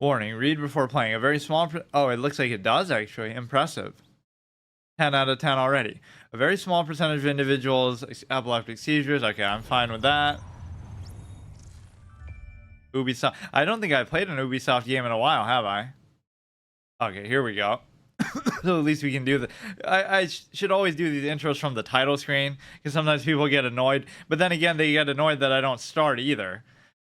Warning, read before playing. A very small... Oh, it looks like it does, actually. Impressive. 10 out of 10 already. A very small percentage of individuals epileptic seizures. Okay, I'm fine with that. Ubisoft. I don't think I've played an Ubisoft game in a while, have I? Okay, here we go. So at least we can do the... I should always do these intros from the title screen, because sometimes people get annoyed. But then again, they get annoyed that I don't start either.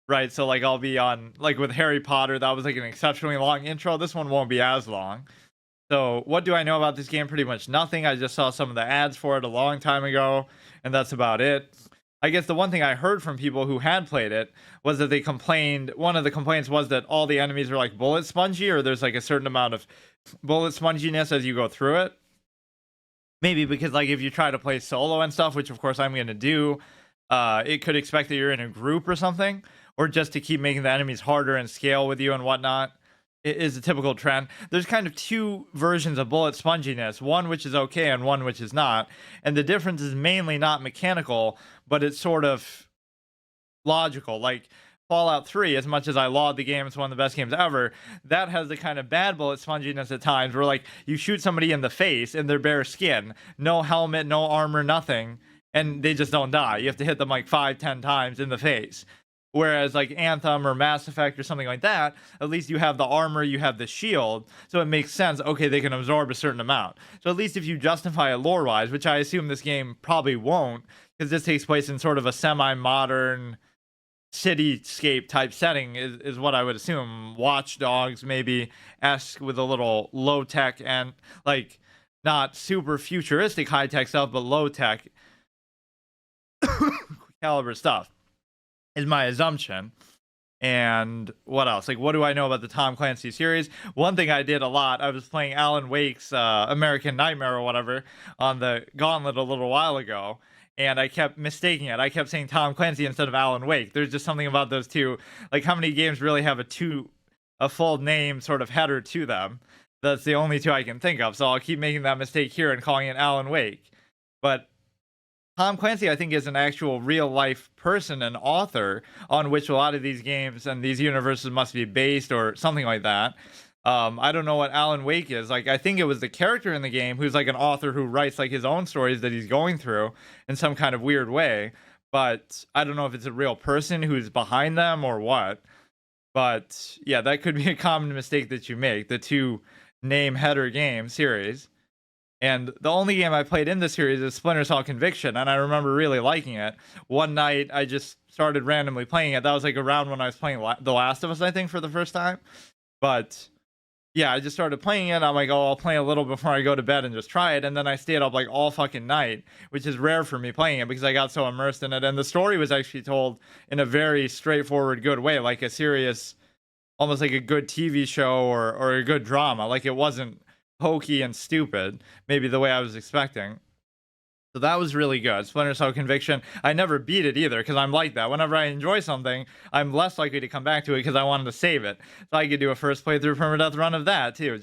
Right, so like I'll be on... Like with Harry Potter, that was like an exceptionally long intro. This one won't be as long. So what do I know about this game? Pretty much nothing. I just saw some of the ads for it a long time ago, and that's about it. I guess the one thing I heard from people who had played it was that they complained... One of the complaints was that all the enemies are like bullet spongy, or there's like a certain amount of bullet sponginess as you go through it. Maybe because like if you try to play solo and stuff, which of course I'm going to do, it could expect that you're in a group or something, or just to keep making the enemies harder and scale with you and whatnot. It is a typical trend. There's kind of two versions of bullet sponginess, one which is okay and one which is not. And the difference is mainly not mechanical, but it's sort of logical. Like Fallout 3, as much as I laud the game, it's one of the best games ever, that has the kind of bad bullet sponginess at times where like you shoot somebody in the face in their bare skin, no helmet, no armor, nothing, and they just don't die. You have to hit them like 5-10 times in the face. Whereas like Anthem or Mass Effect or something like that, at least you have the armor, you have the shield, so it makes sense, okay, they can absorb a certain amount. So at least if you justify it lore-wise, which I assume this game probably won't, because this takes place in sort of a semi-modern cityscape type setting, is what I would assume. Watch Dogs maybe-esque with a little low-tech and like not super futuristic high-tech stuff, but low-tech caliber stuff is my assumption. And what else? Like, what do I know about the Tom Clancy series? One thing I did a lot, I was playing Alan Wake's American Nightmare or whatever on the Gauntlet a little while ago, and I kept mistaking it. I kept saying Tom Clancy instead of Alan Wake. There's just something about those two. Like, how many games really have a full name sort of header to them? That's the only two I can think of. So I'll keep making that mistake here and calling it Alan Wake. But Tom Clancy, I think, is an actual real-life person and author on which a lot of these games and these universes must be based or something like that. I don't know what Alan Wake is. Like, I think it was the character in the game who's like an author who writes like his own stories that he's going through in some kind of weird way. But I don't know if it's a real person who's behind them or what. But yeah, that could be a common mistake that you make. The two name header game series. And the only game I played in the series is Splinter Cell Conviction, and I remember really liking it. One night, I just started randomly playing it. That was like around when I was playing The Last of Us, I think, for the first time. But yeah, I just started playing it. I'm like, oh, I'll play a little before I go to bed and just try it. And then I stayed up like all fucking night, which is rare for me playing it because I got so immersed in it. And the story was actually told in a very straightforward, good way, like a serious, almost like a good TV show or a good drama. Like it wasn't hokey and stupid, maybe the way I was expecting. So that was really good. Splinter Cell Conviction. I never beat it either because I'm like that. Whenever I enjoy something, I'm less likely to come back to it because I wanted to save it. So I could do a first playthrough permadeath run of that too.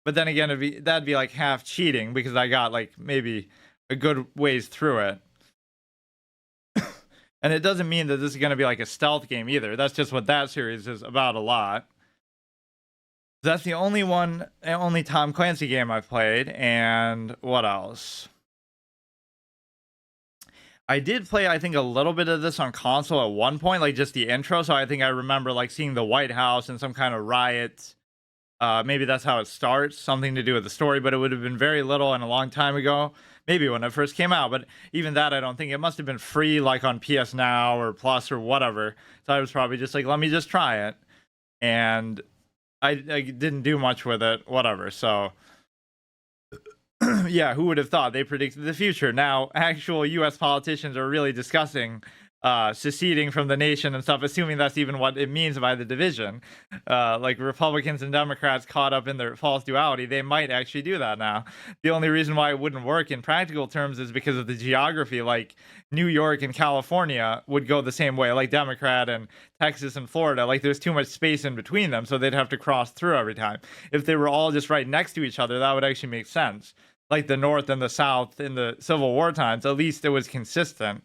But then again, that'd be like half cheating because I got like maybe a good ways through it. And it doesn't mean that this is going to be like a stealth game either. That's just what that series is about a lot. That's the only Tom Clancy game I've played. And what else? I did play, I think, a little bit of this on console at one point, like just the intro. So I think I remember like seeing the White House and some kind of riot. Maybe that's how it starts, something to do with the story, but it would have been very little and a long time ago. Maybe when it first came out, but even that, I don't think. It must have been free, like on PS Now or Plus or whatever. So I was probably just like, let me just try it. And I didn't do much with it, whatever. So yeah, who would have thought? They predicted the future. Now, actual US politicians are really discussing seceding from the nation and stuff, assuming that's even what it means by the division. Like Republicans and Democrats caught up in their false duality, they might actually do that now. The only reason why it wouldn't work in practical terms is because of the geography. Like New York and California would go the same way, like Democrat, and Texas and Florida. Like there's too much space in between them, so they'd have to cross through every time. If they were all just right next to each other, that would actually make sense. Like the North and the South in the Civil War times, at least it was consistent.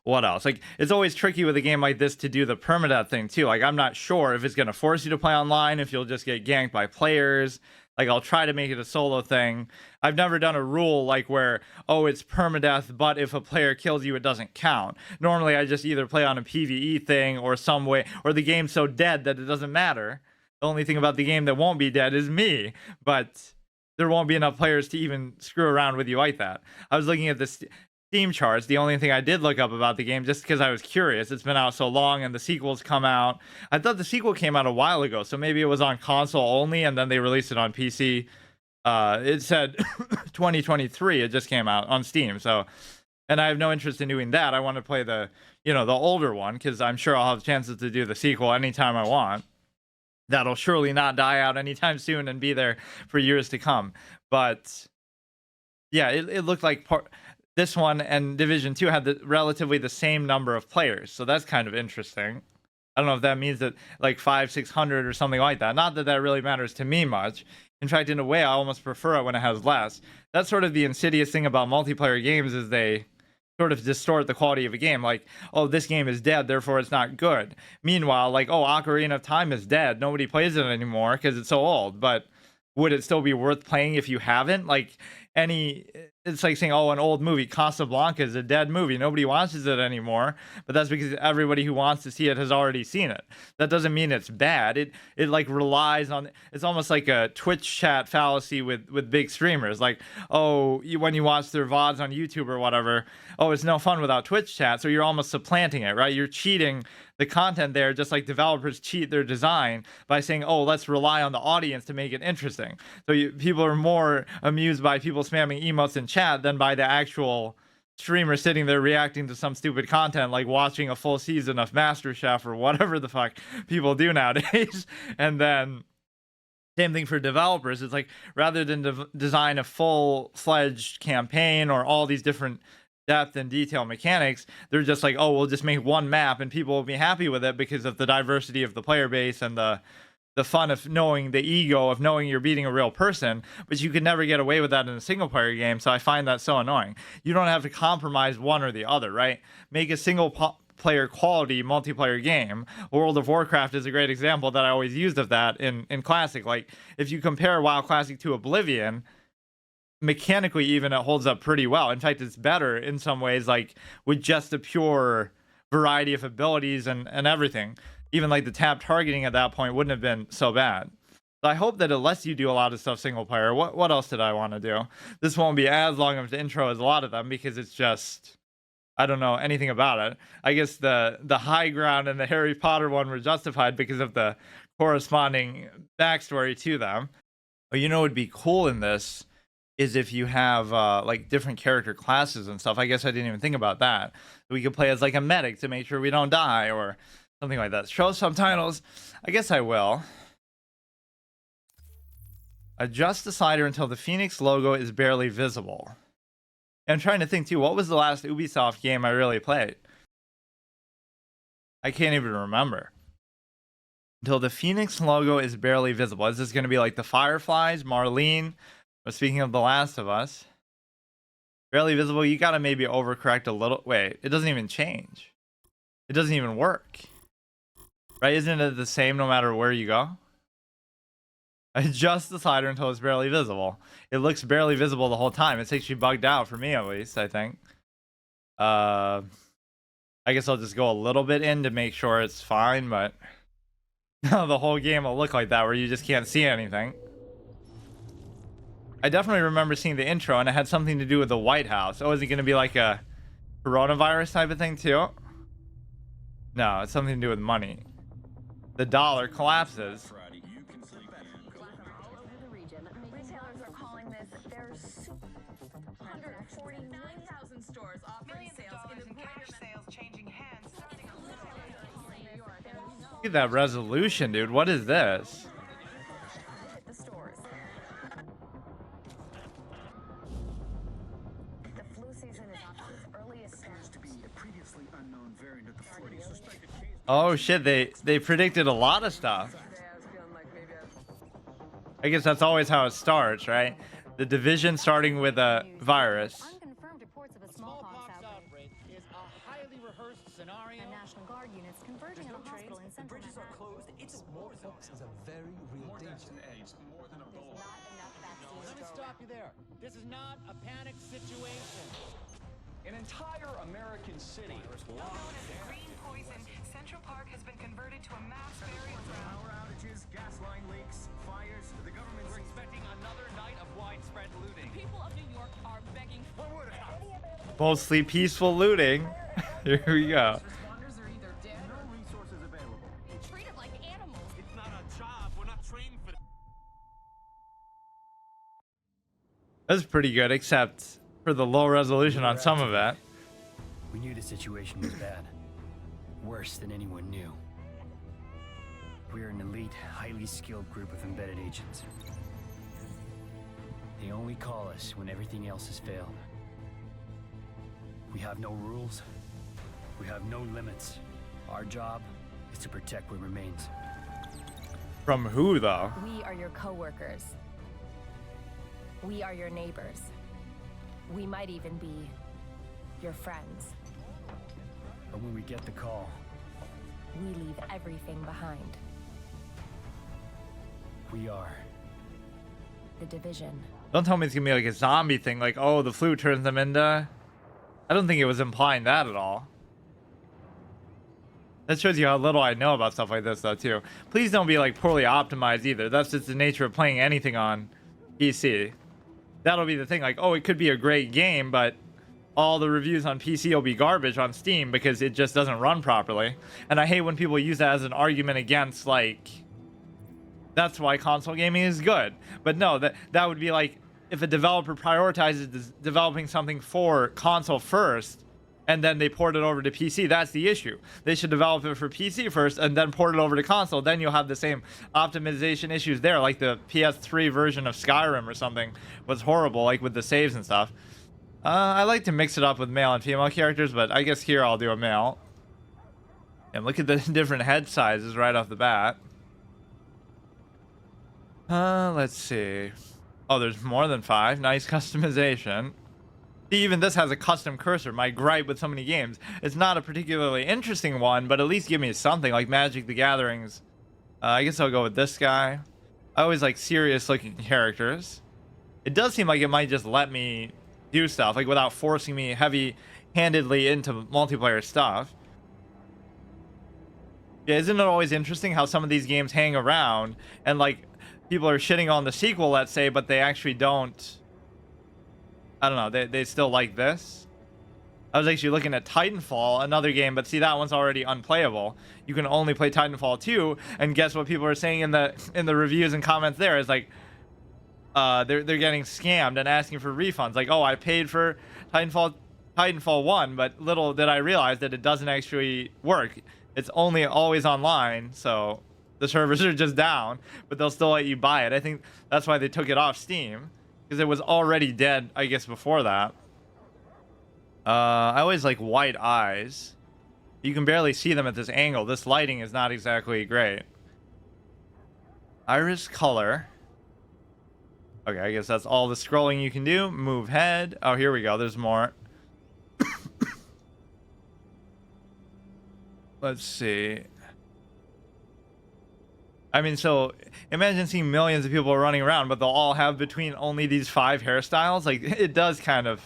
what else? Like, it's always tricky with a game like this to do the permadeath thing too. Like, I'm not sure if it's going to force you to play online, if you'll just get ganked by players. Like, I'll try to make it a solo thing. I've never done a rule like where, oh, it's permadeath, but if a player kills you, it doesn't count. Normally, I just either play on a PvE thing or some way, or the game's so dead that it doesn't matter. The only thing about the game that won't be dead is me, but there won't be enough players to even screw around with you like that. I was looking at the Steam charts. The only thing I did look up about the game, just because I was curious, it's been out so long and the sequel's come out. I thought the sequel came out a while ago, so maybe it was on console only and then they released it on PC. It said 2023. It just came out on Steam. So, and I have no interest in doing that. I want to play the older one, because I'm sure I'll have chances to do the sequel anytime I want. That'll surely not die out anytime soon and be there for years to come. But yeah, it looked like this one and Division 2 had relatively the same number of players, so that's kind of interesting. I don't know if that means that like 500-600 or something like that. Not that that really matters to me much. In fact, in a way, I almost prefer it when it has less. That's sort of the insidious thing about multiplayer games, is they sort of distort the quality of a game. Like, oh, this game is dead, therefore it's not good. Meanwhile, like, oh, Ocarina of Time is dead. Nobody plays it anymore because it's so old. But would it still be worth playing if you haven't? Like, it's like saying, oh, an old movie, Casablanca, is a dead movie. Nobody watches it anymore, but that's because everybody who wants to see it has already seen it. That doesn't mean it's bad. It like relies on, it's almost like a Twitch chat fallacy with big streamers. Like, oh, when you watch their VODs on YouTube or whatever, oh, it's no fun without Twitch chat. So you're almost supplanting it, right? You're cheating the content there, just like developers cheat their design by saying, oh, let's rely on the audience to make it interesting. So people are more amused by people spamming emotes in chat than by the actual streamer sitting there reacting to some stupid content, like watching a full season of MasterChef or whatever the fuck people do nowadays. And then same thing for developers. It's like, rather than design a full-fledged campaign or all these different depth and detail mechanics, they're just like, oh, we'll just make one map and people will be happy with it because of the diversity of the player base and the fun of knowing, the ego of knowing you're beating a real person. But you could never get away with that in a single player game, so I find that so annoying. You don't have to compromise one or the other, right? Make a single player quality multiplayer game. World of Warcraft is a great example that I always used of that in Classic. Like, if you compare WoW Classic to Oblivion, mechanically even, it holds up pretty well. In fact, it's better in some ways, like with just a pure variety of abilities and everything. Even like the tab targeting at that point wouldn't have been so bad. So I hope that it lets you do a lot of stuff single player. What else did I want to do? This won't be as long of an intro as a lot of them, because it's just, I don't know anything about it. I guess the high ground and the Harry Potter one were justified because of the corresponding backstory to them. But you know what would be cool in this is if you have like different character classes and stuff. I guess I didn't even think about that. We could play as like a medic to make sure we don't die, or something like that. Show subtitles. I guess I will. Adjust the slider until the Phoenix logo is barely visible. And I'm trying to think too, what was the last Ubisoft game I really played? I can't even remember. Until the Phoenix logo is barely visible. Is this going to be like the Fireflies, Marlene? But speaking of The Last of Us, barely visible, you gotta maybe overcorrect a little. Wait, it doesn't even change. It doesn't even work. Right? Isn't it the same no matter where you go? Adjust the slider until it's barely visible. It looks barely visible the whole time. It's actually bugged out for me, at least, I think. I guess I'll just go a little bit in to make sure it's fine, but the whole game will look like that, where you just can't see anything. I definitely remember seeing the intro, and it had something to do with the White House. Oh, is it going to be like a coronavirus type of thing too? No, it's something to do with money. The dollar collapses. Retailers are calling this their 149,000 stores offering sales in cash sales changing hands. Look at that resolution, dude. What is this? Oh shit, they predicted a lot of stuff. I guess that's always how it starts, right? The Division starting with a virus. Unconfirmed reports of a smallpox outbreak is a highly rehearsed Smallpox is a very real danger. Let me stop you there. This is not a panic situation. An entire American city was Known locked as down. green poison, Central Park has been converted to a mass burial ground. Power outages, gas line leaks, fires. The government's Expecting another night of widespread looting. People of New York are begging for Mostly peaceful looting. Here we go. responders are either dead no resources available. or treated like animals. It's not our job. We're not trained for That's pretty good, except for the low resolution on some of it. We knew the situation was bad. Worse than anyone knew. We're an elite, highly skilled group of embedded agents. They only call us when everything else has failed. We have no rules. We have no limits. Our job is to protect what remains. From who, though? We are your coworkers. We are your neighbors. We might even be your friends. But when we get the call, We leave everything behind. we are. The division. Don't tell me it's gonna be like a zombie thing, like, oh, the flu turns them into... I don't think it was implying that at all. That shows you how little I know about stuff like this, though, too. Please don't be, like, poorly optimized, either. That's just the nature of playing anything on PC. That'll be the thing, like, oh, it could be a great game, but all the reviews on PC will be garbage on Steam because it just doesn't run properly. And I hate when people use that as an argument against, like... That's why console gaming is good. But no, that would be like if a developer prioritizes developing something for console first and then they port it over to PC. That's the issue. They should develop it for PC first and then port it over to console. Then you'll have the same optimization issues there, like the PS3 version of Skyrim or something was horrible, like with the saves and stuff. I like to mix it up with male and female characters, but I guess here I'll do a male. And look at the different head sizes right off the bat. Let's see. Oh, there's more than 5. Nice customization. See, even this has a custom cursor. My gripe with so many games. It's not a particularly interesting one, but at least give me something like Magic the Gatherings. I guess I'll go with this guy. I always like serious looking characters. It does seem like it might just let me do stuff, like without forcing me heavy-handedly into multiplayer stuff. Yeah, isn't it always interesting how some of these games hang around and like people are shitting on the sequel, let's say, but they actually don't. I don't know. They still like this. I was actually looking at Titanfall, another game, but see, that one's already unplayable. You can only play Titanfall 2, and guess what people are saying in the reviews and comments there is like, they're getting scammed and asking for refunds. Like, oh, I paid for Titanfall 1, but little did I realize that it doesn't actually work. It's only always online, so the servers are just down, but they'll still let you buy it. I think that's why they took it off Steam, because it was already dead, I guess, before that. I always like white eyes. You can barely see them at this angle. This lighting is not exactly great. Iris color. Okay, I guess that's all the scrolling you can do. Move head. Oh, here we go. There's more. Let's see. I mean, so imagine seeing millions of people running around, but they'll all have between only these 5 hairstyles. Like, it does kind of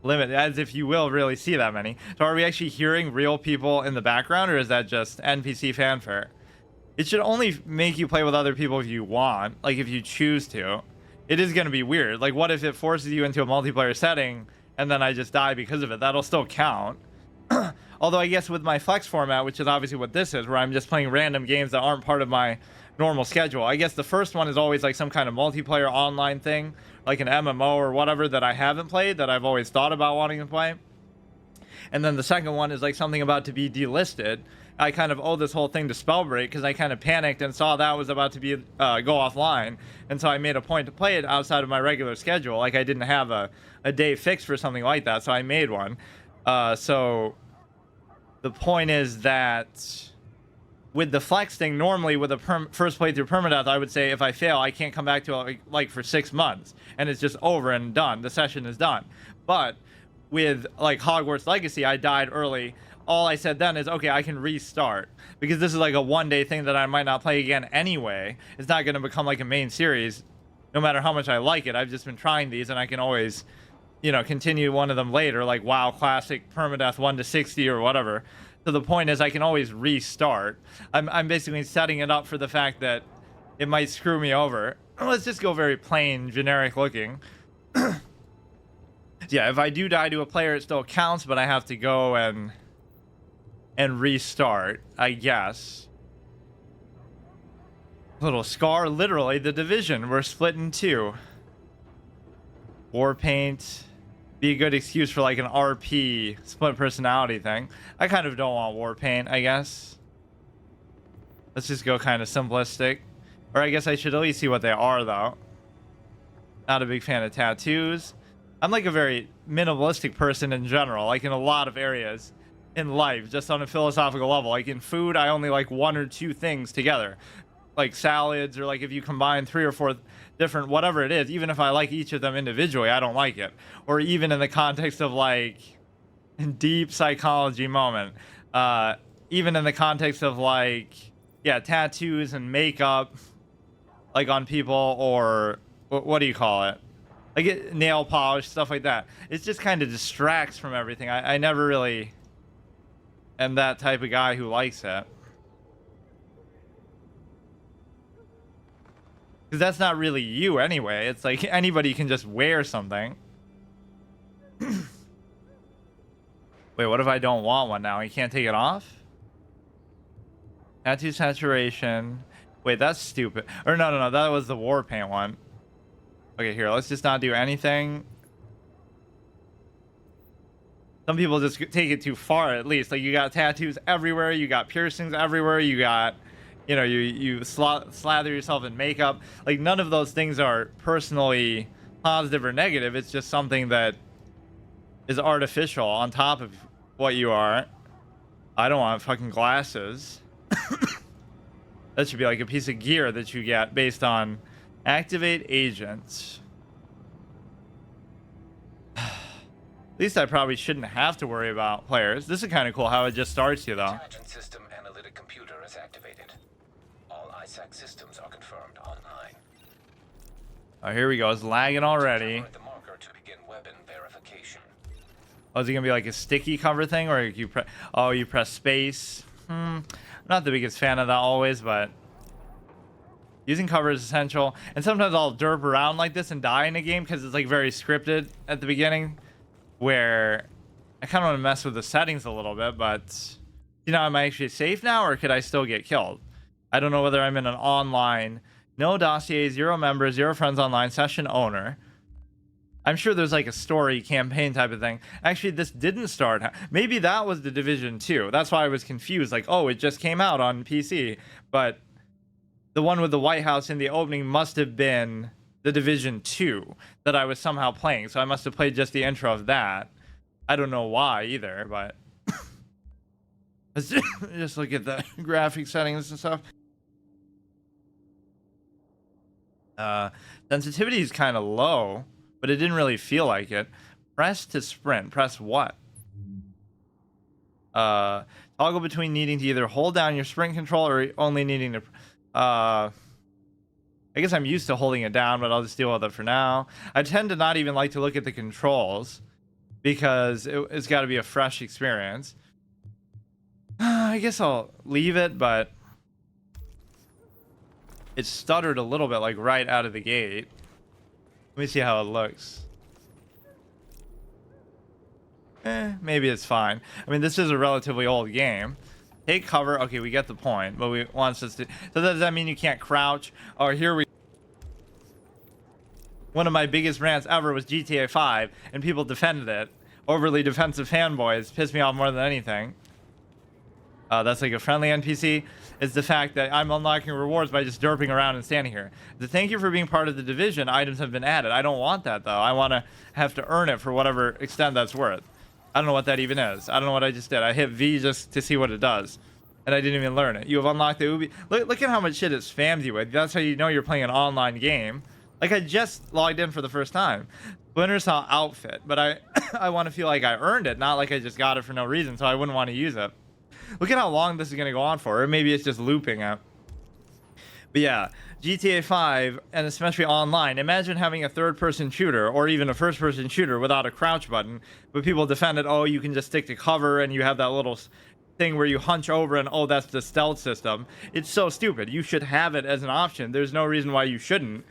limit, as if you will really see that many. So are we actually hearing real people in the background, or is that just NPC fanfare? It should only make you play with other people if you want, like if you choose to. It is going to be weird. Like, what if it forces you into a multiplayer setting and then I just die because of it? That'll still count. Although I guess with my flex format, which is obviously what this is, where I'm just playing random games that aren't part of my normal schedule. I guess the first one is always like some kind of multiplayer online thing, like an MMO or whatever that I haven't played, that I've always thought about wanting to play. And then the second one is like something about to be delisted. I kind of owe this whole thing to Spellbreak because I kind of panicked and saw that was about to be go offline. And so I made a point to play it outside of my regular schedule. Like I didn't have a day fixed for something like that, so I made one. So the point is that with the flex thing, normally with a first playthrough permadeath, I would say if I fail, I can't come back to it like for 6 months, and it's just over and done. The session is done. But with like Hogwarts Legacy, I died early all I said then is, okay, I can restart, because this is like a one-day thing that I might not play again anyway. It's not going to become like a main series, no matter how much I like it. I've just been trying these, and I can always, you know, continue one of them later, like WoW Classic, Permadeath 1 to 60 or whatever. So the point is, I can always restart. I'm basically setting it up for the fact that it might screw me over. Let's just go very plain, generic looking. Yeah, if I do die to a player, it still counts, but I have to go and restart, I guess. Little scar, literally the division. We're split in two. War paint. Be a good excuse for like an RP split personality thing. I kind of don't want war paint, I guess. Let's just go kind of simplistic. Or I guess I should at least see what they are, though. Not a big fan of tattoos. I'm like a very minimalistic person in general, like in a lot of areas in life, just on a philosophical level. Like in food, I only like one or two things together. Like salads, or like if you combine 3 or 4 different whatever it is, even if I like each of them individually, I don't like it. Or even in the context of like deep psychology moment, even in the context of like, yeah, tattoos and makeup, like on people, or what do you call it, like nail polish, stuff like that. It just kind of distracts from everything. I never really am that type of guy who likes it. Because that's not really you anyway. It's like anybody can just wear something. Wait, what if I don't want one now? You can't take it off? Tattoo saturation. Wait, that's stupid. Or no. That was the war paint one. Okay, here. Let's just not do anything. Some people just take it too far, at least. Like, you got tattoos everywhere. You got piercings everywhere. You got... You know, you slather yourself in makeup. Like, none of those things are personally positive or negative. It's just something that is artificial on top of what you are. I don't want fucking glasses. That should be like a piece of gear that you get based on activate agents. At least I probably shouldn't have to worry about players. This is kind of cool how it just starts you, though. Intelligent system analytic computer is activated. All ISAC systems are confirmed online. Oh, here we go. It's lagging already. The marker to begin weapon verification. Oh, is it gonna be like a sticky cover thing, or you press space? I'm not the biggest fan of that always, but using cover is essential. And sometimes I'll derp around like this and die in a game because it's like very scripted at the beginning, where I kind of want to mess with the settings a little bit. But you know, am I actually safe now, or could I still get killed? I don't know whether I'm in an online, no dossier, 0 members, 0 friends online, session owner. I'm sure there's like a story campaign type of thing. Actually, this didn't start. Maybe that was the Division 2. That's why I was confused. Like, oh, it just came out on PC. But the one with the White House in the opening must have been the Division 2 that I was somehow playing. So I must have played just the intro of that. I don't know why either, but let's just look at the graphic settings and stuff. Sensitivity is kind of low, but it didn't really feel like it. Press to sprint. Press what? Toggle between needing to either hold down your sprint control or only needing to... I guess I'm used to holding it down, but I'll just deal with it for now. I tend to not even like to look at the controls because it's got to be a fresh experience. I guess I'll leave it, but... It stuttered a little bit, like right out of the gate. Let me see how it looks. Maybe it's fine. I mean, this is a relatively old game. Take cover. Okay, we get the point. But we wants us to... So does that mean you can't crouch? Oh, here we... One of my biggest rants ever was GTA 5, and people defended it. Overly defensive fanboys pissed me off more than anything. That's like a friendly NPC. It's the fact that I'm unlocking rewards by just derping around and standing here. The thank you for being part of the division. Items have been added. I don't want that, though. I want to have to earn it for whatever extent that's worth. I don't know what that even is. I don't know what I just did. I hit V just to see what it does. And I didn't even learn it. You have unlocked the Ubi. Look at how much shit it spams you with. That's how you know you're playing an online game. Like I just logged in for the first time. Splinter Cell outfit, but I I want to feel like I earned it, not like I just got it for no reason, so I wouldn't want to use it. Look at how long this is going to go on for, or maybe it's just looping it. But yeah, GTA 5, and especially online, imagine having a third-person shooter, or even a first-person shooter without a crouch button, but people defend it, oh, you can just stick to cover, and you have that little thing where you hunch over, and oh, that's the stealth system. It's so stupid. You should have it as an option. There's no reason why you shouldn't.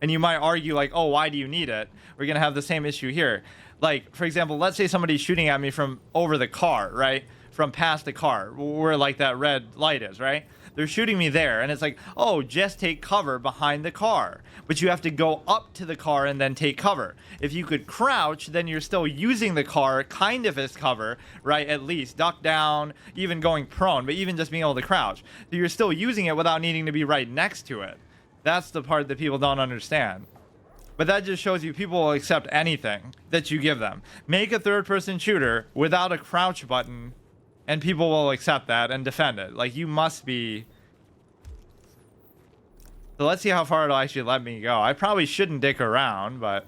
And you might argue like, oh, why do you need it? We're going to have the same issue here. Like, for example, let's say somebody's shooting at me from over the car, right? From past the car, where like that red light is, right? They're shooting me there, and it's like, oh, just take cover behind the car. But you have to go up to the car and then take cover. If you could crouch, then you're still using the car kind of as cover, right? At least duck down, even going prone, but even just being able to crouch. So you're still using it without needing to be right next to it. That's the part that people don't understand. But that just shows you people will accept anything that you give them. Make a third-person shooter without a crouch button, and people will accept that and defend it. Like, you must be... So let's see how far it'll actually let me go. I probably shouldn't dick around, but...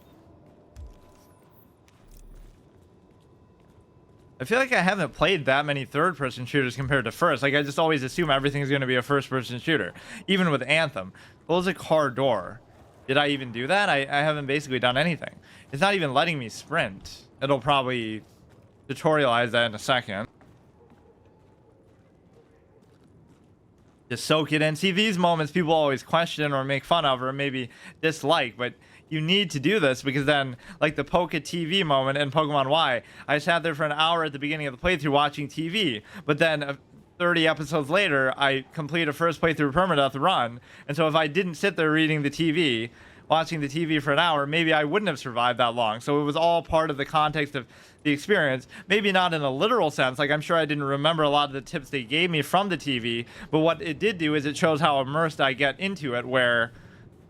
I feel like I haven't played that many third-person shooters compared to first. Like, I just always assume everything's going to be a first-person shooter. Even with Anthem. Close a car door. Did I even do that? I haven't basically done anything. It's not even letting me sprint. It'll probably tutorialize that in a second. Just soak it in. See, these moments people always question or make fun of or maybe dislike, but you need to do this because then, like the Poke TV moment in Pokemon Y, I sat there for an hour at the beginning of the playthrough watching TV, but then 30 episodes later, I complete a first playthrough Permadeath run, and so if I didn't sit there reading the TV, watching the TV for an hour, maybe I wouldn't have survived that long. So it was all part of the context of the experience. Maybe not in a literal sense. Like, I'm sure I didn't remember a lot of the tips they gave me from the TV, but what it did do is it shows how immersed I get into it, where,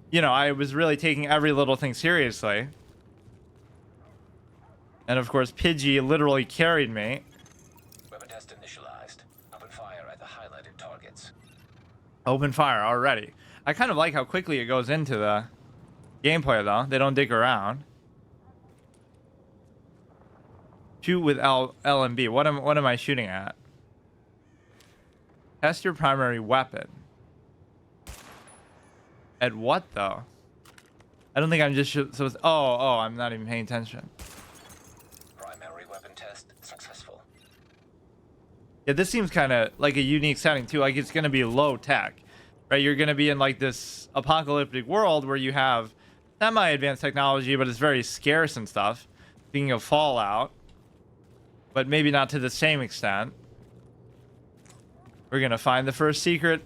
you know, I was really taking every little thing seriously. And of course, Pidgey literally carried me. Weapon test initialized. Open fire at the highlighted targets. Open fire already. I kind of like how quickly it goes into the gameplay, though. They don't dig around. Shoot with L and B. What am I shooting at? Test your primary weapon. At what, though? I don't think I'm just supposed. Oh, I'm not even paying attention. Primary weapon test successful. Yeah, this seems kind of like a unique setting too. Like, it's gonna be low tech, right? You're gonna be in like this apocalyptic world where you have semi-advanced technology, but it's very scarce and stuff. Speaking of Fallout, but maybe not to the same extent. We're gonna find the first secret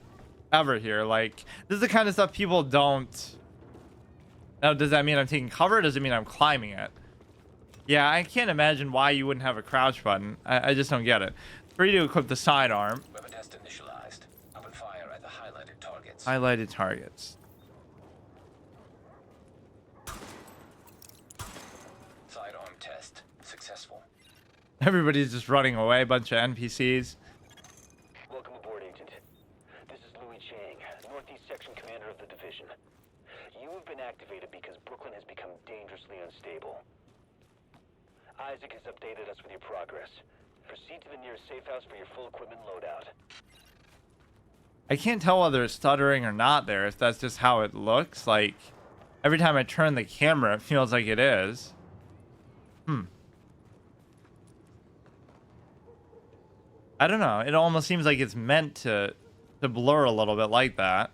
ever here. Like, this is the kind of stuff people don't. Now, does that mean I'm taking cover? Or does it mean I'm climbing it? Yeah, I can't imagine why you wouldn't have a crouch button. I just don't get it. Free to equip the sidearm. Weapon test initialized. Open fire at the highlighted targets. Highlighted targets. Sidearm test successful. Everybody's just running away. Bunch of NPCs. Welcome aboard, Agent. This is Louis Chang, Northeast Section Commander of the Division. You have been activated because Brooklyn has become dangerously unstable. Isaac has updated us with your progress. Proceed to the nearest safe house for your full equipment loadout. I can't tell whether it's stuttering or not there, if that's just how it looks. Like, every time I turn the camera, it feels like it is. I don't know. It almost seems like it's meant to blur a little bit like that.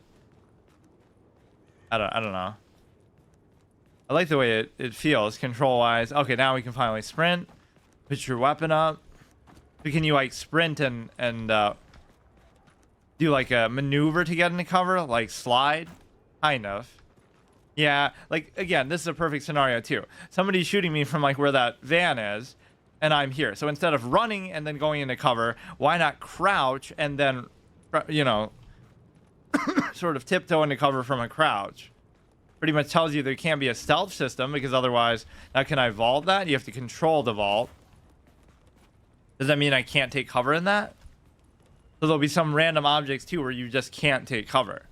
I don't know. I like the way it feels control-wise. Okay, now we can finally sprint. Put your weapon up. So can you like sprint and do like a maneuver to get into cover? Like slide? Kind of. Yeah, like again, this is a perfect scenario too. Somebody's shooting me from like where that van is, and I'm here. So instead of running and then going into cover, why not crouch and then, you know, sort of tiptoe into cover from a crouch? Pretty much tells you there can't be a stealth system, because otherwise, now can I vault that? You have to control the vault. Does that mean I can't take cover in that? So there'll be some random objects too where you just can't take cover.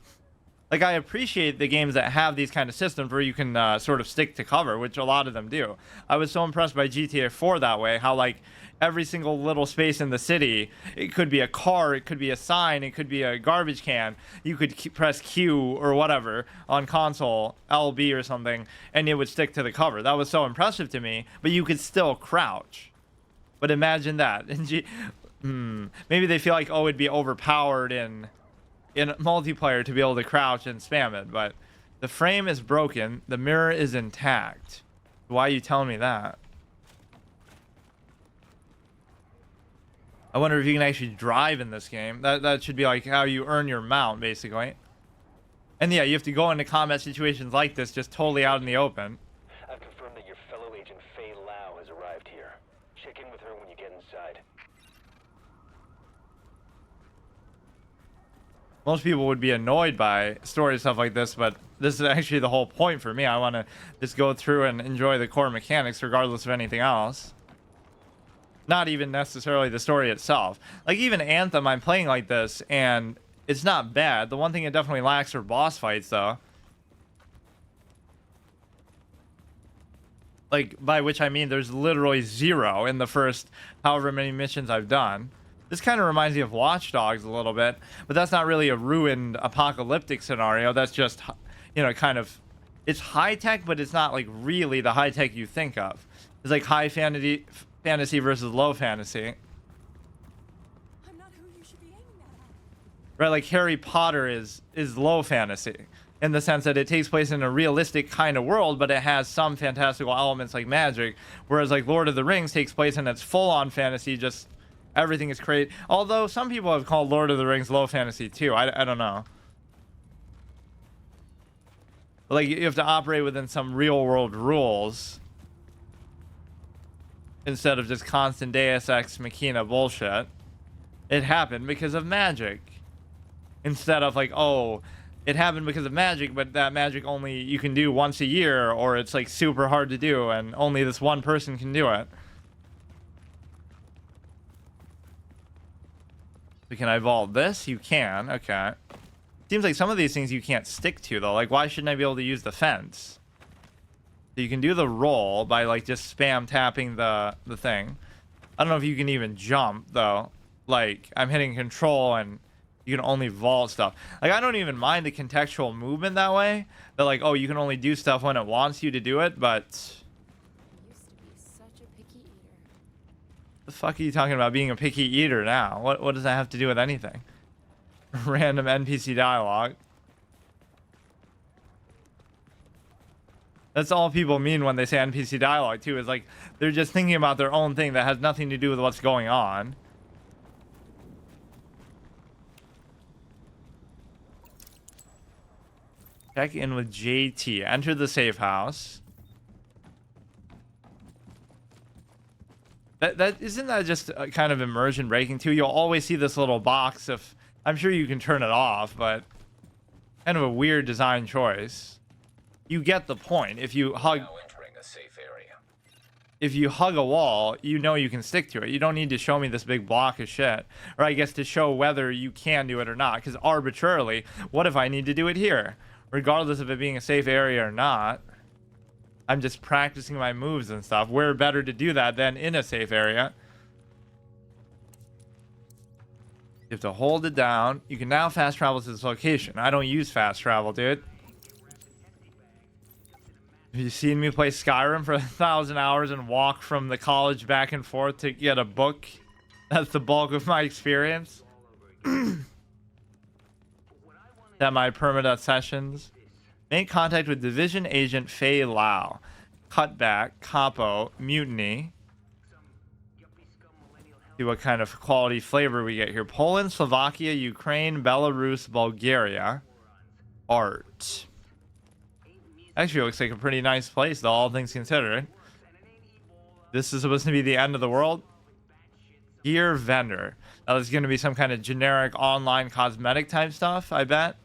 Like, I appreciate the games that have these kind of systems where you can sort of stick to cover, which a lot of them do. I was so impressed by GTA 4 that way, how like every single little space in the city, it could be a car, it could be a sign, it could be a garbage can. You could press Q or whatever on console, LB or something, and it would stick to the cover. That was so impressive to me, but you could still crouch. But imagine that. Maybe they feel like, oh, it'd be overpowered in multiplayer to be able to crouch and spam it, but the frame is broken, the mirror is intact. Why are you telling me that? I wonder if you can actually drive in this game. That should be like how you earn your mount, basically. And yeah, you have to go into combat situations like this just totally out in the open. I've confirmed that your fellow agent Faye Lau has arrived here. Check in with her when you get inside. Most people would be annoyed by story stuff like this, but this is actually the whole point for me. I want to just go through and enjoy the core mechanics regardless of anything else. Not even necessarily the story itself. Like, even Anthem, I'm playing like this, and it's not bad. The one thing it definitely lacks are boss fights, though. Like, by which I mean there's literally 0 in the first however many missions I've done. This kind of reminds me of Watch Dogs a little bit, but that's not really a ruined apocalyptic scenario. That's just, you know, kind of, it's high tech, but it's not like really the high tech you think of. It's like high fantasy versus low fantasy. I'm not who you should be aiming at. Right, like Harry Potter is low fantasy in the sense that it takes place in a realistic kind of world, but it has some fantastical elements like magic, whereas like Lord of the Rings takes place in its full-on fantasy, just everything is crazy. Although some people have called Lord of the Rings low fantasy too. I don't know. Like, you have to operate within some real world rules instead of just constant Deus Ex Machina bullshit. It happened because of magic. Instead of like, oh, it happened because of magic, but that magic only you can do once a year, or it's like super hard to do and only this one person can do it. So can I evolve this? You can. Okay. Seems like some of these things you can't stick to, though. Like, why shouldn't I be able to use the fence? So you can do the roll by, like, just spam tapping the thing. I don't know if you can even jump, though. Like, I'm hitting control and you can only vault stuff. Like, I don't even mind the contextual movement that way. That, like, oh, you can only do stuff when it wants you to do it, but... The fuck are you talking about being a picky eater now? What does that have to do with anything? Random NPC dialogue. That's all people mean when they say NPC dialogue too, is like they're just thinking about their own thing that has nothing to do with what's going on. Check in with JT. Enter the safe house. Isn't that just a kind of immersion breaking too? You'll always see this little box of, I'm sure you can turn it off, but kind of a weird design choice. You get the point. If you hug, Now entering a safe area. if you hug a wall, you know you can stick to it. You don't need to show me this big block of shit, or I guess to show whether you can do it or not. Because arbitrarily, what if I need to do it here, regardless of it being a safe area or not? I'm just practicing my moves and stuff. Where better to do that than in a safe area? You have to hold it down. You can now fast travel to this location. I don't use fast travel, dude. Have you seen me play Skyrim for 1,000 hours and walk from the college back and forth to get a book? That's the bulk of my experience. At my permadeath sessions. Make contact with Division Agent Faye Lau. Cutback, Capo, Mutiny. See what kind of quality flavor we get here. Poland, Slovakia, Ukraine, Belarus, Bulgaria. Art. Actually, looks like a pretty nice place, though, all things considered. This is supposed to be the end of the world. Gear vendor. Now, there's going to be some kind of generic online cosmetic type stuff, I bet.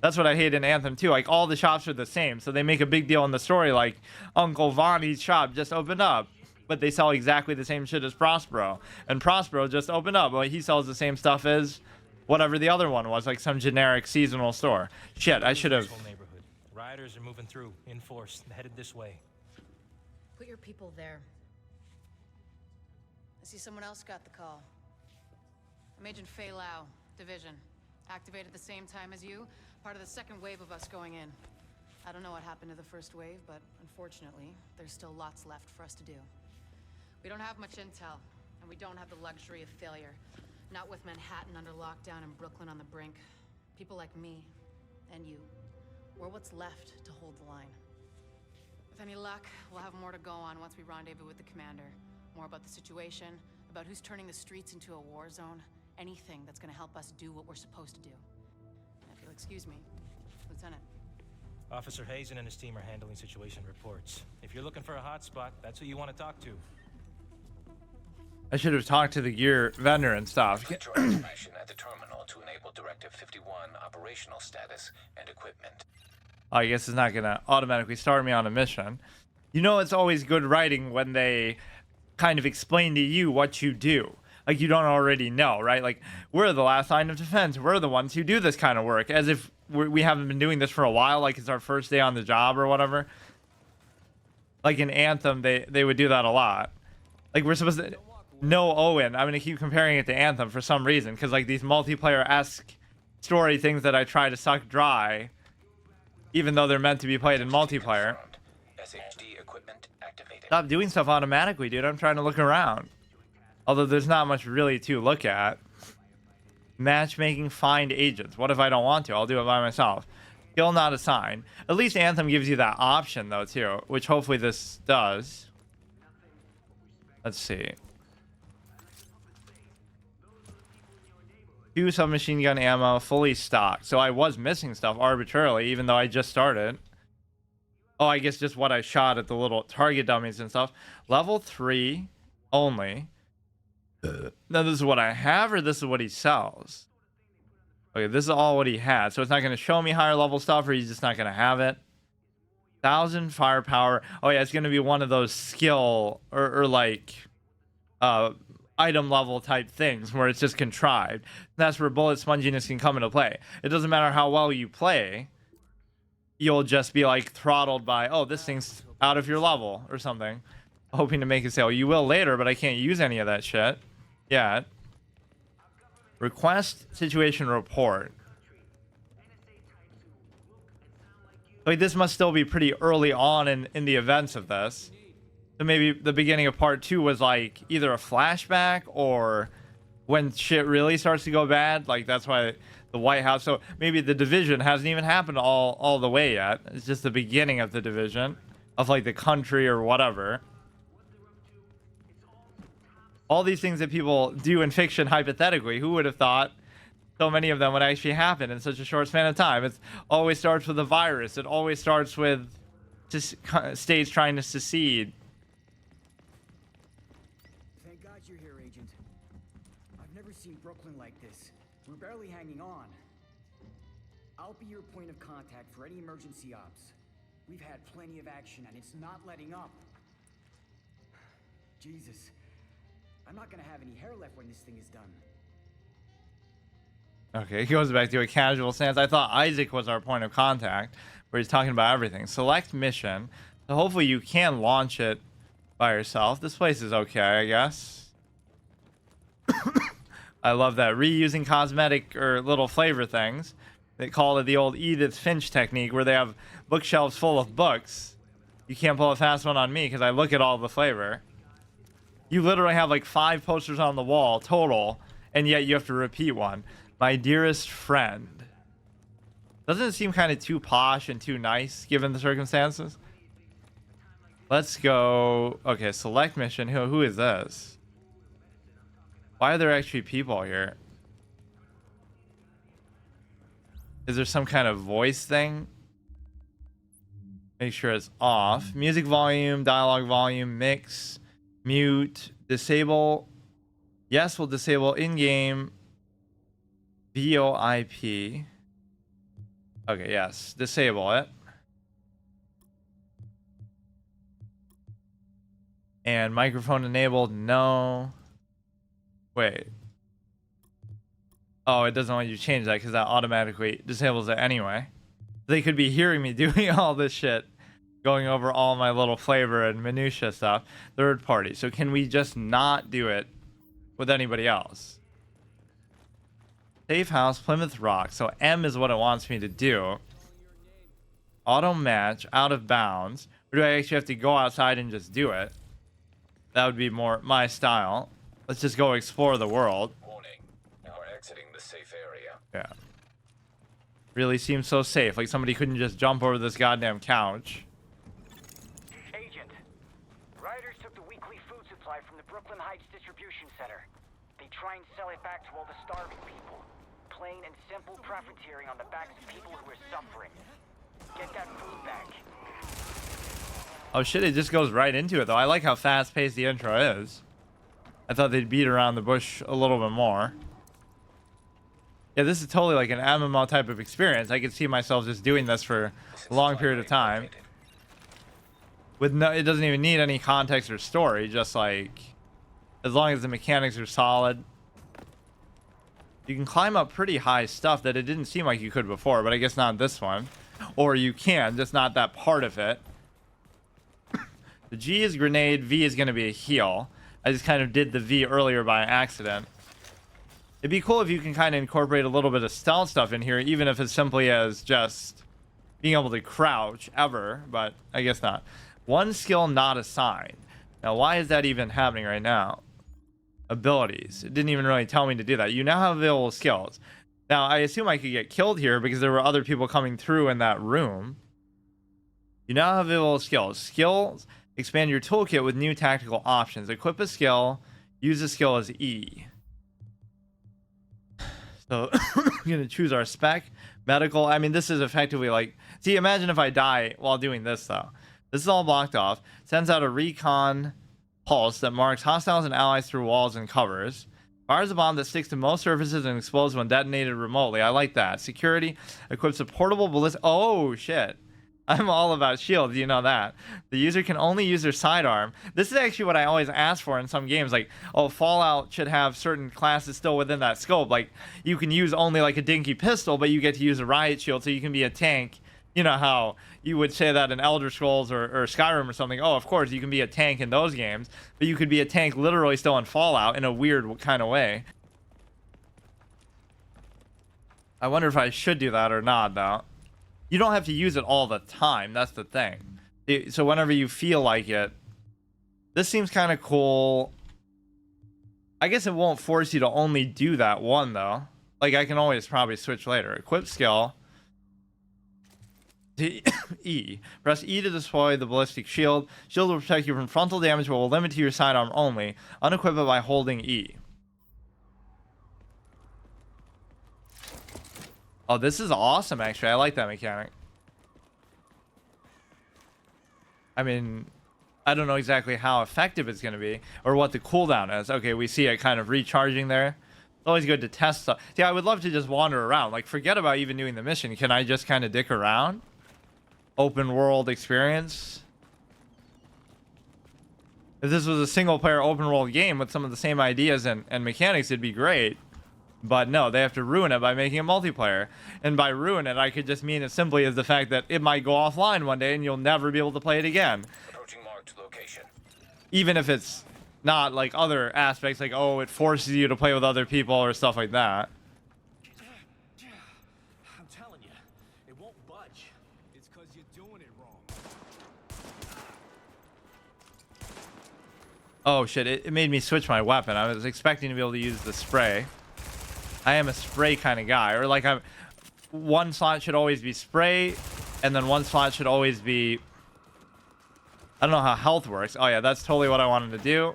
That's what I hate in Anthem too. Like, all the shops are the same, so they make a big deal in the story like Uncle Vonnie's shop just opened up, but they sell exactly the same shit as Prospero, and Prospero just opened up. Well, he sells the same stuff as whatever the other one was, like some generic seasonal store. Shit, I should have. Whole neighborhood. Rioters are moving through, in force, headed this way. Put your people there. I see someone else got the call. I'm Agent Fei Lau, Division. Activated the same time as you, part of the second wave of us going in. I don't know what happened to the first wave, but unfortunately, there's still lots left for us to do. We don't have much intel, and we don't have the luxury of failure. Not with Manhattan under lockdown and Brooklyn on the brink. People like me, and you, we're what's left to hold the line. With any luck, we'll have more to go on once we rendezvous with the commander. More about the situation, about who's turning the streets into a war zone. Anything that's gonna help us do what we're supposed to do. If you'll excuse me, Lieutenant. Officer Hazen and his team are handling situation reports. If you're looking for a hotspot, that's who you want to talk to. I should have talked to the gear vendor and stuff. Get your information at the terminal to enable Directive 51 operational status and equipment. I guess it's not gonna automatically start me on a mission. You know, it's always good writing when they kind of explain to you what you do. Like you don't already know, right? Like we're the last line of defense. We're the ones who do this kind of work, as if we haven't been doing this for a while. Like it's our first day on the job or whatever. Like in Anthem, they would do that a lot. Like we're supposed to know Owen. I'm gonna keep comparing it to Anthem for some reason, because like these multiplayer-esque story things that I try to suck dry, even though they're meant to be played in multiplayer. SHD equipment activated. Stop doing stuff automatically, dude. I'm trying to look around. Although there's not much really to look at. Matchmaking, find agents. What if I don't want to? I'll do it by myself. Skill not assigned. At least Anthem gives you that option though too, which hopefully this does. Let's see. 2 submachine gun ammo, fully stocked. So I was missing stuff arbitrarily, even though I just started. Oh, I guess just what I shot at the little target dummies and stuff. Level 3 only. Now this is what I have, or this is what he sells? Okay, this is all what he had. So it's not going to show me higher level stuff, or he's just not going to have it. 1,000 firepower. Oh yeah, it's going to be one of those skill or like item level type things where it's just contrived. That's where bullet sponginess can come into play. It doesn't matter how well you play. You'll just be like throttled by, oh, this thing's out of your level or something. Hoping to make a sale. You will later, but I can't use any of that shit yet. Request situation report. Like this must still be pretty early on in the events of this. So maybe the beginning of part 2 was like either a flashback or when shit really starts to go bad. Like that's why the White House. So maybe the division hasn't even happened all the way yet. It's just the beginning of the division of like the country or whatever. All these things that people do in fiction hypothetically, who would have thought so many of them would actually happen in such a short span of time? It always starts with a virus. It always starts with states trying to secede. Thank God you're here, Agent. I've never seen Brooklyn like this. We're barely hanging on. I'll be your point of contact for any emergency ops. We've had plenty of action, and it's not letting up. Jesus. I'm not gonna have any hair left when this thing is done. Okay, he goes back to a casual stance. I thought Isaac was our point of contact, where he's talking about everything. Select mission. So hopefully you can launch it by yourself. This place is okay, I guess. I love that. Reusing cosmetic or little flavor things. They call it the old Edith Finch technique, where they have bookshelves full of books. You can't pull a fast one on me because I look at all the flavor. You literally have like 5 posters on the wall total, and yet you have to repeat one. My dearest friend. Doesn't it seem kind of too posh and too nice given the circumstances? Let's go. Okay, select mission. Who is this? Why are there actually people here? Is there some kind of voice thing? Make sure it's off. Music volume, dialogue volume, mix. Mute, disable. Yes, we'll disable in-game VoIP. Okay, yes, disable it. And microphone enabled, no. Wait. Oh, it doesn't let you change that because that automatically disables it anyway. They could be hearing me doing all this shit, going over all my little flavor and minutia stuff. Third party. So can we just not do it with anybody else? Safe house, Plymouth Rock. So M is what it wants me to do. Auto match, out of bounds. Or do I actually have to go outside and just do it? That would be more my style. Let's just go explore the world. Warning. You are exiting the safe area. Yeah. Really seems so safe. Like somebody couldn't just jump over this goddamn couch. Agent, rioters took the weekly food supply from the Brooklyn Heights distribution center. They try and sell it back to all the starving people. Plain and simple profiteering on the backs of people who are suffering. Get that food back. Oh shit, it just goes right into it though. I like how fast-paced the intro is. I thought they'd beat around the bush a little bit more. Yeah, this is totally like an MMO type of experience. I could see myself just doing this for a long period of time. With no, it doesn't even need any context or story. Just like, as long as the mechanics are solid. You can climb up pretty high stuff that it didn't seem like you could before, but I guess not this one. Or you can, just not that part of it. The G is grenade, V is going to be a heal. I just kind of did the V earlier by accident. It'd be cool if you can kind of incorporate a little bit of stealth stuff in here, even if it's simply as just being able to crouch ever, but I guess not. One skill not assigned. Now, why is that even happening right now? Abilities. It didn't even really tell me to do that. You now have available skills. Now, I assume I could get killed here because there were other people coming through in that room. You now have available skills. Skills expand your toolkit with new tactical options. Equip a skill. Use a skill as E. So, we're going to choose our spec. Medical. I mean, this is effectively like... See, imagine if I die while doing this, though. This is all blocked off. Sends out a recon pulse that marks hostiles and allies through walls and covers. Fires a bomb that sticks to most surfaces and explodes when detonated remotely. I like that. Security equips a portable ballistic... Oh, shit. I'm all about shields, you know that. The user can only use their sidearm. This is actually what I always ask for in some games. Like, oh, Fallout should have certain classes still within that scope. Like, you can use only like a dinky pistol, but you get to use a riot shield, so you can be a tank. You know how you would say that in Elder Scrolls or Skyrim or something. Oh, of course, you can be a tank in those games. But you could be a tank literally still in Fallout in a weird kind of way. I wonder if I should do that or not, though. You don't have to use it all the time. That's the thing. So whenever you feel like it. This seems kind of cool. I guess it won't force you to only do that one, though. Like, I can always probably switch later. Equip skill. E. Press E to deploy the ballistic shield. Shield will protect you from frontal damage, but will limit to your sidearm only. Unequip it by holding E. Oh, this is awesome, actually. I like that mechanic. I mean, I don't know exactly how effective it's going to be or what the cooldown is. Okay, we see it kind of recharging there. It's always good to test stuff. Yeah, I would love to just wander around. Like, forget about even doing the mission. Can I just kind of dick around? Open world experience. If this was a single player open world game with some of the same ideas and mechanics, it'd be great. But no, they have to ruin it by making a multiplayer. And by ruin it, I could just mean as simply as the fact that it might go offline one day and you'll never be able to play it again. Approaching marked location. Even if it's not like other aspects, like, oh, it forces you to play with other people or stuff like that. I'm telling you, it won't budge. It's because you're doing it wrong. Oh shit, it made me switch my weapon. I was expecting to be able to use the spray. I am a spray kind of guy, or like one slot should always be spray, and then one slot should always be, I don't know how health works. Oh yeah, that's totally what I wanted to do,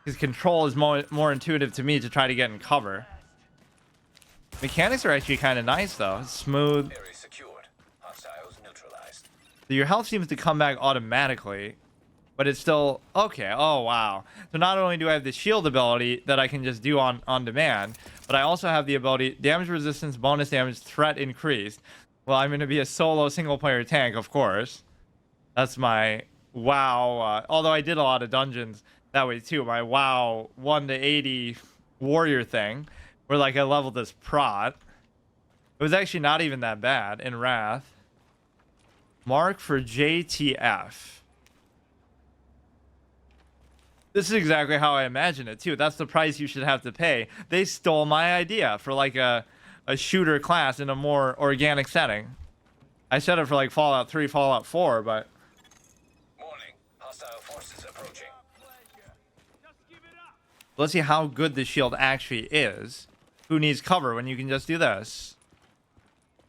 because control is more intuitive to me to try to get in cover. Mechanics are actually kind of nice though, smooth. Area secured. Hostiles neutralized. So your health seems to come back automatically, but it's still okay. Oh wow. So not only do I have the shield ability that I can just do on demand, but I also have the ability damage resistance, bonus damage, threat increased. Well, I'm going to be a solo single player tank, of course. That's my WoW. Although I did a lot of dungeons that way too. My WoW 1 to 80 warrior thing. Where like I leveled this prot. It was actually not even that bad in Wrath. Mark for JTF. This is exactly how I imagine it too. That's the price you should have to pay. They stole my idea for like a shooter class in a more organic setting. I said it for like Fallout 3, Fallout 4, but... Warning. Hostile forces approaching. Let's see how good the shield actually is. Who needs cover when you can just do this?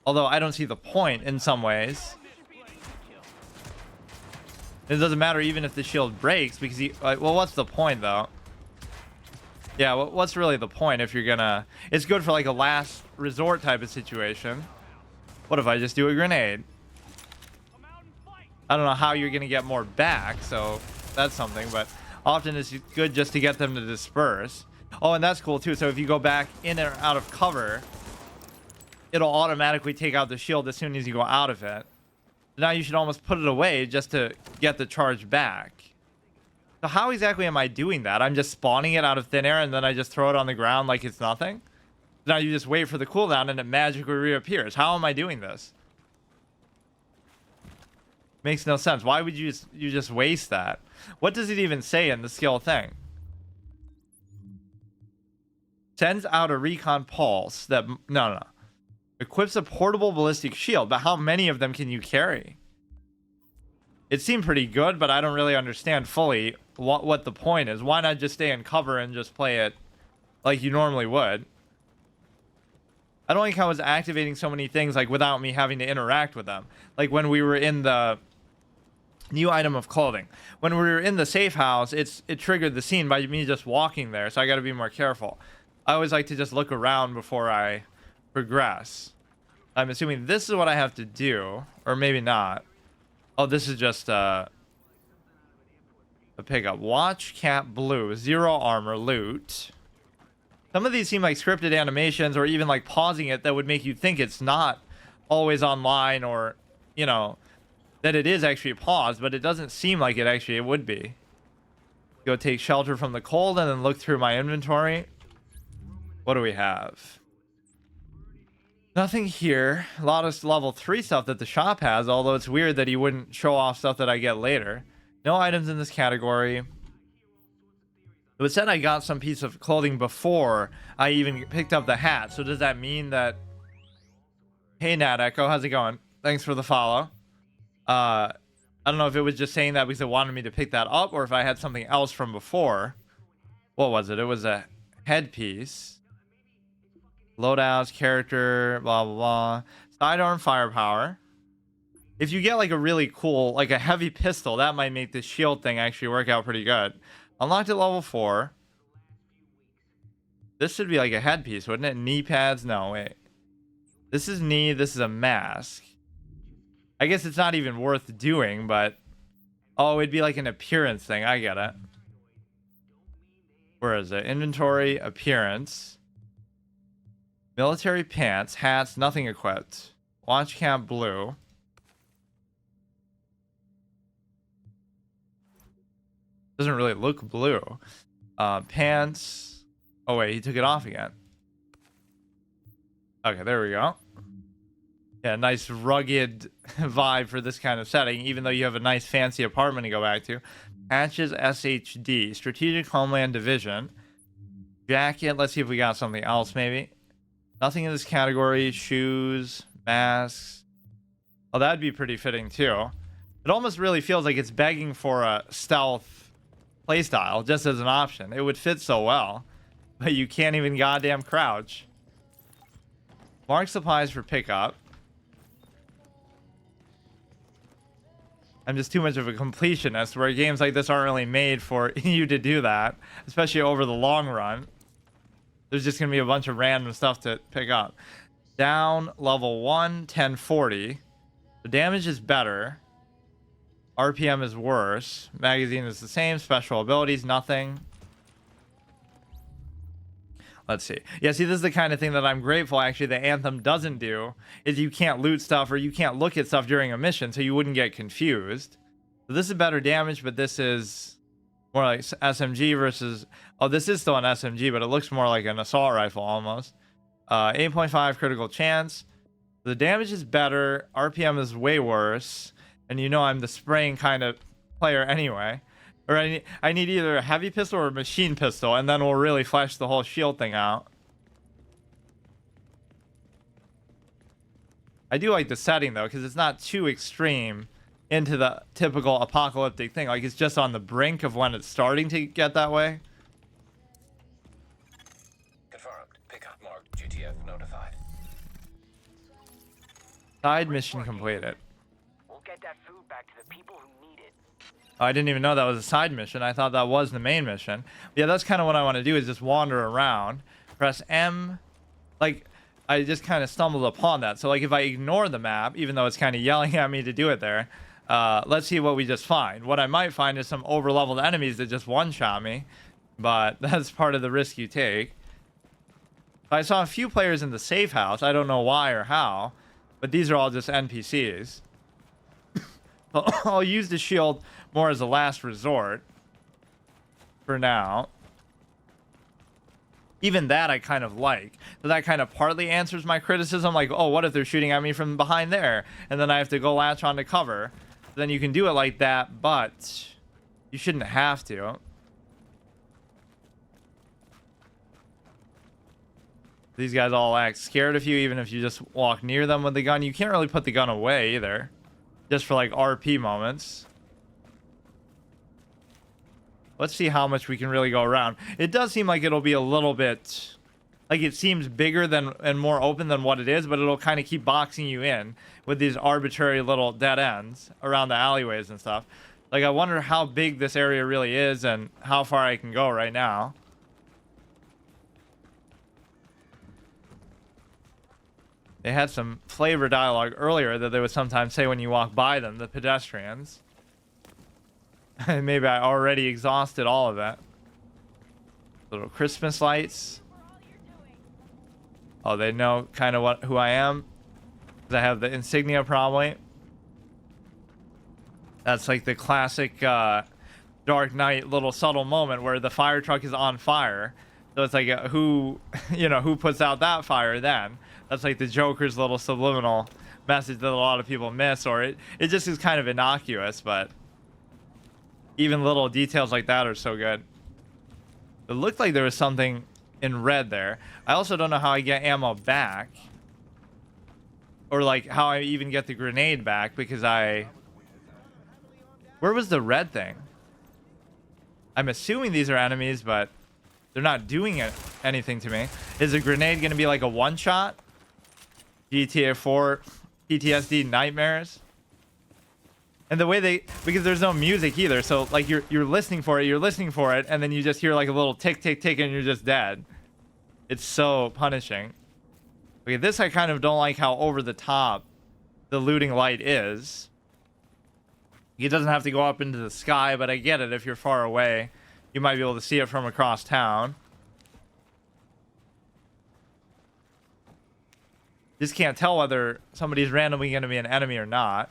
Although I don't see the point in some ways. It doesn't matter even if the shield breaks because well, what's the point though? Yeah, what's really the point if you're gonna... It's good for like a last resort type of situation. What if I just do a grenade? I don't know how you're gonna get more back, so that's something, but often it's good just to get them to disperse. Oh, and that's cool too. So if you go back in or out of cover, it'll automatically take out the shield as soon as you go out of it. Now you should almost put it away just to get the charge back. So how exactly am I doing that? I'm just spawning it out of thin air and then I just throw it on the ground like it's nothing? Now you just wait for the cooldown and it magically reappears. How am I doing this? Makes no sense. Why would you just waste that? What does it even say in the skill thing? Sends out a recon pulse that... No. Equips a portable ballistic shield, but how many of them can you carry? It seemed pretty good, but I don't really understand fully what the point is. Why not just stay in cover and just play it like you normally would? I don't like how it's activating so many things like without me having to interact with them. Like when we were in the new item of clothing. When we were in the safe house, it triggered the scene by me just walking there, so I got to be more careful. I always like to just look around before I progress. I'm assuming this is what I have to do, or maybe not. Oh, this is just a pickup. Watch cap blue, 0 armor, loot. Some of these seem like scripted animations, or even like pausing it that would make you think it's not always online, or you know that it is actually paused, but it doesn't seem like it would be. Go take shelter from the cold and then look through my inventory. What do we have? Nothing here. A lot of level 3 stuff that the shop has, although it's weird that he wouldn't show off stuff that I get later. No items in this category. It was said I got some piece of clothing before I even picked up the hat. So does that mean that... Hey, Nat Echo, how's it going? Thanks for the follow. I don't know if it was just saying that because it wanted me to pick that up, or if I had something else from before. What was it? It was a headpiece. Loadouts, character, blah, blah, blah. Sidearm firepower. If you get like a really cool, like a heavy pistol, that might make this shield thing actually work out pretty good. Unlocked at level 4. This should be like a headpiece, wouldn't it? Knee pads? No, wait. This is knee, this is a mask. I guess it's not even worth doing, but... Oh, it'd be like an appearance thing. I get it. Where is it? Inventory, appearance. Military pants, hats, nothing equipped. Launch camp blue. Doesn't really look blue. Pants. Oh wait, he took it off again. Okay, there we go. Yeah, nice rugged vibe for this kind of setting, even though you have a nice fancy apartment to go back to. Patches SHD, Strategic Homeland Division. Jacket, let's see if we got something else maybe. Nothing in this category. Shoes, masks. Oh, that'd be pretty fitting too. It almost really feels like it's begging for a stealth playstyle just as an option. It would fit so well, but you can't even goddamn crouch. Mark supplies for pickup. I'm just too much of a completionist where games like this aren't really made for you to do that, especially over the long run. There's just going to be a bunch of random stuff to pick up. Down, level 1, 1040. The damage is better. RPM is worse. Magazine is the same. Special abilities, nothing. Let's see. Yeah, see, this is the kind of thing that I'm grateful, actually, that Anthem doesn't do, is you can't loot stuff or you can't look at stuff during a mission, so you wouldn't get confused. So this is better damage, but this is More like SMG versus... Oh, this is still an SMG, but it looks more like an assault rifle almost. 8.5 critical chance. The damage is better. RPM is way worse. And you know I'm the spraying kind of player anyway. Or I need either a heavy pistol or a machine pistol, and then we'll really flesh the whole shield thing out. I do like the setting though, because it's not too extreme into the typical apocalyptic thing. Like, it's just on the brink of when it's starting to get that way. Confirmed. Pickup marked. GTF notified. Side mission completed. We'll get that food back to the people who need it. Oh, I didn't even know that was a side mission. I thought that was the main mission. Yeah, that's kind of what I want to do, is just wander around. Press M. Like, I just kind of stumbled upon that. So, like, if I ignore the map, even though it's kind of yelling at me to do it there, let's see what we just find. What I might find is some over-leveled enemies that just one-shot me. But that's part of the risk you take. I saw a few players in the safe house. I don't know why or how. But these are all just NPCs. I'll use the shield more as a last resort. For now. Even that I kind of like. So that kind of partly answers my criticism. Like, oh, what if they're shooting at me from behind there? And then I have to go latch onto cover. Then you can do it like that, but you shouldn't have to. These guys all act scared of you, even if you just walk near them with the gun. You can't really put the gun away either. Just for like RP moments. Let's see how much we can really go around. It does seem like it'll be a little bit... Like, it seems bigger than and more open than what it is, but it'll kind of keep boxing you in with these arbitrary little dead ends around the alleyways and stuff. Like, I wonder how big this area really is and how far I can go right now. They had some flavor dialogue earlier that they would sometimes say when you walk by them, the pedestrians. Maybe I already exhausted all of that. Little Christmas lights. Oh, they know kind of who I am. 'Cause I have the insignia probably. That's like the classic Dark Knight little subtle moment where the fire truck is on fire. So it's like who, you know, who puts out that fire then? That's like the Joker's little subliminal message that a lot of people miss, or it just is kind of innocuous, but even little details like that are so good. It looked like there was something in red there. I also don't know how I get ammo back. Or like how I even get the grenade back, because I... Where was the red thing? I'm assuming these are enemies, but they're not doing anything to me. Is a grenade going to be like a one-shot? GTA 4 PTSD nightmares? And the way they, because there's no music either, so like you're listening for it, and then you just hear like a little tick, tick, tick, and you're just dead. It's so punishing. Okay, this I kind of don't like how over the top the looting light is. It doesn't have to go up into the sky, but I get it. If you're far away, you might be able to see it from across town. Just can't tell whether somebody's randomly going to be an enemy or not.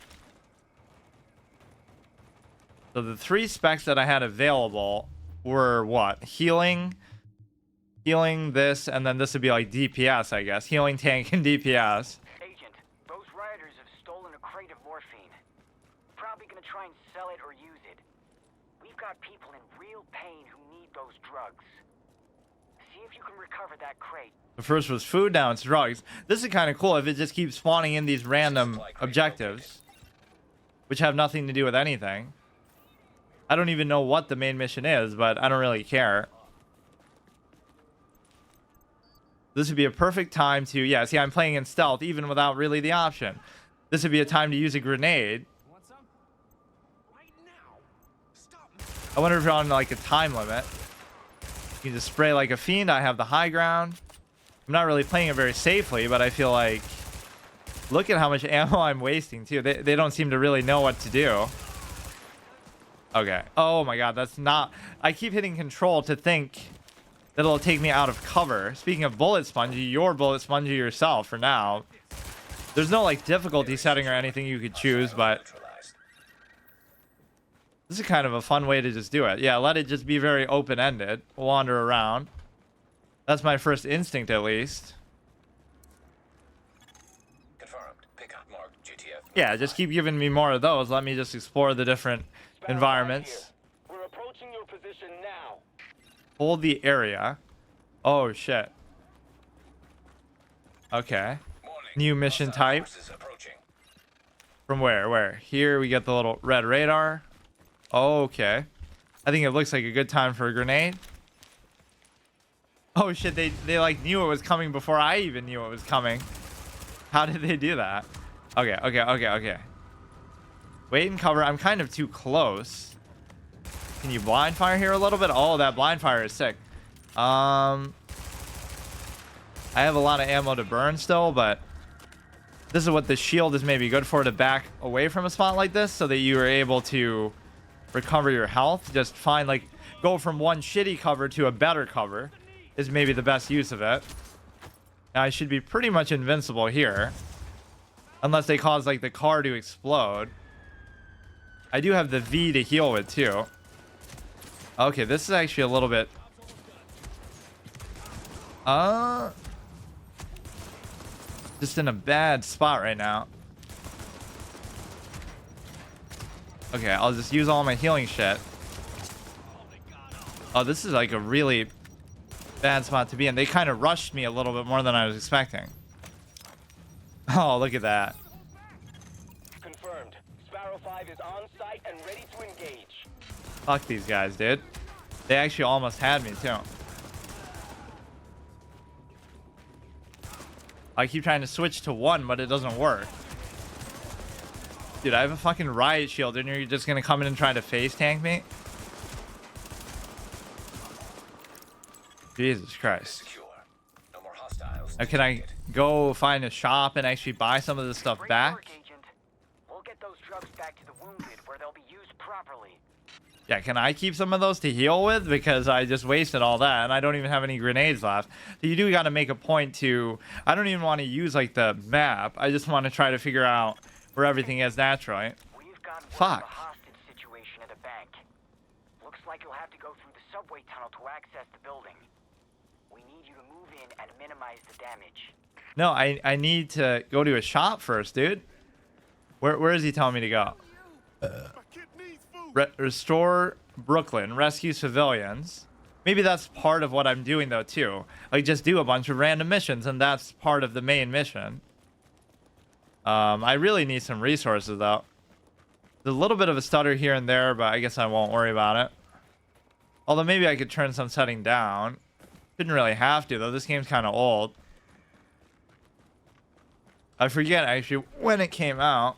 So the 3 specs that I had available were what? Healing, this, and then this would be like DPS, I guess. Healing, tank, and DPS. Agent, those rioters have stolen a crate of morphine. Probably gonna try and sell it or use it. We've got people in real pain who need those drugs. See if you can recover that crate. The first was food, now it's drugs. This is kind of cool if it just keeps spawning in these random objectives, which have nothing to do with anything. I don't even know what the main mission is, but I don't really care. This would be a perfect time to... Yeah, see, I'm playing in stealth even without really the option. This would be a time to use a grenade. I wonder if you're on like a time limit. You can just spray like a fiend. I have the high ground. I'm not really playing it very safely, but I feel like... Look at how much ammo I'm wasting, too. They don't seem to really know what to do. Okay. Oh my god, that's not... I keep hitting control to think that it'll take me out of cover. Speaking of bullet spongy, you're bullet spongy yourself for now. There's no like difficulty setting or anything you could choose, but This is kind of a fun way to just do it. Yeah, let it just be very open-ended. Wander around. That's my first instinct, at least. Confirmed. Pickup marked GTF. Yeah, just keep giving me more of those. Let me just explore the different environments. We're approaching your position now. Hold the area. Oh, shit. Okay. New mission type. From where? Where? Here we get the little red radar. Okay. I think it looks like a good time for a grenade. Oh shit, they like knew it was coming before I even knew it was coming. How did they do that? Okay. Wait and cover. I'm kind of too close. Can you blind fire here a little bit? Oh, that blind fire is sick. I have a lot of ammo to burn still, but this is what the shield is maybe good for, to back away from a spot like this so that you are able to recover your health. Just find, like, go from one shitty cover to a better cover is maybe the best use of it. Now I should be pretty much invincible here, unless they cause like the car to explode. I do have the V to heal with too. Okay, this is actually a little bit just in a bad spot right now. Okay, I'll just use all my healing shit. Oh, this is like a really bad spot to be in. They kind of rushed me a little bit more than I was expecting. Oh, look at that. Confirmed. Sparrow 5 is on site and ready to engage. Fuck these guys, dude. They actually almost had me too. I keep trying to switch to 1, but it doesn't work. Dude, I have a fucking riot shield, and you're just gonna come in and try to face tank me? Jesus Christ. No more hostiles. Now, can I go find a shop and actually buy some of this stuff back? We'll get those drugs back to the wounded where they'll be used properly. Yeah, can I keep some of those to heal with? Because I just wasted all that, and I don't even have any grenades left. So you do got to make a point to... I don't even want to use, like, the map. I just want to try to figure out where everything is naturally. Fuck. Hostage situation at a bank. Looks like you'll have to go through the subway tunnel to access the building. We need you to move in and minimize the damage. No, I need to go to a shop first, dude. Where is he telling me to go? Restore Brooklyn. Rescue civilians. Maybe that's part of what I'm doing, though, too. Like, just do a bunch of random missions, and that's part of the main mission. I really need some resources, though. There's a little bit of a stutter here and there, but I guess I won't worry about it. Although maybe I could turn some setting down. Didn't really have to, though. This game's kind of old. I forget, actually, when it came out.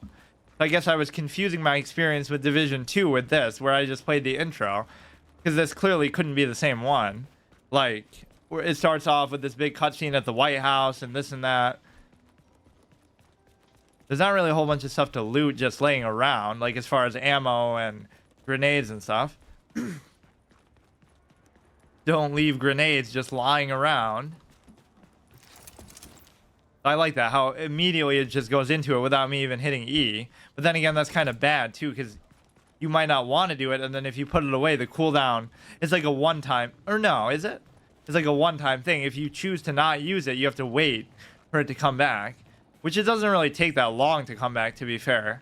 I guess I was confusing my experience with Division 2 with this, where I just played the intro. Because this clearly couldn't be the same one. Like, it starts off with this big cutscene at the White House and this and that. There's not really a whole bunch of stuff to loot just laying around, like as far as ammo and grenades and stuff. Don't leave grenades just lying around. I like that, how immediately it just goes into it without me even hitting E. But then again, that's kind of bad too, because you might not want to do it, and then if you put it away, the cooldown is like a one-time, or no, is it? It's like a one-time thing. If you choose to not use it, you have to wait for it to come back, which it doesn't really take that long to come back, to be fair.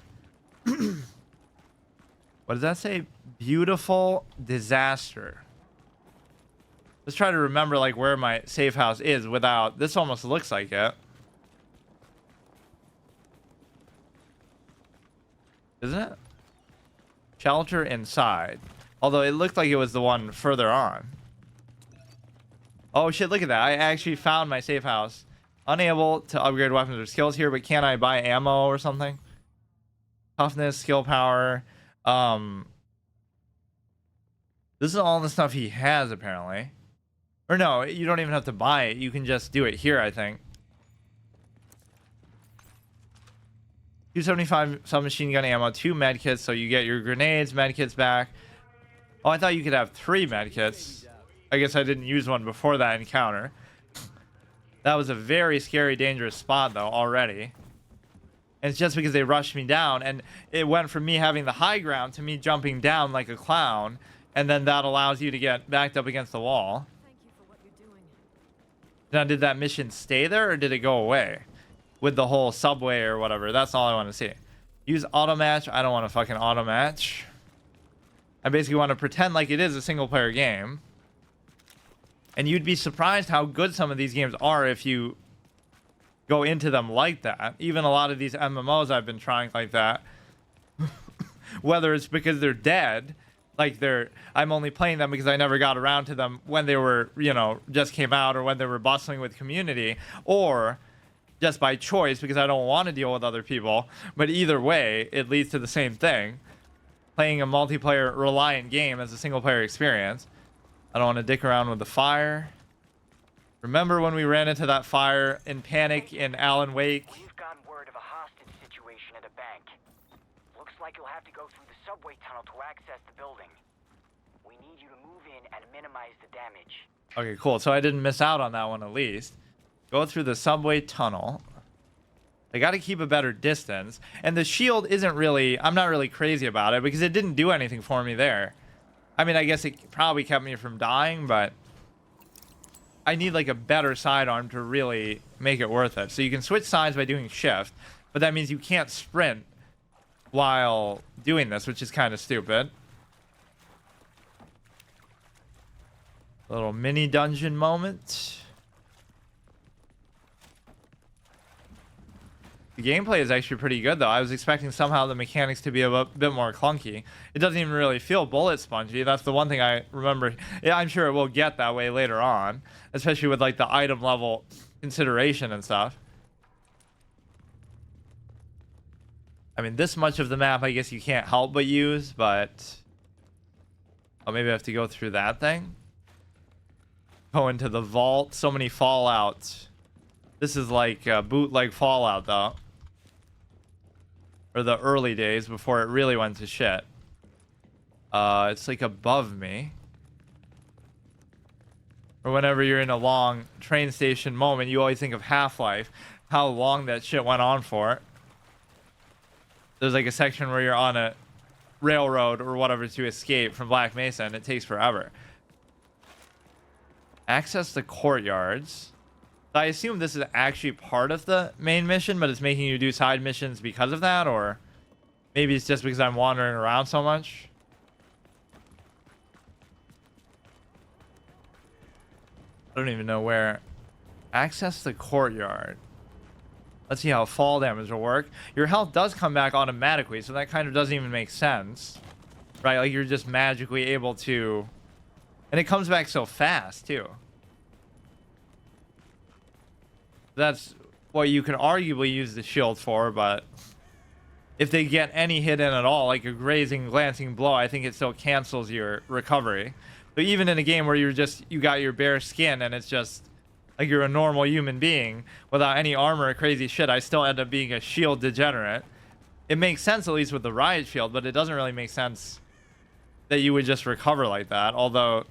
What does that say? Beautiful disaster. Let's try to remember like where my safe house is without, this almost looks like it. Isn't it? Shelter inside. Although it looked like it was the one further on. Oh shit, look at that. I actually found my safe house. Unable to upgrade weapons or skills here, but can I buy ammo or something? Toughness, skill power. This is all the stuff he has, apparently. Or no, you don't even have to buy it. You can just do it here, I think. 275 submachine gun ammo, 2 medkits, so you get your grenades, medkits back. Oh, I thought you could have 3 medkits. I guess I didn't use one before that encounter. That was a very scary, dangerous spot, though, already. And it's just because they rushed me down, and it went from me having the high ground to me jumping down like a clown, and then that allows you to get backed up against the wall. Thank you for what you're doing. Now, did that mission stay there, or did it go away with the whole subway or whatever? That's all I want to see. Use auto match. I don't want to fucking auto match. I basically want to pretend like it is a single player game. And you'd be surprised how good some of these games are if you go into them like that. Even a lot of these MMOs I've been trying like that. Whether it's because they're dead, like I'm only playing them because I never got around to them when they were, you know, just came out, or when they were bustling with community, or just by choice because I don't want to deal with other people. But either way, it leads to the same thing. Playing a multiplayer reliant game as a single player experience. I don't want to dick around with the fire. Remember when we ran into that fire in panic in Alan Wake? We've gotten word of a hostage situation at a bank. Looks like you'll have to go through the subway tunnel to access the building. We need you to move in and minimize the damage. Okay, cool. So I didn't miss out on that one at least. Go through the subway tunnel. I got to keep a better distance. And the shield isn't really... I'm not really crazy about it because it didn't do anything for me there. I mean, I guess it probably kept me from dying, but I need like a better sidearm to really make it worth it. So you can switch sides by doing shift, but that means you can't sprint while doing this, which is kind of stupid. A little mini dungeon moment. The gameplay is actually pretty good, though. I was expecting somehow the mechanics to be a bit more clunky. It doesn't even really feel bullet spongy. That's the one thing I remember. Yeah, I'm sure it will get that way later on, especially with like the item level consideration and stuff. I mean, this much of the map, I guess you can't help but use, but... Oh, maybe I have to go through that thing? Go into the vault. So many Fallouts. This is like bootleg Fallout, though. Or the early days before it really went to shit. It's like above me. Or whenever you're in a long train station moment, you always think of Half-Life. How long that shit went on for. There's like a section where you're on a railroad or whatever to escape from Black Mesa, and it takes forever. Access the courtyards. I assume this is actually part of the main mission, but it's making you do side missions because of that, or maybe it's just because I'm wandering around so much. I don't even know where. Access the courtyard. Let's see how fall damage will work. Your health does come back automatically, so that kind of doesn't even make sense. Right, like you're just magically able to... And it comes back so fast, too. That's what you can arguably use the shield for, but if they get any hit in at all, like a grazing, glancing blow, I think it still cancels your recovery. But even in a game where you got your bare skin and it's just like you're a normal human being without any armor or crazy shit, I still end up being a shield degenerate. It makes sense, at least with the riot shield, but it doesn't really make sense that you would just recover like that, although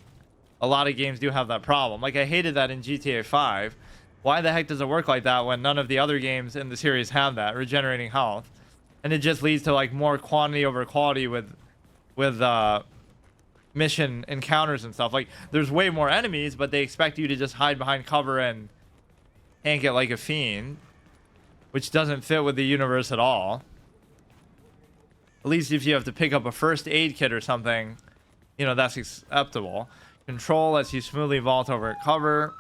a lot of games do have that problem. Like, I hated that in GTA 5. Why the heck does it work like that when none of the other games in the series have that, regenerating health? And it just leads to like more quantity over quality with mission encounters and stuff. Like, there's way more enemies, but they expect you to just hide behind cover and tank it like a fiend, which doesn't fit with the universe at all. At least if you have to pick up a first aid kit or something, you know, that's acceptable. Control lets you smoothly vault over cover.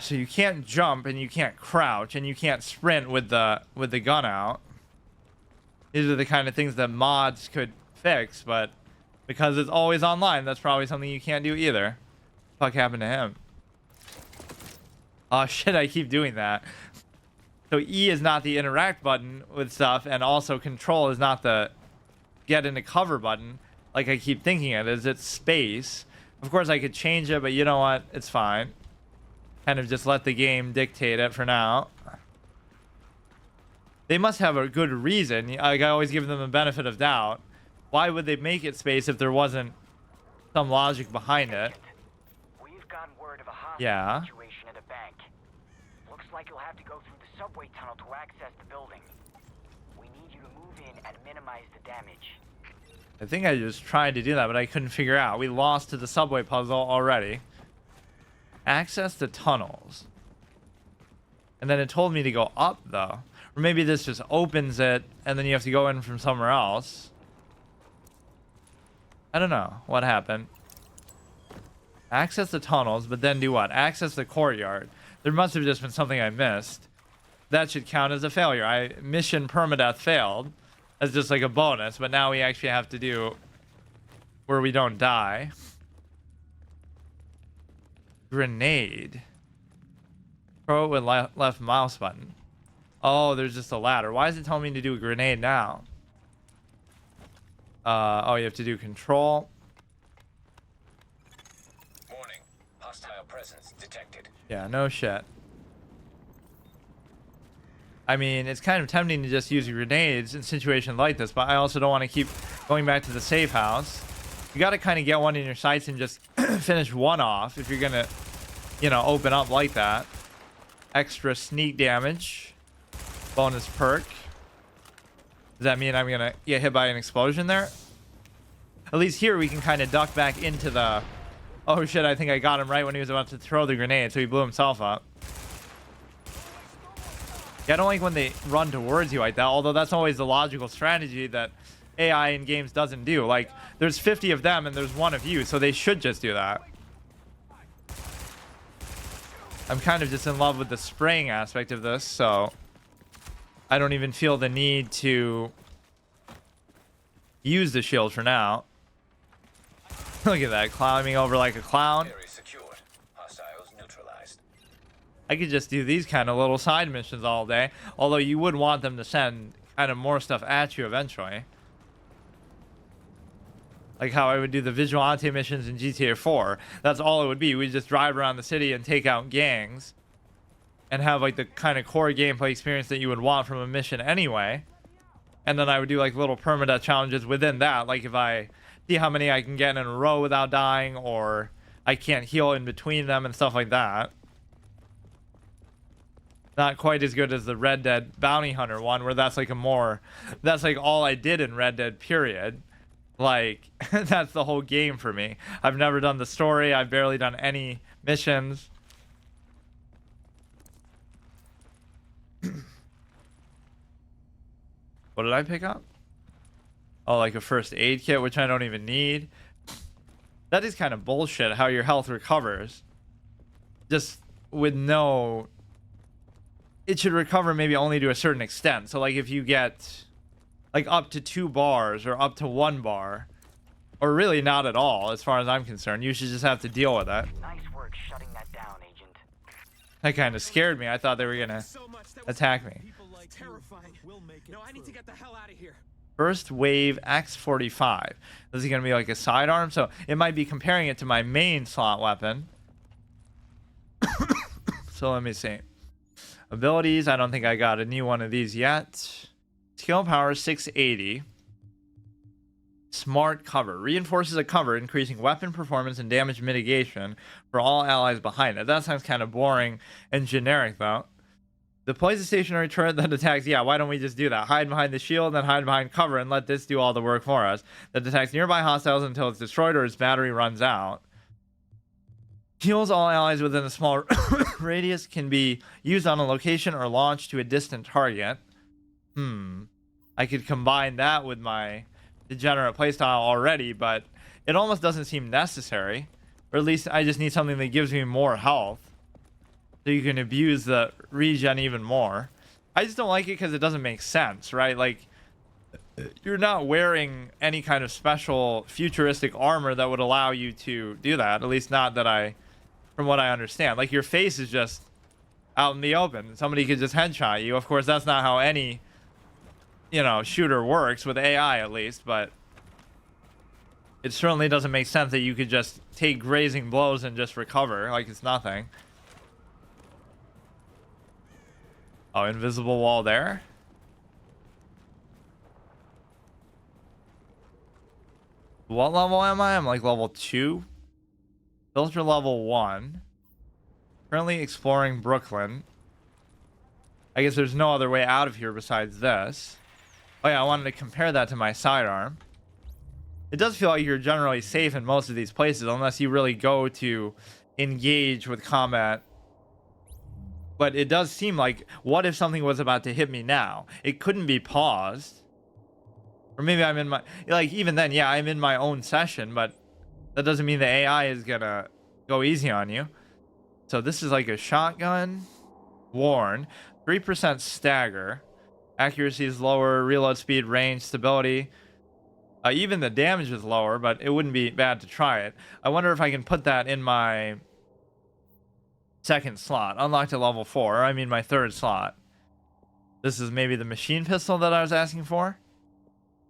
So you can't jump and you can't crouch and you can't sprint with the gun out. These are the kind of things that mods could fix, but because it's always online, that's probably something you can't do either. What the fuck happened to him? Oh shit, I keep doing that. So E is not the interact button with stuff, and also control is not the get into cover button like I keep thinking it is. It's space. Of course I could change it, but you know what? It's fine. Kind of just let the game dictate it for now. They must have a good reason. Like, I always give them the benefit of doubt. Why would they make it space if there wasn't some logic behind it? We've gotten word of a hostage Yeah. situation at a bank. Looks like you'll have to go through the subway tunnel to access the building. We need you to move in and minimize the damage. I think I just tried to do that, but I couldn't figure out. We lost to the subway puzzle already. Access the tunnels. And then it told me to go up, though. Or maybe this just opens it, and then you have to go in from somewhere else. I don't know what happened. Access the tunnels, but then do what? Access the courtyard. There must have just been something I missed. That should count as a failure. Mission permadeath failed as just like a bonus, but now we actually have to do where we don't die. Grenade. Throw it with left mouse button. Oh, there's just a ladder. Why is it telling me to do a grenade now? Oh, you have to do control. Warning. Hostile presence detected. Yeah, no shit. I mean, it's kind of tempting to just use grenades in situations like this, but I also don't want to keep going back to the safe house. You got to kind of get one in your sights and just finish one off if you're going to, you know, open up like that. Extra sneak damage. Bonus perk. Does that mean I'm going to get hit by an explosion there? At least here we can kind of duck back into the... Oh shit, I think I got him right when he was about to throw the grenade, so he blew himself up. Yeah, I don't like when they run towards you like that, although that's always the logical strategy that AI in games doesn't do. Like, there's 50 of them and there's one of you, so they should just do that. I'm kind of just in love with the spraying aspect of this, so I don't even feel the need to use the shield for now. Look at that, climbing over like a clown. Area secured. Hostiles neutralized. I could just do these kind of little side missions all day, although you would want them to send kind of more stuff at you eventually. Like how I would do the Vigilante missions in GTA 4. That's all it would be. We'd just drive around the city and take out gangs and have like the kind of core gameplay experience that you would want from a mission anyway. And then I would do like little permadeath challenges within that. Like if I see how many I can get in a row without dying, or I can't heal in between them and stuff like that. Not quite as good as the Red Dead Bounty Hunter one, where that's like a more... That's like all I did in Red Dead, period. Like, that's the whole game for me. I've never done the story. I've barely done any missions. What did I pick up? Oh, like a first aid kit, which I don't even need. That is kind of bullshit, how your health recovers. Just with no... It should recover maybe only to a certain extent. So, like, if you get, like, up to 2 bars or up to 1 bar, or really not at all, as far as I'm concerned, you should just have to deal with it. Nice work shutting that down, Agent. That kind of scared me. I thought they were gonna attack me. Terrifying. No, I need to get the hell out of here. First wave X45. This is gonna be like a sidearm, so it might be comparing it to my main slot weapon. So let me see. Abilities, I don't think I got a new one of these yet. Skill power 680. Smart cover. Reinforces a cover, increasing weapon performance and damage mitigation for all allies behind it. That sounds kind of boring and generic, though. Deploys a stationary turret that attacks. Yeah, why don't we just do that? Hide behind the shield, then hide behind cover, and let this do all the work for us. That detects nearby hostiles until it's destroyed or its battery runs out. Heals all allies within a small radius, can be used on a location or launched to a distant target. I could combine that with my degenerate playstyle already, but it almost doesn't seem necessary. Or at least I just need something that gives me more health, so you can abuse the regen even more. I just don't like it because it doesn't make sense, right? Like, you're not wearing any kind of special futuristic armor that would allow you to do that. At least not that from what I understand. Like, your face is just out in the open. Somebody could just headshot you. Of course, that's not how any, you know, shooter works, with AI at least, but it certainly doesn't make sense that you could just take grazing blows and just recover like it's nothing. Oh, invisible wall there. What level am I? I'm like level 2. Filter level 1. Currently exploring Brooklyn. I guess there's no other way out of here besides this. Oh yeah, I wanted to compare that to my sidearm. It does feel like you're generally safe in most of these places unless you really go to engage with combat. But it does seem like, what if something was about to hit me now? It couldn't be paused. Or maybe I'm in my, like, even then, yeah, I'm in my own session, but that doesn't mean the AI is gonna go easy on you. So this is like a shotgun. Worn. 3% stagger. Accuracy is lower. Reload speed, range, stability. Even the damage is lower, but it wouldn't be bad to try it. I wonder if I can put that in my second slot. Unlocked at level 4. I mean my third slot. This is maybe the machine pistol that I was asking for.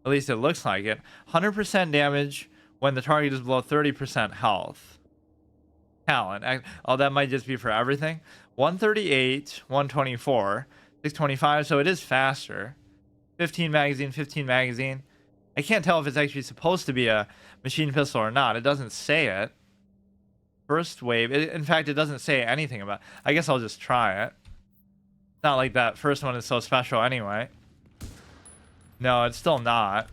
At least it looks like it. 100% damage when the target is below 30% health. Talent. Oh, that might just be for everything. 138, 124, 625. So it is faster. 15 magazine, 15 magazine. I can't tell if it's actually supposed to be a machine pistol or not. It doesn't say it. First wave. In fact, it doesn't say anything about it. I guess I'll just try it. It's not like that first one is so special anyway. No, it's still not.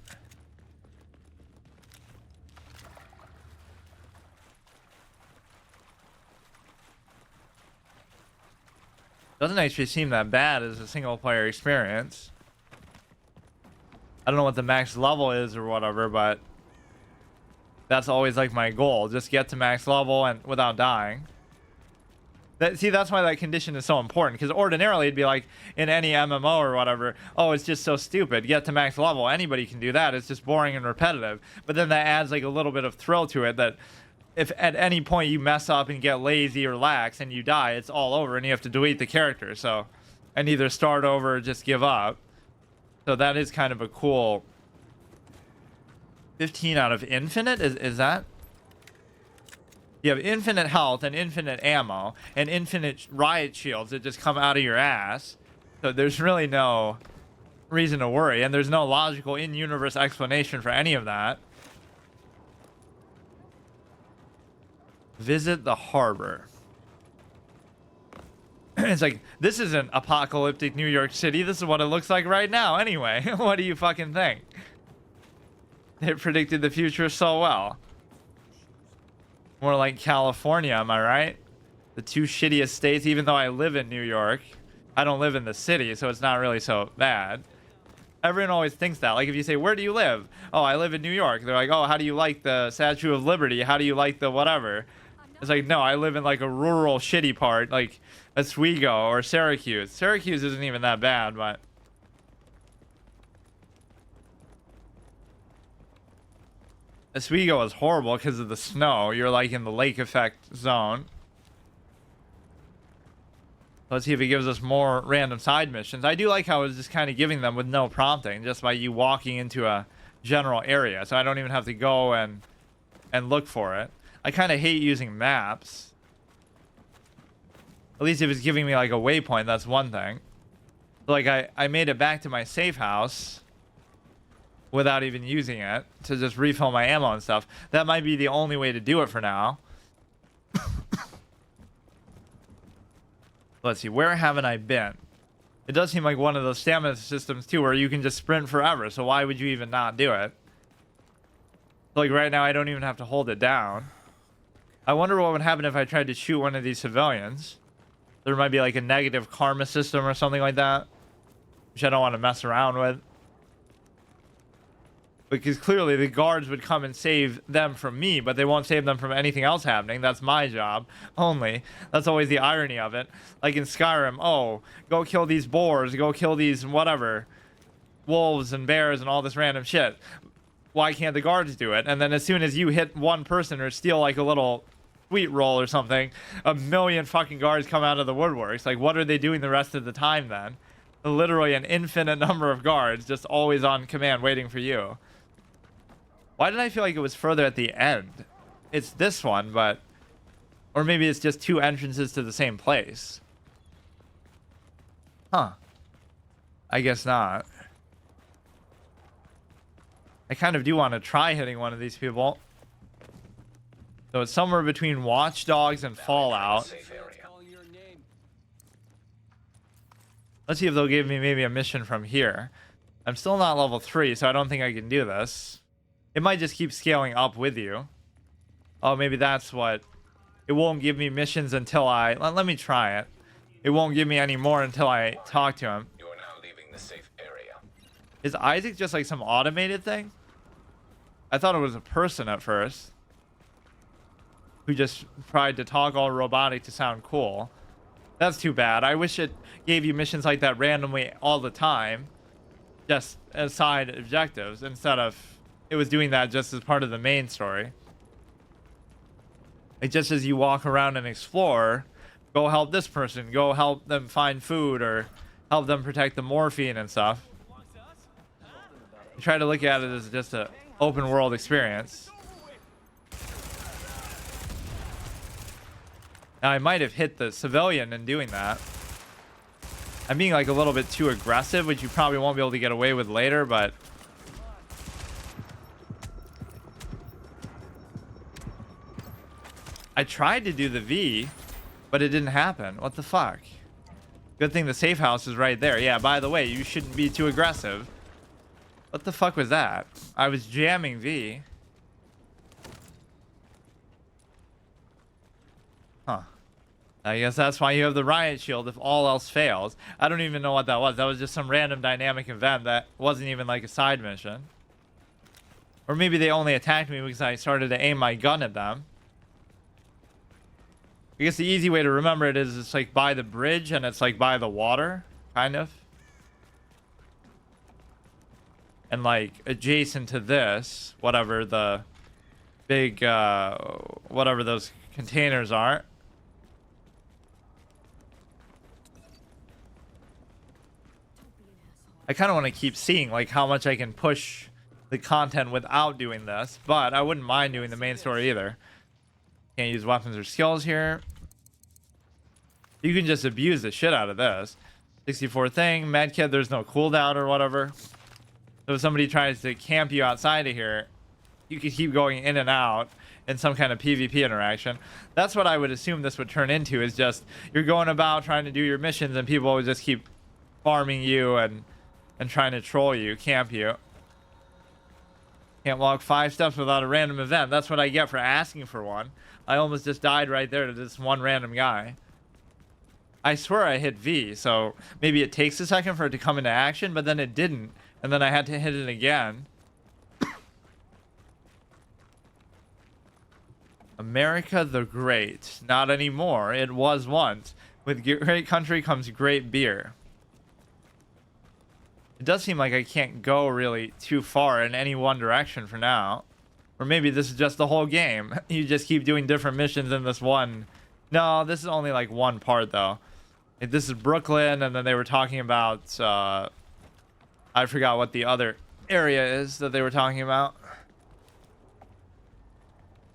Doesn't actually seem that bad as a single player experience. I don't know what the max level is or whatever, but that's always like my goal. Just get to max level and without dying. See, that's why that condition is so important, because ordinarily it'd be like in any MMO or whatever, oh, it's just so stupid, get to max level, anybody can do that, it's just boring and repetitive. But then that adds like a little bit of thrill to it, that if at any point you mess up and get lazy or lax and you die, it's all over and you have to delete the character. So, and either start over or just give up. So that is kind of a cool 15 out of infinite. Is that? You have infinite health and infinite ammo and infinite riot shields that just come out of your ass. So there's really no reason to worry, and there's no logical in-universe explanation for any of that. Visit the harbor. It's like, this isn't apocalyptic New York City. This is what it looks like right now anyway. What do you fucking think? They predicted the future so well. More like California, am I right? The two shittiest states, even though I live in New York. I don't live in the city, so it's not really so bad. Everyone always thinks that. Like, if you say, where do you live? Oh, I live in New York. They're like, oh, how do you like the Statue of Liberty? How do you like the whatever? It's like, no, I live in like a rural shitty part, like Oswego or Syracuse. Syracuse isn't even that bad, but... Oswego is horrible because of the snow. You're like in the lake effect zone. Let's see if it gives us more random side missions. I do like how it's just kind of giving them with no prompting, just by you walking into a general area. So I don't even have to go and look for it. I kind of hate using maps. At least if it's giving me like a waypoint, that's one thing. Like I made it back to my safe house without even using it to just refill my ammo and stuff. That might be the only way to do it for now. Let's see, where haven't I been? It does seem like one of those stamina systems too, where you can just sprint forever, so why would you even not do it? Like right now I don't even have to hold it down. I wonder what would happen if I tried to shoot one of these civilians. There might be like a negative karma system or something like that, which I don't want to mess around with. Because clearly the guards would come and save them from me, but they won't save them from anything else happening. That's my job only. That's always the irony of it. Like in Skyrim, oh, go kill these boars, go kill these whatever, wolves and bears and all this random shit. Why can't the guards do it? And then as soon as you hit one person or steal like a little sweet roll or something, a million fucking guards come out of the woodworks. Like, what are they doing the rest of the time then? Literally an infinite number of guards just always on command waiting for you. Why did I feel like it was further at the end? It's this one, but... Or maybe it's just two entrances to the same place. Huh. I guess not. I kind of do want to try hitting one of these people. So it's somewhere between Watch Dogs and Fallout. Let's see if they'll give me maybe a mission from here. I'm still not level 3, so I don't think I can do this. It might just keep scaling up with you. Oh, maybe that's what... It won't give me missions until I... Let me try it. It won't give me any more until I talk to him. You are now leaving the safe area. Is Isaac just like some automated thing? I thought it was a person at first. Who just tried to talk all robotic to sound cool. That's too bad. I wish it gave you missions like that randomly all the time. Just as side objectives. Instead of it was doing that just as part of the main story. Like just as you walk around and explore, go help this person, go help them find food, or help them protect the morphine and stuff. You try to look at it as just a open world experience. Now I might have hit the civilian in doing that. I'm being like a little bit too aggressive, which you probably won't be able to get away with later, but I tried to do the V, but it didn't happen. What the fuck? Good thing the safe house is right there. Yeah, by the way, you shouldn't be too aggressive. What the fuck was that? I was jamming V. Huh. I guess that's why you have the riot shield if all else fails. I don't even know what that was. That was just some random dynamic event that wasn't even like a side mission. Or maybe they only attacked me because I started to aim my gun at them. I guess the easy way to remember it is it's like by the bridge and it's like by the water, kind of. And like adjacent to this, whatever the big, whatever those containers are. I kind of want to keep seeing like how much I can push the content without doing this, but I wouldn't mind doing the main story either. Can't use weapons or skills here. You can just abuse the shit out of this. 64 thing, medkit, there's no cooldown or whatever. So if somebody tries to camp you outside of here, you can keep going in and out in some kind of PvP interaction. That's what I would assume this would turn into, is just you're going about trying to do your missions and people would just keep farming you and trying to troll you, camp you. Can't walk 5 steps without a random event. That's what I get for asking for one. I almost just died right there to this one random guy. I swear I hit V, so maybe it takes a second for it to come into action, but then it didn't. And then I had to hit it again. America the Great. Not anymore. It was once. With great country comes great beer. It does seem like I can't go really too far in any one direction for now. Or maybe this is just the whole game. You just keep doing different missions in this one. No, this is only like one part though. This is Brooklyn, and then they were talking about, I forgot what the other area is that they were talking about.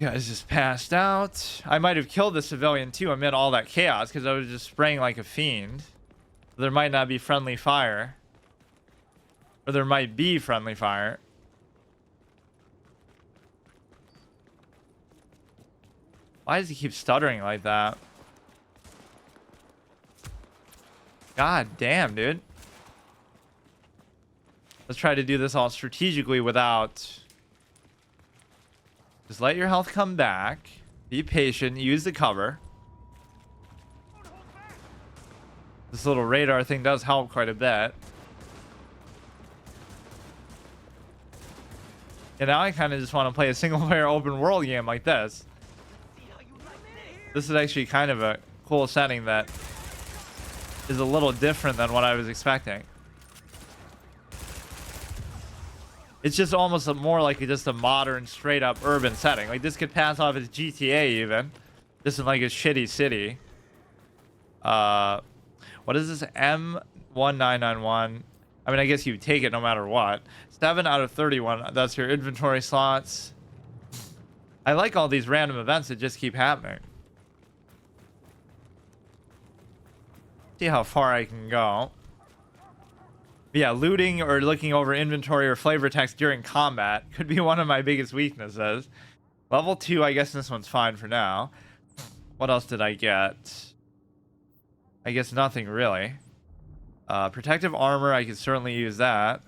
Guys just passed out. I might have killed the civilian too amid all that chaos because I was just spraying like a fiend. There might not be friendly fire. Or there might be friendly fire. Why does he keep stuttering like that? God damn, dude. Let's try to do this all strategically without... Just let your health come back. Be patient. Use the cover. This little radar thing does help quite a bit. And now I kind of just want to play a single-player open-world game like this. This is actually kind of a cool setting that is a little different than what I was expecting. It's just almost more like just a modern, straight-up urban setting. Like, this could pass off as GTA even. This is like a shitty city. What is this? M1991. I mean, I guess you take it no matter what. 7 out of 31. That's your inventory slots. I like all these random events that just keep happening. See how far I can go. But yeah, looting or looking over inventory or flavor text during combat could be one of my biggest weaknesses. Level 2, I guess this one's fine for now. What else did I get? I guess nothing really. Protective armor, I could certainly use that.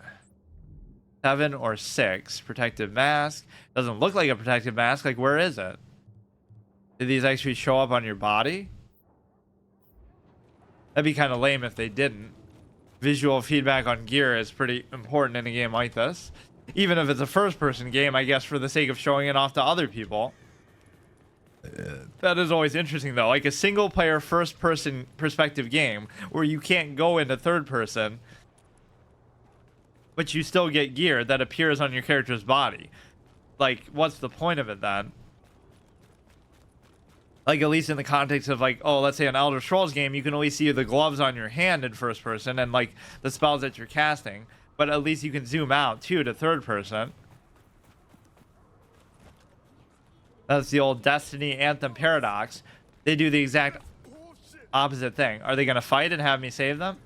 7 or 6. Protective mask. Doesn't look like a protective mask. Like, where is it? Did these actually show up on your body? That'd be kind of lame if they didn't. Visual feedback on gear is pretty important in a game like this. Even if it's a first-person game, I guess for the sake of showing it off to other people. That is always interesting, though. Like a single-player, first-person perspective game where you can't go into third-person, but you still get gear that appears on your character's body. Like, what's the point of it then? Like, at least in the context of, like, oh, let's say an Elder Scrolls game, you can only see the gloves on your hand in first person and, like, the spells that you're casting. But at least you can zoom out, too, to third person. That's the old Destiny Anthem paradox. They do the exact opposite thing. Are they going to fight and have me save them?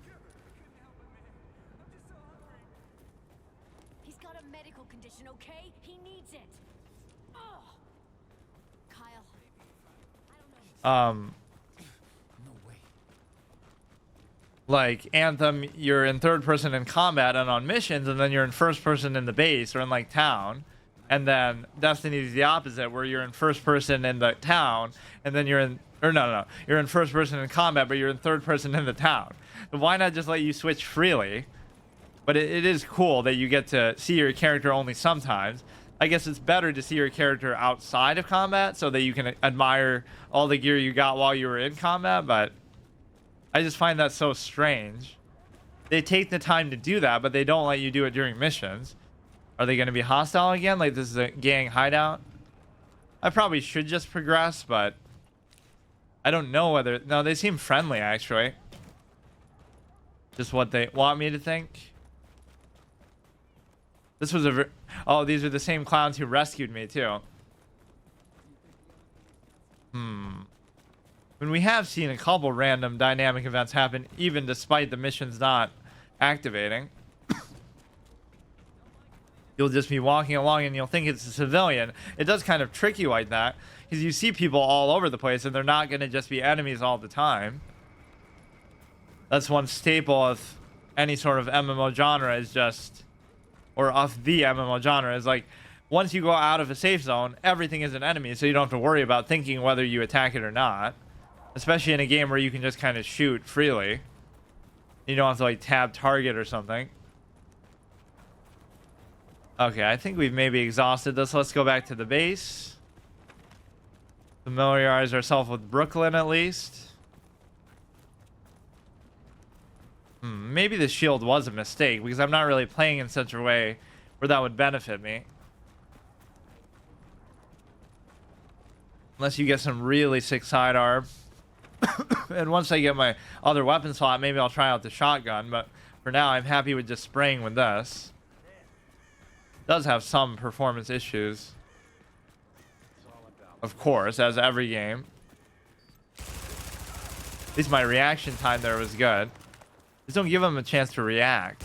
He's got a medical condition, okay? He needs it. Oh. Kyle. Like Anthem, you're in third person in combat and on missions, and then you're in first person in the base or in like town. And then Destiny is the opposite, where you're in first person in the town, and then you're in, or no, you're in first person in combat, but you're in third person in the town. So why not just let you switch freely? But it is cool that you get to see your character only sometimes. I guess it's better to see your character outside of combat so that you can admire all the gear you got while you were in combat, but I just find that so strange. They take the time to do that, but they don't let you do it during missions. Are they going to be hostile again? Like this is a gang hideout? I probably should just progress, but I don't know whether... No, they seem friendly, actually. Just what they want me to think. This was a... Oh, these are the same clowns who rescued me, too. When we have seen a couple random dynamic events happen, even despite the missions not activating. You'll just be walking along and you'll think it's a civilian. It does kind of trick you like that, because you see people all over the place and they're not going to just be enemies all the time. That's one staple of any sort of MMO genre is just... Or of the MMO genre is like, once you go out of a safe zone, everything is an enemy, so you don't have to worry about thinking whether you attack it or not. Especially in a game where you can just kind of shoot freely. You don't have to like tab target or something. Okay, I think we've maybe exhausted this. Let's go back to the base. Familiarize ourselves with Brooklyn at least. Maybe the shield was a mistake because I'm not really playing in such a way where that would benefit me. Unless you get some really sick sidearm. And once I get my other weapon slot, maybe I'll try out the shotgun. But for now, I'm happy with just spraying with this. It does have some performance issues. Of course, as every game. At least my reaction time there was good. Just don't give them a chance to react.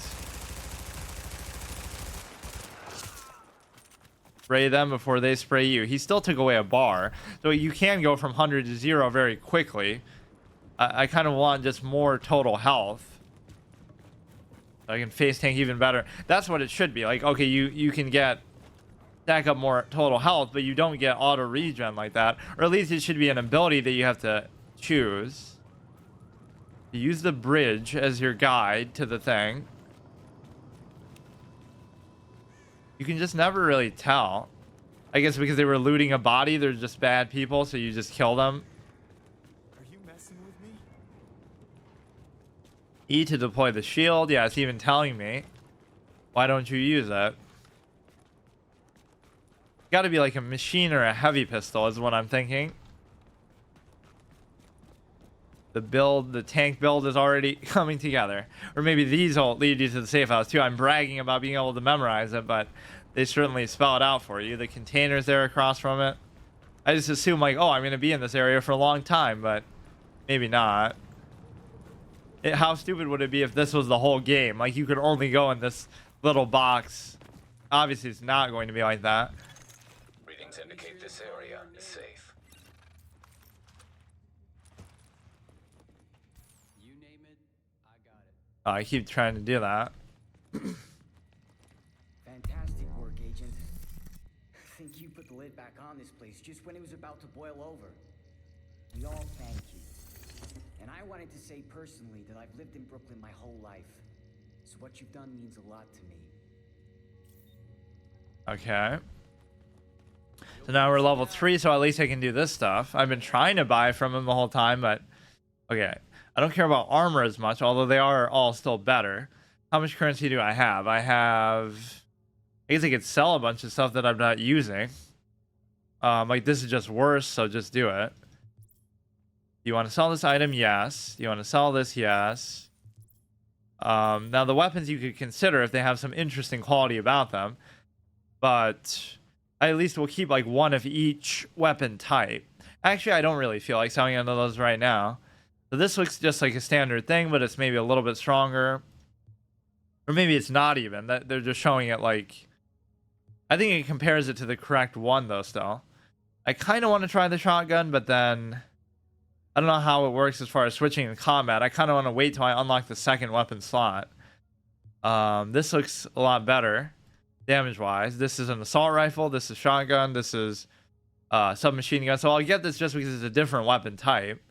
Spray them before they spray you. He still took away a bar. So you can go from 100 to 0 very quickly. I kind of want just more total health. So I can face tank even better. That's what it should be. Like, okay, you can stack up more total health, but you don't get auto regen like that. Or at least it should be an ability that you have to choose. Use the bridge as your guide to the thing. You can just never really tell. I guess because they were looting a body, they're just bad people, so you just kill them. Are you messing with me? E to deploy the shield. Yeah, it's even telling me. Why don't you use it? Got to be like a machine or a heavy pistol is what I'm thinking. The tank build is already coming together. Or maybe these will lead you to the safe house too. I'm bragging about being able to memorize it, but they certainly spell it out for you. The container's there across from it. I just assume like, oh, I'm going to be in this area for a long time, but maybe not. How stupid would it be if this was the whole game? Like you could only go in this little box. Obviously, it's not going to be like that. Readings indicate this area is safe. I keep trying to do that. Fantastic work, Agent. I think you put the lid back on this place just when it was about to boil over. We all thank you. And I wanted to say personally that I've lived in Brooklyn my whole life. So what you've done means a lot to me. Okay. So now we're level 3, so at least I can do this stuff. I've been trying to buy from him the whole time, but... Okay. I don't care about armor as much, although they are all still better. How much currency do I have? I have... I guess I could sell a bunch of stuff that I'm not using. Like, this is just worse, so just do it. Do you want to sell this item? Yes. Do you want to sell this? Yes. Now, the weapons you could consider if they have some interesting quality about them. But I at least will keep, like, one of each weapon type. Actually, I don't really feel like selling any of those right now. So this looks just like a standard thing, but it's maybe a little bit stronger. Or maybe it's not even. That they're just showing it, like... I think it compares it to the correct one, though, still. I kind of want to try the shotgun, but then... I don't know how it works as far as switching in combat. I kind of want to wait till I unlock the second weapon slot. This looks a lot better, damage-wise. This is an assault rifle. This is shotgun. This is submachine gun. So I'll get this just because it's a different weapon type.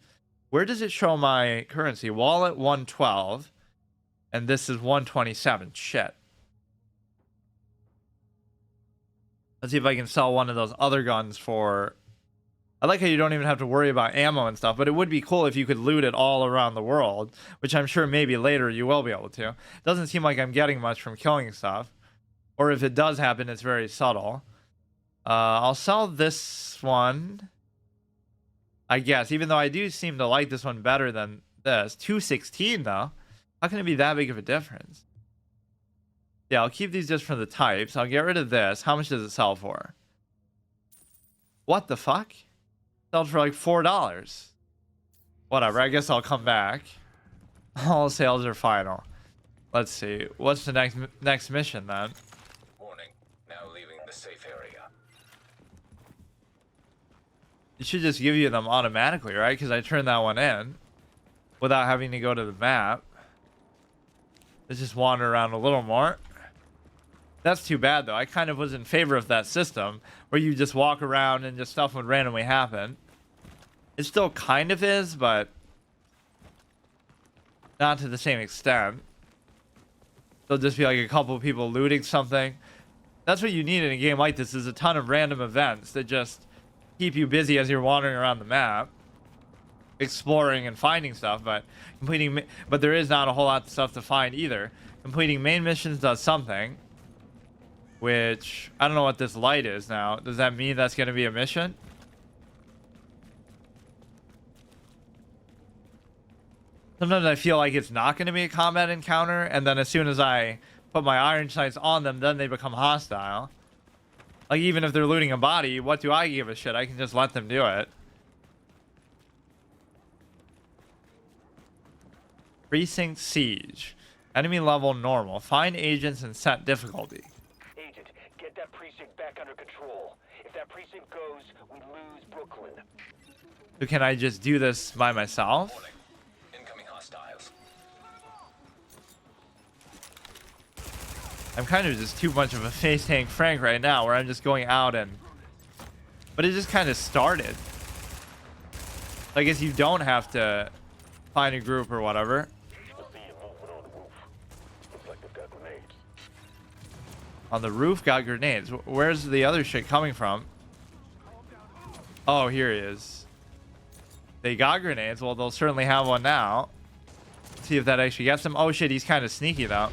Where does it show my currency? Wallet 112. And this is 127. Shit. Let's see if I can sell one of those other guns for... I like how you don't even have to worry about ammo and stuff, but it would be cool if you could loot it all around the world, which I'm sure maybe later you will be able to. It doesn't seem like I'm getting much from killing stuff. Or if it does happen, it's very subtle. I'll sell this one, I guess, even though I do seem to like this one better than this. 216, though. How can it be that big of a difference? Yeah, I'll keep these just for the types. I'll get rid of this. How much does it sell for? What the fuck? Sold for like $4. Whatever, I guess I'll come back. All sales are final. Let's see. What's the next mission then? Warning. Now leaving the safe area. It should just give you them automatically, right? Because I turned that one in without having to go to the map. Let's just wander around a little more. That's too bad, though. I kind of was in favor of that system where you just walk around and just stuff would randomly happen. It still kind of is, but not to the same extent. There'll just be like a couple of people looting something. That's what you need in a game like this, is a ton of random events that just keep you busy as you're wandering around the map, exploring and finding stuff. But there is not a whole lot of stuff to find either. Completing main missions does something, which I don't know what this light is now. Does that mean that's going to be a mission? Sometimes I feel like it's not going to be a combat encounter, and then as soon as I put my iron sights on them, then they become hostile. Like, even if they're looting a body, what do I give a shit? I can just let them do it. Precinct Siege. Enemy level normal. Find agents and set difficulty. Agent, get that precinct back under control. If that precinct goes, we lose Brooklyn. So can I just do this by myself? Warning. Incoming hostiles. I'm kind of just too much of a face tank Frank right now, where I'm just going out and... But it just kind of started. I guess you don't have to find a group or whatever. On the roof, got grenades. Where's the other shit coming from? Oh, here he is. They got grenades. Well, they'll certainly have one now. Let's see if that actually gets them. Oh shit, he's kind of sneaky though.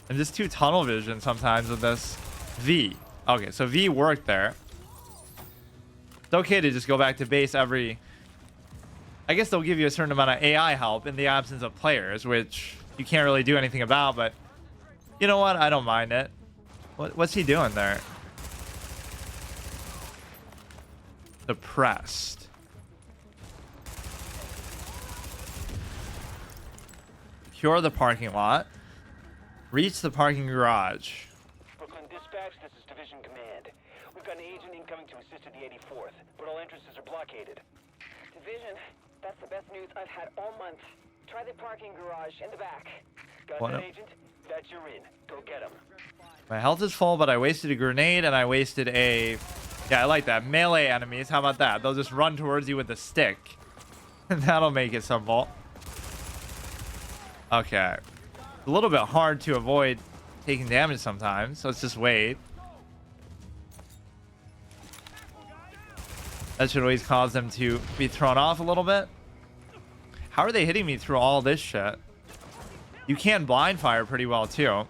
I'm just too tunnel vision sometimes with this. V. Okay, so V worked there. It's okay to just go back to base every... I guess they'll give you a certain amount of AI help in the absence of players, which you can't really do anything about, but you know what? I don't mind it. What's he doing there? Suppressed. Secure the parking lot. Reach the parking garage. Brooklyn Dispatch, this is Division Command. We've got an agent incoming to assist at the 84th, but all entrances are blockaded. Division, That's the best news I've had all month. Try the parking garage in the back. Got What that, up? Agent? That's your in. Go get him. My health is full, but I wasted a grenade and I wasted a... Yeah, I like that. Melee enemies. How about that? They'll just run towards you with a stick. That'll make it simple. Okay. It's a little bit hard to avoid taking damage sometimes, so let's just wait. That should always cause them to be thrown off a little bit. How are they hitting me through all this shit? You can blind fire pretty well too.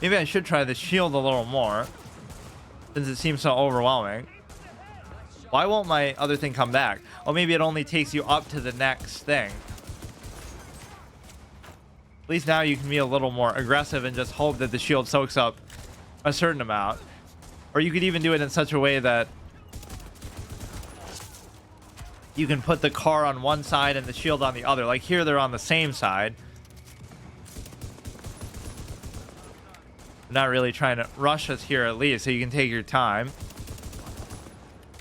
Maybe I should try the shield a little more, since it seems so overwhelming. Why won't my other thing come back? Oh, maybe it only takes you up to the next thing. At least now you can be a little more aggressive and just hope that the shield soaks up a certain amount. Or you could even do it in such a way that you can put the car on one side and the shield on the other. Like here, they're on the same side. Not really trying to rush us here, at least, so you can take your time.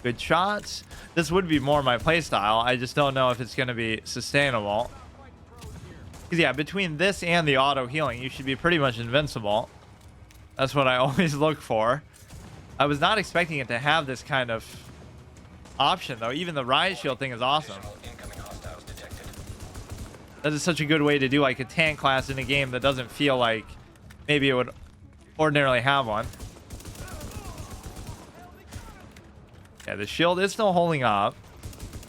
Good shots. This would be more my playstyle. I just don't know if it's going to be sustainable. Because yeah, between this and the auto healing, you should be pretty much invincible. That's what I always look for. I was not expecting it to have this kind of option, though. Even the riot shield thing is awesome. That is such a good way to do like a tank class in a game that doesn't feel like maybe it would ordinarily have one. Yeah, the shield is still holding up.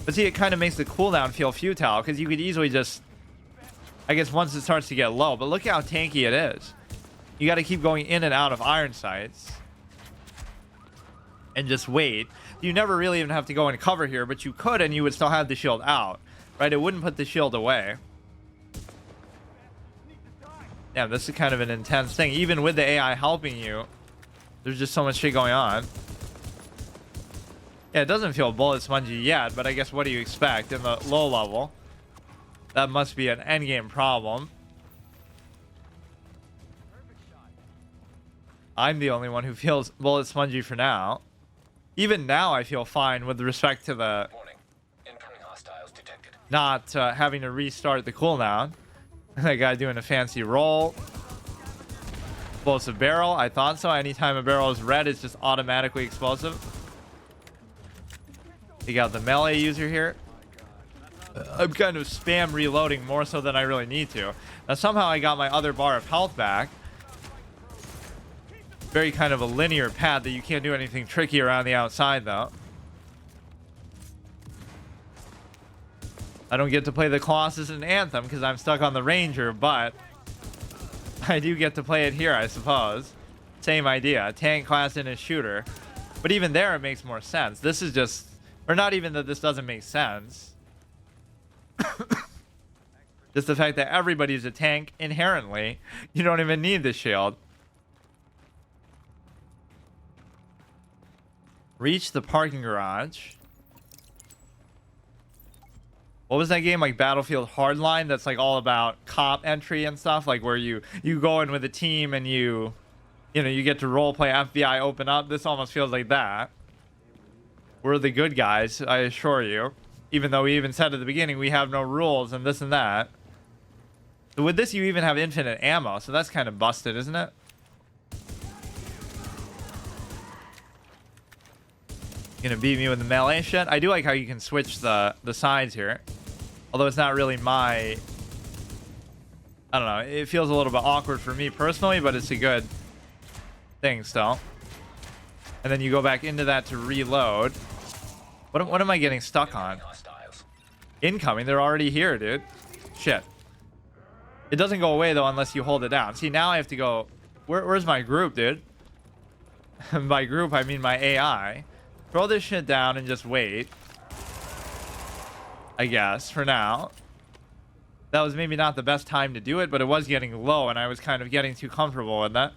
But see, it kind of makes the cooldown feel futile because you could easily just, I guess, once it starts to get low. But look how tanky it is. You got to keep going in and out of iron sights and just wait. You never really even have to go and cover here, but you could, and you would still have the shield out, right? It wouldn't put the shield away. Yeah, this is kind of an intense thing. Even with the AI helping you, there's just so much shit going on. Yeah, it doesn't feel bullet spongy yet, but I guess what do you expect in the low level? That must be an endgame problem. I'm the only one who feels bullet spongy for now. Even now, I feel fine with respect to the not having to restart the cooldown. That guy doing a fancy roll. Explosive barrel. I thought so. Anytime a barrel is red, it's just automatically explosive. You got the melee user here. I'm kind of spam reloading more so than I really need to. Now somehow I got my other bar of health back. Very kind of a linear path that you can't do anything tricky around the outside though. I don't get to play the Colossus and Anthem because I'm stuck on the Ranger, but I do get to play it here, I suppose. Same idea, tank class and a shooter. But even there, it makes more sense. This is just, or not even that this doesn't make sense. Just the fact that everybody's a tank inherently. You don't even need the shield. Reach the parking garage. What was that game, like Battlefield Hardline, that's like all about cop entry and stuff, like where you go in with a team and you get to role play FBI open up? This almost feels like that. We're the good guys, I assure you, even though we even said at the beginning we have no rules and this and that. So with this you even have infinite ammo, so that's kind of busted, isn't it? Gonna beat me with the melee shit. I do like how you can switch the sides here. Although it's not really my... I don't know. It feels a little bit awkward for me personally, but it's a good thing still. And then you go back into that to reload. What am I getting stuck on? Incoming. They're already here, dude. Shit. It doesn't go away, though, unless you hold it down. See, now I have to go... Where's my group, dude? By group, I mean my AI. Throw this shit down and just wait. I guess, for now. That was maybe not the best time to do it, but it was getting low, and I was kind of getting too comfortable with that.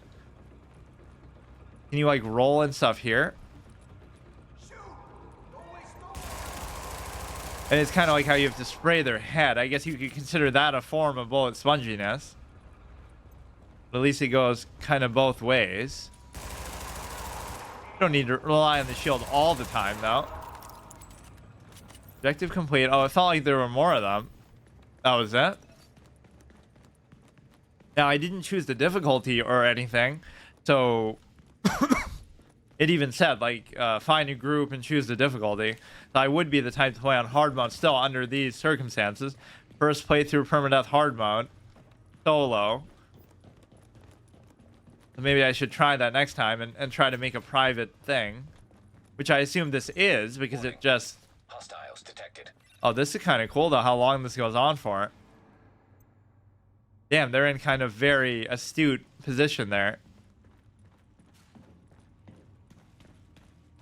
Can you, like, roll and stuff here? And it's kind of like how you have to spray their head. I guess you could consider that a form of bullet sponginess. But at least it goes kind of both ways. You don't need to rely on the shield all the time, though. Objective complete. Oh, it felt like there were more of them. That was it. Now, I didn't choose the difficulty or anything, so it even said, like, find a group and choose the difficulty. So I would be the type to play on hard mode still under these circumstances. First playthrough Permadeath hard mode. Solo. So maybe I should try that next time and try to make a private thing. Which I assume this is, because it just... Hostiles detected. Oh, this is kind of cool, though, how long this goes on for. Damn, they're in kind of very astute position there.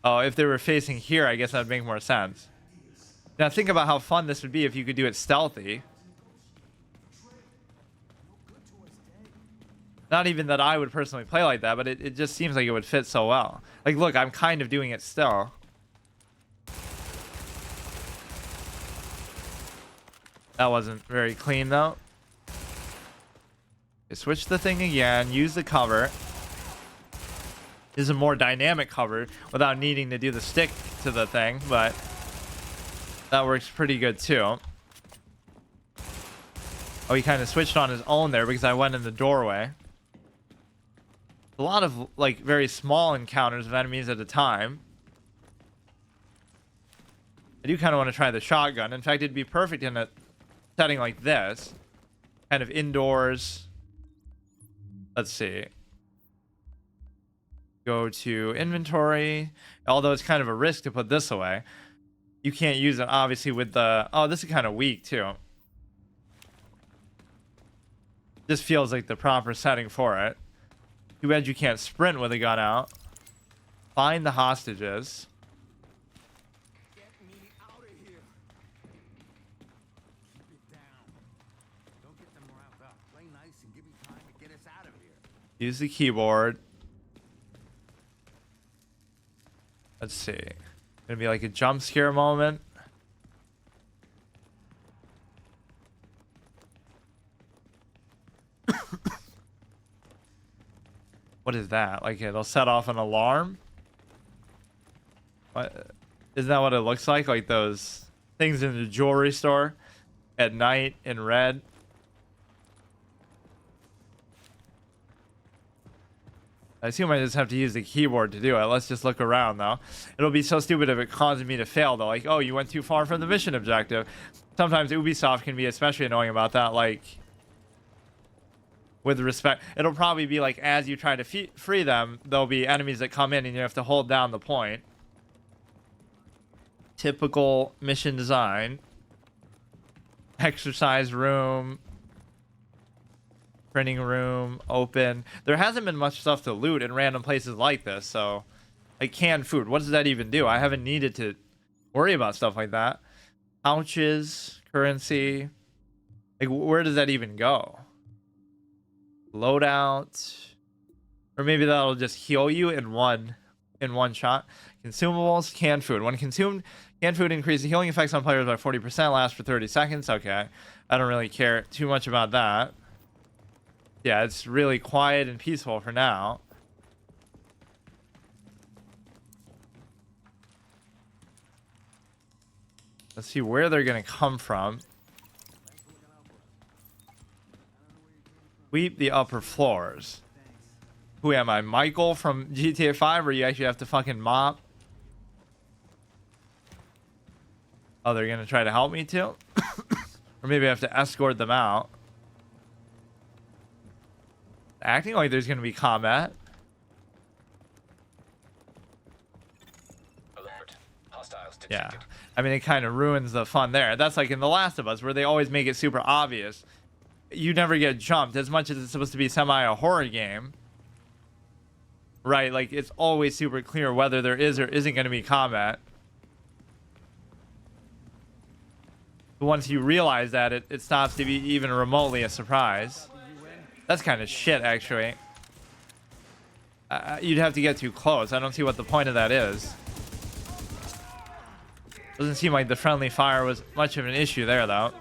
Oh, if they were facing here, I guess that'd make more sense. Now, think about how fun this would be if you could do it stealthy. Not even that I would personally play like that, but it just seems like it would fit so well. Like, look, I'm kind of doing it still. That wasn't very clean, though. Okay, switch the thing again. Use the cover. This is a more dynamic cover without needing to do the stick to the thing, but that works pretty good, too. Oh, he kind of switched on his own there because I went in the doorway. A lot of, like, very small encounters of enemies at a time. I do kind of want to try the shotgun. In fact, it'd be perfect in a setting like this. Kind of indoors. Let's see. Go to inventory. Although it's kind of a risk to put this away. You can't use it, obviously, with the... Oh, this is kind of weak, too. This feels like the proper setting for it. Too bad you can't sprint with a gun out. Find the hostages. Get me out of here. Keep it down. Don't get them riled up. Play nice and give me time to get us out of here. Use the keyboard. Let's see. Gonna be like a jump scare moment. What is that? Like, it'll set off an alarm? What? Isn't that what it looks like? Like those things in the jewelry store at night in red? I assume I just have to use the keyboard to do it. Let's just look around, though. It'll be so stupid if it causes me to fail, though. Like, oh, you went too far from the mission objective. Sometimes Ubisoft can be especially annoying about that. Like, with respect, it'll probably be like, as you try to free them, there'll be enemies that come in and you have to hold down the point. Typical mission design. Exercise room. Printing room, open. There hasn't been much stuff to loot in random places like this, so... Like, canned food. What does that even do? I haven't needed to worry about stuff like that. Pouches, currency. Like, where does that even go? Loadout. Or maybe that'll just heal you in one shot. Consumables, canned food. When consumed, canned food increases healing effects on players by 40%, lasts for 30 seconds. Okay. I don't really care too much about that. Yeah, it's really quiet and peaceful for now. Let's see where they're going to come from. Sweep the upper floors. Who am I? Michael from GTA 5, where you actually have to fucking mop? Oh, they're going to try to help me too? Or maybe I have to escort them out. Acting like there's going to be combat. Alert. Hostiles detected. Yeah. I mean, it kind of ruins the fun there. That's like in The Last of Us, where they always make it super obvious. You never get jumped, as much as it's supposed to be semi a horror game. Right? Like, it's always super clear whether there is or isn't going to be combat. But once you realize that, it stops to be even remotely a surprise. That's kind of shit, actually. You'd have to get too close. I don't see what the point of that is. Doesn't seem like the friendly fire was much of an issue there, though.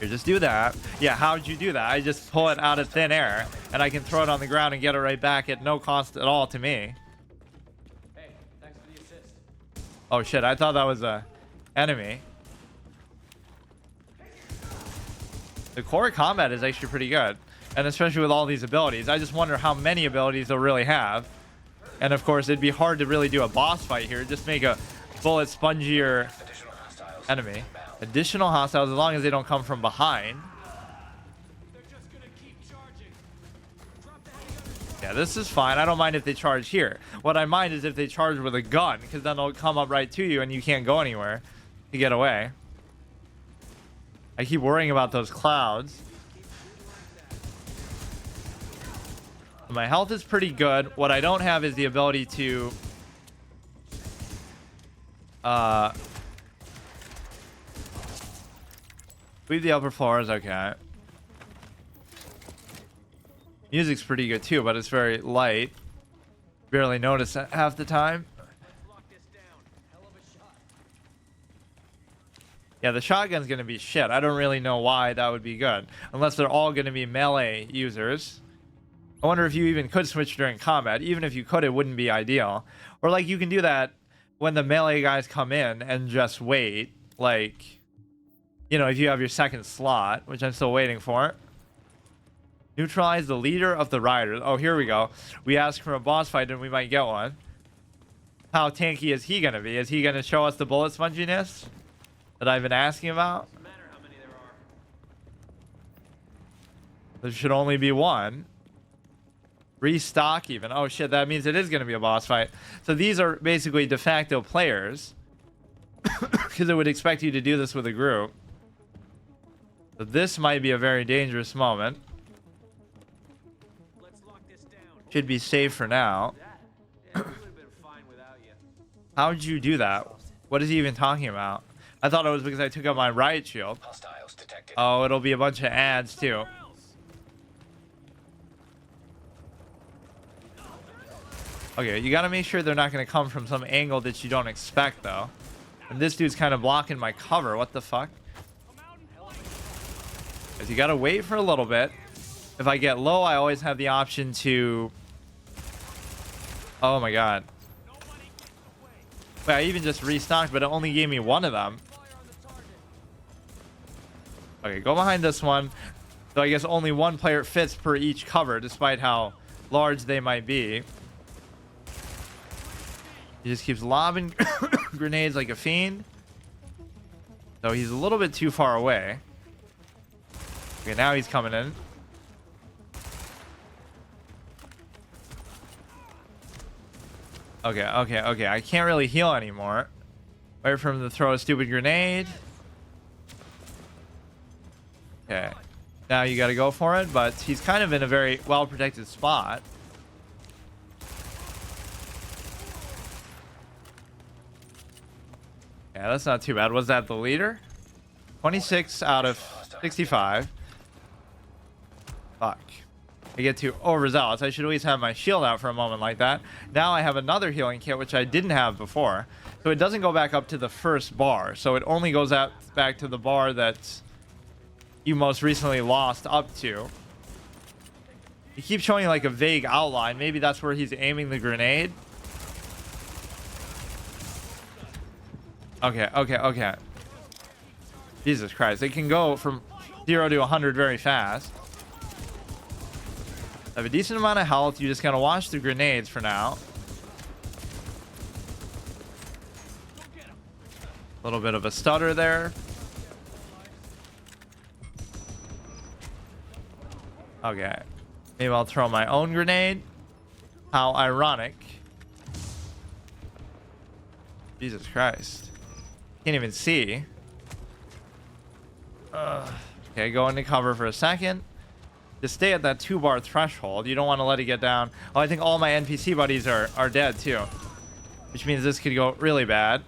Here, just do that. Yeah, how'd you do that? I just pull it out of thin air, and I can throw it on the ground and get it right back at no cost at all to me. Hey, thanks for the assist. Oh shit, I thought that was a enemy. The core combat is actually pretty good. And especially with all these abilities. I just wonder how many abilities they'll really have. And of course, it'd be hard to really do a boss fight here. Just make a bullet spongier enemy. Additional hostiles, as long as they don't come from behind. Yeah, this is fine. I don't mind if they charge here. What I mind is if they charge with a gun, because then they'll come up right to you and you can't go anywhere to get away. I keep worrying about those clouds. My health is pretty good. What I don't have is the ability to leave the upper floors. Okay. Music's pretty good too, but it's very light. Barely notice it half the time. Yeah, the shotgun's gonna be shit. I don't really know why that would be good. Unless they're all gonna be melee users. I wonder if you even could switch during combat. Even if you could, it wouldn't be ideal. Or like you can do that when the melee guys come in and just wait. Like, you know, if you have your second slot, which I'm still waiting for. Neutralize the leader of the riders. Oh, here we go. We asked for a boss fight and we might get one. How tanky is he gonna be? Is he gonna show us the bullet sponginess that I've been asking about? There should only be one. Restock even. Oh shit, that means it is going to be a boss fight. So these are basically de facto players. Because it would expect you to do this with a group. So this might be a very dangerous moment. Should be safe for now. How'd you do that? What is he even talking about? I thought it was because I took out my riot shield. Oh, it'll be a bunch of ads too. Okay, you gotta make sure they're not gonna come from some angle that you don't expect, though. And this dude's kind of blocking my cover. What the fuck? Because you gotta wait for a little bit. If I get low, I always have the option to... Oh my god. Wait, I even just restocked, but it only gave me one of them. Okay, go behind this one. So I guess only one player fits per each cover, despite how large they might be. He just keeps lobbing grenades like a fiend. So he's a little bit too far away. Okay, now he's coming in. Okay. I can't really heal anymore. Wait for him to throw a stupid grenade. Okay. Now you gotta go for it, but he's kind of in a very well-protected spot. Yeah, that's not too bad. Was that the leader? 26 out of 65. Fuck. I get too overzealous. I should always have my shield out for a moment like that. Now I have another healing kit, which I didn't have before. So it doesn't go back up to the first bar. So it only goes out back to the bar that you most recently lost up to. He keeps showing like a vague outline. Maybe that's where he's aiming the grenade. Okay. Jesus Christ. It can go from 0 to 100 very fast. I have a decent amount of health. You just gotta watch the grenades for now. A little bit of a stutter there. Okay. Maybe I'll throw my own grenade. How ironic. Jesus Christ. Can't even see. Okay, go into cover for a second. Just stay at that 2-bar threshold. You don't want to let it get down. Oh, I think all my NPC buddies are dead too. Which means this could go really bad.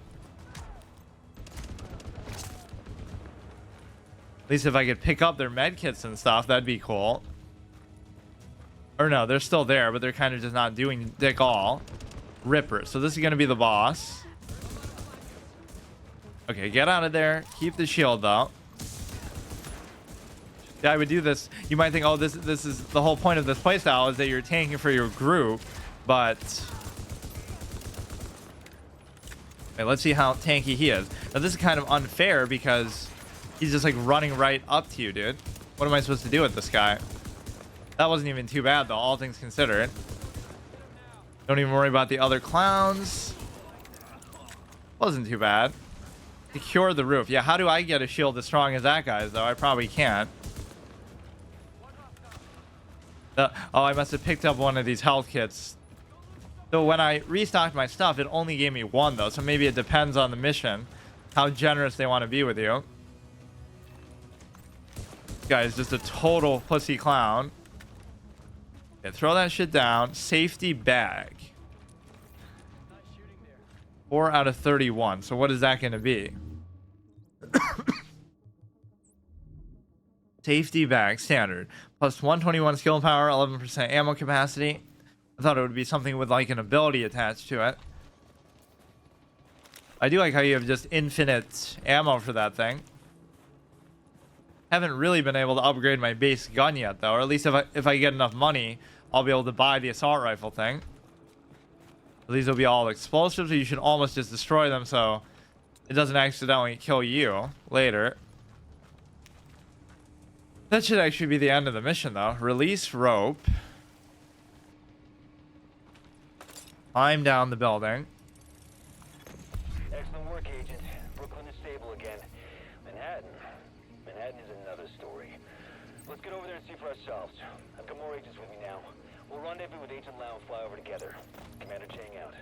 At least if I could pick up their medkits and stuff, that'd be cool. Or no, they're still there, but they're kind of just not doing dick all. Ripper. So this is going to be the boss. Okay, get out of there. Keep the shield though. Yeah, I would do this. You might think, oh, this is the whole point of this playstyle is that you're tanking for your group, but Okay, let's see how tanky he is. Now this is kind of unfair because he's just like running right up to you, dude. What am I supposed to do with this guy? That wasn't even too bad though, all things considered. Don't even worry about the other clowns. Wasn't too bad. Secure the roof. Yeah, how do I get a shield as strong as that guy's though? I probably can't. Oh, I must have picked up one of these health kits. So when I restocked my stuff, it only gave me one though. So maybe it depends on the mission, how generous they want to be with you. This guy is just a total pussy clown. Okay, throw that shit down. Safety bag. 4 out of 31. So what is that going to be? Safety bag, standard. Plus 121 skill power, 11% ammo capacity. I thought it would be something with like an ability attached to it. I do like how you have just infinite ammo for that thing. Haven't really been able to upgrade my base gun yet though, or at least if I get enough money, I'll be able to buy the assault rifle thing. These will be all explosives, so you should almost just destroy them so it doesn't accidentally kill you later. That should actually be the end of the mission though. Release rope. Climb down the building. Excellent work, Agent. Brooklyn is stable again. Manhattan is another story. Let's get over there and see for ourselves. I've got more agents with me now. We'll rendezvous with Agent Lau and fly over together. Commander Chang out.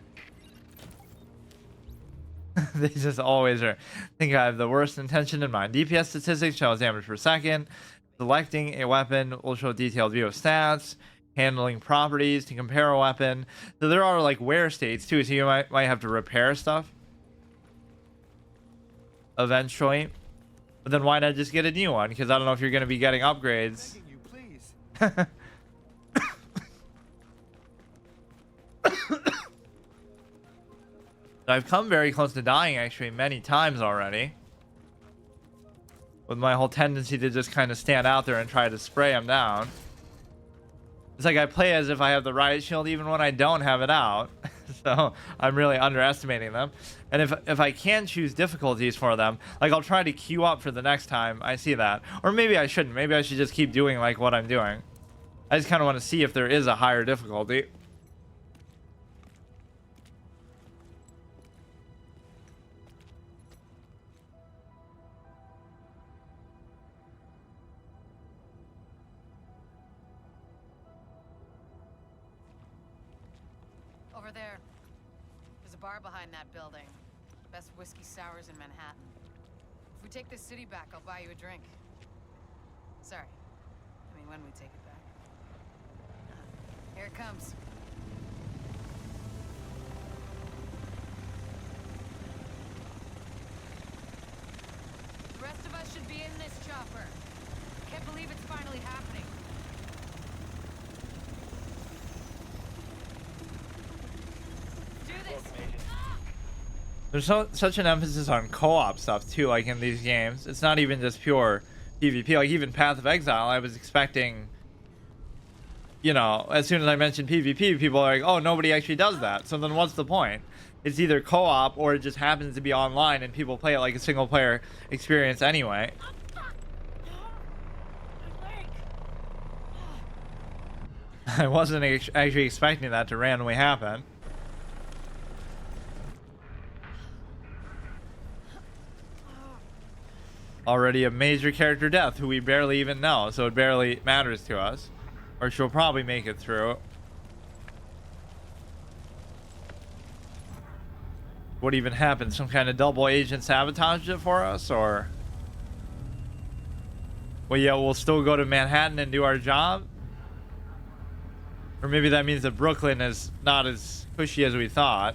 They just always are. I think I have the worst intention in mind. DPS statistics shows damage per second. Selecting a weapon will show detailed view of stats. Handling properties to compare a weapon. So there are like wear states too, so you might have to repair stuff eventually. But then why not just get a new one? Because I don't know if you're going to be getting upgrades. You, please. I've come very close to dying actually many times already. With my whole tendency to just kind of stand out there and try to spray them down. It's like I play as if I have the riot shield even when I don't have it out. So I'm really underestimating them. And if I can choose difficulties for them, like I'll try to queue up for the next time I see that. Or maybe I shouldn't. Maybe I should just keep doing like what I'm doing. I just kind of want to see if there is a higher difficulty. Over there. There's a bar behind that building. Best whiskey sours in Manhattan. If we take this city back, I'll buy you a drink. Sorry. I mean, when we take it back. Here it comes. The rest of us should be in this chopper. Can't believe it's finally happening. There's such an emphasis on co-op stuff too, like in these games. It's not even just pure PvP. Like even Path of Exile, I was expecting, you know, as soon as I mentioned PvP, people are like, oh, nobody actually does that. So then what's the point? It's either co-op or it just happens to be online and people play it like a single player experience anyway. I wasn't actually expecting that to randomly happen. Already a major character death who we barely even know, so it barely matters to us. Or she'll probably make it through. What even happened? Some kind of double agent sabotaged it for us, or? Well, yeah, we'll still go to Manhattan and do our job? Or maybe that means that Brooklyn is not as cushy as we thought.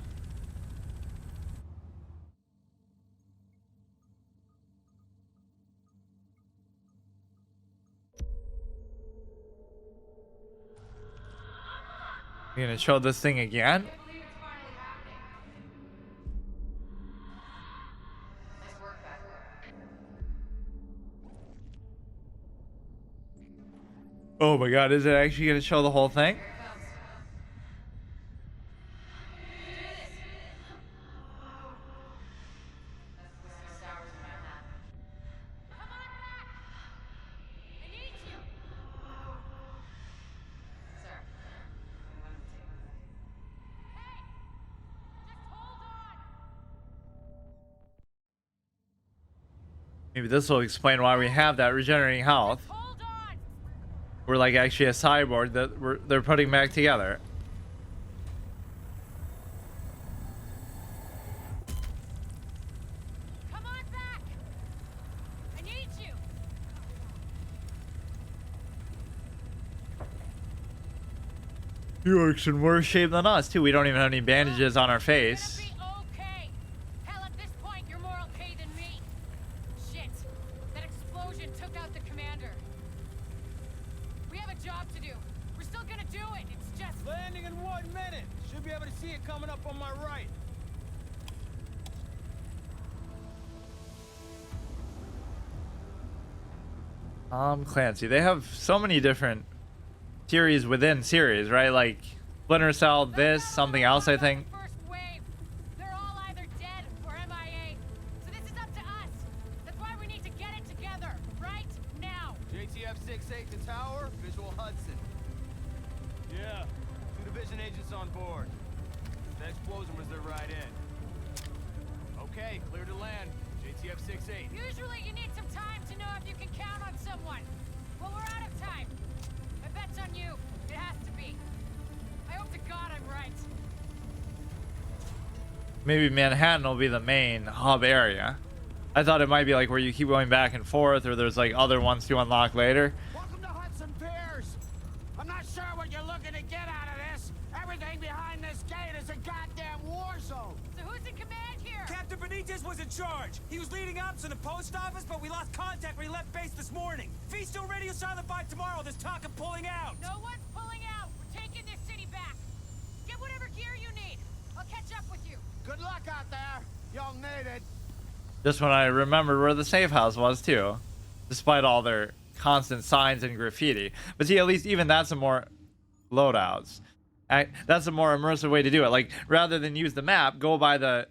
You're gonna show this thing again? Oh my god, is it actually gonna show the whole thing? Maybe this will explain why we have that regenerating health. We're like actually a cyborg that they're putting back together. Come on back. I need you. You looks in worse shape than us too. We don't even have any bandages on our face. Okay. Hell, at this point, you're more okay than me. Shit. That explosion took out the commander. We have a job to do. We're still gonna do it. It's just Landing in 1 minute. Should be able to see it coming up on my right. Clancy. They have so many different series within series, right? Like Splinter Cell, this, something else, I think. first wave. They're all either dead or MIA. So this is up to us. That's why we need to get it together right now. JTF 6-8 to tower, visual Hudson. Yeah, 2 division agents on board. The explosion was their right in. Okay, clear to land. JTF 6-8. Usually you need some time to know if you can count on someone. Well, we're out of time. My bet's on you. It has to be. I hope to God I'm right. Maybe Manhattan will be the main hub area. I thought it might be like where you keep going back and forth, or there's like other ones to unlock later. Welcome to Hudson Piers. I'm not sure what you're looking to get out of this. Everything behind this gate is a goddamn war zone. So who's in command here? Captain Benitez was in charge. He was leading ops in the post office, but we lost contact when he left base this morning. If he's still radio silent by tomorrow, there's talk of pulling out. No one's pulling out. We're taking this city back. Get whatever gear you need. I'll catch up with you. Good luck out there. You'll need it. Just when I remembered where the safe house was too, despite all their constant signs and graffiti. But see, at least even that's a more loadouts. That's a more immersive way to do it. Like rather than use the map, go by the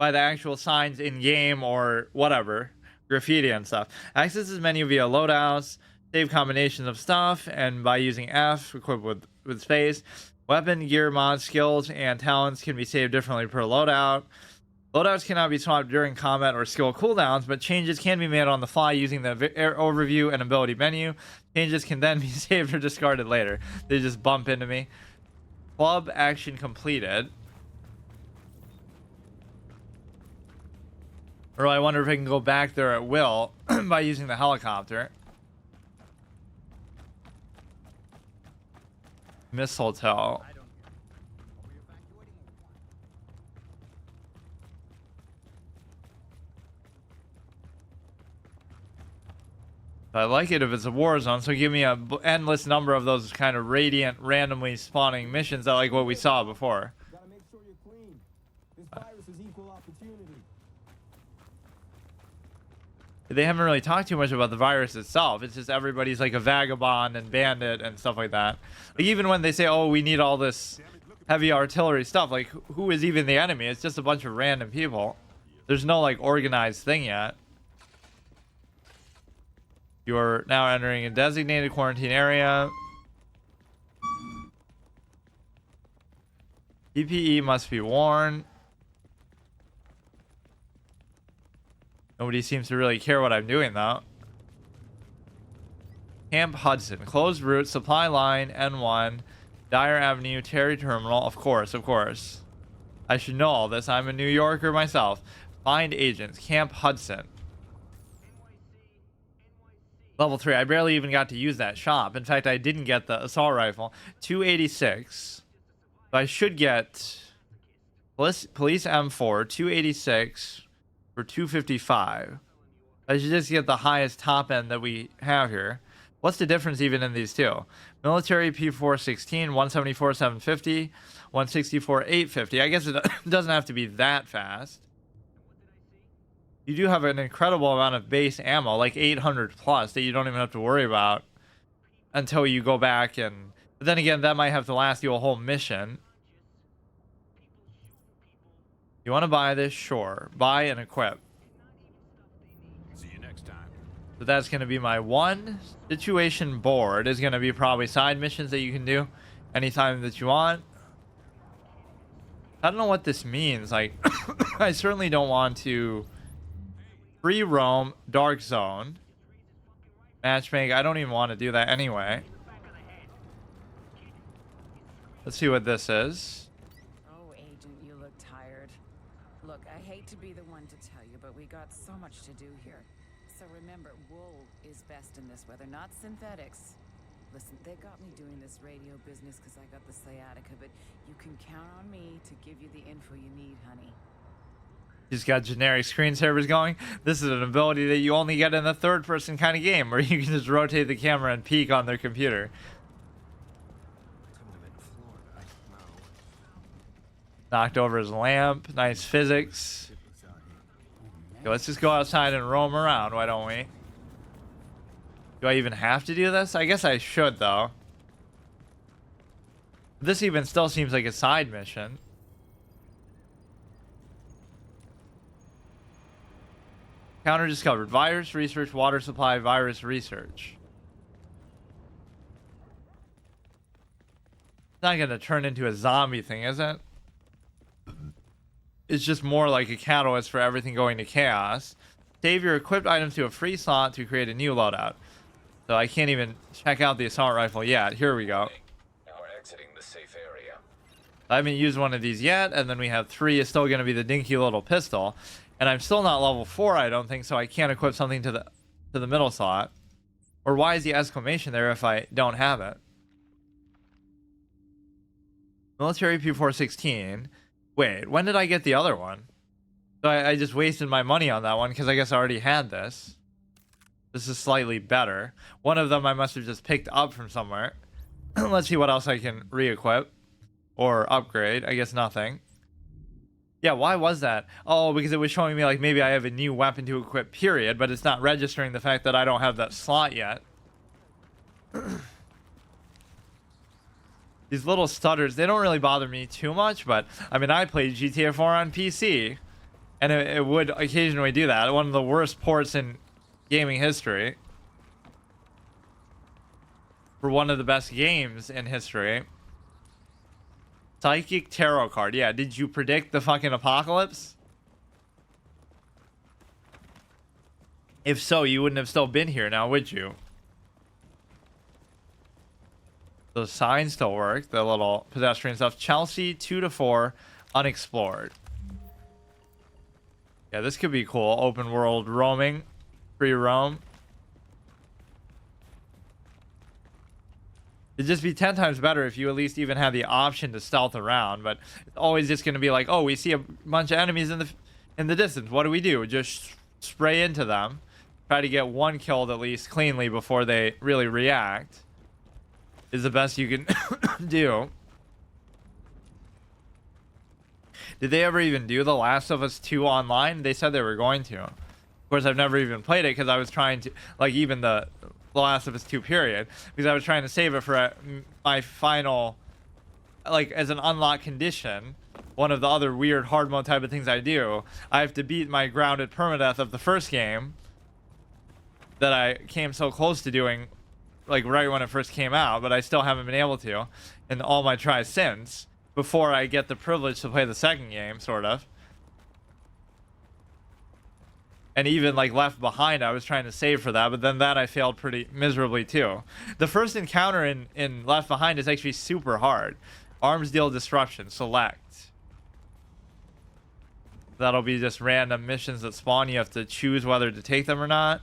actual signs in game or whatever, graffiti and stuff. Access this menu via loadouts, save combinations of stuff, and by using F equipped with space. Weapon, gear, mod, skills, and talents can be saved differently per loadout. Loadouts cannot be swapped during combat or skill cooldowns, but changes can be made on the fly using the overview and ability menu. Changes can then be saved or discarded later. They just bump into me. Club action completed. Or I wonder if I can go back there at will by using the helicopter. Miss Hotel. I like it if it's a war zone, so give me a endless number of those kind of radiant, randomly spawning missions, like what we saw before. Gotta make sure you're clean. This virus is equal opportunity. They haven't really talked too much about the virus itself. It's just everybody's like a vagabond and bandit and stuff like that. Like even when they say, oh, we need all this heavy artillery stuff, like who is even the enemy? It's just a bunch of random people. There's no like organized thing yet. You are now entering a designated quarantine area. PPE must be worn. Nobody seems to really care what I'm doing, though. Camp Hudson. Closed route, supply line, N1, Dyer Avenue, Terry Terminal. Of course, of course. I should know all this. I'm a New Yorker myself. Find agents. Camp Hudson. Level 3. I barely even got to use that shop. In fact, I didn't get the assault rifle. 286. So I should get police M4, 286 for 255. I should just get the highest top end that we have here. What's the difference even in these two? Military P416, 174, 750, 164, 850. I guess it doesn't have to be that fast. You do have an incredible amount of base ammo, like 800 plus, that you don't even have to worry about until you go back and... But then again, that might have to last you a whole mission. You want to buy this? Sure. Buy and equip. See you next time. So that's going to be my one. Situation board is going to be probably side missions that you can do anytime that you want. I don't know what this means. Like, I certainly don't want to Free roam, dark zone. Matchmake, I don't even want to do that anyway. Let's see what this is. Oh, Agent, you look tired. Look, I hate to be the one to tell you, but we got so much to do here. So remember, wool is best in this weather, not synthetics. Listen, they got me doing this radio business because I got the sciatica, but you can count on me to give you the info you need, honey. He's got generic screensavers going. This is an ability that you only get in the third-person kind of game, where you can just rotate the camera and peek on their computer. Knocked over his lamp. Nice physics. Okay, let's just go outside and roam around, why don't we? Do I even have to do this? I guess I should, though. This even still seems like a side mission. Counter discovered. Virus research, water supply, virus research. It's not going to turn into a zombie thing, is it? It's just more like a catalyst for everything going to chaos. Save your equipped items to a free slot to create a new loadout. So I can't even check out the assault rifle yet. Here we go. Now we're exiting the safe area. I haven't used one of these yet, and then we have 3 is still going to be the dinky little pistol. And I'm still not level 4, I don't think, so I can't equip something to the middle slot. Or why is the exclamation there if I don't have it? Military P416. Wait, when did I get the other one? So I just wasted my money on that one because I guess I already had this. This is slightly better. One of them I must have just picked up from somewhere. Let's see what else I can re-equip. Or upgrade. I guess nothing. Yeah, why was that? Oh, because it was showing me like maybe I have a new weapon to equip, period, but it's not registering the fact that I don't have that slot yet. These little stutters, they don't really bother me too much, but I mean, I played GTA 4 on PC, and it would occasionally do that. One of the worst ports in gaming history. For one of the best games in history. Psychic tarot card. Yeah, did you predict the fucking apocalypse? If so, you wouldn't have still been here now, would you? Those signs still work. The little pedestrian stuff. Chelsea 2 to 4 unexplored. Yeah, this could be cool. Open world roaming. Free roam. It'd just be 10 times better if you at least even had the option to stealth around, but it's always just going to be like, oh, we see a bunch of enemies in the distance. What do? Just spray into them. Try to get one killed at least cleanly before they really react. Is the best you can do. Did they ever even do The Last of Us 2 online? They said they were going to. Of course, I've never even played it because I was trying to, like, even the Last of Us 2 period, because I was trying to save it for my final, like, as an unlock condition. One of the other weird hard mode type of things I do, I have to beat my grounded permadeath of the first game that I came so close to doing, like, right when it first came out, but I still haven't been able to in all my tries since, before I get the privilege to play the second game, sort of. And even, like, Left Behind, I was trying to save for that, but then that I failed pretty miserably, too. The first encounter in Left Behind is actually super hard. Arms deal disruption. Select. That'll be just random missions that spawn. You have to choose whether to take them or not.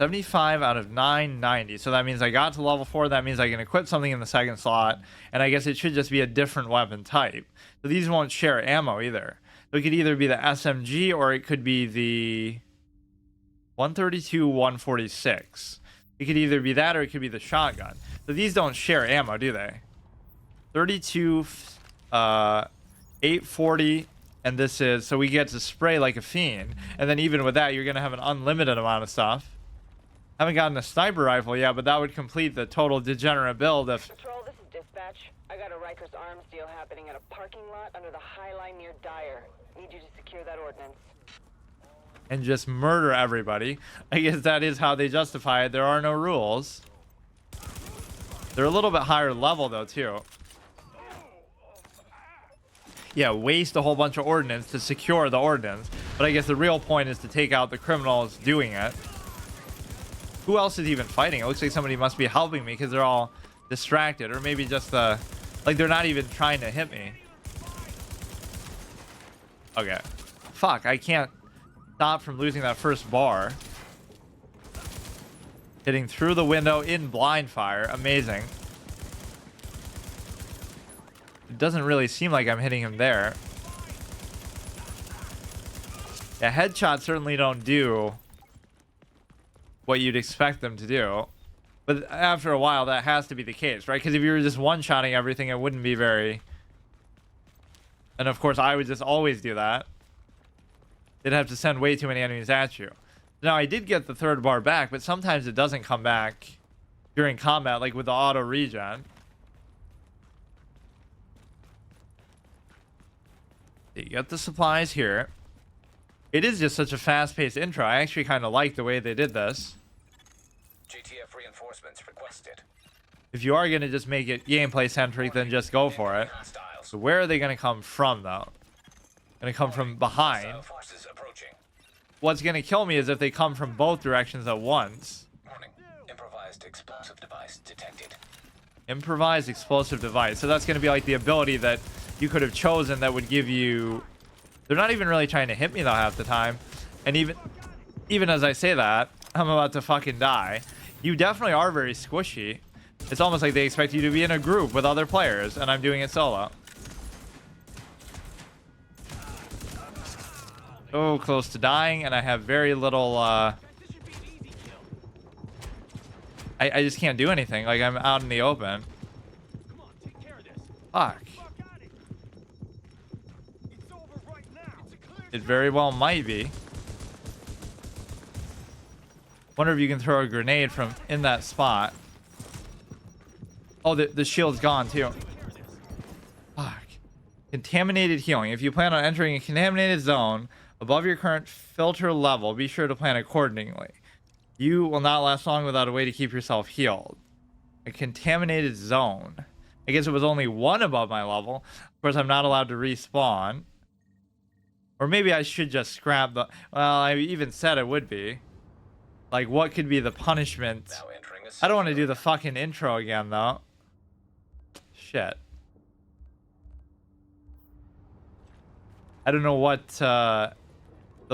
$75 out of 990. So that means I got to level 4. That means I can equip something in the second slot. And I guess it should just be a different weapon type. So these won't share ammo either. So it could either be the SMG or it could be the 132, 146. It could either be that or it could be the shotgun. So these don't share ammo, do they? 32, 840, and this is, so we get to spray like a fiend. And then even with that, you're going to have an unlimited amount of stuff. Haven't gotten a sniper rifle yet, but that would complete the total degenerate build if... Patrol, this is dispatch. I got a Rikers Arms deal happening at a parking lot under the High Line near Dyer. Need you to secure that ordnance. And just murder everybody. I guess that is how they justify it. There are no rules. They're a little bit higher level though too. Yeah, waste a whole bunch of ordnance to secure the ordnance. But I guess the real point is to take out the criminals doing it. Who else is even fighting? It looks like somebody must be helping me because they're all distracted. Or maybe just like they're not even trying to hit me. Okay. Fuck, I can't stop from losing that first bar. Hitting through the window in blind fire. Amazing. It doesn't really seem like I'm hitting him there. Yeah, headshots certainly don't do what you'd expect them to do. But after a while, that has to be the case, right? Because if you were just one-shotting everything, it wouldn't be very... And of course, I would just always do that. They'd have to send way too many enemies at you. Now, I did get the third bar back, but sometimes it doesn't come back during combat, like with the auto regen. You get the supplies here. It is just such a fast-paced intro. I actually kind of like the way they did this. GTF reinforcements requested. If you are going to just make it gameplay-centric, then just go for it. So where are they going to come from, though? Going to come from behind. What's going to kill me is if they come from both directions at once. Warning. Improvised explosive device detected. Improvised explosive device. So that's going to be like the ability that you could have chosen that would give you... They're not even really trying to hit me though half the time. And even as I say that, I'm about to fucking die. You definitely are very squishy. It's almost like they expect you to be in a group with other players, and I'm doing it solo. Oh, close to dying, and I have very little... I just can't do anything. Like, I'm out in the open. Fuck. It very well might be. Wonder if you can throw a grenade from in that spot. Oh, the shield's gone too. Fuck. Contaminated healing. If you plan on entering a contaminated zone above your current filter level, be sure to plan accordingly. You will not last long without a way to keep yourself healed. A contaminated zone. I guess it was only one above my level. Of course, I'm not allowed to respawn. Or maybe I should just scrap the... Well, I even said it would be. Like, what could be the punishment? I don't want to do the fucking intro again, though. Shit. I don't know what the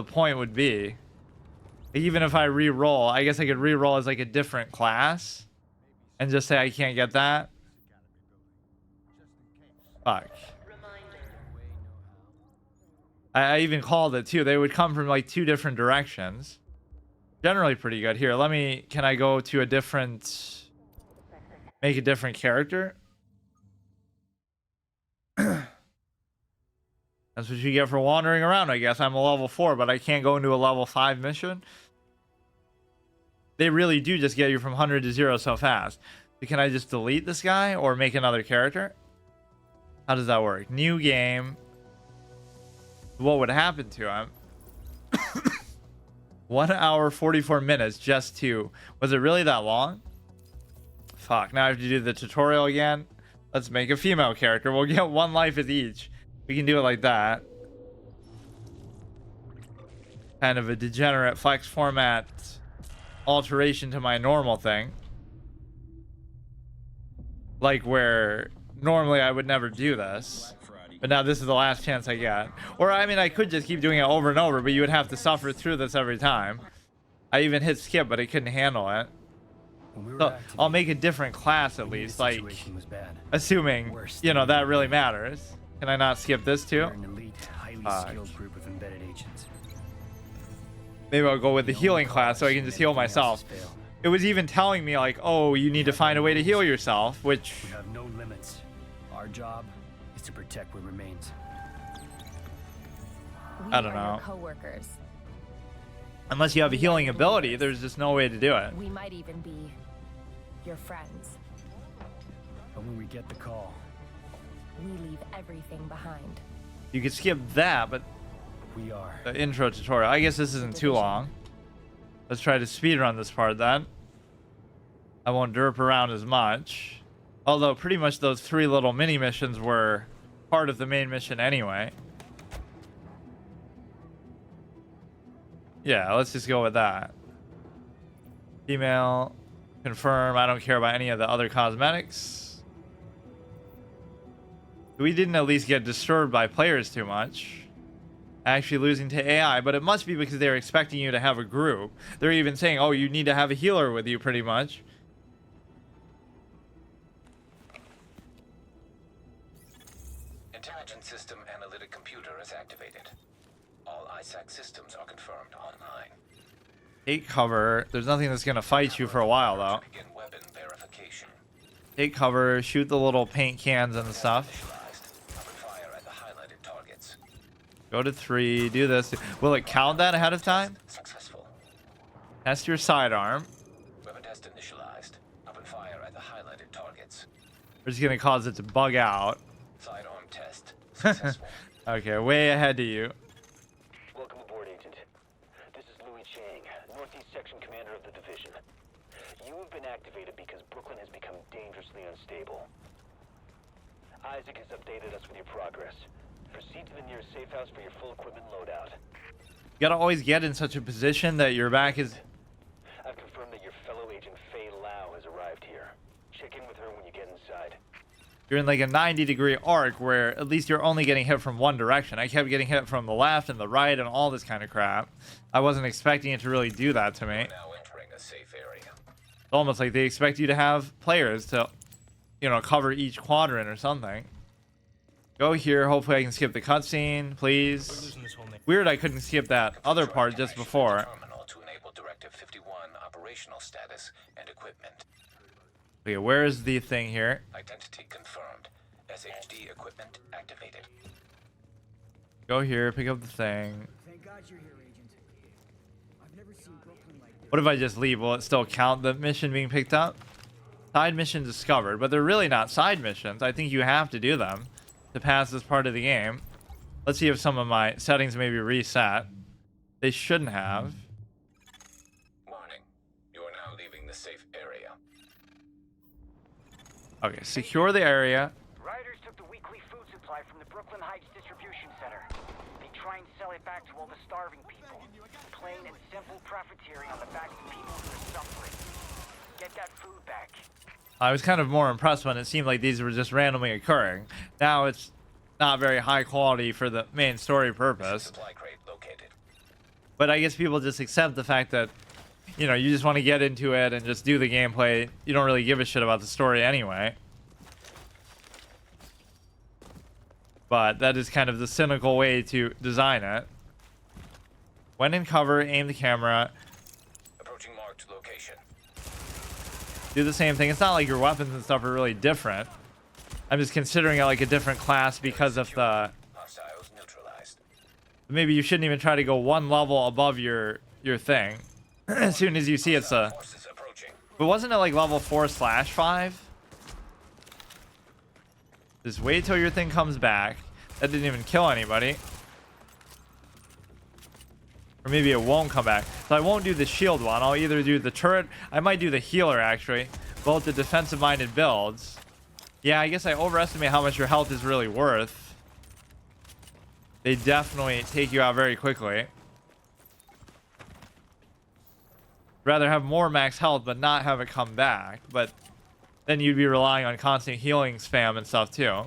point would be. Even if I re-roll, I guess I could re-roll as like a different class. And just say I can't get that. Fuck. I even called it too. They would come from like 2 different directions. Generally pretty good. Here, can I go to a different, make a different character? That's what you get for wandering around, I guess. I'm a level 4, but I can't go into a level 5 mission. They really do just get you from 100 to 0 so fast. So can I just delete this guy or make another character? How does that work? New game. What would happen to him? 1 hour 44 minutes just to... Was it really that long? Fuck, now I have to do the tutorial again. Let's make a female character. We'll get 1 life as each. We can do it like that. Kind of a degenerate flex format alteration to my normal thing. Like where normally I would never do this. But now this is the last chance I get. Or, I mean, I could just keep doing it over and over, but you would have to suffer through this every time. I even hit skip, but I couldn't handle it. So I'll make a different class at least, like, assuming, you know, that really matters. Can I not skip this too? Maybe I'll go with the healing class so I can just heal myself. It was even telling me, like, oh, you need to find a way to heal yourself, which... We have no limits. Our job... to protect what remains. I don't know. Co-workers. Unless you have a healing ability, there's just no way to do it. We might even be your friends. But when we get the call, we leave everything behind. You could skip that, but we are the intro tutorial. I guess this isn't too long. Let's try to speedrun this part then. I won't derp around as much. Although pretty much those 3 little mini missions were part of the main mission anyway. Yeah, let's just go with that. Email, confirm. I don't care about any of the other cosmetics. We didn't at least get disturbed by players too much. Actually losing to AI, but it must be because they're expecting you to have a group. They're even saying, oh, you need to have a healer with you pretty much. Intelligent system analytic computer is activated. All ISAC systems are confirmed online. Take cover. There's nothing that's gonna fight you for a while though. Begin weapon verification. Take cover, shoot the little paint cans and stuff. Open fire at the highlighted targets. Go to 3, do this. Will it count that ahead of time? Successful. Test your sidearm. Weapon test initialized. Open fire at the highlighted targets. We're just gonna cause it to bug out. Sidearm test successful. Okay, way ahead of you. Welcome aboard, Agent. This is Louis Chang, Northeast Section Commander of the Division. You have been activated because Brooklyn has become dangerously unstable. Isaac has updated us with your progress. Proceed to the nearest safe house for your full equipment loadout. You gotta always get in such a position that your back is... I've confirmed that your fellow agent Fei Lau has arrived here. Check in with her when you get inside. You're in like a 90-degree arc where at least you're only getting hit from one direction. I kept getting hit from the left and the right and all this kind of crap. I wasn't expecting it to really do that to me. Now entering a safe area. It's almost like they expect you to have players to, you know, cover each quadrant or something. Go here. Hopefully I can skip the cutscene, please. Weird I couldn't skip that other part just before. Terminal to enable Directive 51 operational status and equipment. Okay, where's the thing here? Identity confirmed. SHD equipment activated. Go here, pick up the thing. Thank God you're here, Agent. I've never seen Brooklyn like this. What if I just leave? Will it still count the mission being picked up? Side mission discovered, but they're really not side missions. I think you have to do them to pass this part of the game. Let's see if some of my settings may be reset. They shouldn't have. Warning. You are now leaving the safe area. Okay, secure the area. Riders took the weekly food supply from the Brooklyn Heights Distribution Center. They try and sell it back to all the starving people. Plain and simple profiteering on the backs of people who are suffering. Get that food back. I was kind of more impressed when it seemed like these were just randomly occurring. Now it's not very high quality for the main story purpose. Supply crate located. But I guess people just accept the fact that, you know, you just want to get into it and just do the gameplay. You don't really give a shit about the story anyway. But that is kind of the cynical way to design it. When in cover, aim the camera. Approaching marked location. Do the same thing. It's not like your weapons and stuff are really different. I'm just considering it like a different class because of the... Hostiles neutralized. Maybe you shouldn't even try to go one level above your thing. As soon as you see it's a... But wasn't it like level 4/5? Just wait till your thing comes back. That didn't even kill anybody. Or maybe it won't come back. So I won't do the shield one. I'll either do the turret. I might do the healer, actually. Both the defensive-minded builds. Yeah, I guess I overestimate how much your health is really worth. They definitely take you out very quickly. Rather have more max health, but not have it come back. But then you'd be relying on constant healing spam and stuff, too.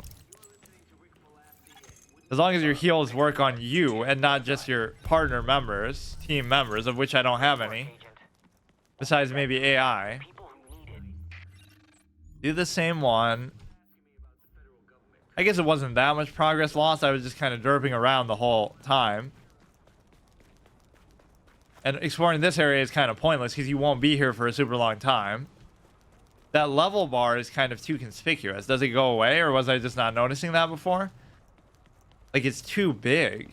As long as your heals work on you and not just your partner members, team members, of which I don't have any. Besides maybe AI. Do the same one. I guess it wasn't that much progress lost. I was just kind of derping around the whole time. And exploring this area is kind of pointless because you won't be here for a super long time. That level bar is kind of too conspicuous. Does it go away, or was I just not noticing that before? Like, it's too big.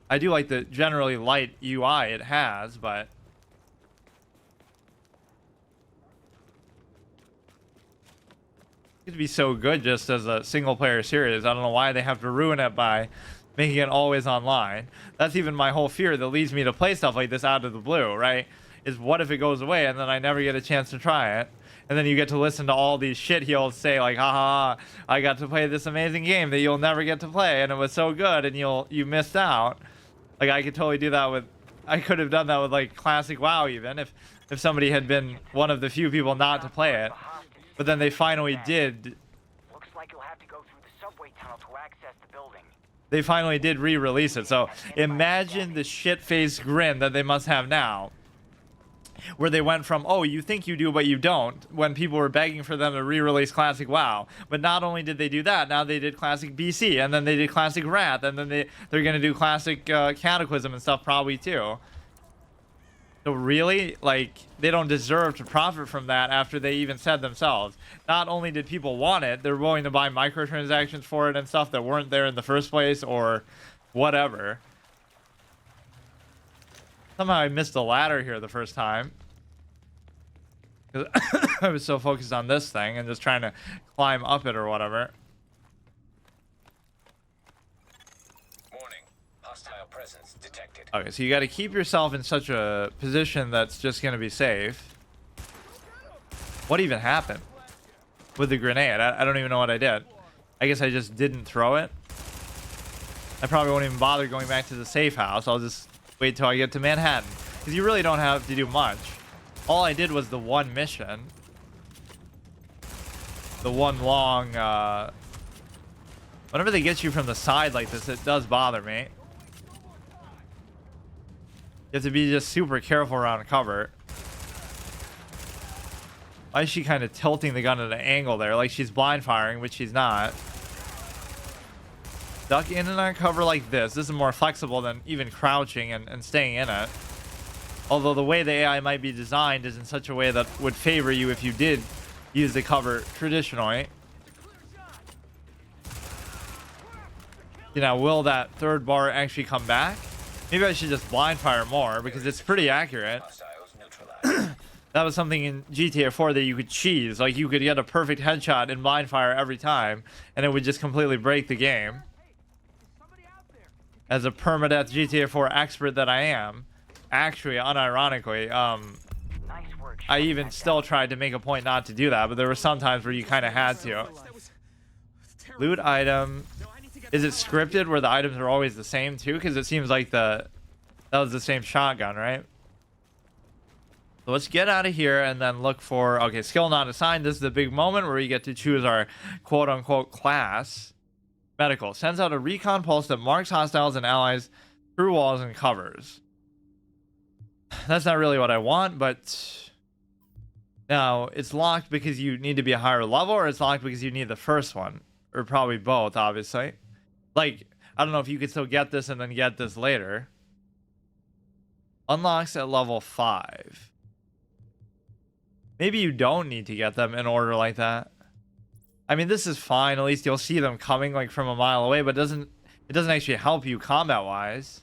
I do like the generally light UI it has, but... It'd be so good just as a single-player series. I don't know why they have to ruin it by making it always online. That's even my whole fear that leads me to play stuff like this out of the blue, right? is what if it goes away and then I never get a chance to try it? And then you get to listen to all these shit heels say like, haha, I got to play this amazing game that you'll never get to play, and it was so good, and you missed out. Like, I could totally do that with, I could have done that with like classic WoW even, if somebody had been one of the few people not to play it. But then they finally did. Looks like you'll have to go through the subway tunnel to access the building. They finally did re-release it. So imagine the shit-faced grin that they must have now, where they went from, oh, you think you do, but you don't, when people were begging for them to re-release Classic WoW. But not only did they do that, now they did Classic BC, and then they did Classic Wrath, and then they're going to do Classic Cataclysm and stuff probably too. So really, like, they don't deserve to profit from that after they even said themselves. Not only did people want it, they're willing to buy microtransactions for it and stuff that weren't there in the first place or whatever. Somehow I missed the ladder here the first time. I was so focused on this thing and just trying to climb up it or whatever. Warning. Hostile presence detected. Okay, so you got to keep yourself in such a position that's just going to be safe. What even happened with the grenade? I don't even know what I did. I guess I just didn't throw it. I probably won't even bother going back to the safe house. I'll just wait till I get to Manhattan, because you really don't have to do much. All I did was the one mission, the one long whenever they get you from the side like this, it does bother me. You have to be just super careful around cover. Why is she kind of tilting the gun at an angle there, like she's blind firing, which she's not? Duck in and on cover like this. This is more flexible than even crouching and staying in it. Although the way the AI might be designed is in such a way that would favor you if you did use the cover traditionally. You know, will that third bar actually come back? Maybe I should just blind fire more, because it's pretty accurate. That was something in GTA 4 that you could cheese. Like, you could get a perfect headshot in blind fire every time, and it would just completely break the game. As a permadeath GTA 4 expert that I am, actually, unironically, I even still tried to make a point not to do that, but there were some times where you kind of had to. Loot item. Is it scripted where the items are always the same too? Because it seems like that was the same shotgun, right? So let's get out of here and then look for, okay, skill not assigned. This is the big moment where we get to choose our quote-unquote class. Medical. Sends out a recon pulse that marks hostiles and allies through walls and covers. That's not really what I want, but now it's locked because you need to be a higher level, or it's locked because you need the first one, or probably both, obviously. Like, I don't know if you could still get this and then get this later. Unlocks at level 5. Maybe you don't need to get them in order like that. I mean, this is fine. At least you'll see them coming like from a mile away, but it doesn't actually help you combat wise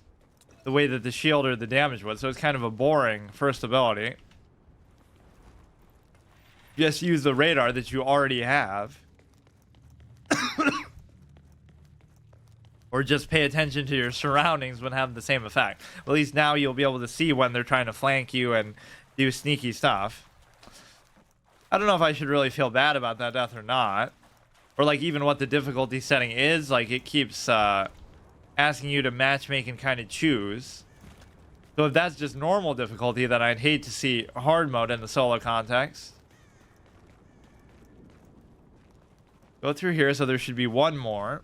the way that the shield or the damage would. So it's kind of a boring first ability. Just use the radar that you already have. Or just pay attention to your surroundings when having the same effect. At least now you'll be able to see when they're trying to flank you and do sneaky stuff. I don't know if I should really feel bad about that death or not. Or like even what the difficulty setting is. Like it keeps asking you to matchmake and kind of choose. So if that's just normal difficulty, then I'd hate to see hard mode in the solo context. Go through here, so there should be one more.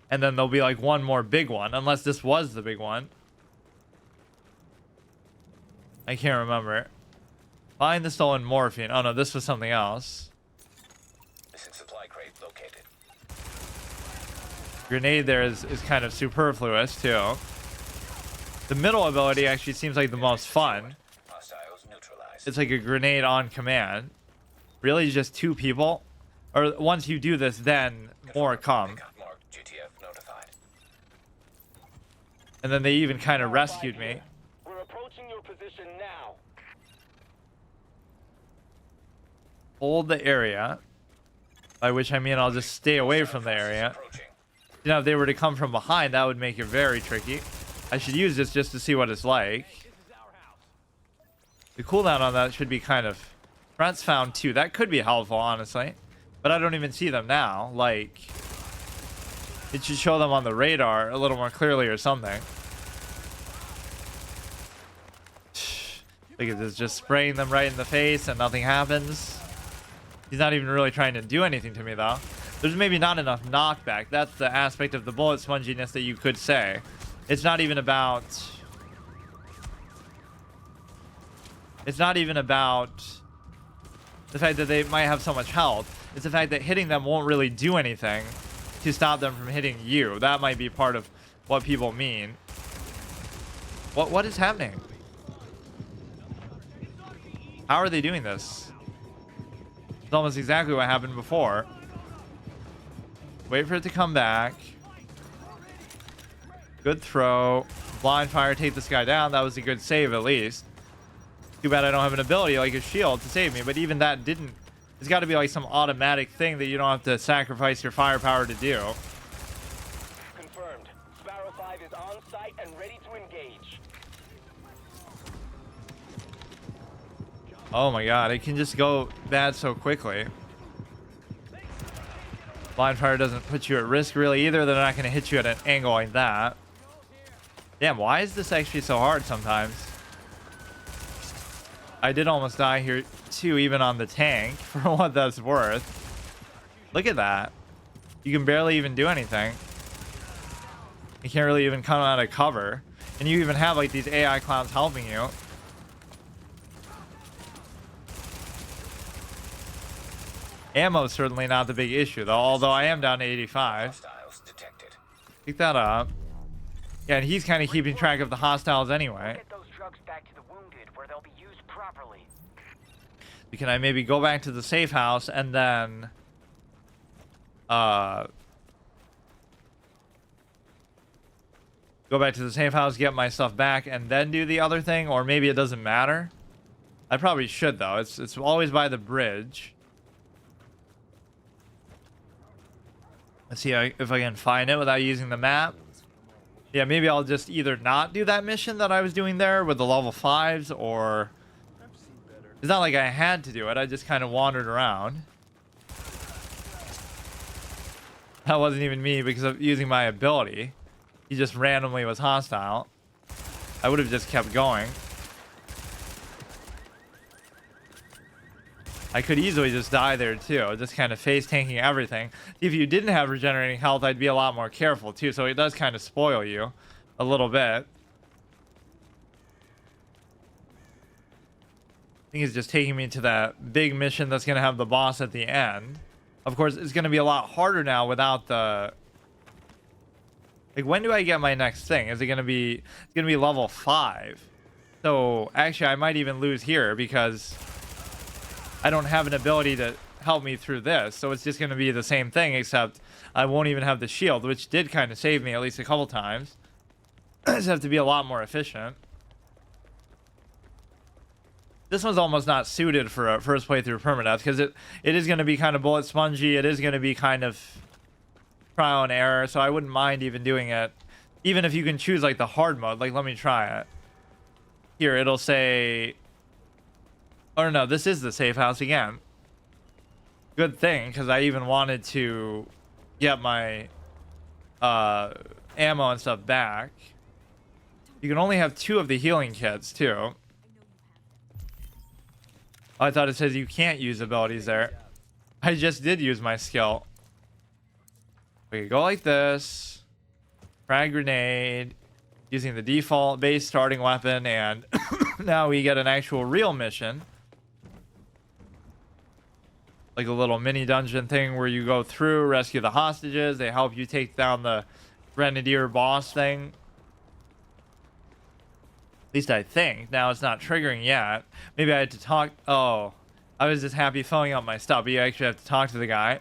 And then there'll be like one more big one, unless this was the big one. I can't remember. Find the stolen morphine. Oh no, this was something else. Missing supply crate located. Grenade there is kind of superfluous too. The middle ability actually seems like the most fun. Hostiles neutralized. It's like a grenade on command. Really, just 2 people? Or once you do this, then more come. GTF notified. And then they even kind of rescued me. We're approaching your position now. Hold the area. By which I mean I'll just stay away from the area. You know, if they were to come from behind, that would make it very tricky. I should use this just to see what it's like. The cooldown on that should be kind of... Threats found too. That could be helpful, honestly. But I don't even see them now. Like, it should show them on the radar a little more clearly or something. Look at this, just spraying them right in the face and nothing happens. He's not even really trying to do anything to me, though. There's maybe not enough knockback. That's the aspect of the bullet sponginess that you could say. It's not even about... It's not even about the fact that they might have so much health. It's the fact that hitting them won't really do anything to stop them from hitting you. That might be part of what people mean. What is happening? How are they doing this? It's almost exactly what happened before. Wait for it to come back. Good throw. Blind fire, take this guy down. That was a good save, at least. Too bad I don't have an ability like a shield to save me, but even that didn't... It's got to be like some automatic thing that you don't have to sacrifice your firepower to do. Confirmed. Sparrow 5 is on site and ready to engage. Oh my god, it can just go bad so quickly. Blind fire doesn't put you at risk really either. They're not going to hit you at an angle like that. Damn, why is this actually so hard sometimes? I did almost die here too, even on the tank, for what that's worth. Look at that. You can barely even do anything. You can't really even come out of cover. And you even have like these AI clowns helping you. Ammo's certainly not the big issue though, although I am down to 85. Pick that up. Yeah, and he's kind of keeping track of the hostiles anyway. Get those drugs back to the wounded where they'll be used properly. Can I maybe go back to the safe house and then go back to the safe house, get my stuff back, and then do the other thing? Or maybe it doesn't matter. I probably should though. It's always by the bridge. Let's see if I can find it without using the map. Yeah, maybe I'll just either not do that mission that I was doing there with the level 5s, or... It's not like I had to do it, I just kind of wandered around. That wasn't even me because of using my ability. He just randomly was hostile. I would have just kept going. I could easily just die there too, just kind of face tanking everything. If you didn't have regenerating health, I'd be a lot more careful too, so it does kind of spoil you a little bit. I think it's just taking me to that big mission that's going to have the boss at the end. Of course, it's going to be a lot harder now without the... Like, when do I get my next thing? Is it going to be... It's going to be level 5. So, actually, I might even lose here because I don't have an ability to help me through this. So it's just going to be the same thing, except I won't even have the shield, which did kind of save me at least a couple times. I just have to be a lot more efficient. This one's almost not suited for a first playthrough permadeath because it is going to be kind of bullet spongy. It is going to be kind of trial and error, so I wouldn't mind even doing it. Even if you can choose like the hard mode. Like, let me try it. Here, it'll say... Oh no, this is the safe house again. Good thing, because I even wanted to get my ammo and stuff back. You can only have 2 of the healing kits too. I thought it says you can't use abilities there. I just did use my skill. We can go like this. Frag grenade. Using the default base starting weapon. And now we get an actual real mission. Like a little mini dungeon thing where you go through, rescue the hostages. They help you take down the Grenadier boss thing. At least I think. Now it's not triggering yet. Maybe I had to talk... Oh. I was just happy filling up my stuff. But you actually have to talk to the guy.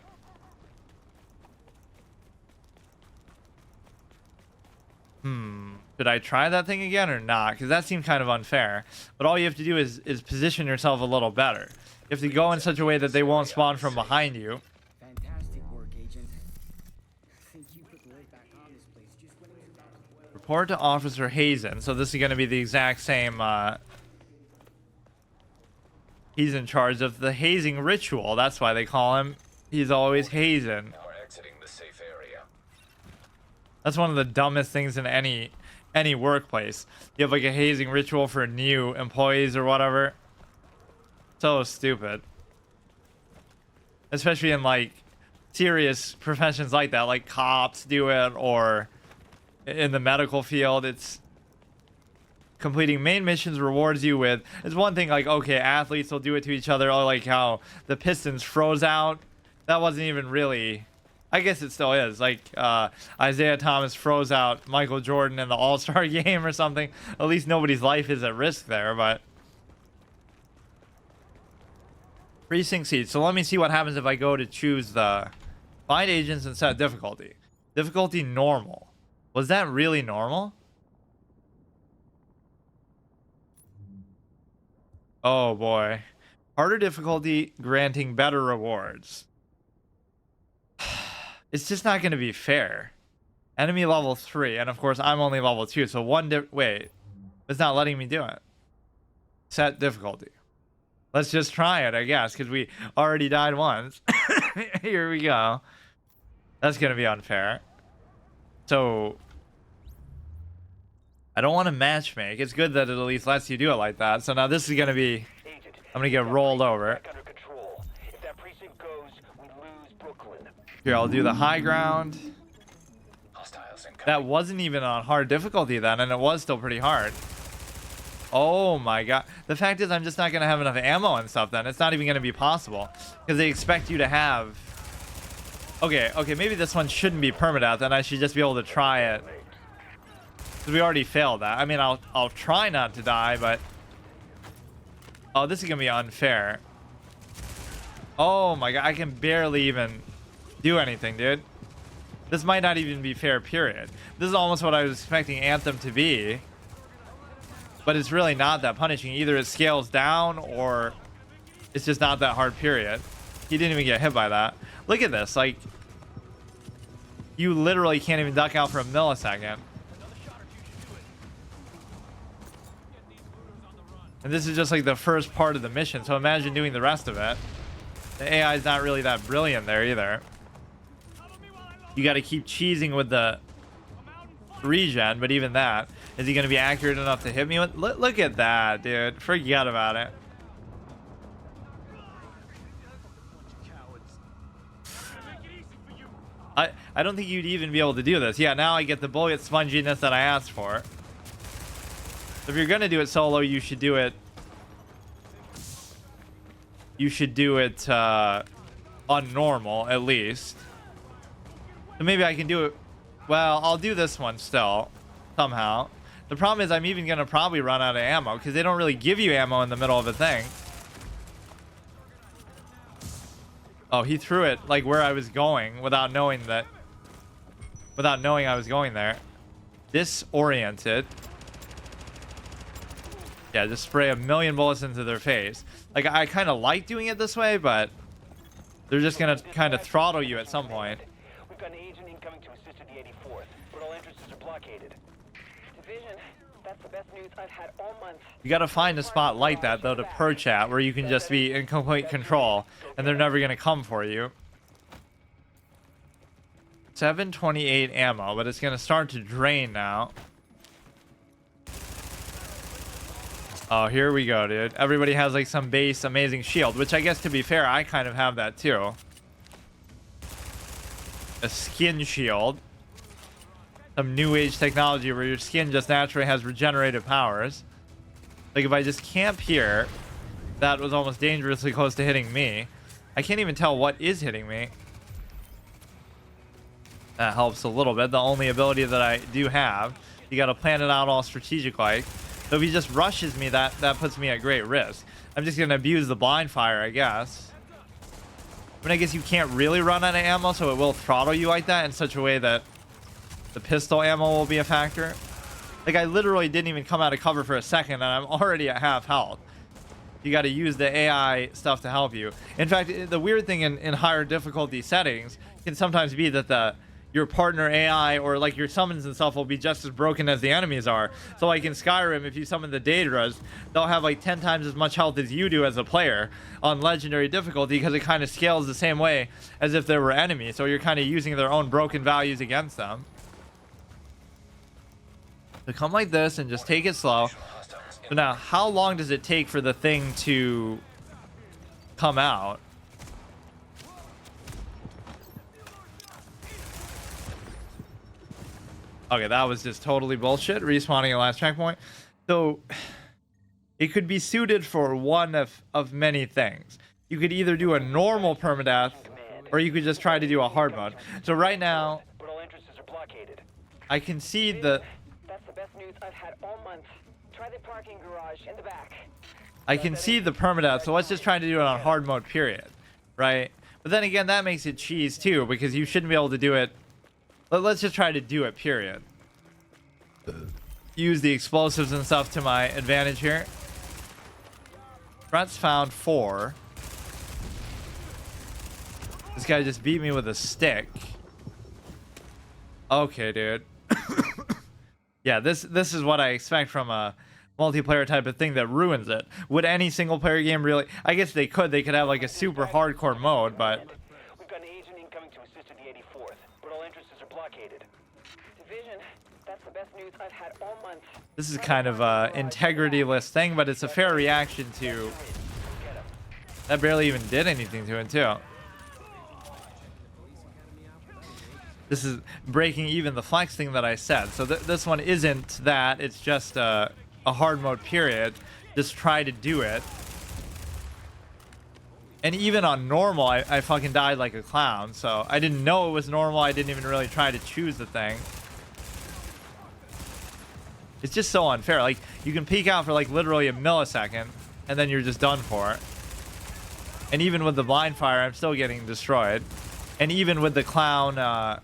Should I try that thing again or not? Because that seemed kind of unfair. But all you have to do is position yourself a little better. You have to go in such a way that they won't spawn from behind you. Fantastic work, Agent. I think you put the lid back on this place just when it was about to boil. Report to Officer Hazen. So this is going to be the exact same. He's in charge of the hazing ritual. That's why they call him. He's always hazing. We're exiting the safe area. That's one of the dumbest things in any workplace. You have like a hazing ritual for new employees or whatever. So stupid. Especially in like serious professions like that, like cops do it, or in the medical field. It's completing main missions rewards you with, it's one thing like, okay, athletes will do it to each other, or like how the Pistons froze out. That wasn't even really, I guess it still is, like Isaiah Thomas froze out Michael Jordan in the All-Star game or something. At least nobody's life is at risk there. But precinct seats. So let me see what happens if I go to choose the find agents and set difficulty. Difficulty normal. Was that really normal? Oh boy. Harder difficulty granting better rewards. It's just not going to be fair. Enemy level 3, and of course I'm only level 2, so wait. It's not letting me do it. Set difficulty. Let's just try it, I guess, because we already died once. Here we go. That's going to be unfair. So I don't want to matchmake. It's good that it at least lets you do it like that. So now this is going to be, I'm going to get rolled over. Here, I'll do the high ground. That wasn't even on hard difficulty then, and it was still pretty hard. Oh my god. The fact is, I'm just not going to have enough ammo and stuff then. It's not even going to be possible. Because they expect you to have... Okay, maybe this one shouldn't be permadeath, and I should just be able to try it. Because we already failed that. I mean, I'll try not to die, but... Oh, this is going to be unfair. Oh my god, I can barely even do anything, dude. This might not even be fair, period. This is almost what I was expecting Anthem to be. But it's really not that punishing. Either it scales down, or it's just not that hard, period. He didn't even get hit by that. Look at this, like... You literally can't even duck out for a millisecond. And this is just like the first part of the mission, so imagine doing the rest of it. The AI is not really that brilliant there either. You got to keep cheesing with the regen, but even that, is he going to be accurate enough to hit me with? Look at that, dude. Forget about it. I don't think you'd even be able to do this. Yeah, now I get the bullet sponginess that I asked for. If you're going to do it solo, you should do it... You should do it on normal, at least. So maybe I can do it... Well, I'll do this one still, somehow. The problem is I'm even going to probably run out of ammo, because they don't really give you ammo in the middle of a thing. Oh, he threw it, like, where I was going, without knowing that... Without knowing I was going there. Disoriented. Yeah, just spray a million bullets into their face. Like, I kind of like doing it this way, but... They're just going to kind of throttle you at some point. We've got an agent incoming to assist at the 84th, but all entrances are blockaded. Division, that's the best news I've had all month. You got to find a spot like that, though, to perch at, where you can just be in complete control, and they're never going to come for you. 728 ammo, but it's going to start to drain now. Oh, here we go, dude. Everybody has, like, some base amazing shield, which I guess, to be fair, I kind of have that, too. A skin shield. Some new age technology where your skin just naturally has regenerative powers. Like, if I just camp here, that was almost dangerously close to hitting me. I can't even tell what is hitting me. That helps a little bit. The only ability that I do have. You got to plan it out all strategic-like. So if he just rushes me, that puts me at great risk. I'm just going to abuse the blind fire, I guess. I mean, I guess you can't really run out of ammo, so it will throttle you like that in such a way that the pistol ammo will be a factor. Like, I literally didn't even come out of cover for a second, and I'm already at half health. You got to use the AI stuff to help you. In fact, the weird thing in higher difficulty settings can sometimes be that your partner AI or like your summons and stuff will be just as broken as the enemies are. So like in Skyrim, if you summon the Daedras, they'll have like 10 times as much health as you do as a player on legendary difficulty, because it kind of scales the same way as if they were enemies. So you're kind of using their own broken values against them. So come like this and just take it slow. So now, how long does it take for the thing to come out? Okay, that was just totally bullshit. Respawning at last checkpoint. So it could be suited for one of many things. You could either do a normal permadeath, or you could just try to do a hard mode. So right now, I can see the... That's the best news I've had all month. Try the parking garage in the back. I can see the permadeath, so let's just try to do it on hard mode, period. Right? But then again, that makes it cheese too, because you shouldn't be able to do it. Let's just try to do it, period. Use the explosives and stuff to my advantage here. Threats found 4. This guy just beat me with a stick. Okay, dude. Yeah, this is what I expect from a multiplayer type of thing that ruins it. Would any single player game really... I guess they could have like a super hardcore mode, but... We've got an agent incoming to assist at the 84th, but all entrances are blockaded. Division, that's the best news I've had all month. This is kind of a integrity-less thing, but it's a fair reaction to... That barely even did anything to him, too. This is breaking even the flex thing that I said. So this one isn't that. It's just a hard mode, period. Just try to do it. And even on normal, I fucking died like a clown. So I didn't know it was normal. I didn't even really try to choose the thing. It's just so unfair. Like, you can peek out for like literally a millisecond, and then you're just done for it. And even with the blind fire, I'm still getting destroyed. And even with the clown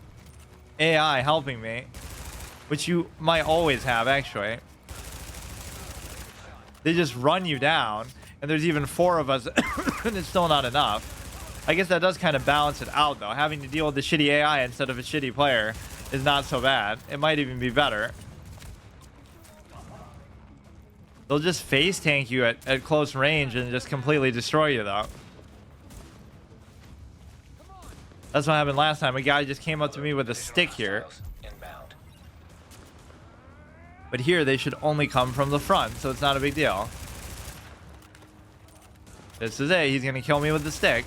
AI helping me, which you might always have, actually, they just run you down, and there's even 4 of us, and it's still not enough. I guess that does kind of balance it out, though. Having to deal with the shitty AI instead of a shitty player is not so bad. It might even be better. They'll just face tank you at close range and just completely destroy you, though. That's what happened last time. A guy just came up to me with a stick here. But here, they should only come from the front, so it's not a big deal. This is it. He's going to kill me with the stick.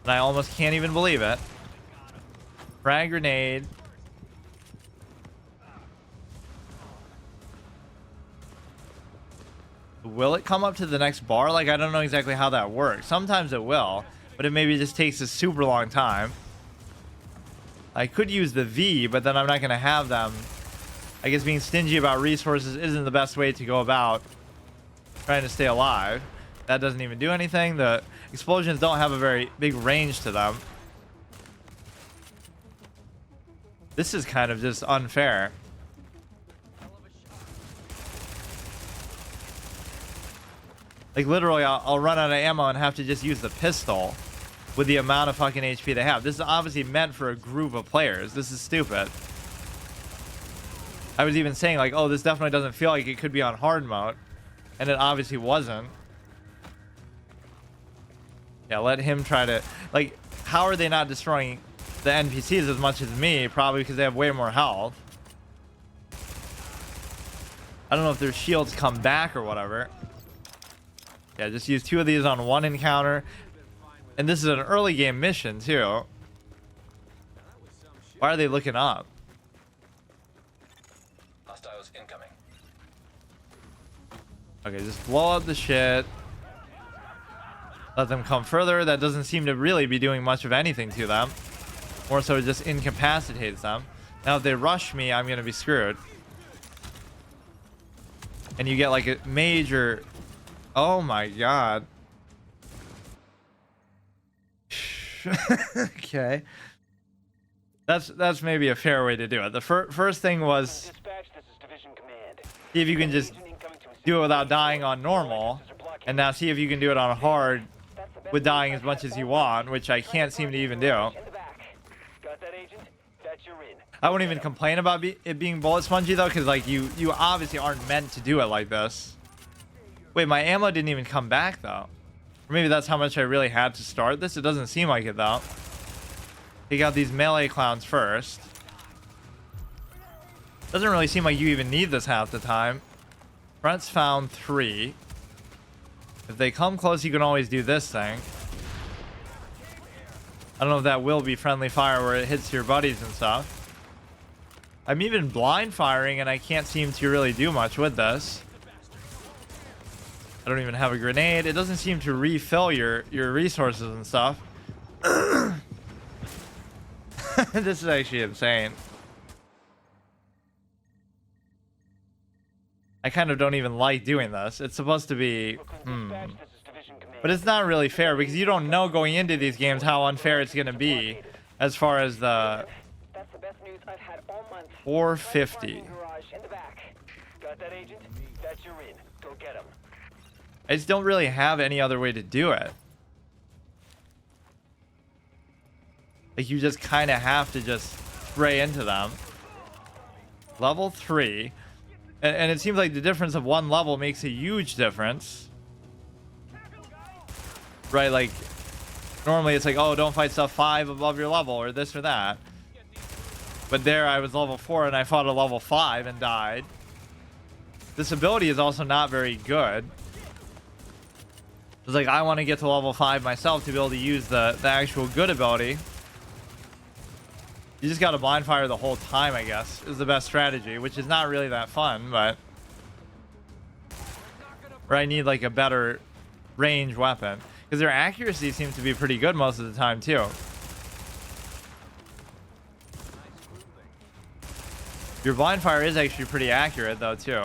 And I almost can't even believe it. Frag grenade. Will it come up to the next bar? Like, I don't know exactly how that works. Sometimes it will, but it maybe just takes a super long time. I could use the V, but then I'm not going to have them. I guess being stingy about resources isn't the best way to go about trying to stay alive. That doesn't even do anything. The explosions don't have a very big range to them. This is kind of just unfair. Like, literally, I'll run out of ammo and have to just use the pistol with the amount of fucking HP they have. This is obviously meant for a group of players. This is stupid. I was even saying, like, oh, this definitely doesn't feel like it could be on hard mode. And it obviously wasn't. Yeah, let him try to... Like, how are they not destroying the NPCs as much as me? Probably because they have way more health. I don't know if their shields come back or whatever. Yeah, just use 2 of these on 1 encounter. And this is an early game mission, too. Why are they looking up? Hostiles incoming. Okay, just blow up the shit. Let them come further. That doesn't seem to really be doing much of anything to them. More so, it just incapacitates them. Now, if they rush me, I'm going to be screwed. And you get, like, a major... Oh, my God. Okay. That's maybe a fair way to do it. The first thing was... See if you can just do it without dying on normal. And now see if you can do it on hard with dying as much as you want, which I can't seem to even do. Got that, agent? That's you're in. I won't even complain about it being bullet spongy though, because like you obviously aren't meant to do it like this. Wait, my ammo didn't even come back though. Or maybe that's how much I really had to start this. It doesn't seem like it though. Take out these melee clowns first. Doesn't really seem like you even need this half the time. Brent's found 3. If they come close, you can always do this thing. I don't know if that will be friendly fire where it hits your buddies and stuff. I'm even blind firing and I can't seem to really do much with this. I don't even have a grenade. It doesn't seem to refill your resources and stuff. This is actually insane. I kind of don't even like doing this. It's supposed to be... But it's not really fair because you don't know going into these games how unfair it's going to be as far as the... 450. Got that, Agent? That's your in. Go get him. I just don't really have any other way to do it. Like, you just kind of have to just spray into them. Level 3. And it seems like the difference of 1 level makes a huge difference. Right, like, normally it's like, oh, don't fight stuff 5 above your level, or this or that. But there I was level 4 and I fought a level 5 and died. This ability is also not very good. It's like, I want to get to level 5 myself to be able to use the actual good ability. You just gotta blind fire the whole time, I guess, is the best strategy, which is not really that fun, but... Or I need, like, a better range weapon. Because their accuracy seems to be pretty good most of the time, too. Your blind fire is actually pretty accurate, though, too.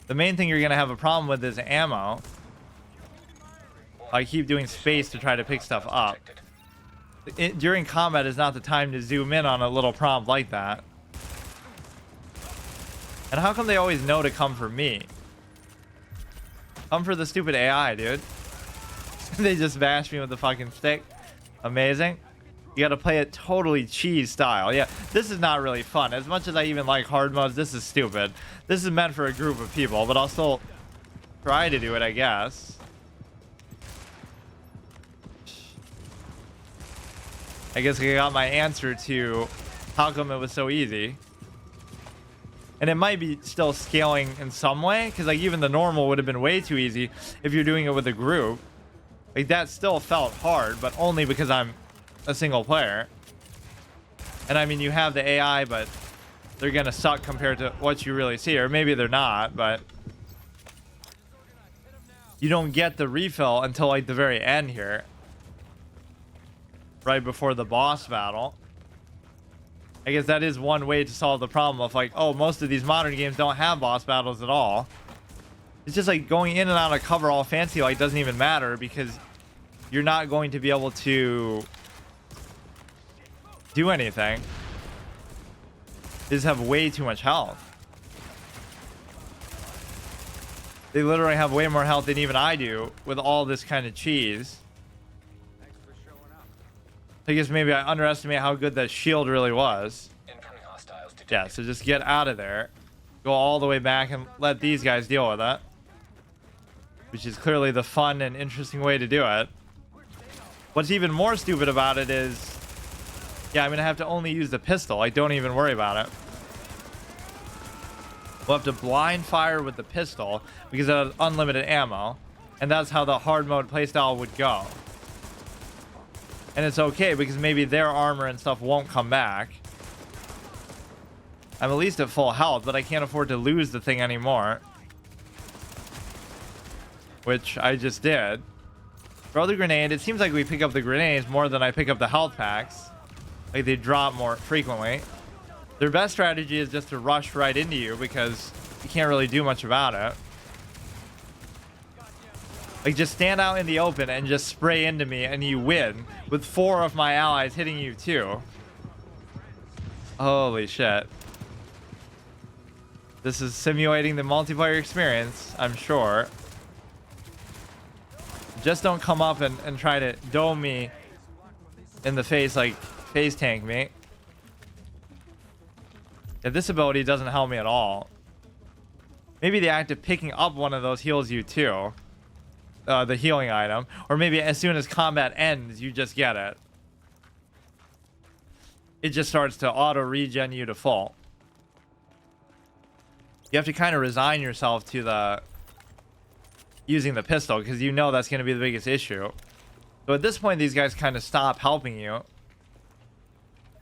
The main thing you're gonna have a problem with is ammo. I keep doing space to try to pick stuff up. During combat is not the time to zoom in on a little prompt like that. And how come they always know to come for me? Come for the stupid AI, dude. They just bash me with the fucking stick. Amazing. You gotta play it totally cheese style. Yeah, this is not really fun. As much as I even like hard modes, this is stupid. This is meant for a group of people, but I'll still try to do it, I guess. I guess I got my answer to how come it was so easy. And it might be still scaling in some way, because like even the normal would have been way too easy if you're doing it with a group. Like that still felt hard, but only because I'm a single player. And I mean, you have the AI, but they're gonna suck compared to what you really see, or maybe they're not, but you don't get the refill until like the very end here. Right before the boss battle. I guess that is one way to solve the problem of like, oh, most of these modern games don't have boss battles at all. It's just like going in and out of cover all fancy like doesn't even matter because you're not going to be able to do anything. They just have way too much health. They literally have way more health than even I do with all this kind of cheese. I guess maybe I underestimate how good that shield really was. Yeah, so just get out of there. Go all the way back and let these guys deal with it. Which is clearly the fun and interesting way to do it. What's even more stupid about it is... Yeah, I'm going to have to only use the pistol. Like, don't even worry about it. We'll have to blind fire with the pistol because it has unlimited ammo. And that's how the hard mode playstyle would go. And it's okay because maybe their armor and stuff won't come back. I'm at least at full health, but I can't afford to lose the thing anymore. Which I just did. Throw the grenade. It seems like we pick up the grenades more than I pick up the health packs. Like they drop more frequently. Their best strategy is just to rush right into you because you can't really do much about it. Like, just stand out in the open and just spray into me and you win. With 4 of my allies hitting you too. Holy shit. This is simulating the multiplayer experience, I'm sure. Just don't come up and try to dome me in the face, like face tank me. Yeah, this ability doesn't help me at all. Maybe the act of picking up one of those heals you too. The healing item. Or maybe as soon as combat ends, you just get it. It just starts to auto-regen you to full. You have to kind of resign yourself to the using the pistol, because you know that's going to be the biggest issue. So at this point, these guys kind of stop helping you.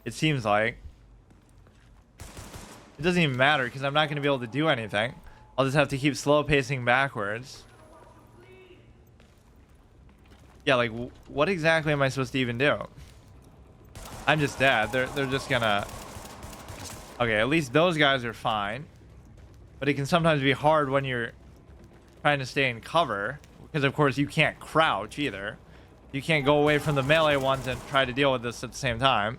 It seems like. It doesn't even matter, because I'm not going to be able to do anything. I'll just have to keep slow pacing backwards. Yeah, like, what exactly am I supposed to even do? I'm just dead. They're just gonna... Okay, at least those guys are fine. But it can sometimes be hard when you're trying to stay in cover. Because, of course, you can't crouch either. You can't go away from the melee ones and try to deal with this at the same time.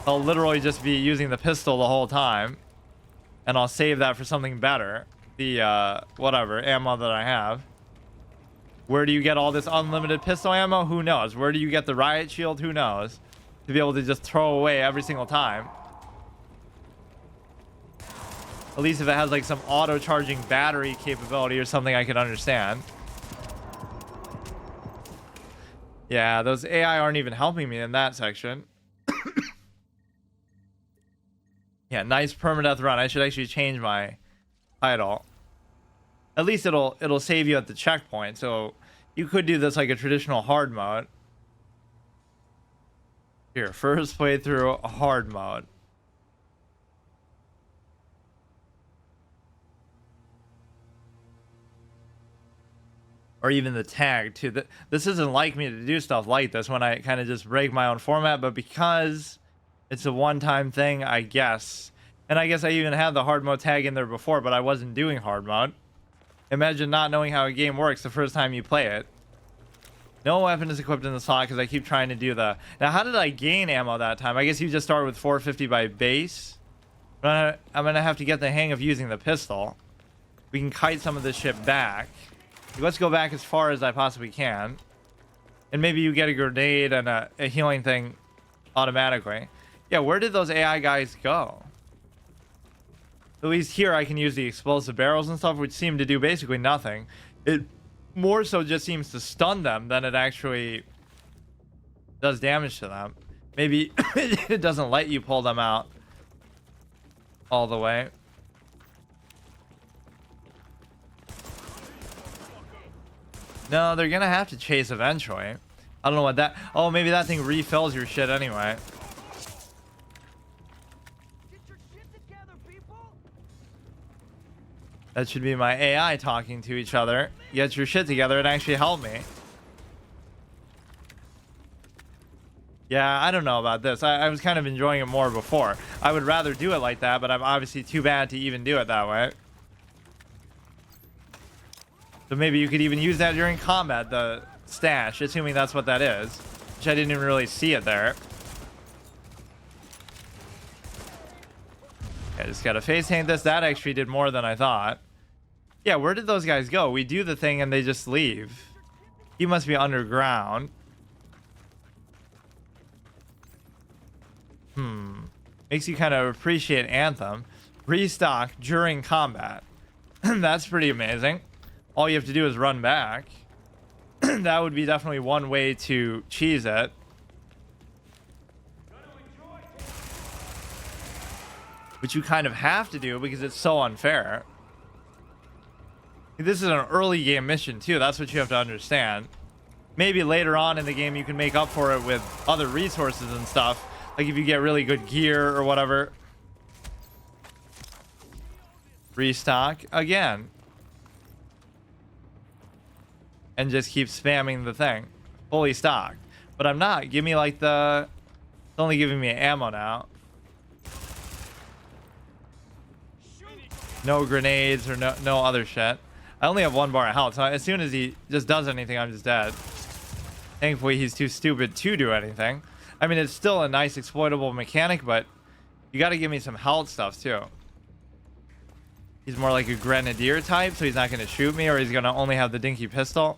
I'll literally just be using the pistol the whole time. And I'll save that for something better. The, whatever, ammo that I have. Where do you get all this unlimited pistol ammo? Who knows? Where do you get the riot shield? Who knows? To be able to just throw away every single time. At least if it has like some auto-charging battery capability or something, I could understand. Yeah, those AI aren't even helping me in that section. Yeah, nice permadeath run. I should actually change my title. At least it'll save you at the checkpoint. So you could do this like a traditional hard mode. Here, first playthrough hard mode. Or even the tag too. This isn't like me to do stuff like this when I kind of just break my own format, but because it's a one-time thing, I guess. And I guess I even had the hard mode tag in there before, but I wasn't doing hard mode. Imagine not knowing how a game works the first time you play it. No weapon is equipped in the slot because I keep trying to do the... Now, how did I gain ammo that time? I guess you just start with 450 by base. But I'm going to have to get the hang of using the pistol. We can kite some of this shit back. Let's go back as far as I possibly can. And maybe you get a grenade and a healing thing automatically. Yeah, where did those AI guys go? At least here I can use the explosive barrels and stuff, which seem to do basically nothing. It more so just seems to stun them than it actually does damage to them. Maybe it doesn't let you pull them out all the way. No, they're gonna have to chase eventually. I don't know what that... Oh, maybe that thing refills your shit anyway. That should be my AI talking to each other. Get your shit together and actually help me. Yeah, I don't know about this. I was kind of enjoying it more before. I would rather do it like that, but I'm obviously too bad to even do it that way. So maybe you could even use that during combat, the stash, assuming that's what that is. Which I didn't even really see it there. I just gotta face tank this. That actually did more than I thought. Yeah, where did those guys go? We do the thing and they just leave. He must be underground. Makes you kind of appreciate Anthem. Restock during combat. That's pretty amazing. All you have to do is run back. That would be definitely one way to cheese it. Which you kind of have to do because it's so unfair. This is an early game mission too. That's what you have to understand. Maybe later on in the game you can make up for it with other resources and stuff. Like if you get really good gear or whatever. Restock again. And just keep spamming the thing. Fully stocked. But I'm not. Give me like the... It's only giving me ammo now. No grenades or no other shit. I only have 1 bar of health, so as soon as he just does anything, I'm just dead. Thankfully, he's too stupid to do anything. I mean, it's still a nice exploitable mechanic, but you got to give me some health stuff, too. He's more like a grenadier type, so he's not going to shoot me, or he's going to only have the dinky pistol.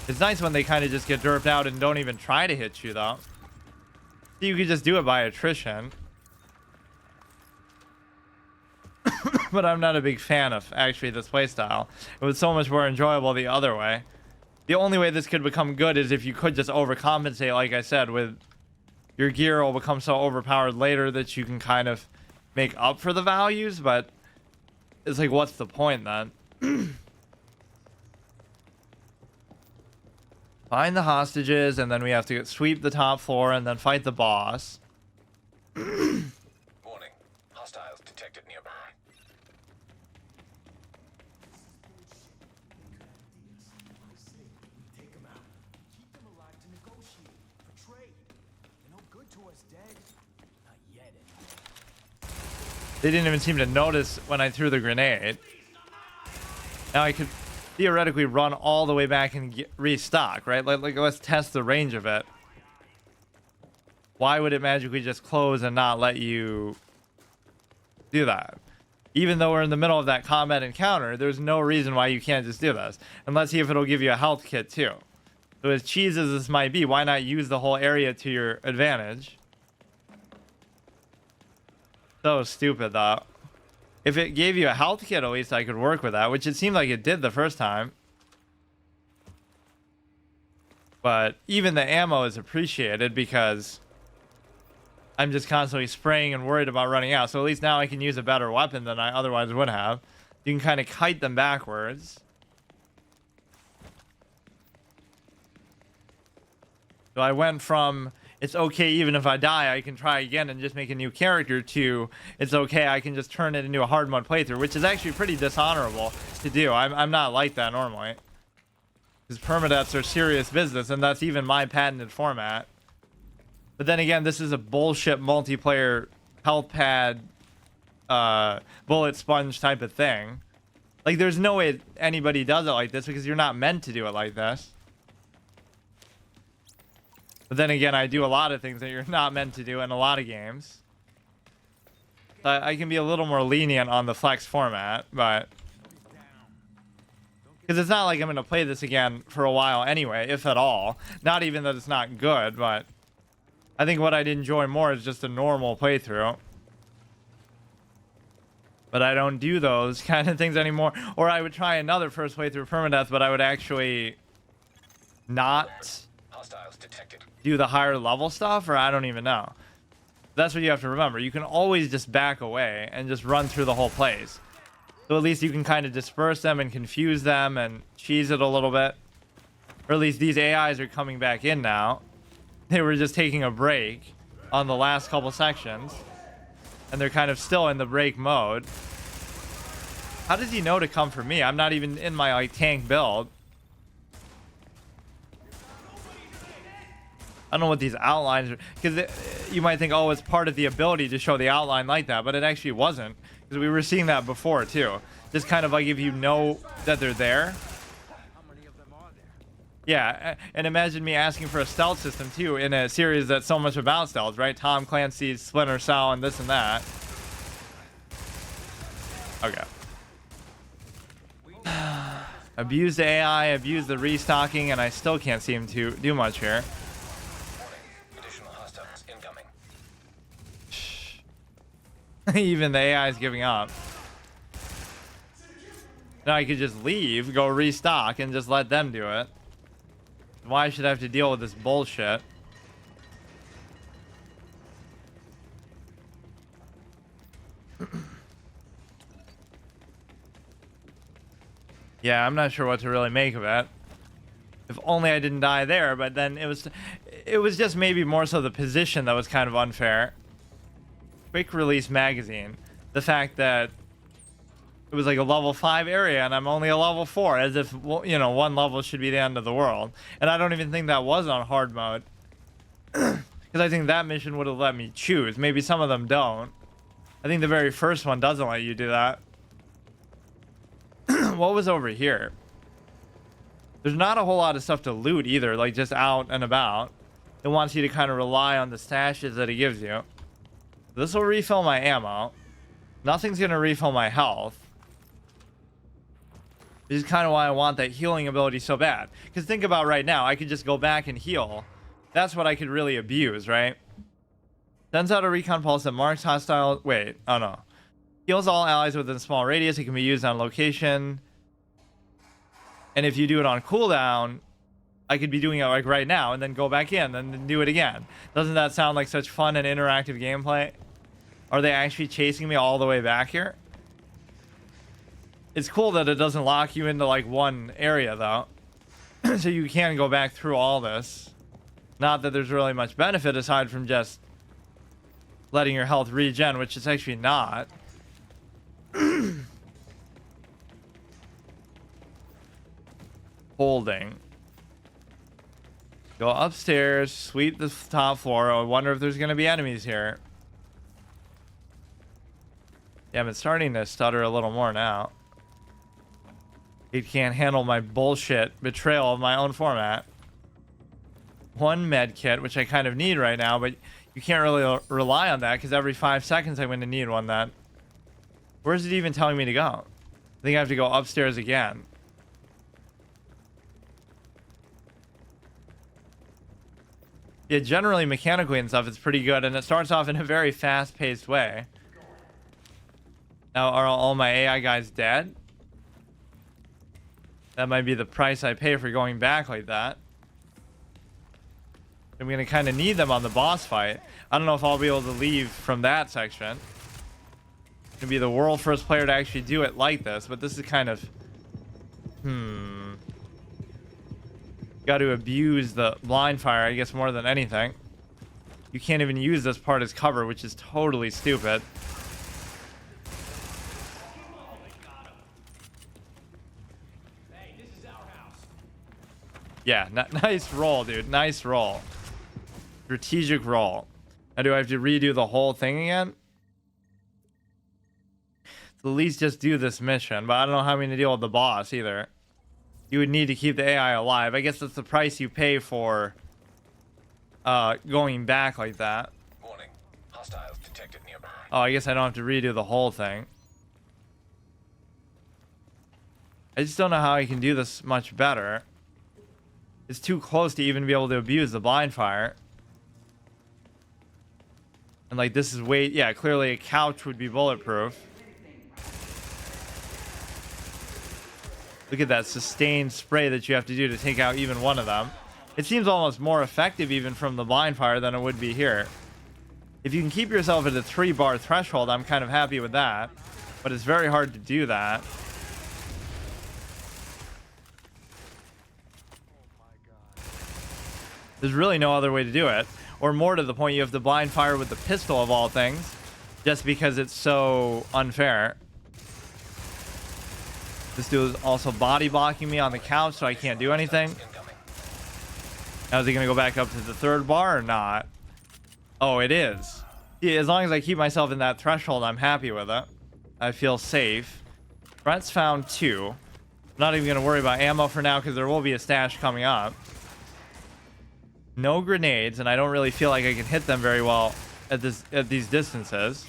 It's nice when they kind of just get derped out and don't even try to hit you, though. So you could just do it by attrition. but I'm not a big fan of actually this playstyle. It was so much more enjoyable the other way. The only way this could become good is if you could just overcompensate, like I said, with your gear will become so overpowered later that you can kind of make up for the values, but it's like, what's the point then? Find the hostages, and then we have to sweep the top floor and then fight the boss. Warning. Hostiles detected nearby. Take them out. Keep them alive to negotiate. For trade. They're no good to us dead. Not yet, anyway. They didn't even seem to notice when I threw the grenade. Now I could theoretically run all the way back and restock, right? Like let's test the range of it. Why would it magically just close and not let you do that? Even though we're in the middle of that combat encounter, there's no reason why you can't just do this. And let's see if it'll give you a health kit too. So as cheese as this might be, why not use the whole area to your advantage? So stupid though. If it gave you a health kit, at least I could work with that, which it seemed like it did the first time. But even the ammo is appreciated because I'm just constantly spraying and worried about running out. So at least now I can use a better weapon than I otherwise would have. You can kind of kite them backwards. So I went from it's okay even if I die, I can try again and just make a new character to it's okay, I can just turn it into a hard mode playthrough, which is actually pretty dishonorable to do. I'm not like that normally. Because permadeaths are serious business, and that's even my patented format. But then again, this is a bullshit multiplayer health pad bullet sponge type of thing. Like, there's no way anybody does it like this because you're not meant to do it like this. But then again, I do a lot of things that you're not meant to do in a lot of games. I can be a little more lenient on the flex format, but because it's not like I'm going to play this again for a while anyway, if at all. Not even that it's not good, but I think what I'd enjoy more is just a normal playthrough. But I don't do those kind of things anymore. Or I would try another first playthrough of Permadeath, but I would actually not do the higher level stuff, or I don't even know. That's what you have to remember. You can always just back away and just run through the whole place. So at least you can kind of disperse them and confuse them and cheese it a little bit. Or at least these AIs are coming back in now. They were just taking a break on the last couple sections. And they're kind of still in the break mode. How does he know to come for me? I'm not even in my like tank build. I don't know what these outlines are, because you might think, oh, it's part of the ability to show the outline like that, but it actually wasn't, because we were seeing that before too. Just kind of like if you know that they're there. Yeah, and imagine me asking for a stealth system too in a series that's so much about stealth, right? Tom Clancy's Splinter Cell and this and that. Okay. Abuse the AI, abuse the restocking, and I still can't seem to do much here. Even the AI is giving up. Now I could just leave, go restock, and just let them do it. Why should I have to deal with this bullshit? Yeah, I'm not sure what to really make of it. If only I didn't die there, but then it was just maybe more so the position that was kind of unfair. Quick release magazine. The fact that it was like a level 5 area and I'm only a level 4, as if, you know, one level should be the end of the world. And I don't even think that was on hard mode. Because I think that mission would have let me choose. Maybe some of them don't. I think the very first one doesn't let you do that. What was over here? There's not a whole lot of stuff to loot either, like just out and about. It wants you to kind of rely on the stashes that it gives you. This will refill my ammo. Nothing's going to refill my health. This is kind of why I want that healing ability so bad. Because think about right now, I could just go back and heal. That's what I could really abuse, right? Sends out a recon pulse that marks hostile... Wait, oh no. Heals all allies within a small radius. It can be used on location. And if you do it on cooldown, I could be doing it like right now and then go back in and then do it again. Doesn't that sound like such fun and interactive gameplay? Are they actually chasing me all the way back here? It's cool that it doesn't lock you into like one area though. So you can go back through all this. Not that there's really much benefit aside from just letting your health regen, which it's actually not. Holding. Go upstairs, sweep the top floor. I wonder if there's going to be enemies here. Damn, it's starting to stutter a little more now. It can't handle my bullshit betrayal of my own format. One med kit, which I kind of need right now, but you can't really rely on that because every 5 seconds I'm going to need one. That. Where's it even telling me to go? I think I have to go upstairs again. Yeah, generally mechanically and stuff, it's pretty good, and it starts off in a very fast-paced way. Now, are all my AI guys dead? That might be the price I pay for going back like that. I'm gonna kind of need them on the boss fight. I don't know if I'll be able to leave from that section. Gonna be the world first player to actually do it like this, but this is kind of... Got to abuse the blind fire, I guess, more than anything. You can't even use this part as cover, which is totally stupid. Yeah, nice roll, dude. Nice roll. Strategic roll. Now, do I have to redo the whole thing again? So at least just do this mission, but I don't know how I'm going to deal with the boss either. You would need to keep the AI alive. I guess that's the price you pay for going back like that. Warning. Hostiles detected nearby. Oh, I guess I don't have to redo the whole thing. I just don't know how I can do this much better. It's too close to even be able to abuse the blind fire. And like this is way... Yeah, clearly a couch would be bulletproof. Look at that sustained spray that you have to do to take out even one of them. It seems almost more effective even from the blind fire than it would be here. If you can keep yourself at a 3-bar threshold, I'm kind of happy with that. But it's very hard to do that. There's really no other way to do it. Or more to the point, you have to blind fire with the pistol of all things. Just because it's so unfair. This dude is also body blocking me on the couch, so I can't do anything. Now, is he going to go back up to the 3rd bar or not? Oh, it is. Yeah, as long as I keep myself in that threshold, I'm happy with it. I feel safe. Threats found 2. I'm not even going to worry about ammo for now because there will be a stash coming up. No grenades, and I don't really feel like I can hit them very well at these distances.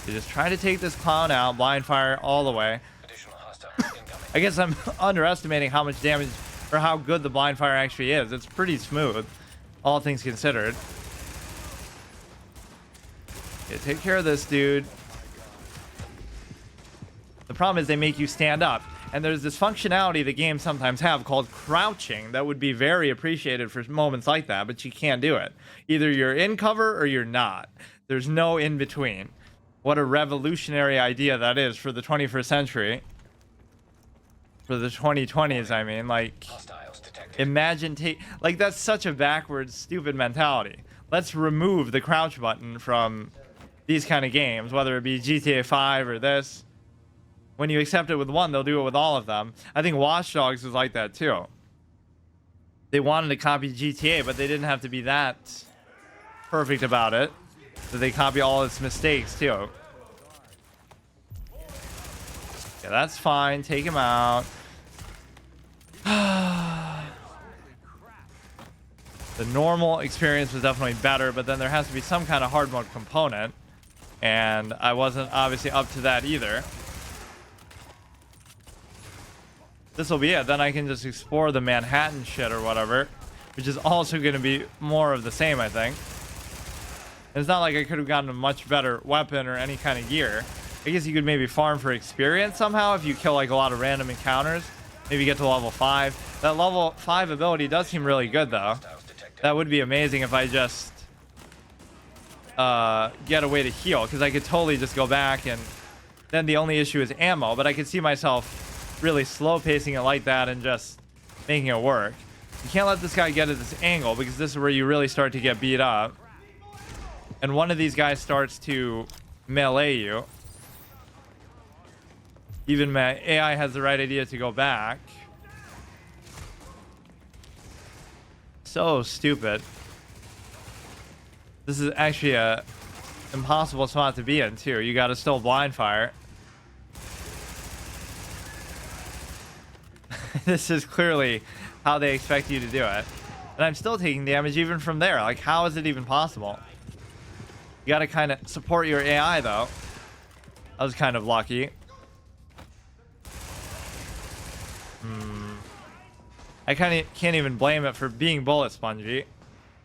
So just try to take this clown out, blind fire all the way. I guess I'm underestimating how much damage or how good the blind fire actually is. It's pretty smooth, all things considered. Okay, take care of this dude. The problem is they make you stand up. And there's this functionality that games sometimes have called crouching that would be very appreciated for moments like that, but you can't do it. Either you're in cover or you're not. There's no in between. What a revolutionary idea that is for the 21st century. For the 2020s, I mean. Like, imagine like, that's such a backwards, stupid mentality. Let's remove the crouch button from these kind of games, whether it be GTA 5 or this. When you accept it with one, they'll do it with all of them. I think Watch Dogs was like that too. They wanted to copy GTA, but they didn't have to be that perfect about it. So they copy all its mistakes too. Yeah, that's fine. Take him out. The normal experience was definitely better, but then there has to be some kind of hard mode component. And I wasn't obviously up to that either. This will be it. Then I can just explore the Manhattan shit or whatever, which is also going to be more of the same, I think. And it's not like I could have gotten a much better weapon or any kind of gear. I guess you could maybe farm for experience somehow if you kill like a lot of random encounters. Maybe get to level 5. That level 5 ability does seem really good though. That would be amazing if I just get a way to heal, because I could totally just go back, and then the only issue is ammo. But I could see myself really slow pacing it like that and just making it work. You can't let this guy get at this angle, because this is where you really start to get beat up. And one of these guys starts to melee you. Even my AI has the right idea to go back. So stupid. This is actually a impossible spot to be in too. You gotta still blind fire. This is clearly how they expect you to do it. And I'm still taking damage even from there. Like, how is it even possible? You gotta kind of support your AI though. I was kind of lucky. I kind of can't even blame it for being bullet spongy,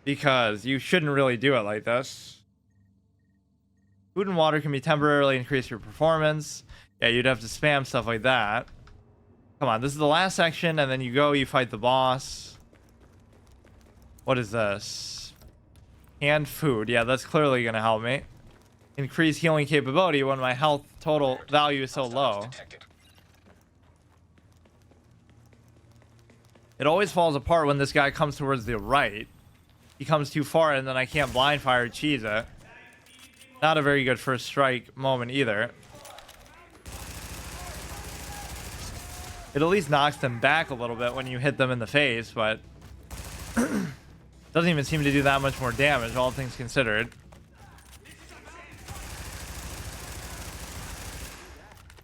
because you shouldn't really do it like this. Food and water can be temporarily increase your performance. Yeah, you'd have to spam stuff like that. Come on, this is the last section, and then you go, you fight the boss. What is this? And food. Yeah, that's clearly going to help me. Increase healing capability when my health total value is so low. It always falls apart when this guy comes towards the right. He comes too far, and then I can't blind fire cheese it. Not a very good first strike moment either. It at least knocks them back a little bit when you hit them in the face, but doesn't even seem to do that much more damage, all things considered.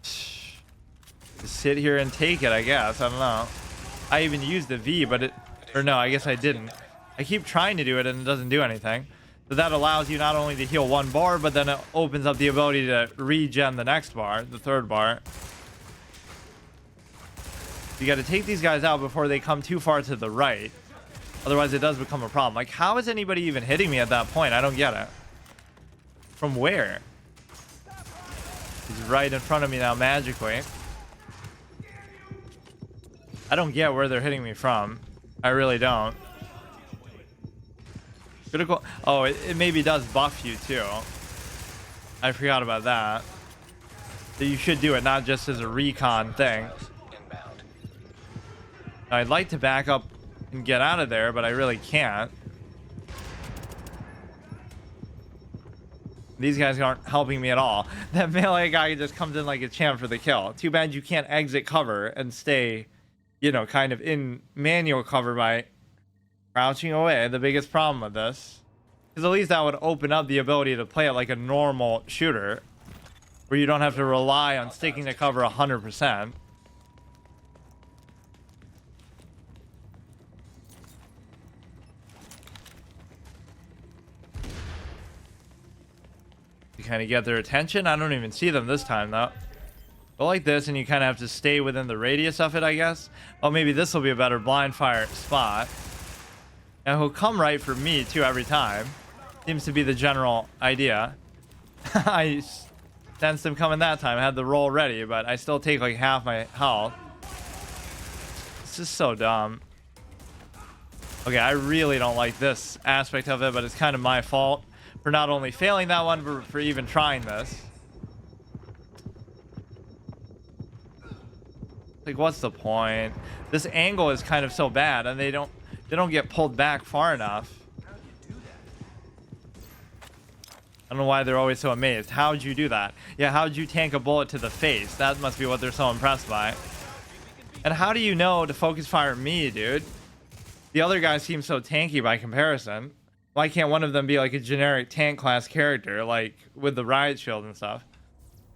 Just sit here and take it, I guess. I don't know. I even used the V, but it... Or no, I guess I didn't. I keep trying to do it and it doesn't do anything. So that allows you not only to heal one bar, but then it opens up the ability to regen the next bar, the third bar. You got to take these guys out before they come too far to the right. Otherwise, it does become a problem. Like, how is anybody even hitting me at that point? I don't get it. From where? He's right in front of me now, magically. I don't get where they're hitting me from. I really don't. Critical. Oh, it maybe does buff you too. I forgot about that. So you should do it, not just as a recon thing. I'd like to back up and get out of there, but I really can't. These guys aren't helping me at all. That melee guy just comes in like a champ for the kill. Too bad you can't exit cover and stay, you know, kind of in manual cover by crouching away. The biggest problem with this, because at least that would open up the ability to play it like a normal shooter, where you don't have to rely on sticking to cover 100%. You kind of get their attention. I don't even see them this time though. Go like this, and you kind of have to stay within the radius of it, I guess. Oh, maybe this will be a better blind fire spot. And he'll come right for me too every time. Seems to be the general idea. I sensed him coming that time. I had the roll ready, but I still take like half my health. It's just so dumb. Okay, I really don't like this aspect of it, but it's kind of my fault for not only failing that one, but for even trying this. Like, what's the point? This angle is kind of so bad, and they don't get pulled back far enough. I don't know why they're always so amazed. How'd you do that? Yeah, how'd you tank a bullet to the face? That must be what they're so impressed by. And how do you know to focus fire me, dude? The other guys seem so tanky by comparison. Why can't one of them be like a generic tank class character, like with the riot shield and stuff?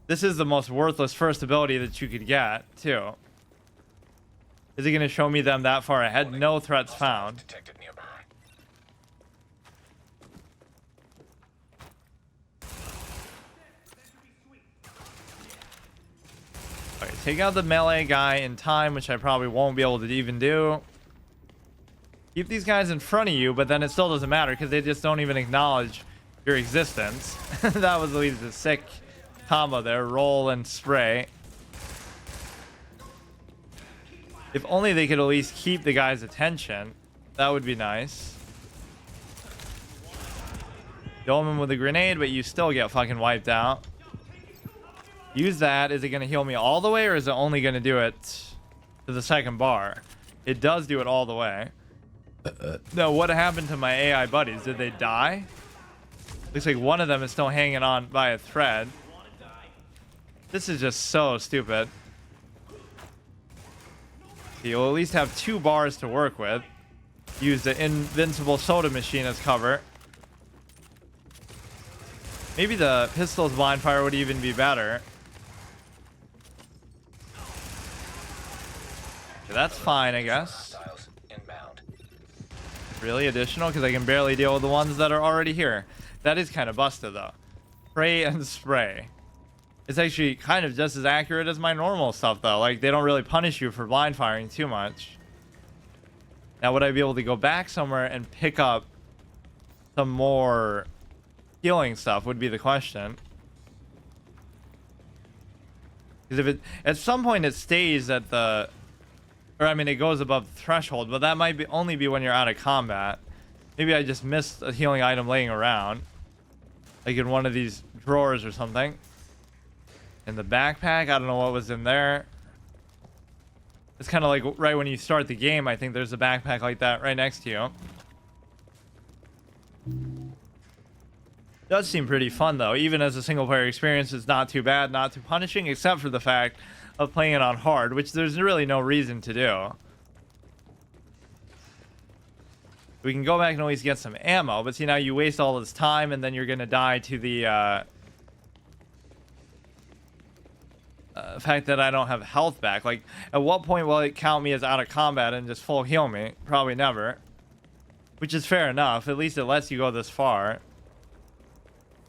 This is the most worthless first ability that you could get, too. Is it going to show me them that far ahead? No threats found. Okay, take out the melee guy in time, which I probably won't be able to even do. Keep these guys in front of you, but then it still doesn't matter because they just don't even acknowledge your existence. That was at least a sick combo there. Roll and spray. If only they could at least keep the guy's attention. That would be nice. Dome him with a grenade, but you still get fucking wiped out. Use that. Is it going to heal me all the way, or is it only going to do it to the second bar? It does do it all the way. Now, what happened to my AI buddies? Did they die? Looks like one of them is still hanging on by a thread. This is just so stupid. You'll at least have 2 bars to work with. Use the invincible soda machine as cover. Maybe the pistol's blind fire would even be better. Okay, that's fine, I guess. Really additional? Because I can barely deal with the ones that are already here. That is kind of busted, though. Pray and spray. It's actually kind of just as accurate as my normal stuff, though. Like, they don't really punish you for blind firing too much. Now, would I be able to go back somewhere and pick up some more healing stuff would be the question. Because if it, at some point it stays at the, or I mean it goes above the threshold, but that might be only be when you're out of combat. Maybe I just missed a healing item laying around, like in one of these drawers or something. In the backpack, I don't know what was in there. It's kind of like right when you start the game, I think there's a backpack like that right next to you. Does seem pretty fun though. Even as a single player experience, it's not too bad, not too punishing, except for the fact of playing it on hard, which there's really no reason to do. We can go back and always get some ammo, but see, now you waste all this time and then you're gonna die to the fact that I don't have health back. Like, at what point will it count me as out of combat and just full heal me? Probably never. Which is fair enough. At least it lets you go this far.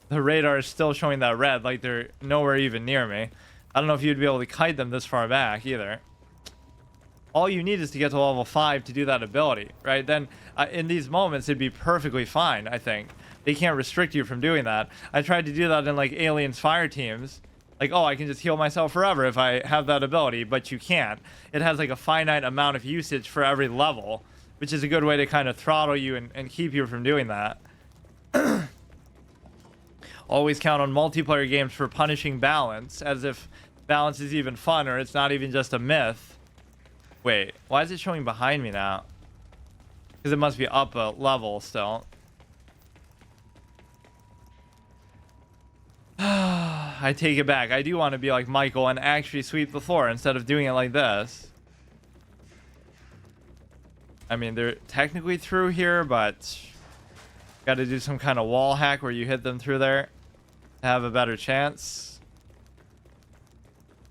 The radar is still showing that red, like they're nowhere even near me. I don't know if you'd be able to kite them this far back either. All you need is to get to level 5 to do that ability, right? Then in these moments, it'd be perfectly fine, I think. They can't restrict you from doing that. I tried to do that in like Aliens Fire Teams. Like, oh, I can just heal myself forever if I have that ability, but you can't. It has like a finite amount of usage for every level, which is a good way to kind of throttle you and keep you from doing that. Always count on multiplayer games for punishing balance, as if balance is even fun or it's not even just a myth. Wait, why is it showing behind me now? Because it must be up a level still. I take it back. I do want to be like Michael and actually sweep the floor instead of doing it like this. I mean, they're technically through here, but got to do some kind of wall hack where you hit them through there to have a better chance.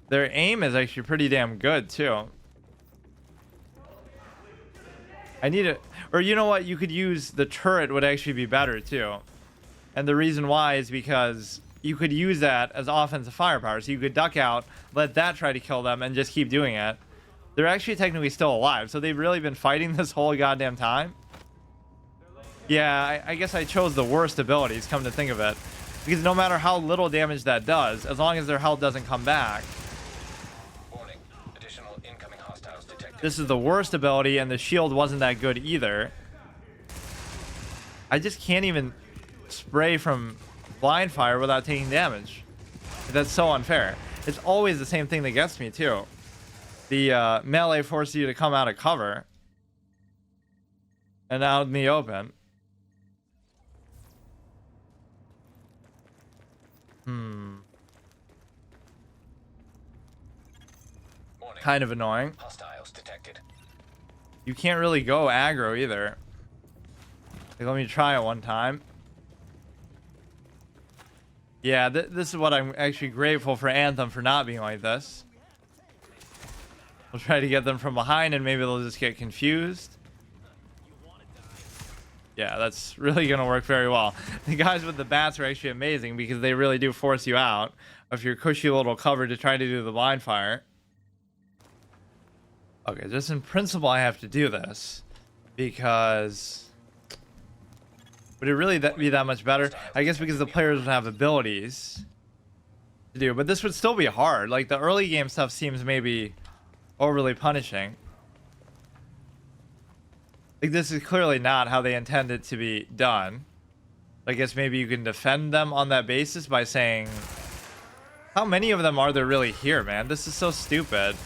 Their aim is actually pretty damn good, too. I need it. Or you know what? You could use the turret would actually be better, too. And the reason why is because you could use that as offensive firepower. So you could duck out, let that try to kill them, and just keep doing it. They're actually technically still alive. So they've really been fighting this whole goddamn time. Yeah, I guess I chose the worst abilities, come to think of it. Because no matter how little damage that does, as long as their health doesn't come back. Warning. Additional incoming hostiles detected. This is the worst ability, and the shield wasn't that good either. I just can't even spray from blind fire without taking damage. That's so unfair. It's always the same thing that gets me, too. The melee forces you to come out of cover. And out in the open. Kind of annoying. Hostiles detected. You can't really go aggro either. Like, let me try it one time. Yeah, this is what I'm actually grateful for Anthem for not being like this. We'll try to get them from behind and maybe they'll just get confused. Yeah, that's really going to work very well. The guys with the bats are actually amazing because they really do force you out of your cushy little cover to try to do the blind fire. Okay, just in principle, I have to do this because Would it really be that much better? I guess because the players would have abilities to do, but this would still be hard. Like, the early game stuff seems maybe overly punishing. Like, this is clearly not how they intend it to be done. I guess maybe you can defend them on that basis by saying, how many of them are there really here, man? This is so stupid.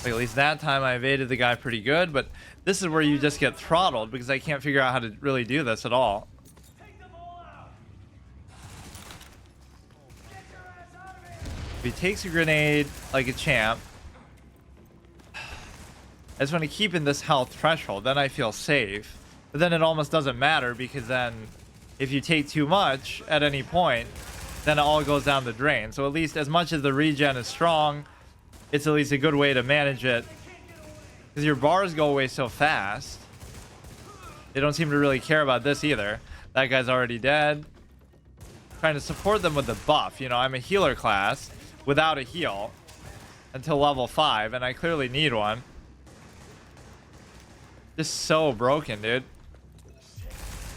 Like, at least that time I evaded the guy pretty good, but this is where you just get throttled because I can't figure out how to really do this at all. If he takes a grenade like a champ, I just want to keep in this health threshold, then I feel safe. But then it almost doesn't matter because then if you take too much at any point, then it all goes down the drain. So at least as much as the regen is strong, it's at least a good way to manage it, because your bars go away so fast. They don't seem to really care about this either. That guy's already dead. Trying to support them with the buff. You know, I'm a healer class without a heal until level 5, and I clearly need one. Just so broken, dude.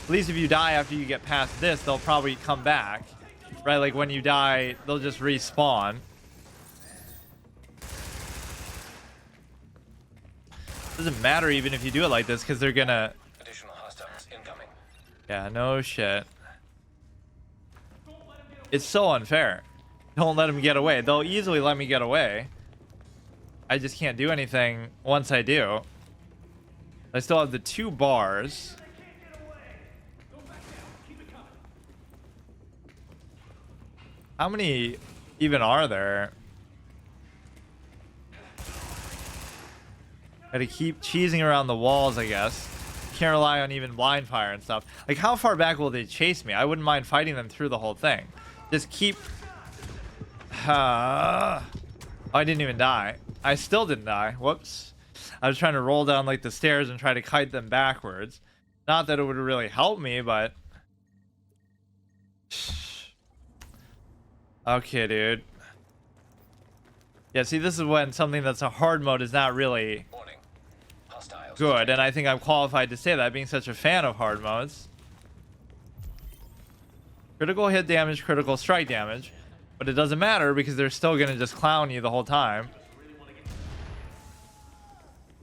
At least if you die after you get past this, they'll probably come back. Right, like when you die, they'll just respawn. Doesn't matter even if you do it like this, because they're gonna... Additional hostiles incoming. Yeah, no shit. It's so unfair. Don't let them get away. They'll easily let me get away. I just can't do anything once I do. I still have the 2 bars. How many even are there? Gotta keep cheesing around the walls, I guess. Can't rely on even blind fire and stuff. Like, how far back will they chase me? I wouldn't mind fighting them through the whole thing. Just keep... Oh, I didn't even die. I still didn't die. Whoops. I was trying to roll down, like, the stairs and try to kite them backwards. Not that it would really help me, but... Okay, dude. Yeah, see, this is when something that's a hard mode is not really... good, and I think I'm qualified to say that, being such a fan of hard modes. Critical hit damage, critical strike damage, but it doesn't matter because they're still gonna just clown you the whole time.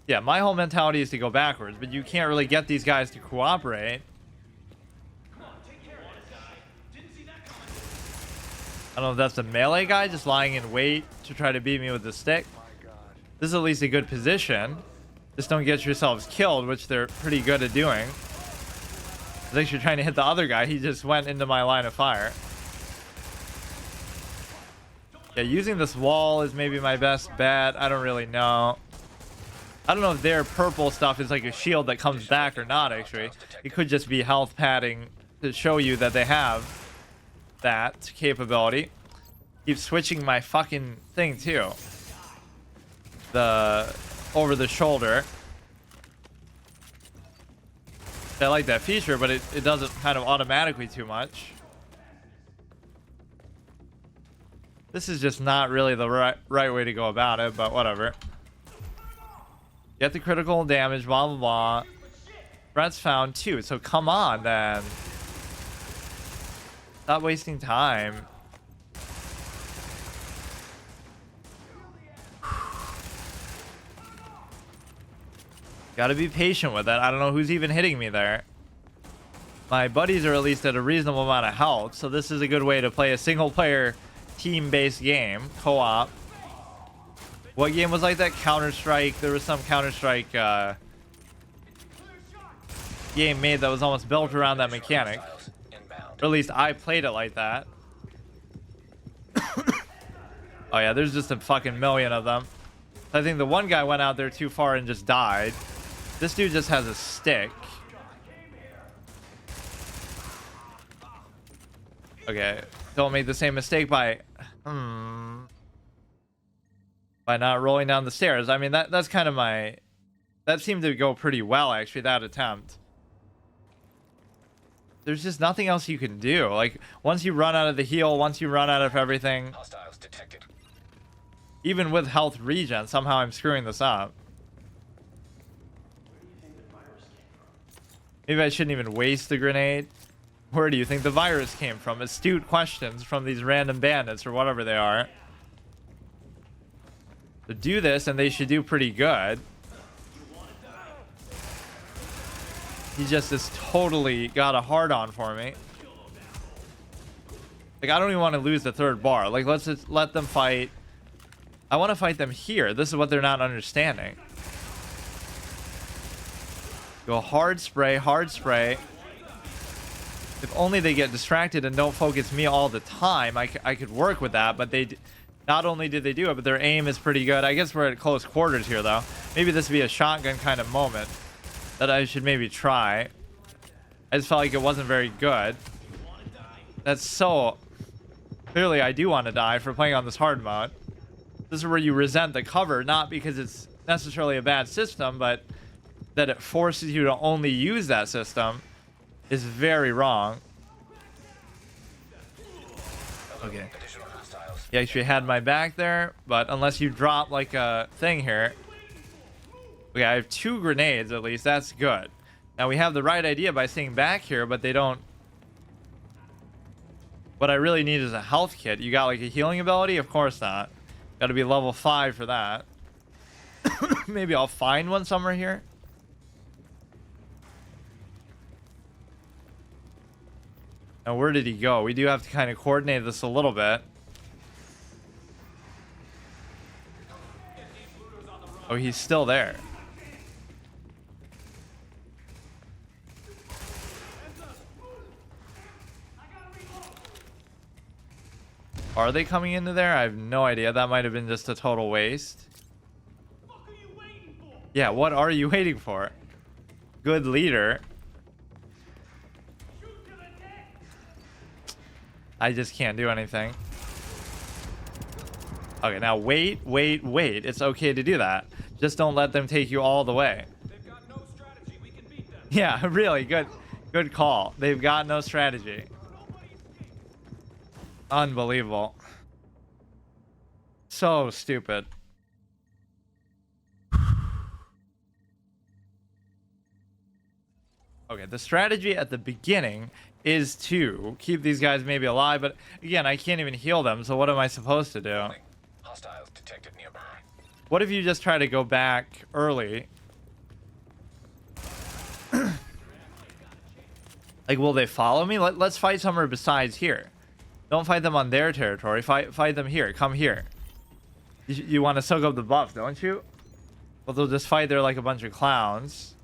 Yeah, my whole mentality is to go backwards, but you can't really get these guys to cooperate. I don't know if that's a melee guy just lying in wait to try to beat me with the stick. This is at least a good position. Just don't get yourselves killed, which they're pretty good at doing. I was actually trying to hit the other guy. He just went into my line of fire. Yeah, using this wall is maybe my best bet. I don't really know. I don't know if their purple stuff is like a shield that comes back or not, actually. It could just be health padding to show you that they have that capability. Keep switching my fucking thing, too. The... over the shoulder. I like that feature, but it does it kind of automatically too much. This is just not really the right way to go about it, but whatever. Get the critical damage, blah, blah, blah. Threats found too, so come on, then. Stop wasting time. Gotta be patient with it. I don't know who's even hitting me there. My buddies are at least at a reasonable amount of health, so this is a good way to play a single-player, team-based game, co-op. What game was like that? Counter-Strike. There was some Counter-Strike game made that was almost built around that mechanic. Or at least I played it like that. Oh yeah, there's just a fucking million of them. I think the one guy went out there too far and just died. This dude just has a stick. Okay, don't make the same mistake by not rolling down the stairs. I mean, that's kind of my... That seemed to go pretty well, actually, that attempt. There's just nothing else you can do. Like, once you run out of the heal, once you run out of everything... Hostiles detected. Even with health regen, somehow I'm screwing this up. Maybe I shouldn't even waste the grenade. Where do you think the virus came from? Astute questions from these random bandits or whatever they are. So do this and they should do pretty good. He just has totally got a hard on for me. Like, I don't even want to lose the third bar. Like, let's just let them fight. I want to fight them here. This is what they're not understanding. Go hard spray, hard spray. If only they get distracted and don't focus me all the time, I could work with that. But they, not only did they do it, but their aim is pretty good. I guess we're at close quarters here, though. Maybe this would be a shotgun kind of moment that I should maybe try. I just felt like it wasn't very good. That's so... Clearly, I do want to die for playing on this hard mode. This is where you resent the cover, not because it's necessarily a bad system, but that it forces you to only use that system is very wrong. Okay. He actually had my back there, but unless you drop like a thing here. Okay, I have 2 grenades at least. That's good. Now we have the right idea by staying back here, but they don't... What I really need is a health kit. You got like a healing ability? Of course not. Got to be level 5 for that. Maybe I'll find one somewhere here. Now where did he go? We do have to kind of coordinate this a little bit. Oh, he's still there. Are they coming into there? I have no idea. That might have been just a total waste. Yeah, what are you waiting for? Good leader. I just can't do anything. Okay, now wait. It's okay to do that. Just don't let them take you all the way. Yeah, really good call. They've got no strategy. Unbelievable. So stupid. Okay, the strategy at the beginning is to keep these guys maybe alive, but again, I can't even heal them, so what am I supposed to do? Hostiles detected nearby. What if you just try to go back early? Like, will they follow me? Let's fight somewhere besides here. Don't fight them on their territory. Fight them here. Come here. You want to soak up the buff, don't you? Well, they'll just fight there like a bunch of clowns.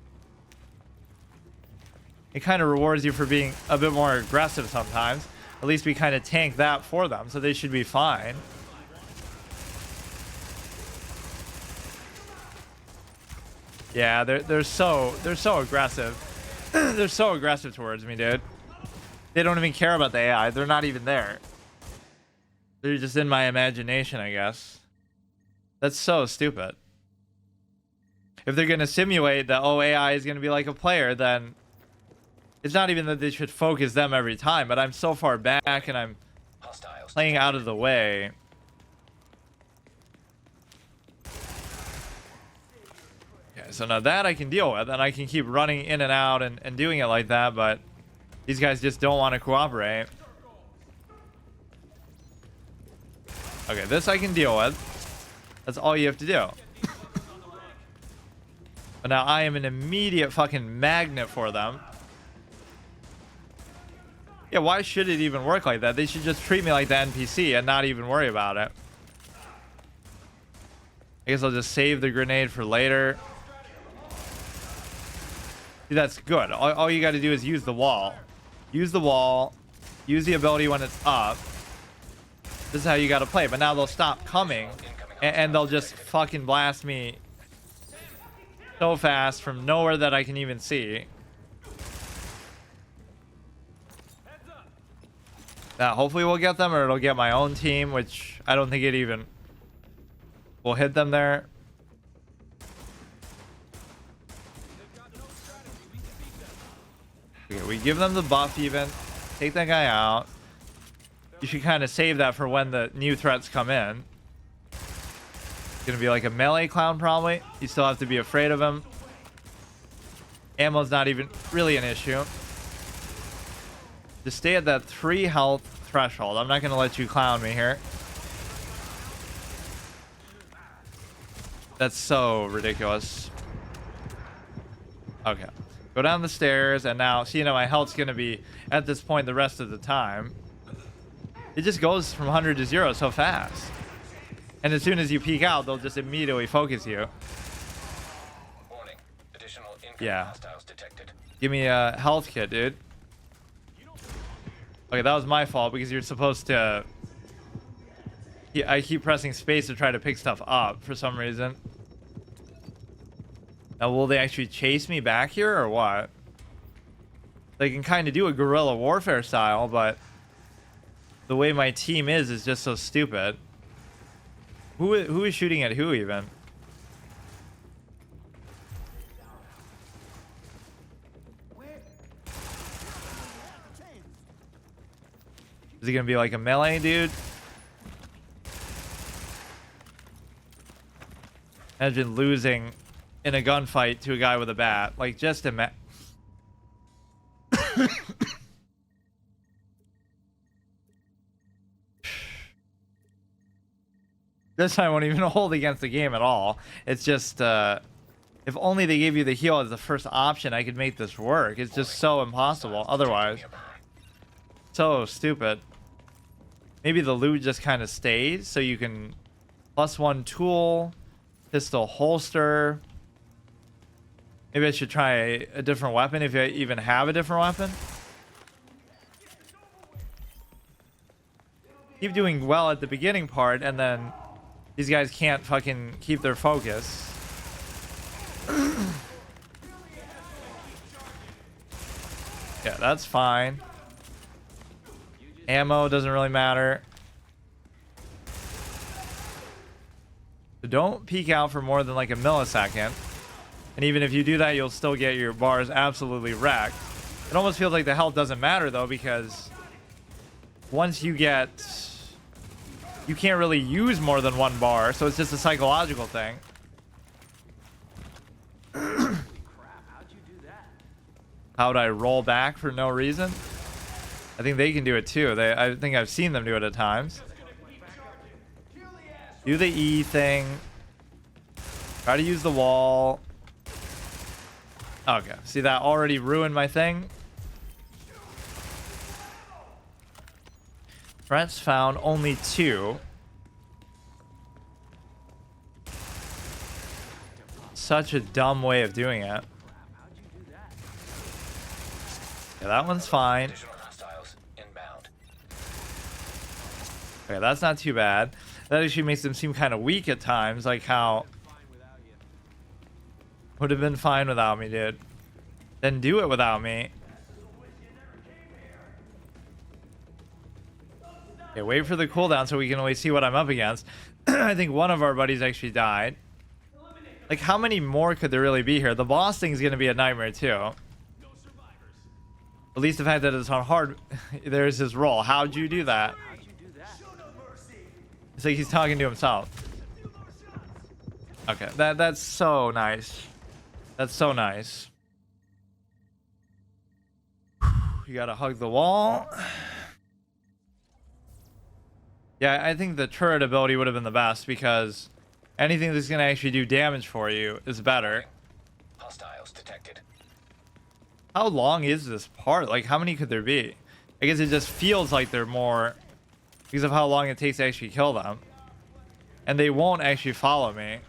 It kind of rewards you for being a bit more aggressive sometimes. At least we kind of tank that for them, so they should be fine. Yeah, they're so aggressive. They're so aggressive towards me, dude. They don't even care about the AI. They're not even there. They're just in my imagination, I guess. That's so stupid. If they're going to simulate that, oh, AI is going to be like a player, then it's not even that they should focus them every time, but I'm so far back and I'm playing out of the way. Okay, so now that I can deal with, and I can keep running in and out and doing it like that, but these guys just don't want to cooperate. Okay, this I can deal with. That's all you have to do. But now I am an immediate fucking magnet for them. Yeah, why should it even work like that? They should just treat me like the NPC and not even worry about it. I guess I'll just save the grenade for later. See, that's good. All you got to do is use the wall. Use the wall. Use the ability when it's up. This is how you got to play. But now they'll stop coming. And they'll just fucking blast me so fast from nowhere that I can even see. Now, hopefully we'll get them, or it'll get my own team, which I don't think it even will hit them there. Okay, we give them the buff even. Take that guy out. You should kind of save that for when the new threats come in. It's gonna be like a melee clown probably. You still have to be afraid of him. Ammo's not even really an issue. Just stay at that 3 health threshold. I'm not going to let you clown me here. That's so ridiculous. Okay. Go down the stairs, and now, see, you know, my health's going to be, at this point, the rest of the time. It just goes from 100 to 0 so fast. And as soon as you peek out, they'll just immediately focus you. Warning. Additional incoming Yeah. hostiles detected. Give me a health kit, dude. Okay, that was my fault because you're supposed to... Yeah, I keep pressing space to try to pick stuff up for some reason. Now, will they actually chase me back here or what? They can kind of do a guerrilla warfare style, but the way my team is just so stupid. Who is shooting at who even? Is he gonna be like a melee dude? Imagine losing in a gunfight to a guy with a bat. Like, just this time won't even hold against the game at all. It's just, if only they gave you the heal as the first option, I could make this work. It's just so impossible otherwise. So stupid. Maybe the loot just kind of stays, so you can +1 tool, pistol holster. Maybe I should try a different weapon if I even have a different weapon. Keep doing well at the beginning part, and then these guys can't fucking keep their focus. Yeah, that's fine. Ammo doesn't really matter. So don't peek out for more than like a millisecond. And even if you do that, you'll still get your bars absolutely wrecked. It almost feels like the health doesn't matter though, because once you get... You can't really use more than 1 bar, so it's just a psychological thing. How'd I roll back for no reason? I think they can do it too. I think I've seen them do it at times. Do the E thing. Try to use the wall. Okay, see that already ruined my thing? Threats found, only 2. Such a dumb way of doing it. Yeah, that one's fine. Okay, that's not too bad. That actually makes them seem kind of weak at times, like how... Would have been fine without me, dude. Then do it without me. Okay, wait for the cooldown so we can always see what I'm up against. I think one of our buddies actually died. Like, how many more could there really be here? The boss thing is going to be a nightmare, too. At least the fact that it's on hard, there's his roll. How'd you do that? It's like he's talking to himself. Okay, that's so nice. That's so nice. You gotta hug the wall. Yeah, I think the turret ability would have been the best, because anything that's gonna actually do damage for you is better. Hostiles detected. How long is this part? Like, how many could there be? I guess it just feels like they're more because of how long it takes to actually kill them. And they won't actually follow me.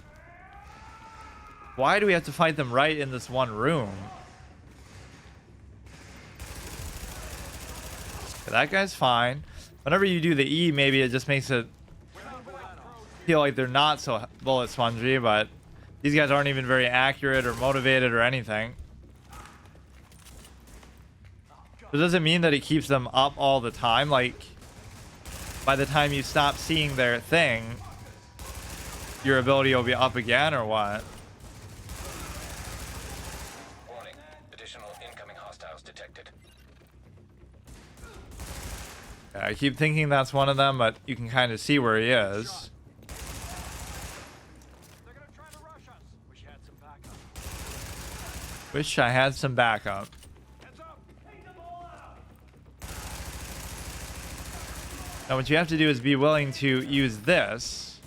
Why do we have to fight them right in this one room? Okay, that guy's fine. Whenever you do the E, maybe it just makes it feel like they're not so bullet spongy, but these guys aren't even very accurate or motivated or anything. But does it mean that it keeps them up all the time? Like, by the time you stop seeing their thing, your ability will be up again, or what? Warning. Additional incoming hostiles detected. Yeah, I keep thinking that's one of them, but you can kind of see where he is. Wish I had some backup. Now what you have to do is be willing to use this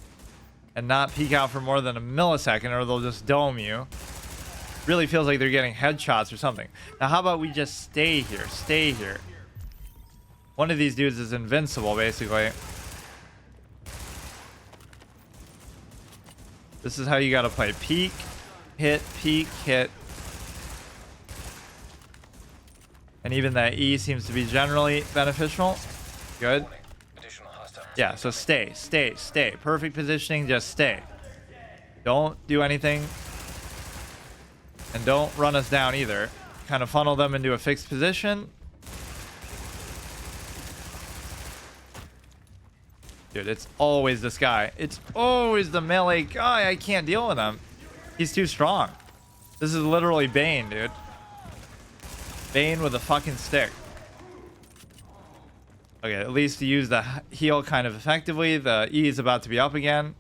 and not peek out for more than a millisecond or they'll just dome you. Really feels like they're getting headshots or something. Now how about we just stay here? Stay here. One of these dudes is invincible, basically. This is how you gotta play. Peek, hit, peek, hit. And even that E seems to be generally beneficial. Good. Yeah, so stay, stay, stay. Perfect positioning, just stay. Don't do anything. And don't run us down either. Kind of funnel them into a fixed position. Dude, it's always this guy. It's always the melee guy. I can't deal with him. He's too strong. This is literally Bane, dude. Bane with a fucking stick. Okay, at least to use the heal kind of effectively. The E is about to be up again.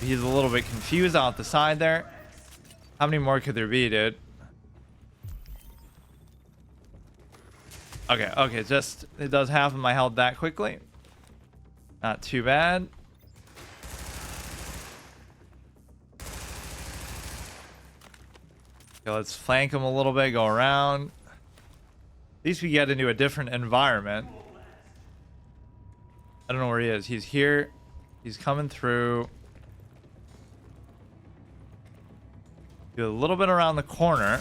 He's a little bit confused out the side there. How many more could there be, dude? Okay, okay, just it does half of my health that quickly. Not too bad. Okay, let's flank him a little bit, go around. At least we get into a different environment. I don't know where he is. He's here. He's coming through. Do a little bit around the corner.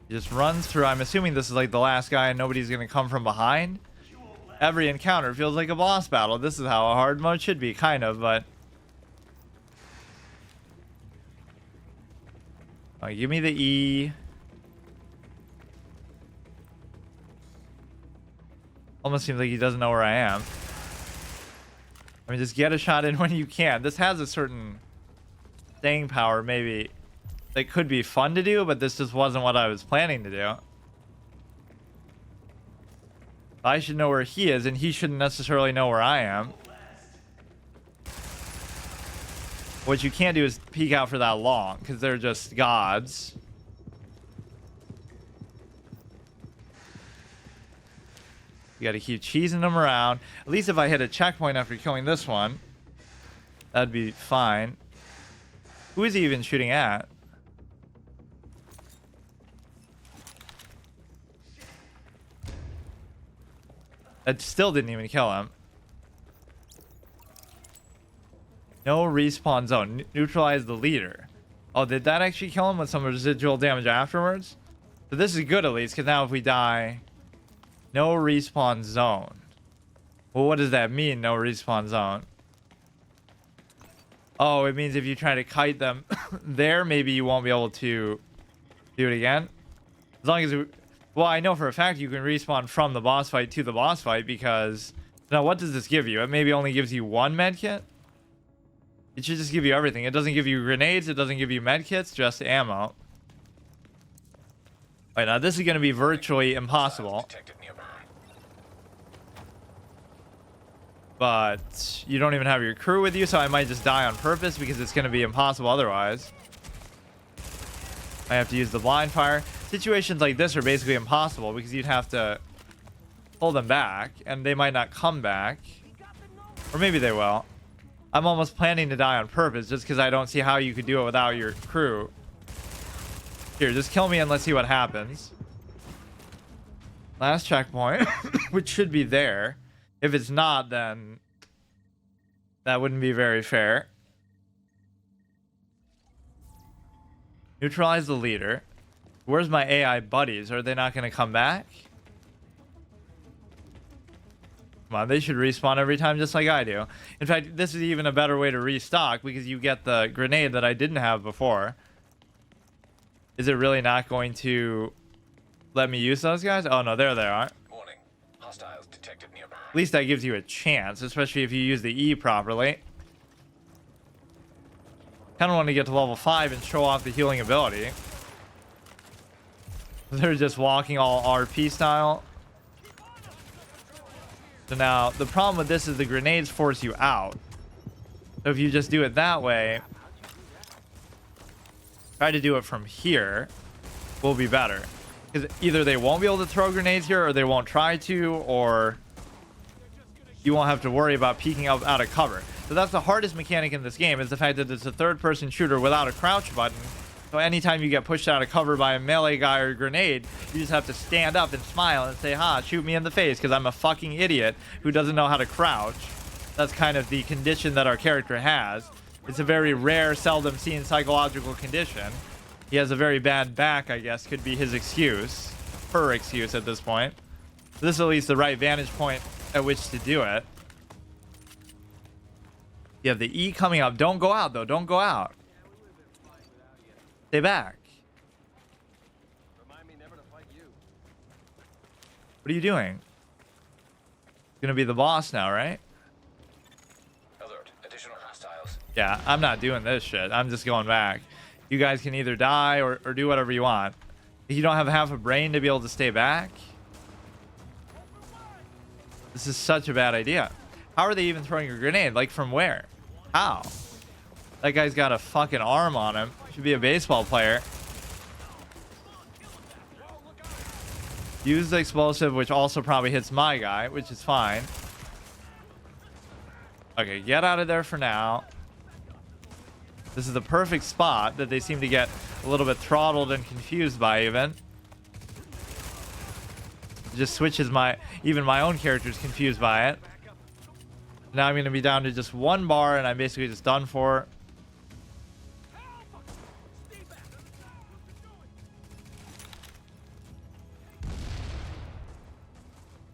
He just runs through. I'm assuming this is like the last guy and nobody's going to come from behind. Every encounter feels like a boss battle. This is how a hard mode should be, kind of, but... give me the E. Almost seems like he doesn't know where I am. I mean, just get a shot in when you can. This has a certain staying power, maybe, that could be fun to do, but this just wasn't what I was planning to do. I should know where he is, and he shouldn't necessarily know where I am. What you can't do is peek out for that long, because they're just gods. You gotta keep cheesing them around. At least if I hit a checkpoint after killing this one, that'd be fine. Who is he even shooting at? That still didn't even kill him. No respawn zone. Neutralize the leader. Oh, did that actually kill him with some residual damage afterwards? So this is good at least, because now if we die... No respawn zone. Well, what does that mean, no respawn zone? Oh, it means if you try to kite them there, maybe you won't be able to do it again. As long as... Well, I know for a fact you can respawn from the boss fight to the boss fight, because... Now, what does this give you? It maybe only gives you one medkit? It should just give you everything. It doesn't give you grenades, it doesn't give you medkits, just ammo. Alright, now this is going to be virtually impossible. But you don't even have your crew with you, so I might just die on purpose because it's going to be impossible otherwise. I have to use the blind fire. Situations like this are basically impossible because you'd have to pull them back, and they might not come back. Or maybe they will. I'm almost planning to die on purpose just because I don't see how you could do it without your crew. Here, just kill me and let's see what happens. Last checkpoint, which should be there. If it's not, then that wouldn't be very fair. Neutralize the leader. Where's my AI buddies? Are they not going to come back? Come on, they should respawn every time just like I do. In fact, this is even a better way to restock because you get the grenade that I didn't have before. Is it really not going to let me use those guys? Oh no, there they are. Warning. Hostiles detected nearby. At least that gives you a chance, especially if you use the E properly. Kind of want to get to level 5 and show off the healing ability. They're just walking all RP style. So now, the problem with this is the grenades force you out. So if you just do it that way, try to do it from here will be better. Because either they won't be able to throw grenades here, or they won't try to, or you won't have to worry about peeking up out of cover. So that's the hardest mechanic in this game, is the fact that it's a third-person shooter without a crouch button. So anytime you get pushed out of cover by a melee guy or a grenade, you just have to stand up and smile and say, ha, shoot me in the face, because I'm a fucking idiot who doesn't know how to crouch. That's kind of the condition that our character has. It's a very rare, seldom seen psychological condition. He has a very bad back, I guess, could be his excuse. Her excuse at this point. This is at least the right vantage point at which to do it. You have the E coming up. Don't go out, though. Don't go out. Stay back. What are you doing? You're gonna be the boss now, right? Alert. Additional hostiles. Yeah, I'm not doing this shit. I'm just going back. You guys can either die or do whatever you want. You don't have half a brain to be able to stay back. This is such a bad idea. How are they even throwing a grenade? Like, from where? How? That guy's got a fucking arm on him. Should be a baseball player. Use the explosive, which also probably hits my guy, which is fine. Okay, get out of there for now. This is the perfect spot that they seem to get a little bit throttled and confused by even. It just switches even my own character's confused by it. Now I'm going to be down to just one bar and I'm basically just done for.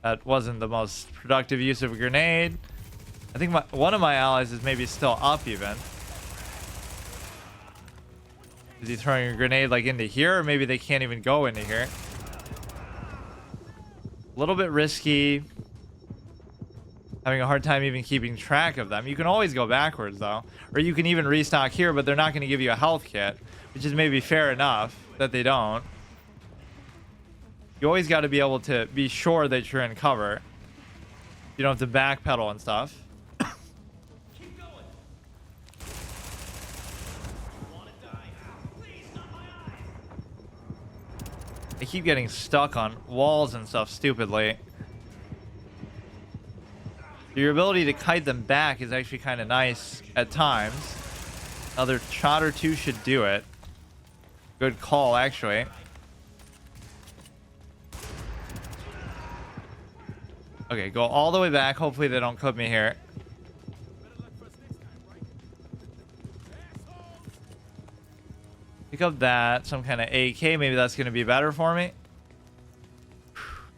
That wasn't the most productive use of a grenade. I think one of my allies is maybe still up even. Is he throwing a grenade like into here? Or maybe they can't even go into here. A little bit risky. Having a hard time even keeping track of them. You can always go backwards though. Or you can even restock here, but they're not going to give you a health kit. Which is maybe fair enough that they don't. You always got to be able to be sure that you're in cover. You don't have to backpedal and stuff. I keep getting stuck on walls and stuff stupidly. Your ability to kite them back is actually kind of nice at times. Another shot or two should do it. Good call, actually. Okay, go all the way back. Hopefully they don't clip me here. Pick up that. Some kind of AK. Maybe that's going to be better for me.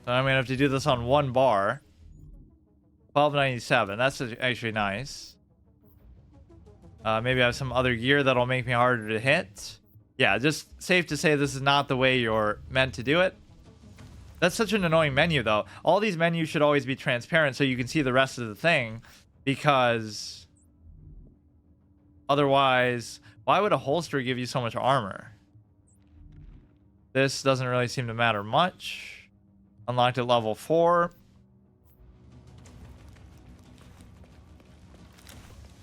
So I'm going to have to do this on one bar. 1297. That's actually nice. Maybe I have some other gear that'll make me harder to hit. Yeah, just safe to say this is not the way you're meant to do it. That's such an annoying menu, though. All these menus should always be transparent so you can see the rest of the thing. Because otherwise, why would a holster give you so much armor? This doesn't really seem to matter much. Unlocked at level 4.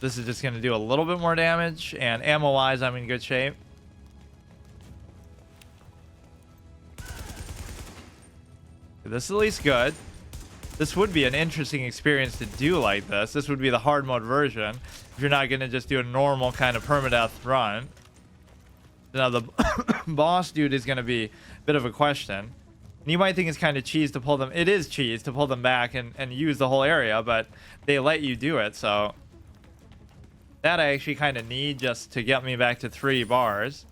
This is just going to do a little bit more damage. And ammo-wise, I'm in good shape. This is at least good. This would be an interesting experience to do like this. This would be the hard mode version. If you're not going to just do a normal kind of permadeath run. Now the boss dude is going to be a bit of a question. And you might think it's kind of cheese to pull them. It is cheese to pull them back and use the whole area. But they let you do it. So that I actually kind of need just to get me back to 3 bars.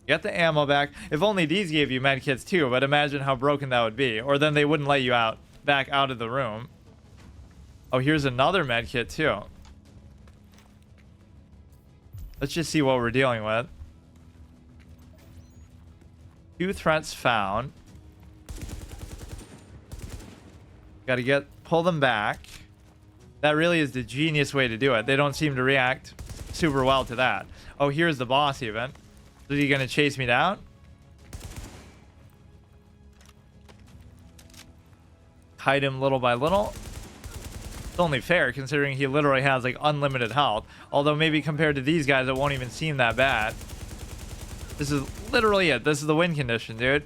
Get the ammo back. If only these gave you medkits too, but imagine how broken that would be. Or then they wouldn't let you back out of the room. Oh, here's another medkit too. Let's just see what we're dealing with. 2 threats found. Got to pull them back. That really is the genius way to do it. They don't seem to react super well to that. Oh, here's the boss even. Is he gonna chase me down? Hide him little by little. It's only fair considering he literally has like unlimited health. Although maybe compared to these guys it won't even seem that bad. This is literally it. This is the win condition, dude.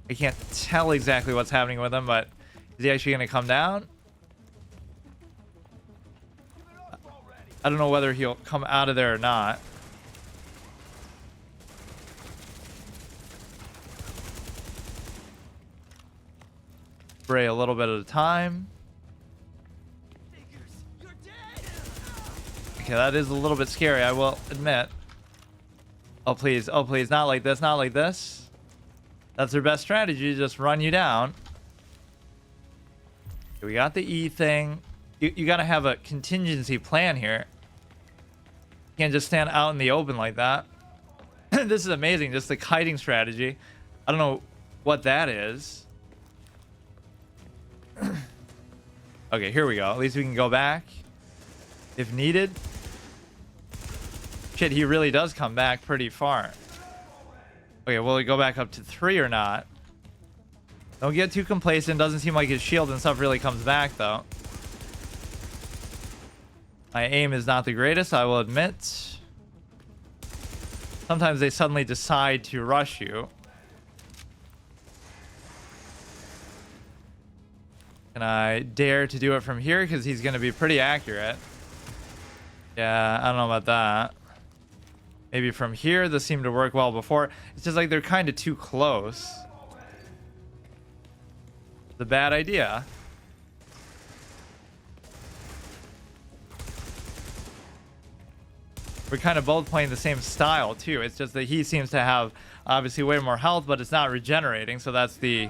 I can't tell exactly what's happening with him, but is he actually going to come down? I don't know whether he'll come out of there or not. Spray a little bit at a time. Okay, that is a little bit scary, I will admit. Oh, please. Oh, please. Not like this. Not like this. That's their best strategy. Just run you down. Okay, we got the E thing. You got to have a contingency plan here. You can't just stand out in the open like that. This is amazing. Just the kiting strategy. I don't know what that is. Okay, here we go. At least we can go back if needed. Shit, he really does come back pretty far. Okay, will he go back up to 3 or not? Don't get too complacent. Doesn't seem like his shield and stuff really comes back, though. My aim is not the greatest, I will admit. Sometimes they suddenly decide to rush you. Can I dare to do it from here? Because he's going to be pretty accurate. Yeah, I don't know about that. Maybe from here. This seemed to work well before. It's just like they're kind of too close. It's a bad idea. We're kind of both playing the same style too. It's just that he seems to have obviously way more health, but it's not regenerating. So that's the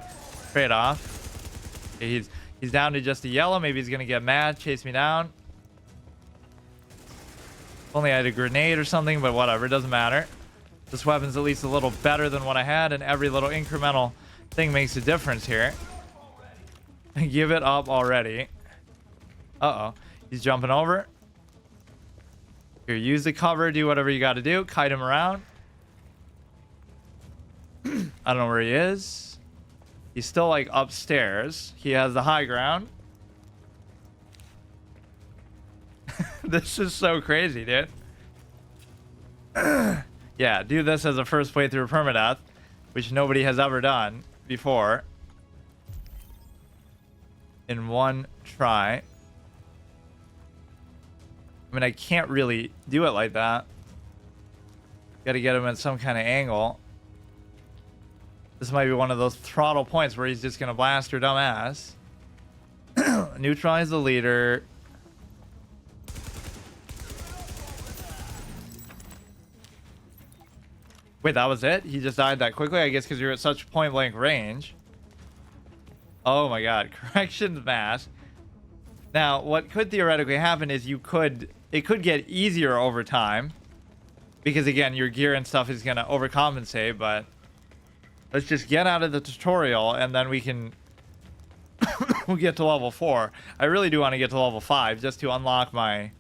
trade-off. Okay, he's down to just a yellow. Maybe he's going to get mad, chase me down. If only I had a grenade or something, but whatever. It doesn't matter. This weapon's at least a little better than what I had, and every little incremental thing makes a difference here. Give it up already. Uh-oh. He's jumping over. Here, use the cover. Do whatever you got to do. Kite him around. I don't know where he is. He's still, like, upstairs. He has the high ground. This is so crazy, dude. Yeah, do this as a first playthrough permadeath, which nobody has ever done before. In one try. I mean, I can't really do it like that. Gotta get him at some kind of angle. This might be one of those throttle points where he's just gonna blast your dumb ass. Neutralize the leader. Wait, that was it? He just died that quickly? I guess because you're at such point blank range. Oh my god. Corrections mask. Now, what could theoretically happen is it could get easier over time. Because again, your gear and stuff is going to overcompensate, but let's just get out of the tutorial and then we can we'll get to level 4. I really do want to get to level 5 just to unlock my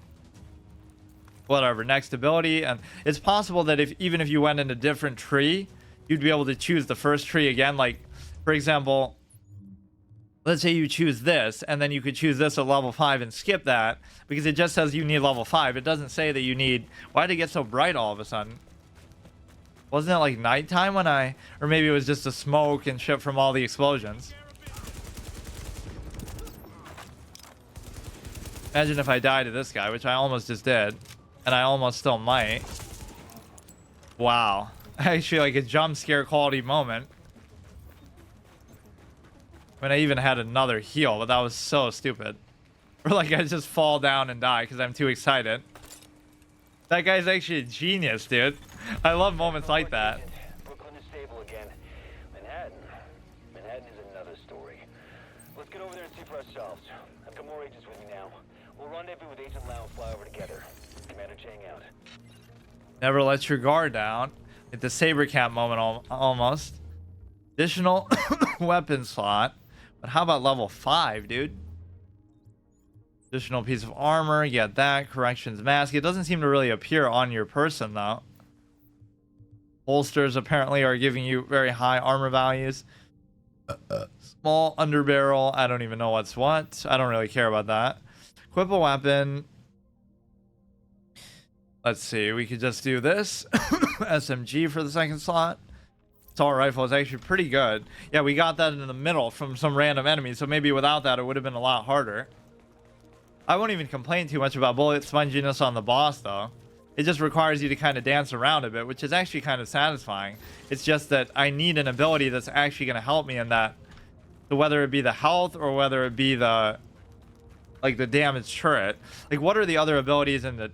whatever next ability. And it's possible that even if you went in a different tree, you'd be able to choose the first tree again. Like, for example, let's say you choose this, and then you could choose this at level 5 and skip that, because it just says you need level 5. It doesn't say that you need... Why did it get so bright all of a sudden? Wasn't it like nighttime when I... Or maybe it was just the smoke and shit from all the explosions. Imagine if I died to this guy, which I almost just did. And I almost still might. Wow. Actually, like a jump scare quality moment. I mean, I even had another heal, but that was so stupid. Or like I just fall down and die because I'm too excited. That guy's actually a genius, dude. I love moments like that. Brooklyn is stable again. Manhattan is another story. Let's get over there and see for ourselves. I've got more agents with me now. We'll rendezvous with Agent Lau and fly over together. Commander Chang out. Never let your guard down. Like the saber cap moment almost. Additional weapon slot. But how about level 5, dude? Additional piece of armor. Get that. Corrections mask. It doesn't seem to really appear on your person, though. Holsters apparently are giving you very high armor values. Small underbarrel. I don't even know what's what. I don't really care about that. Equip a weapon. Let's see. We could just do this. SMG for the second slot. Assault rifle is actually pretty good. Yeah, we got that in the middle from some random enemy, so maybe without that it would have been a lot harder. I won't even complain too much about bullet sponginess on the boss, though. It just requires you to kind of dance around a bit, which is actually kind of satisfying. It's just that I need an ability that's actually going to help me in that. So whether it be the health or whether it be the like the damage turret. Like, what are the other abilities in the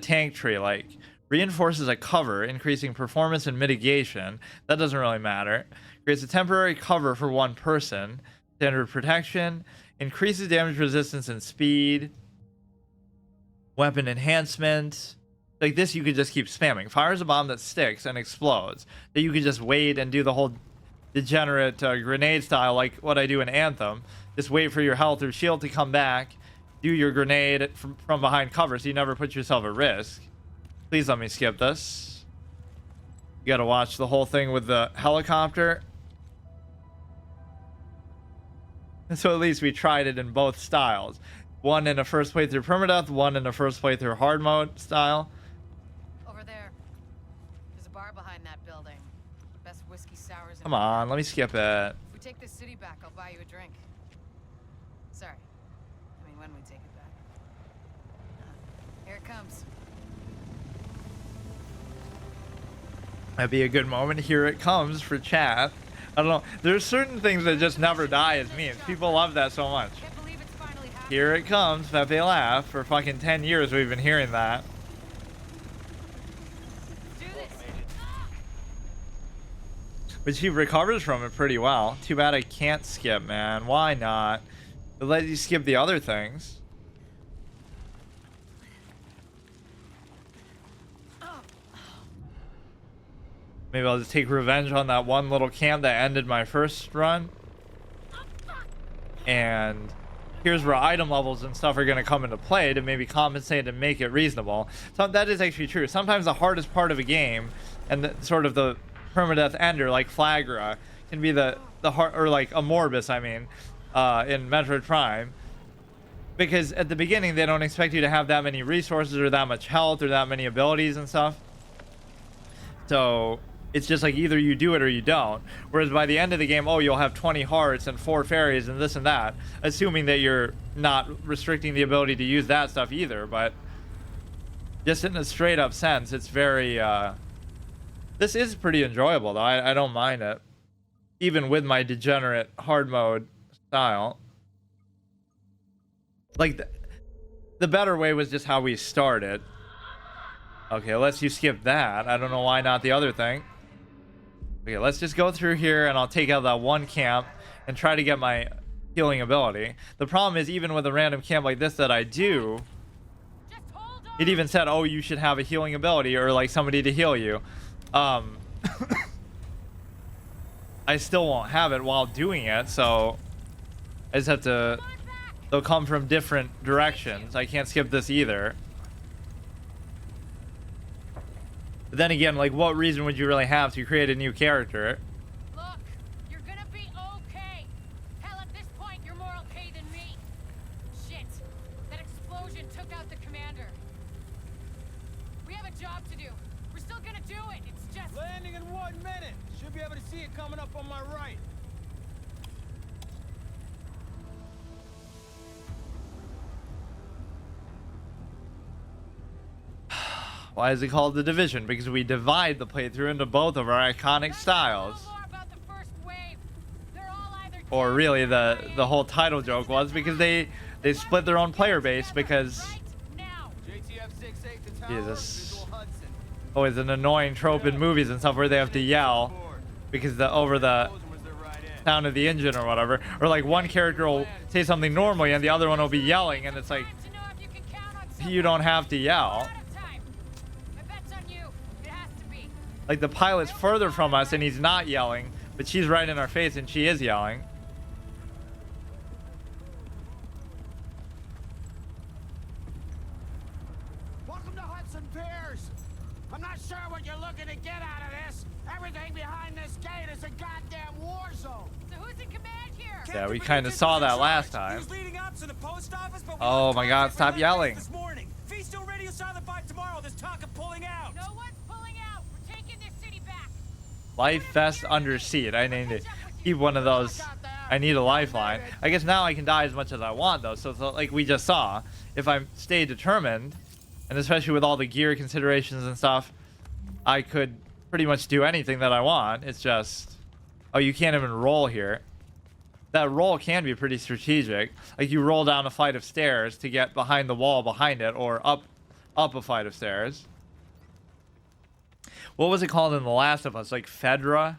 tank tree? Like, reinforces a cover, increasing performance and mitigation. That doesn't really matter. Creates a temporary cover for one person. Standard protection. Increases damage resistance and speed. Weapon enhancement. Like this, you could just keep spamming. Fires a bomb that sticks and explodes. That you could just wait and do the whole degenerate grenade style, like what I do in Anthem. Just wait for your health or shield to come back. Do your grenade from behind cover, so you never put yourself at risk. Please let me skip this. You gotta watch the whole thing with the helicopter. And so at least we tried it in both styles. One in a first playthrough permadeath, one in a first playthrough hard mode style. Over there. There's a bar behind that building. Best whiskey sours. Come on, let me skip it. If we take this city back, I'll buy you a drink. Sorry. I mean, when we take it back. Here it comes. That'd be a good moment. Here it comes for chat. I don't know. There's certain things that just never die as memes. People love that so much. Here it comes, Pepe laugh. For fucking 10 years we've been hearing that. But she recovers from it pretty well. Too bad I can't skip, man. Why not? It let you skip the other things. Maybe I'll just take revenge on that one little camp that ended my first run. And here's where item levels and stuff are going to come into play to maybe compensate and make it reasonable. So that is actually true. Sometimes the hardest part of a game and sort of the permadeath ender, like Flagra, can be the hard, or like a Morbus, I mean, in Metroid Prime. Because at the beginning, they don't expect you to have that many resources or that much health or that many abilities and stuff. So it's just like either you do it or you don't. Whereas by the end of the game, oh, you'll have 20 hearts and 4 fairies and this and that, assuming that you're not restricting the ability to use that stuff either. But just in a straight up sense, it's very this is pretty enjoyable though. I don't mind it, even with my degenerate hard mode style. Like the better way was just how we started. Okay, let's you skip that. I don't know why not the other thing. Okay, let's just go through here and I'll take out that one camp and try to get my healing ability. The problem is, even with a random camp like this that I do, it even said, oh, you should have a healing ability or like somebody to heal you. I still won't have it while doing it, so I just have to, they'll come from different directions. I can't skip this either. But then again, like, what reason would you really have to create a new character? Look, you're gonna be okay. Hell, at this point, you're more okay than me. Shit, that explosion took out the commander. We have a job to do. We're still gonna do it. It's just landing in 1 minute. Should be able to see it coming up on my right. Why is it called The Division? Because we divide the playthrough into both of our iconic styles. Or really, the whole title joke was because they split their own player base because Jesus, always an annoying trope in movies and stuff where they have to yell because over the sound of the engine or whatever, or like one character will say something normally and the other one will be yelling, and it's like, you don't have to yell. Like, the pilot's further from us and he's not yelling, but she's right in our face and she is yelling. Welcome to Hudson Piers. I'm not sure what you're looking to get out of this. Everything behind this gate is a goddamn war zone. So who's in command here? Yeah, we kind of saw that last time. He was leading ops in the post office, but Oh my God, stop yelling. This morning. Fee's still radio silent by tomorrow. There's talk of pulling out. No one's pulling out. We're taking this city back. Life vest under seat. I need to keep one of those. I need a lifeline. I guess now I can die as much as I want, though. So it's like we just saw. If I stay determined, and especially with all the gear considerations and stuff, I could pretty much do anything that I want. It's just... Oh, you can't even roll here. That roll can be pretty strategic. Like you roll down a flight of stairs to get behind the wall behind it, or up a flight of stairs. What was it called in The Last of Us? Like Fedra?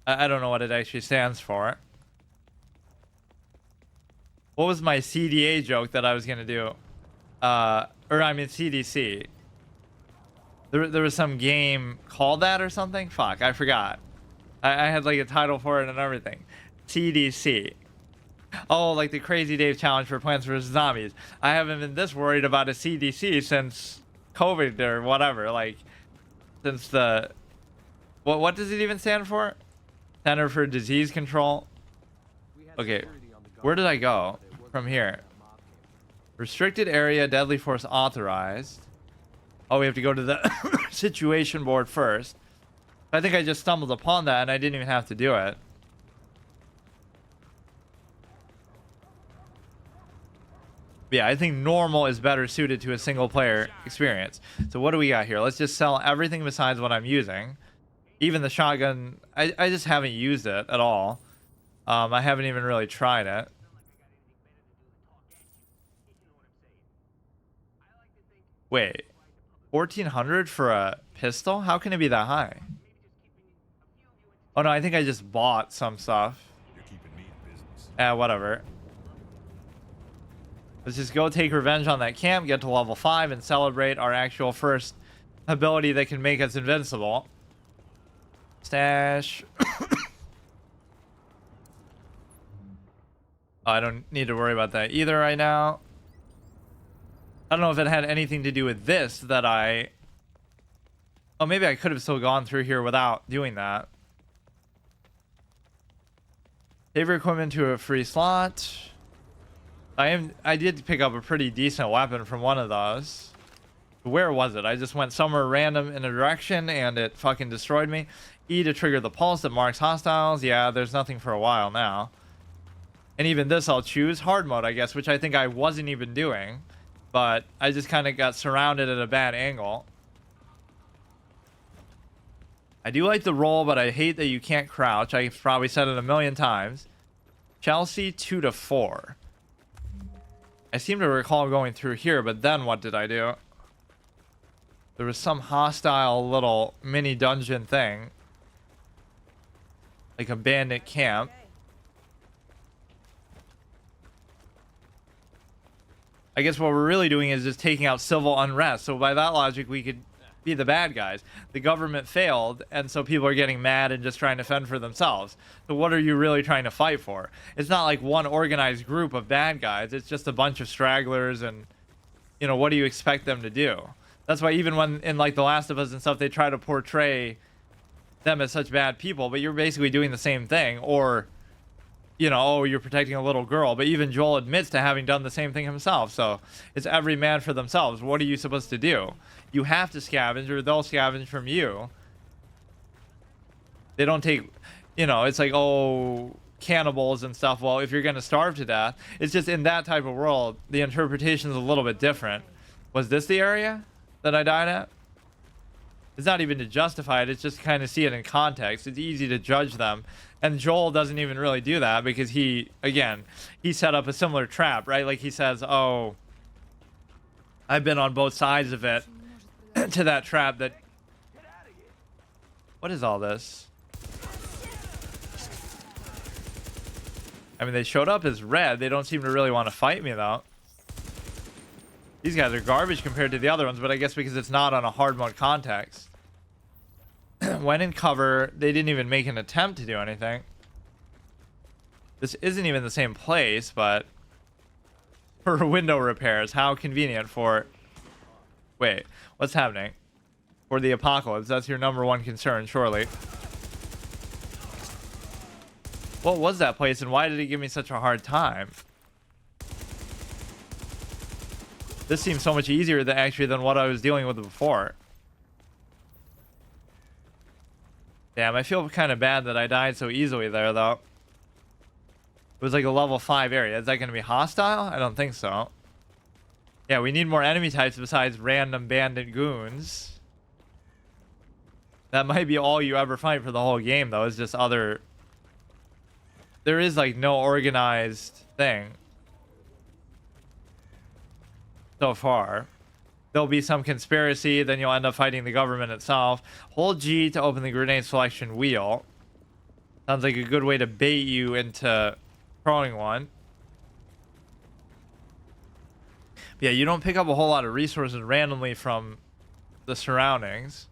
I don't know what it actually stands for. What was my CDA joke that I was gonna do? Or I mean CDC. There was some game called that or something? Fuck, I forgot. I had like a title for it and everything. CDC. Oh, like the Crazy Dave challenge for Plants vs. Zombies. I haven't been this worried about a CDC since COVID or whatever. Like, since the... What does it even stand for? Center for Disease Control. Okay, where did I go from here? Restricted area, deadly force authorized. Oh, we have to go to the situation board first. I think I just stumbled upon that and I didn't even have to do it. Yeah, I think normal is better suited to a single player experience. So what do we got here? Let's just sell everything besides what I'm using. Even the shotgun, I just haven't used it at all. I haven't even really tried it. Wait, 1400 for a pistol? How can it be that high? Oh no, I think I just bought some stuff. Whatever. Let's just go take revenge on that camp, get to level 5, and celebrate our actual first ability that can make us invincible. Stash. I don't need to worry about that either right now. I don't know if it had anything to do with this that I... Oh, maybe I could have still gone through here without doing that. Favorite equipment to a free slot. I did pick up a pretty decent weapon from one of those. Where was it? I just went somewhere random in a direction and it fucking destroyed me. E to trigger the pulse that marks hostiles. Yeah, there's nothing for a while now. And even this I'll choose. Hard mode, I guess, which I think I wasn't even doing. But I just kind of got surrounded at a bad angle. I do like the roll, but I hate that you can't crouch. I've probably said it a million times. Chelsea 2 to 4. I seem to recall going through here, but then what did I do? There was some hostile little mini dungeon thing. Like a bandit camp. I guess what we're really doing is just taking out civil unrest. So by that logic, we could be the bad guys. The government failed, and so people are getting mad and just trying to fend for themselves. So what are you really trying to fight for? It's not like one organized group of bad guys. It's just a bunch of stragglers, and, you know, what do you expect them to do? That's why even when in like The Last of Us and stuff, they try to portray them as such bad people, but you're basically doing the same thing. Or, you know, oh, you're protecting a little girl, but even Joel admits to having done the same thing himself. So it's every man for themselves. What are you supposed to do? You have to scavenge, or they'll scavenge from you. They don't take, you know, it's like, oh, cannibals and stuff. Well, if you're going to starve to death, it's just in that type of world, the interpretation is a little bit different. Was this the area that I died at? It's not even to justify it. It's just kind of see it in context. It's easy to judge them. And Joel doesn't even really do that because he, again, he set up a similar trap, right? Like he says, oh, I've been on both sides of it to that trap that... What is all this? I mean, they showed up as red. They don't seem to really want to fight me, though. These guys are garbage compared to the other ones, but I guess because it's not on a hard mode context. Went in cover. They didn't even make an attempt to do anything. This isn't even the same place, but... For window repairs, how convenient for... Wait, what's happening? For the apocalypse, that's your #1 concern, surely. What was that place, and why did it give me such a hard time? This seems so much easier than what I was dealing with before. Damn, I feel kind of bad that I died so easily there, though. It was like a level 5 area. Is that going to be hostile? I don't think so. Yeah, we need more enemy types besides random bandit goons. That might be all you ever fight for the whole game, though, is just other... There is, like, no organized thing. So far. There'll be some conspiracy, then you'll end up fighting the government itself. Hold G to open the grenade selection wheel. Sounds like a good way to bait you into throwing one. But yeah, you don't pick up a whole lot of resources randomly from the surroundings.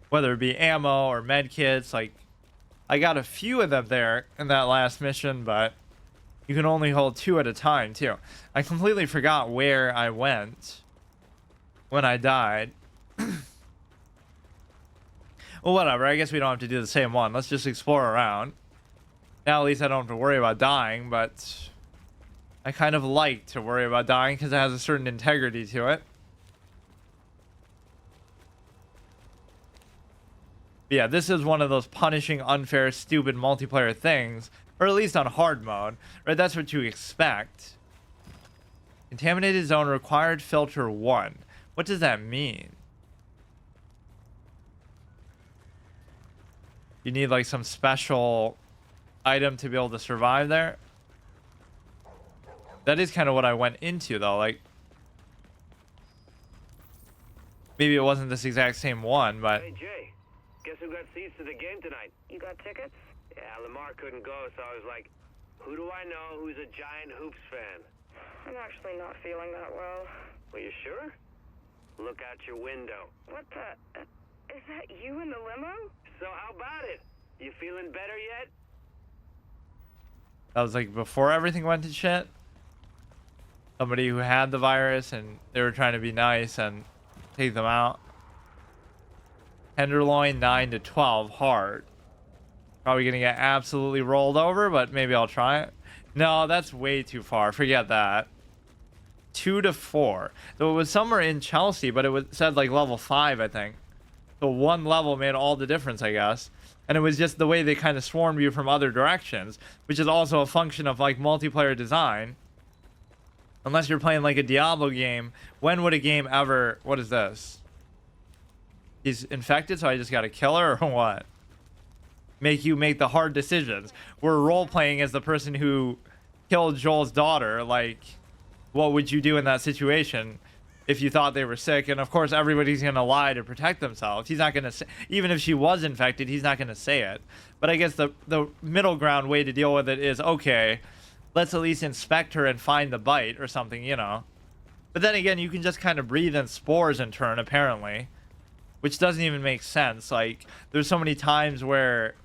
Whether it be ammo or med kits, like I got a few of them there in that last mission, but you can only hold 2 at a time too. I completely forgot where I went when I died. Well, whatever. I guess we don't have to do the same one. Let's just explore around. Now at least I don't have to worry about dying, but I kind of like to worry about dying because it has a certain integrity to it. But yeah, this is one of those punishing, unfair, stupid multiplayer things. Or at least on hard mode, right? That's what you expect. Contaminated zone required filter 1. What does that mean? You need like some special item to be able to survive there? That is kind of what I went into though, like... Maybe it wasn't this exact same one, but... Hey Jay, guess who got seats to the game tonight? You got tickets? Yeah, Lamar couldn't go, so I was like, who do I know who's a giant Hoops fan? I'm actually not feeling that well. Well, you sure? Look out your window. What the... is that you in the limo? So how about it? You feeling better yet? That was like before everything went to shit. Somebody who had the virus and they were trying to be nice and take them out. Tenderloin 9 to 12 hard. Probably gonna get absolutely rolled over, but maybe I'll try it. No, that's way too far. Forget that. 2 to 4. So it was somewhere in Chelsea, but it said like level 5, I think. So one level made all the difference, I guess. And it was just the way they kind of swarmed you from other directions, which is also a function of like multiplayer design. Unless you're playing like a Diablo game, when would a game ever... What is this? He's infected, so I just gotta kill her, or what? Make you make the hard decisions. We're role-playing as the person who killed Joel's daughter. Like, what would you do in that situation if you thought they were sick? And of course, everybody's gonna lie to protect themselves. He's not gonna say... Even if she was infected, he's not gonna say it. But I guess the middle ground way to deal with it is, okay, let's at least inspect her and find the bite or something, you know. But then again, you can just kind of breathe in spores in turn, apparently. Which doesn't even make sense. Like, there's so many times where...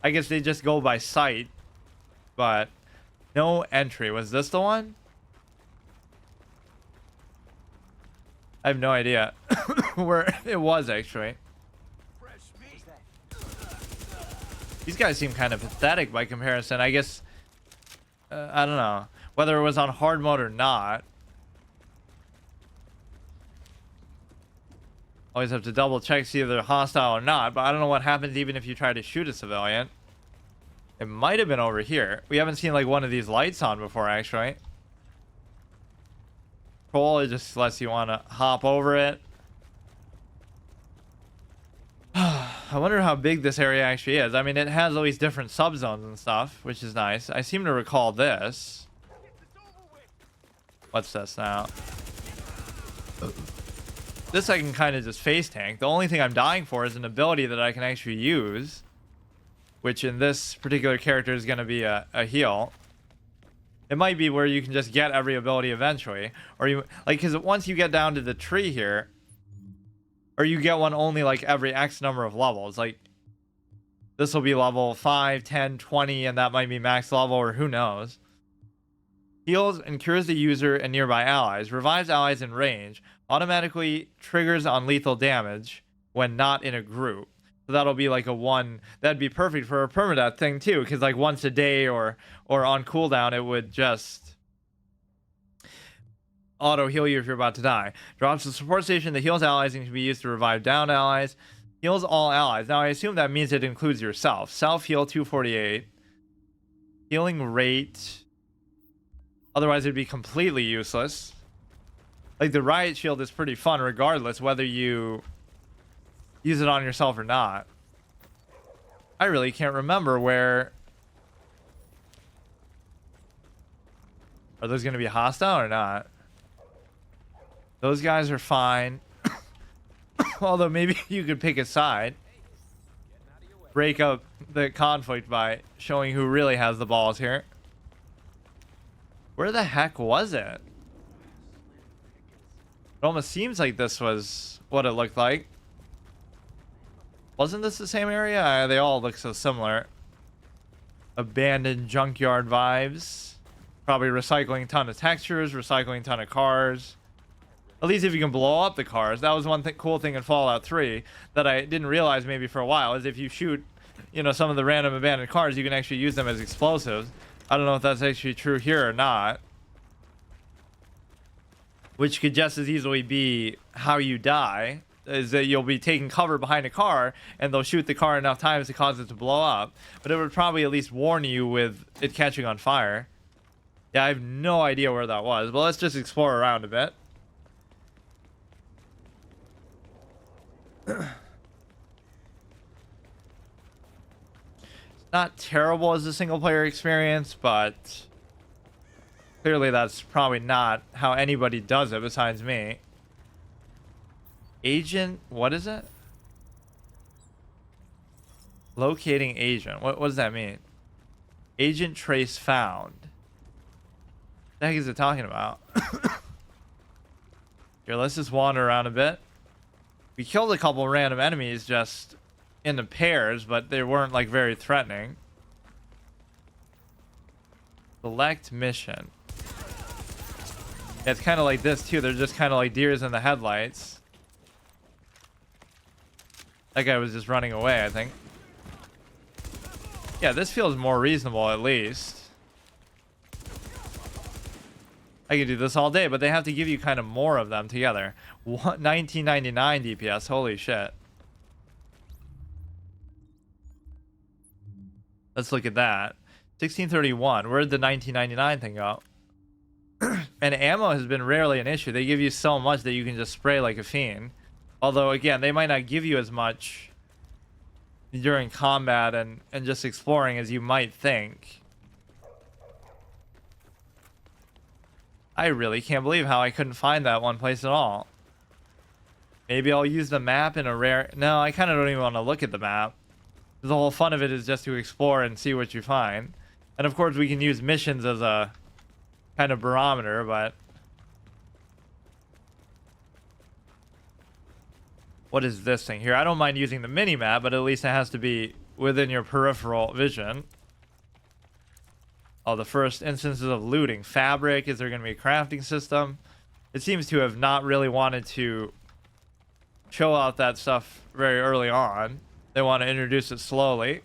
I guess they just go by sight. But no entry. Was this the one? I have no idea where it was, actually. These guys seem kind of pathetic by comparison. I guess... I don't know. Whether it was on hard mode or not. Always have to double check, see if they're hostile or not. But I don't know what happens even if you try to shoot a civilian. It might have been over here. We haven't seen like one of these lights on before, actually. Cool, it just lets you want to hop over it. I wonder how big this area actually is. I mean, it has all these different subzones and stuff, which is nice. I seem to recall this. What's this now? This I can kind of just face tank. The only thing I'm dying for is an ability that I can actually use, which in this particular character is going to be a heal. It might be where you can just get every ability eventually, or you like, because once you get down to the tree here, or you get one only like every X number of levels. Like this will be level 5, 10, 20, and that might be max level, or who knows. Heals and cures the user and nearby allies. Revives allies in range. Automatically triggers on lethal damage when not in a group. So that'll be like a one. That'd be perfect for a permadeath thing too, because like once a day or on cooldown, it would just auto heal you if you're about to die. Drops the support station that heals allies and can be used to revive downed allies. Heals all allies. Now I assume that means it includes yourself. Self heal 248. Healing rate. Otherwise it'd be completely useless. Like the riot shield is pretty fun regardless whether you use it on yourself or not. I really can't remember where. Are those going to be hostile or not? Those guys are fine. Although maybe you could pick a side. Break up the conflict by showing who really has the balls here. Where the heck was it? It almost seems like this was what it looked like. Wasn't this the same area? They all look so similar. Abandoned junkyard vibes. Probably recycling a ton of textures, recycling a ton of cars. At least if you can blow up the cars. That was one cool thing in Fallout 3 that I didn't realize maybe for a while, is if you shoot, you know, some of the random abandoned cars, you can actually use them as explosives. I don't know if that's actually true here or not. Which could just as easily be how you die, is that you'll be taking cover behind a car and they'll shoot the car enough times to cause it to blow up. But it would probably at least warn you with it catching on fire. Yeah, I have no idea where that was, but let's just explore around a bit. It's not terrible as a single player experience, but clearly that's probably not how anybody does it besides me. Agent, what is it? Locating agent. What does that mean? Agent trace found. What the heck is it talking about? Here, let's just wander around a bit. We killed a couple random enemies just in the pairs, but they weren't like very threatening. Select mission. Yeah, it's kind of like this too. They're just kind of like deers in the headlights. That guy was just running away, I think. Yeah, this feels more reasonable at least. I could do this all day, but they have to give you kind of more of them together. 1999 DPS, holy shit. Let's look at that. 1631, where'd the 1999 thing go? And ammo has been rarely an issue. They give you so much that you can just spray like a fiend. Although, again, they might not give you as much during combat and just exploring as you might think. I really can't believe how I couldn't find that one place at all. Maybe I'll use the map in a rare... No, I kind of don't even want to look at the map. The whole fun of it is just to explore and see what you find. And of course we can use missions as a kind of barometer, but... What is this thing here? I don't mind using the mini-map, but at least it has to be within your peripheral vision. Oh, the first instances of looting. Fabric. Is there going to be a crafting system? It seems to have not really wanted to show out that stuff very early on. They want to introduce it slowly.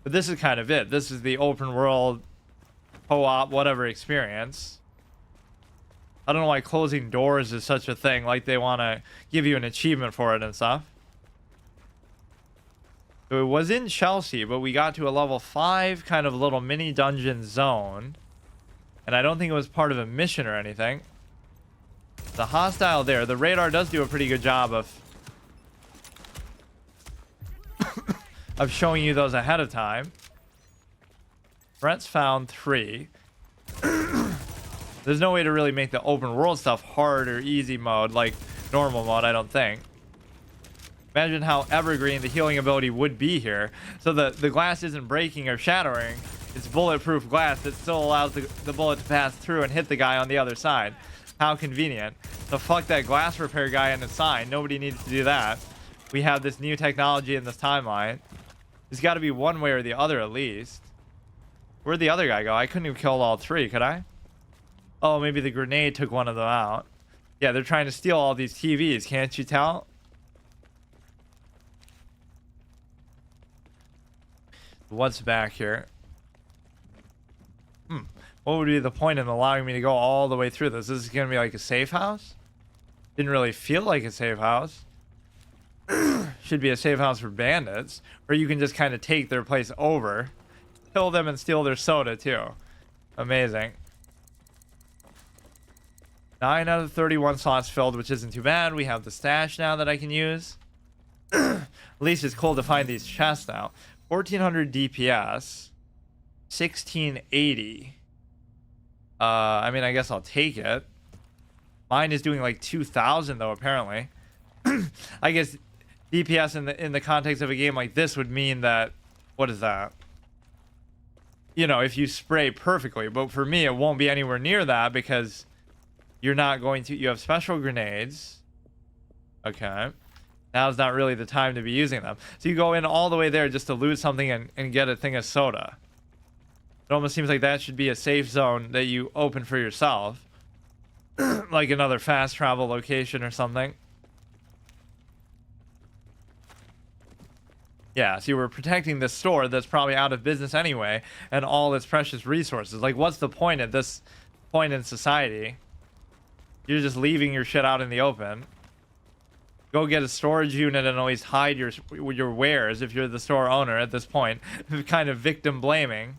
But this is kind of it. This is the open world, co-op, whatever experience. I don't know why closing doors is such a thing. Like they want to give you an achievement for it and stuff. So it was in Chelsea, but we got to a level 5 kind of little mini dungeon zone. And I don't think it was part of a mission or anything. The hostile there. The radar does do a pretty good job of showing you those ahead of time. Threats found 3. There's no way to really make the open world stuff hard or easy mode like normal mode, I don't think. Imagine how evergreen the healing ability would be here. So the glass isn't breaking or shattering. It's bulletproof glass that still allows the bullet to pass through and hit the guy on the other side. How convenient. So fuck that glass repair guy in the sign. Nobody needs to do that. We have this new technology in this timeline. There's got to be one way or the other at least. Where'd the other guy go? I couldn't have killed all 3, could I? Oh, maybe the grenade took one of them out. Yeah, they're trying to steal all these TVs. Can't you tell? What's back here? what would be the point in allowing me to go all the way through this? This is gonna be like a safe house? Didn't really feel like a safe house. Should be a safe house for bandits, or you can just kind of take their place over, kill them, and steal their soda too. Amazing. 9 out of 31 slots filled, which isn't too bad. We have the stash now that I can use. At least it's cool to find these chests now. 1400 DPS, 1680. I mean, I guess I'll take it. Mine is doing like 2000 though, apparently. I guess DPS in the context of a game like this would mean that, what is that? You know, if you spray perfectly, but for me it won't be anywhere near that because you're not going to, you have special grenades. Okay. Now's not really the time to be using them. So you go in all the way there just to loot something and get a thing of soda. It almost seems like that should be a safe zone that you open for yourself. Like another fast travel location or something. Yeah, so you were protecting this store that's probably out of business anyway, and all its precious resources. Like, what's the point at this point in society? You're just leaving your shit out in the open. Go get a storage unit and always hide your wares if you're the store owner at this point. Kind of victim blaming.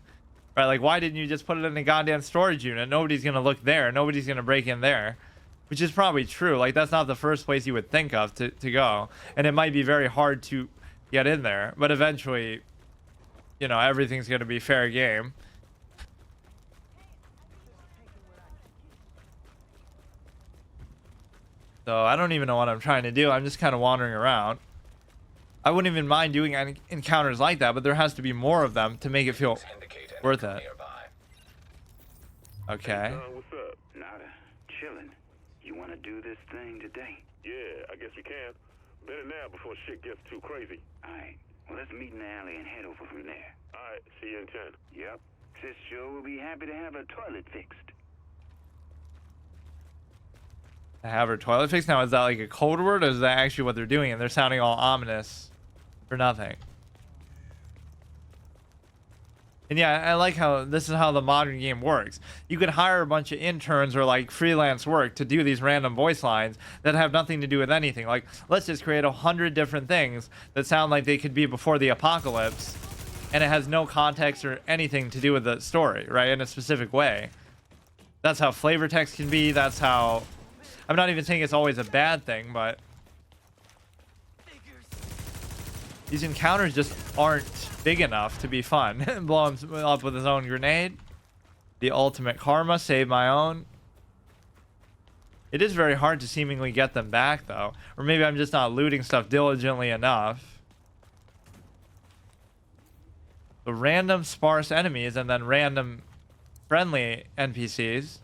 Right, like, why didn't you just put it in a goddamn storage unit? Nobody's gonna look there. Nobody's gonna break in there. Which is probably true. Like, that's not the first place you would think of to go. And it might be very hard to get in there. But eventually, you know, everything's gonna be fair game. So, I don't even know what I'm trying to do. I'm just kind of wandering around. I wouldn't even mind doing encounters like that, but there has to be more of them to make it feel worth it. Okay. Hey, what's up? Nada. Chillin'. You wanna do this thing today? Yeah, I guess we can. Better now before shit gets too crazy. Alright. Well, let's meet in the alley and head over from there. Alright, see you in 10. Yep. Sis sure will be happy to have her toilet fixed. To have her toilet fixed? Now, is that like a code word, or is that actually what they're doing? And they're sounding all ominous for nothing. And yeah, I like how this is how the modern game works. You could hire a bunch of interns or like freelance work to do these random voice lines that have nothing to do with anything. Like, let's just create 100 different things that sound like they could be before the apocalypse, and it has no context or anything to do with the story, right? In a specific way. That's how flavor text can be. That's how... I'm not even saying it's always a bad thing, but these encounters just aren't big enough to be fun. Blow him up with his own grenade. The ultimate karma, save my own. It is very hard to seemingly get them back, though. Or maybe I'm just not looting stuff diligently enough. The random sparse enemies and then random friendly NPCs.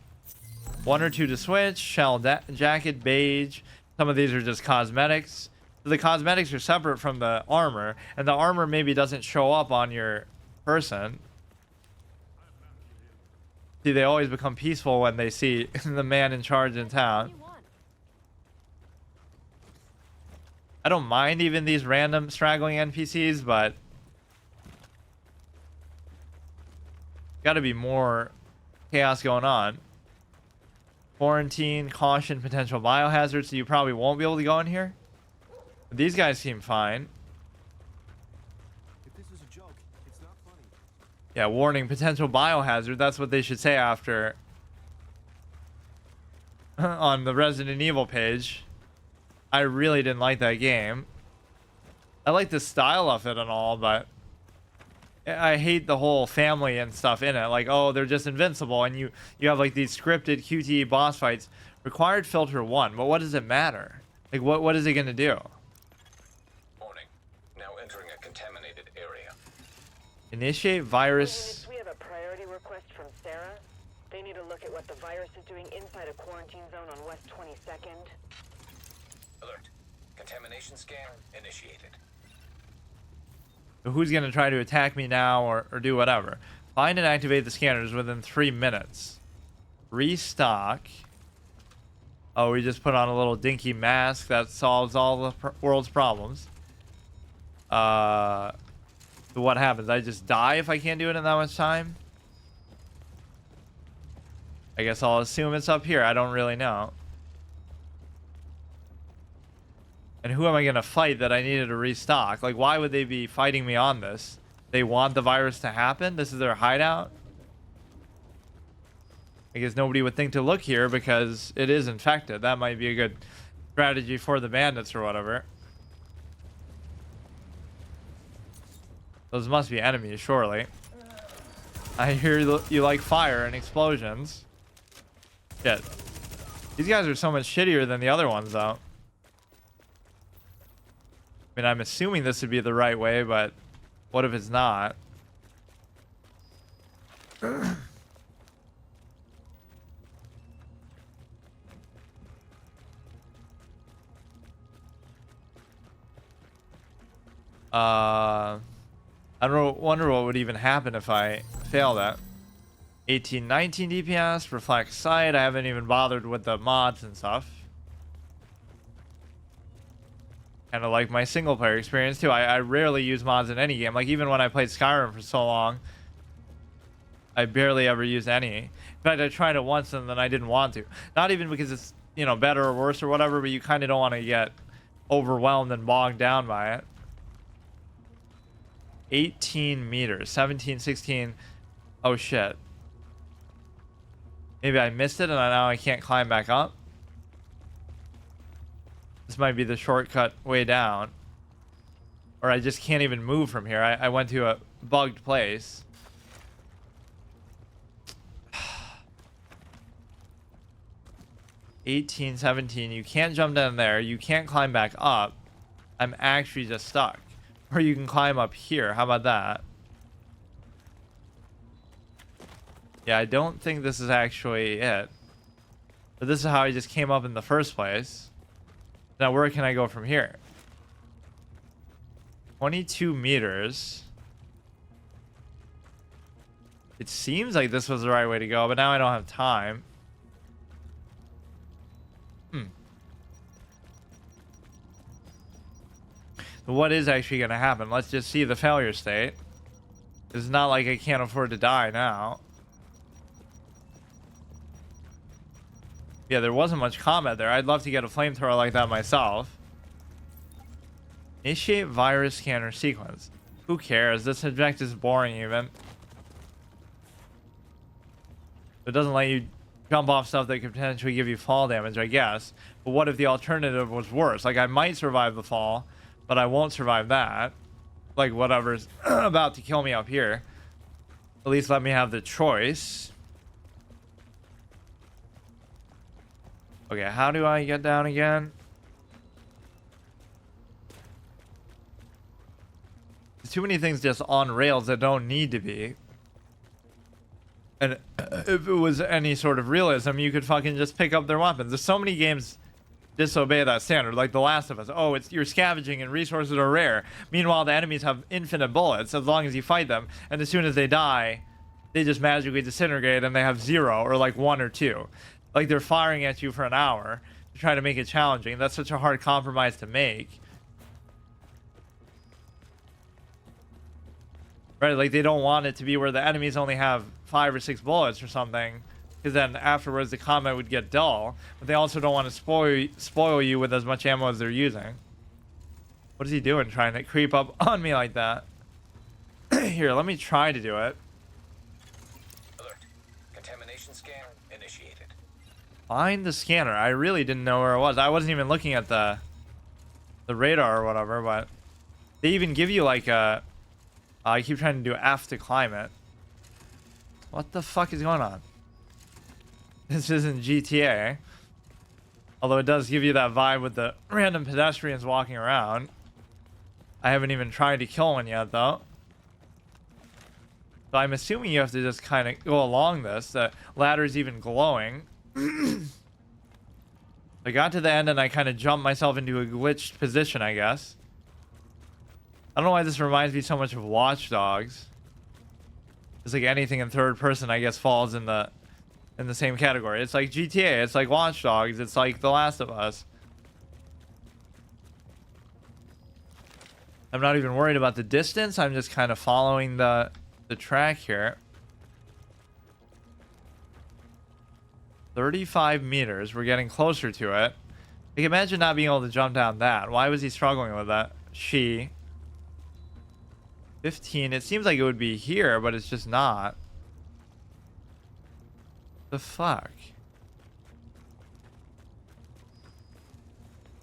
1 or 2 to switch. Shell jacket, beige. Some of these are just cosmetics. The cosmetics are separate from the armor, and the armor maybe doesn't show up on your person. See, they always become peaceful when they see the man in charge in town. I don't mind even these random straggling NPCs, but gotta be more chaos going on. Quarantine, caution, potential biohazards, so you probably won't be able to go in here. These guys seem fine. If this is a joke, it's not funny. Yeah, warning, potential biohazard. That's what they should say after on the Resident Evil page. I really didn't like that game. I like the style of it and all, but I hate the whole family and stuff in it. Like, oh, they're just invincible, and you have like these scripted QTE boss fights. Required filter 1, but what does it matter? Like, what is it gonna do? Warning. Now entering a contaminated area. Initiate virus. Units, we have a priority request from Sarah. They need to look at what the virus is doing inside a quarantine zone on West 22nd. Alert. Contamination scan initiated. So who's gonna try to attack me now or do whatever? Find and activate the scanners within 3 minutes. Restock. Oh, we just put on a little dinky mask that solves all the world's problems. So what happens? I just die if I can't do it in that much time? I guess I'll assume it's up here. I don't really know. And who am I gonna fight that I needed to restock? Like, why would they be fighting me on this? They want the virus to happen? This is their hideout? I guess nobody would think to look here because it is infected. That might be a good strategy for the bandits or whatever. Those must be enemies, surely. I hear you like fire and explosions. Shit. These guys are so much shittier than the other ones, though. I mean, I'm assuming this would be the right way, but what if it's not? I don't know, wonder what would even happen if I fail that. 1819 DPS, reflect sight. I haven't even bothered with the mods and stuff. Kind of like my single player experience too. I rarely use mods in any game. Like even when I played Skyrim for so long, I barely ever used any. In fact, I tried it once and then I didn't want to. Not even because it's, you know, better or worse or whatever, but you kind of don't want to get overwhelmed and bogged down by it. 18 meters, 17, 16. Oh shit. Maybe I missed it and now I can't climb back up. This might be the shortcut way down. Or I just can't even move from here. I went to a bugged place. $18, 17. You can't jump down there. You can't climb back up. I'm actually just stuck. Or you can climb up here. How about that? Yeah, I don't think this is actually it. But this is how I just came up in the first place. Now, where can I go from here? 22 meters. It seems like this was the right way to go, but now I don't have time. What is actually going to happen? Let's just see the failure state. It's not like I can't afford to die now. Yeah, there wasn't much combat there. I'd love to get a flamethrower like that myself. Initiate virus scanner sequence. Who cares? This objective is boring even. It doesn't let you jump off stuff that could potentially give you fall damage, I guess. But what if the alternative was worse? Like, I might survive the fall, but I won't survive that. Like, whatever's about to kill me up here. At least let me have the choice. Okay, how do I get down again? There's too many things just on rails that don't need to be. And if it was any sort of realism, you could fucking just pick up their weapons. There's so many games disobey that standard, like The Last of Us. Oh, it's you're scavenging and resources are rare. Meanwhile, the enemies have infinite bullets as long as you fight them. And as soon as they die, they just magically disintegrate and they have 0 or like 1 or 2. Like they're firing at you for an hour to try to make it challenging. That's such a hard compromise to make. Right, like they don't want it to be where the enemies only have 5 or 6 bullets or something, because then afterwards the combat would get dull. But they also don't want to spoil you with as much ammo as they're using. What is he doing, trying to creep up on me like that? Here, let me try to do it. Alert. Contamination scan initiated. Find the scanner. I really didn't know where it was. I wasn't even looking at the radar or whatever, but they even give you like a... I keep trying to do F to climb it. What the fuck is going on? This isn't GTA. Although it does give you that vibe with the random pedestrians walking around. I haven't even tried to kill one yet, though. So I'm assuming you have to just kind of go along this. The ladder's even glowing. I got to the end and I kind of jumped myself into a glitched position, I guess. I don't know why this reminds me so much of Watch Dogs. It's like anything in third person, I guess, falls in the same category. It's like GTA, it's like Watch Dogs, it's like The Last of Us. I'm not even worried about the distance. I'm just kind of following the track here. 35 meters. We're getting closer to it. Like, imagine not being able to jump down that. Why was he struggling with that? She. 15. It seems like it would be here, but it's just not. The fuck?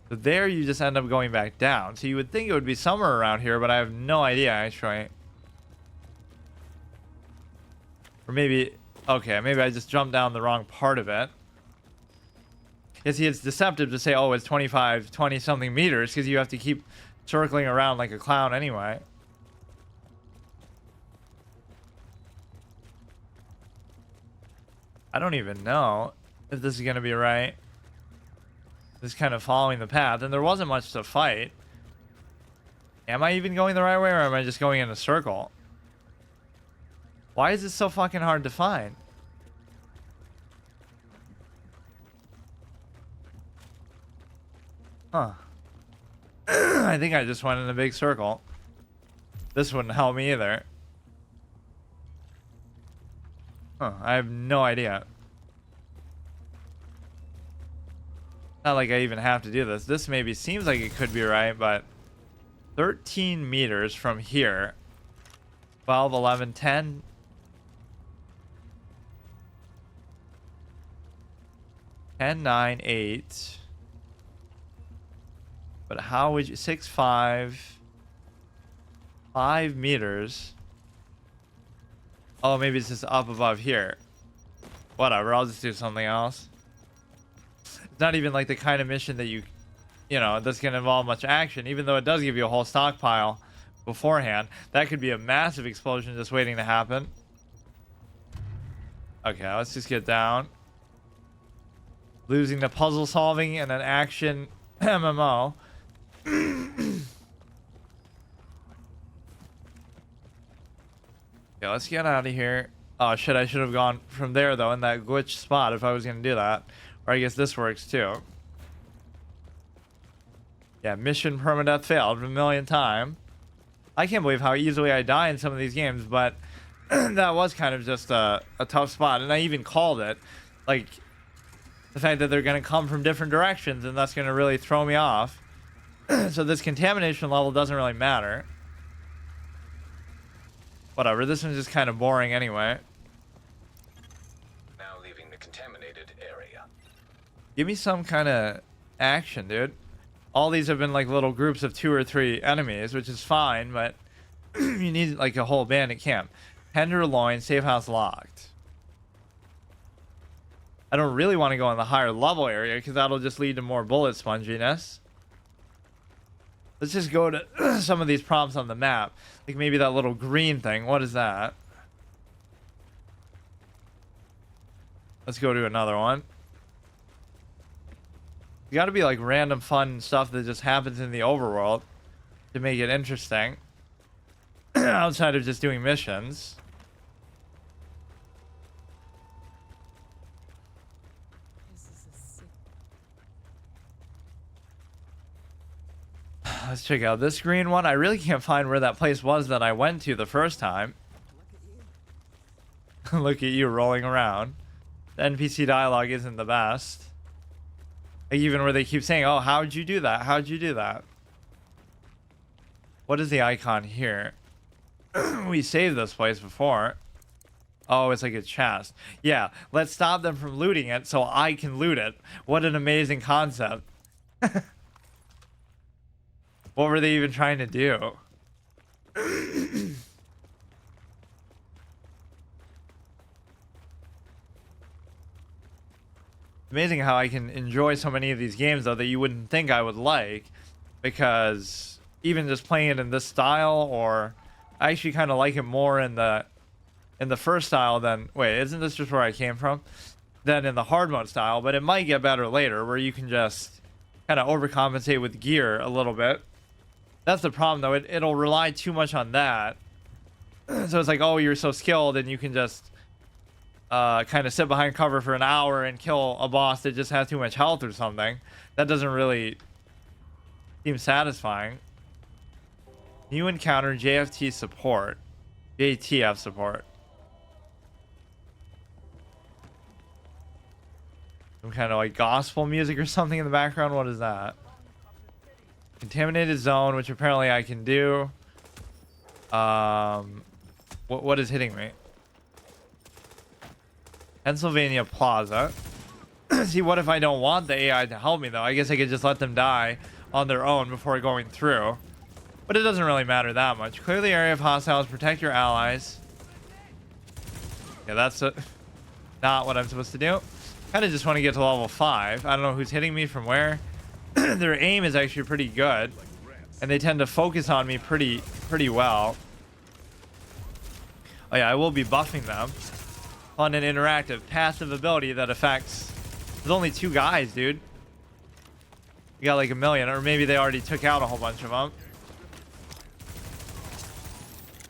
So there you just end up going back down. So you would think it would be somewhere around here, but I have no idea actually. Or maybe, okay, maybe I just jumped down the wrong part of it. You see, it's deceptive to say, oh, it's 25, 20 something meters, because you have to keep circling around like a clown anyway. I don't even know if this is going to be right. Just kind of following the path, and there wasn't much to fight. Am I even going the right way, or am I just going in a circle? Why is it so fucking hard to find? Huh. I think I just went in a big circle. This wouldn't help me either. Huh, I have no idea. Not like I even have to do this. This maybe seems like it could be right, but 13 meters from here. 12, 11, 10. 10, 9, 8. But how would you... 6, 5. 5 meters. Oh, maybe it's just up above here. Whatever, I'll just do something else. It's not even like the kind of mission that you know, that's going to involve much action, even though it does give you a whole stockpile beforehand. That could be a massive explosion just waiting to happen. Okay, let's just get down. Losing the puzzle solving and an action MMO. Okay, let's get out of here. Oh shit, I should have gone from there though, in that glitch spot if I was going to do that. Or I guess this works too. Yeah, mission permadeath failed a million times. I can't believe how easily I die in some of these games, but that was kind of just a tough spot. And I even called it. Like, the fact that they're going to come from different directions, and that's going to really throw me off. So this contamination level doesn't really matter. Whatever, this one's just kind of boring anyway. Now leaving the contaminated area. Give me some kind of action, dude. All these have been like little groups of 2 or 3 enemies, which is fine, but you need like a whole bandit camp. Tenderloin, safe house locked. I don't really want to go in the higher level area because that'll just lead to more bullet sponginess. Let's just go to some of these prompts on the map. Like maybe that little green thing. What is that? Let's go to another one. You gotta be like random fun stuff that just happens in the overworld to make it interesting. Outside of just doing missions. Let's check out this green one. I really can't find where that place was that I went to the first time. Look at you rolling around. The NPC dialogue isn't the best. Like even where they keep saying, oh, how'd you do that? How'd you do that? What is the icon here? We saved this place before. Oh, it's like a chest. Yeah, let's stop them from looting it so I can loot it. What an amazing concept. What were they even trying to do? Amazing how I can enjoy so many of these games though that you wouldn't think I would like, because even just playing it in this style, or I actually kind of like it more in the first style than, wait, isn't this just where I came from? Than in the hard mode style, but it might get better later where you can just kind of overcompensate with gear a little bit. That's the problem though, it'll rely too much on that. So it's like, oh, you're so skilled and you can just kind of sit behind cover for an hour and kill a boss that just has too much health or something. That doesn't really seem satisfying. You encounter JFT support. JTF support. Some kind of like gospel music or something in the background. What is that? Contaminated zone, which apparently I can do. What is hitting me? Pennsylvania Plaza. See, what if I don't want the AI to help me though? I guess I could just let them die on their own before going through. But it doesn't really matter that much. Clear the area of hostiles. Protect your allies. Yeah, that's not what I'm supposed to do. Kind of just want to get to level 5. I don't know who's hitting me from where. Their aim is actually pretty good. And they tend to focus on me pretty well. Oh yeah, I will be buffing them on an interactive passive ability that affects... There's only 2 guys, dude. We got like 1 million, or maybe they already took out a whole bunch of them.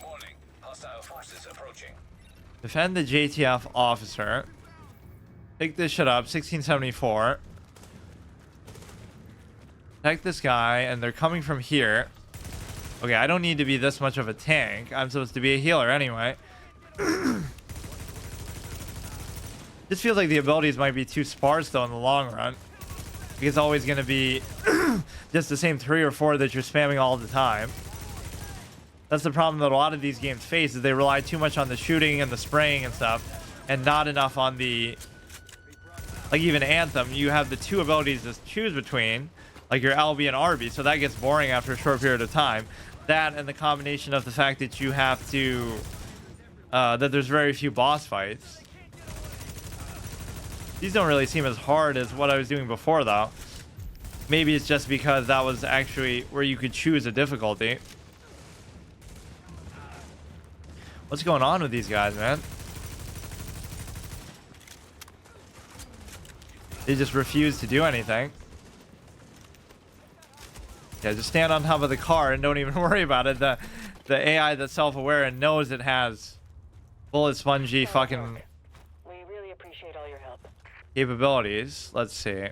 Warning. Hostile forces approaching. Defend the JTF officer. Pick this shit up. 1674. Protect this guy, and they're coming from here. Okay, I don't need to be this much of a tank. I'm supposed to be a healer anyway. This feels like the abilities might be too sparse though in the long run. It's always going to be just the same 3 or 4 that you're spamming all the time. That's the problem that a lot of these games face, is they rely too much on the shooting and the spraying and stuff, and not enough on the... Like even Anthem, you have the 2 abilities to choose between, like your LB and RB, so that gets boring after a short period of time. That and the combination of the fact that you have to... that there's very few boss fights. These don't really seem as hard as what I was doing before, though. Maybe it's just because that was actually where you could choose a difficulty. What's going on with these guys, man? They just refuse to do anything. Yeah, just stand on top of the car and don't even worry about it. The AI that's self-aware and knows it has bullet spongy fucking... We really appreciate all your help. capabilities. Let's see.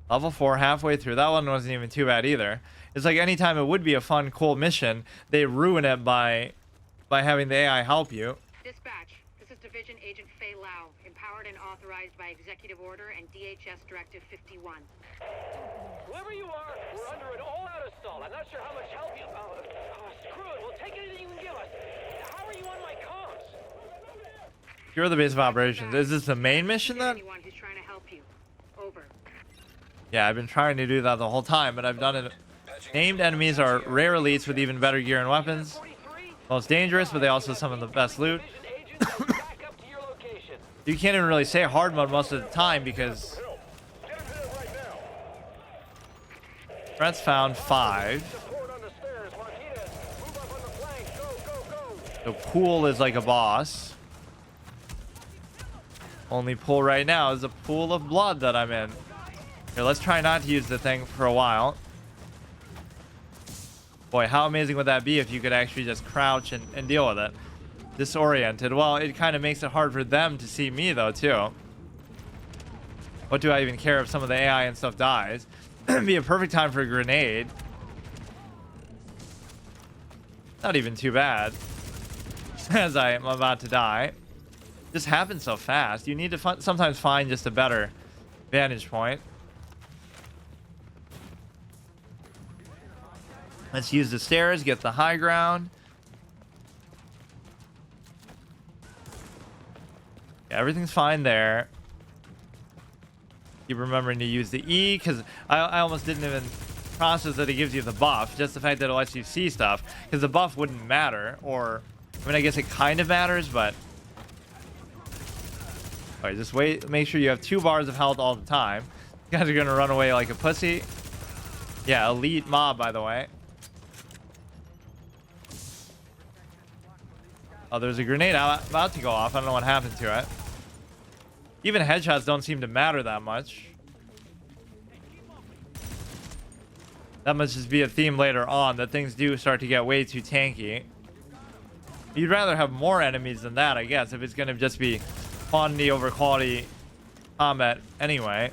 Level 4, halfway through. That one wasn't even too bad either. It's like anytime it would be a fun, cool mission, they ruin it by having the AI help you. Dispatch, this is Division Agent Fei Lau, empowered and authorized by Executive Order and DHS Directive 51. Whoever you are, we're under an all-out assault. I'm not sure how much help you... screw it. We'll take anything you can give us. How are you on my comms? Secure the base of operations. Is this the main mission then? Anyone who's trying to help you. Over. Yeah, I've been trying to do that the whole time, but I've done it. Named enemies are rare elites with even better gear and weapons. Most dangerous, but they also have some of the best loot. You can't even really say hard mode most of the time because... Threats found 5. The pool is like a boss. Only pool right now is a pool of blood that I'm in. Here, let's try not to use the thing for a while. Boy, how amazing would that be if you could actually just crouch and deal with it. Disoriented. Well, it kind of makes it hard for them to see me, though, too. What do I even care if some of the AI and stuff dies? It'd be a perfect time for a grenade. Not even too bad. As I am about to die. This happens so fast. You need to sometimes find just a better vantage point. Let's use the stairs, get the high ground. Yeah, everything's fine there. Keep remembering to use the E, because I almost didn't even process that it gives you the buff. Just the fact that it lets you see stuff. Because the buff wouldn't matter. Or, I mean, I guess it kind of matters, but... Alright, just wait. Make sure you have 2 bars of health all the time. You guys are going to run away like a pussy. Yeah, elite mob, by the way. Oh, there's a grenade about to go off. I don't know what happened to it. Even headshots don't seem to matter that much. That must just be a theme later on, that things do start to get way too tanky. You'd rather have more enemies than that, I guess, if it's going to just be quantity over quality combat anyway.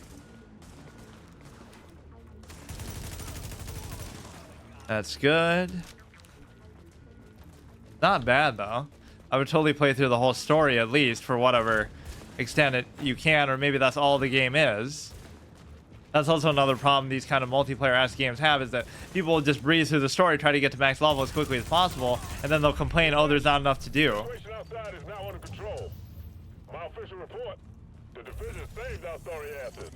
That's good. Not bad, though. I would totally play through the whole story, at least, for whatever extent it you can, or maybe that's all the game is. That's also another problem these kind of multiplayer-ass games have, is that people will just breeze through the story, try to get to max level as quickly as possible, and then they'll complain, oh, there's not enough to do. The situation outside is now under control. My official report, the division saved our sorry asses.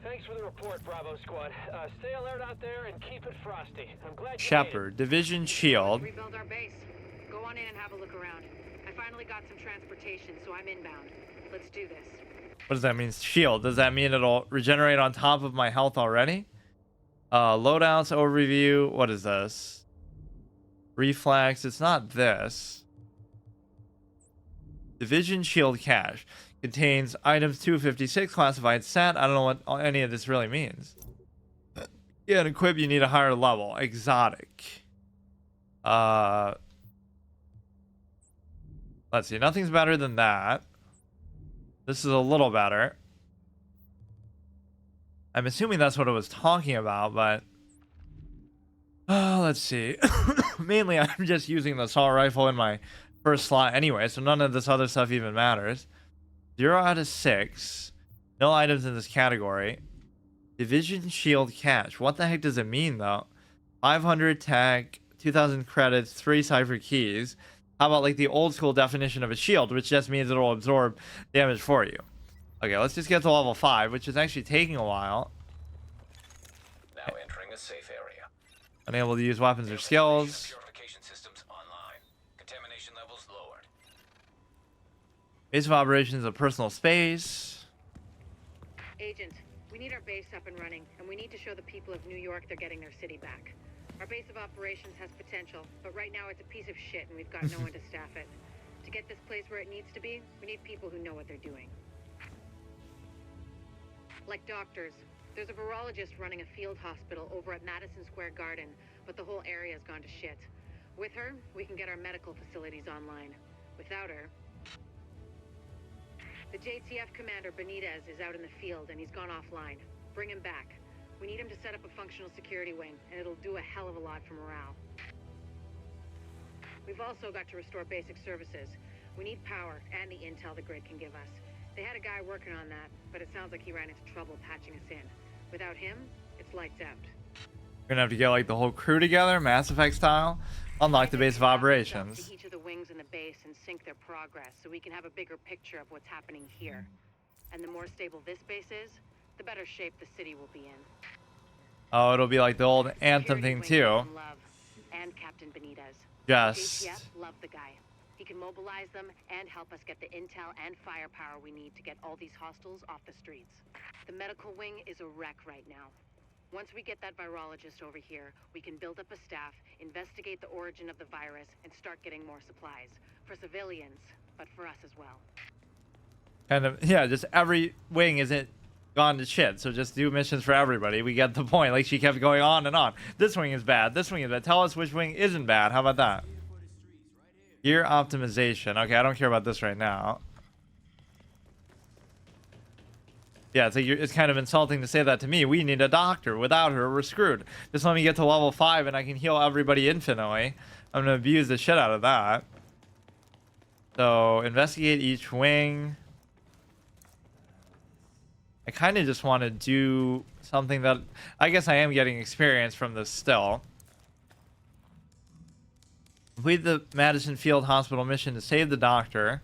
Thanks for the report, Bravo Squad. Stay alert out there and keep it frosty. I'm glad you Shepherd, Division Shield. Rebuild our base. Go on in and have a look around. I finally got some transportation, so I'm inbound. Let's do this. What does that mean? Shield. Does that mean it'll regenerate on top of my health already? Loadouts, overview. What is this? Reflex. It's not this. Division Shield Cache. Contains items 256, classified set. I don't know what any of this really means. Yeah, and equip, you need a higher level. Exotic. Let's see. Nothing's better than that. This is a little better. I'm assuming that's what it was talking about, but... let's see. Mainly, I'm just using the assault rifle in my first slot anyway, so none of this other stuff even matters. 0 out of 6. No items in this category. Division Shield Cache. What the heck does it mean, though? 500 tech, 2,000 credits, 3 cipher keys. How about like the old school definition of a shield, which just means it'll absorb damage for you. Okay, let's just get to level 5, which is actually taking a while. Now entering a safe area. Unable to use weapons or skills. Purification systems online. Contamination levels lowered. Base of operations of personal space. Agent, we need our base up and running, and we need to show the people of New York they're getting their city back. Our base of operations has potential, but right now it's a piece of shit and we've got no one to staff it. To get this place where it needs to be, we need people who know what they're doing. Like doctors. There's a virologist running a field hospital over at Madison Square Garden, but the whole area's gone to shit. With her, we can get our medical facilities online. Without her... The JTF commander, Benitez, is out in the field and he's gone offline. Bring him back. We need him to set up a functional security wing, and it'll do a hell of a lot for morale. We've also got to restore basic services. We need power and the intel the grid can give us. They had a guy working on that, but it sounds like he ran into trouble patching us in. Without him, it's lights out. We're gonna have to get like the whole crew together, Mass Effect style. Unlock the base of operations. To each of the wings in the base and sync their progress, so we can have a bigger picture of what's happening here. And the more stable this base is, the better shape the city will be in. Oh, it'll be like the old Anthem thing too. And Captain Benitez. Just. JTF love the guy. He can mobilize them and help us get the intel and firepower we need to get all these hostiles off the streets. The medical wing is a wreck right now. Once we get that virologist over here, we can build up a staff, investigate the origin of the virus, and start getting more supplies. For civilians, but for us as well. Kind of, yeah, just every wing isn't gone to shit, so just do missions for everybody. We get the point. Like, she kept going on and on. This wing is bad. This wing is bad. Tell us which wing isn't bad. How about that? Gear optimization. Okay, I don't care about this right now. Yeah, it's, like it's kind of insulting to say that to me. We need a doctor. Without her, we're screwed. Just let me get to level 5 and I can heal everybody infinitely. I'm going to abuse the shit out of that. So, investigate each wing. I kind of just want to do something that... I guess I am getting experience from this still. Complete the Madison Field Hospital mission to save the doctor.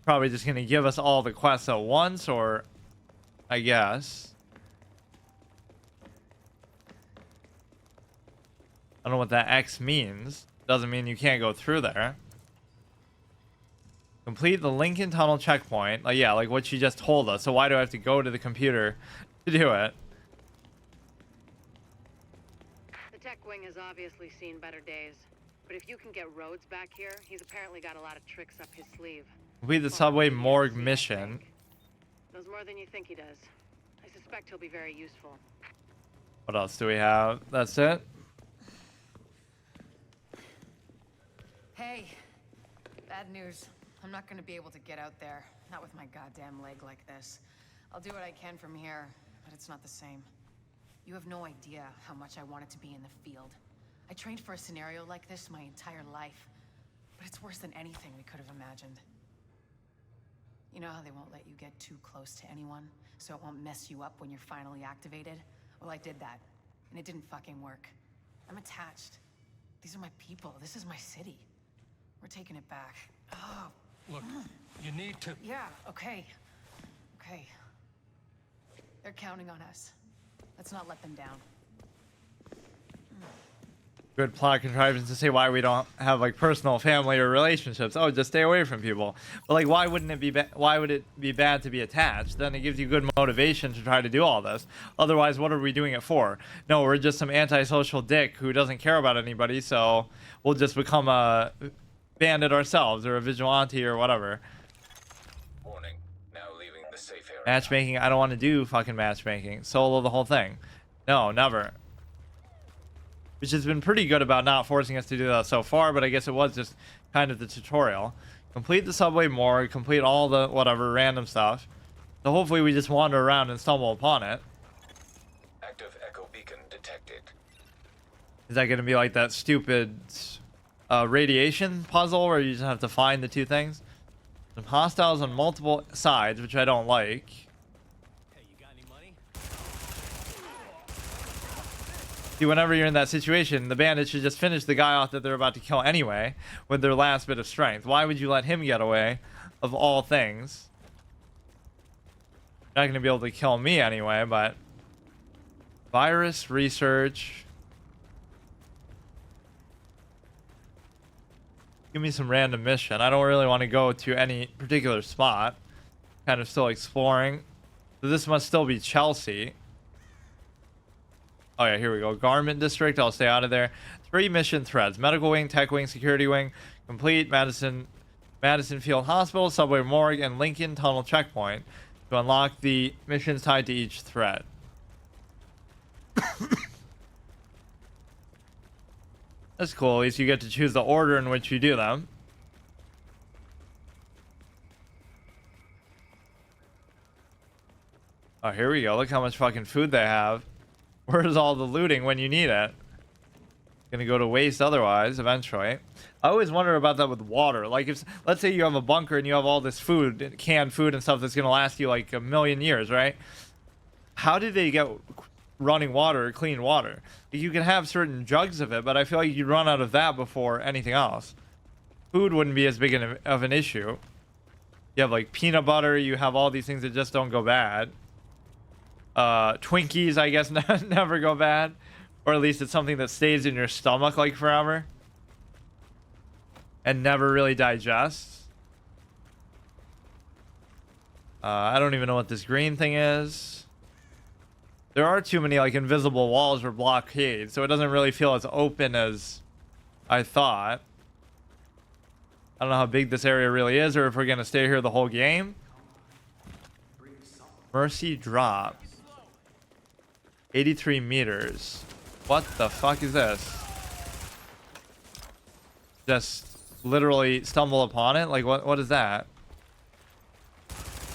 Probably just going to give us all the quests at once, or... I guess. I don't know what that X means. Doesn't mean you can't go through there. Complete the Lincoln Tunnel checkpoint. Like, yeah, like what she just told us. So why do I have to go to the computer to do it? The tech wing has obviously seen better days. But if you can get Rhodes back here, he's apparently got a lot of tricks up his sleeve. Complete the subway morgue mission. Knows more than you think he does. I suspect he'll be very useful. What else do we have? That's it? Hey, bad news. I'm not gonna be able to get out there. Not with my goddamn leg like this. I'll do what I can from here, but it's not the same. You have no idea how much I wanted to be in the field. I trained for a scenario like this my entire life, but it's worse than anything we could have imagined. You know how they won't let you get too close to anyone, so it won't mess you up when you're finally activated? Well, I did that, and it didn't fucking work. I'm attached. These are my people. This is my city. We're taking it back. Oh. Look, you need to... Yeah, okay. Okay. They're counting on us. Let's not let them down. Good plot contrivance to say why we don't have like personal family or relationships. Oh, just stay away from people. But like, why wouldn't it be why would it be bad to be attached? Then it gives you good motivation to try to do all this. Otherwise, what are we doing it for? No, we're just some antisocial dick who doesn't care about anybody, so we'll just become a bandit ourselves or a vigilante or whatever. Warning. Now leaving the safe area. Matchmaking, I don't want to do fucking matchmaking. Solo the whole thing. No, never. Which has been pretty good about not forcing us to do that so far, but I guess it was just kind of the tutorial. Complete the subway morgue, complete all the whatever random stuff. So hopefully we just wander around and stumble upon it. Active echo beacon detected. Is that going to be like that stupid radiation puzzle where you just have to find the two things? Some hostiles on multiple sides, which I don't like. See, whenever you're in that situation, the bandit should just finish the guy off that they're about to kill anyway with their last bit of strength. Why would you let him get away, of all things? Not going to be able to kill me anyway, but... Virus research. Give me some random mission. I don't really want to go to any particular spot. Kind of still exploring. So this must still be Chelsea. Oh yeah, here we go. Garment District. I'll stay out of there. 3 mission threads: Medical Wing, Tech Wing, Security Wing. Complete Madison Field Hospital, Subway Morgue, and Lincoln Tunnel Checkpoint to unlock the missions tied to each thread. That's cool. At least you get to choose the order in which you do them. Oh, here we go. Look how much fucking food they have. Where's all the looting when you need it? Gonna go to waste otherwise, eventually. I always wonder about that with water. Like, if, let's say you have a bunker and you have all this food, canned food and stuff that's gonna last you like a million years, right? How do they get running water or clean water? You can have certain jugs of it, but I feel like you'd run out of that before anything else. Food wouldn't be as big of an issue. You have like peanut butter, you have all these things that just don't go bad. Twinkies, I guess, never go bad, or at least it's something that stays in your stomach like forever and never really digests. I don't even know what this green thing is. There are too many like invisible walls or blockades, so it doesn't really feel as open as I thought. I don't know how big this area really is, or if we're gonna stay here the whole game. Mercy Drop. 83 meters. What the fuck is this? Just literally stumble upon it? Like, what is that?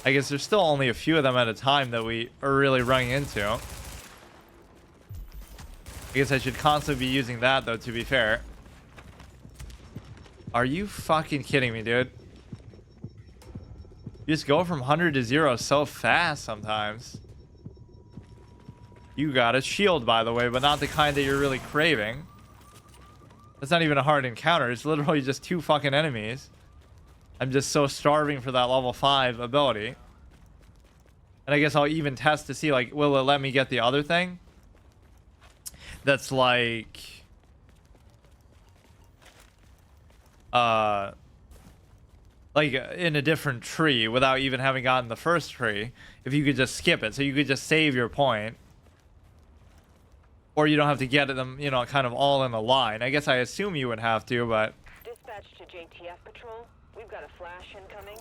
I guess there's still only a few of them at a time that we are really running into. I guess I should constantly be using that, though, to be fair. Are you fucking kidding me, dude? You just go from 100 to 0 so fast sometimes. You got a shield, by the way, but not the kind that you're really craving. That's not even a hard encounter. It's literally just 2 fucking enemies. I'm just so starving for that level 5 ability. And I guess I'll even test to see, like, will it let me get the other thing? That's like... in a different tree without even having gotten the first tree. If you could just skip it. So you could just save your point. Or you don't have to get them, you know, kind of all in a line. I guess I assume you would have to, but... Dispatch to JTF Patrol. We've got a flash incoming.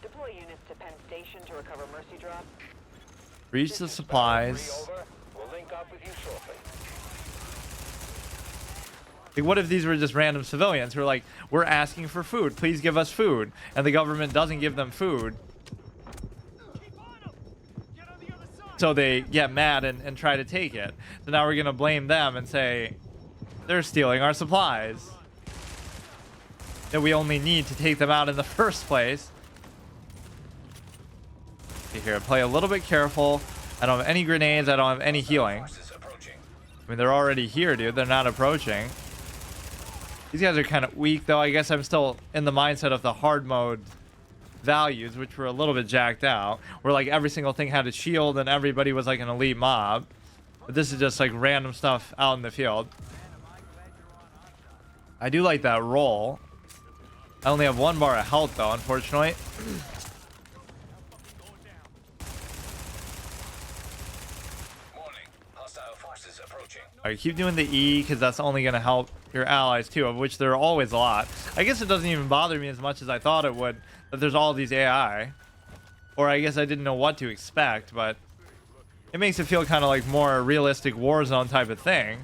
Deploy units to Penn Station to recover Mercy Drop. Reach the supplies. We'll link up with you shortly. Like, what if these were just random civilians who are like, we're asking for food, please give us food, and the government doesn't give them food? So they get mad and try to take it. So now we're gonna blame them and say they're stealing our supplies that we only need to take them out in the first place. here. Play a little bit careful. I don't have any grenades. I don't have any healing. I mean, they're already here, dude. They're not approaching. These guys are kind of weak, though. I guess I'm still in the mindset of the hard mode values, which were a little bit jacked out, where like every single thing had a shield and everybody was like an elite mob. But this is just like random stuff out in the field. I do like that roll. I only have 1 bar of health, though, unfortunately. Alright, keep doing the E, because that's only going to help your allies, too, of which there are always a lot. I guess it doesn't even bother me as much as I thought it would, that there's all these AI. Or I guess I didn't know what to expect, but it makes it feel kind of like more realistic Warzone type of thing.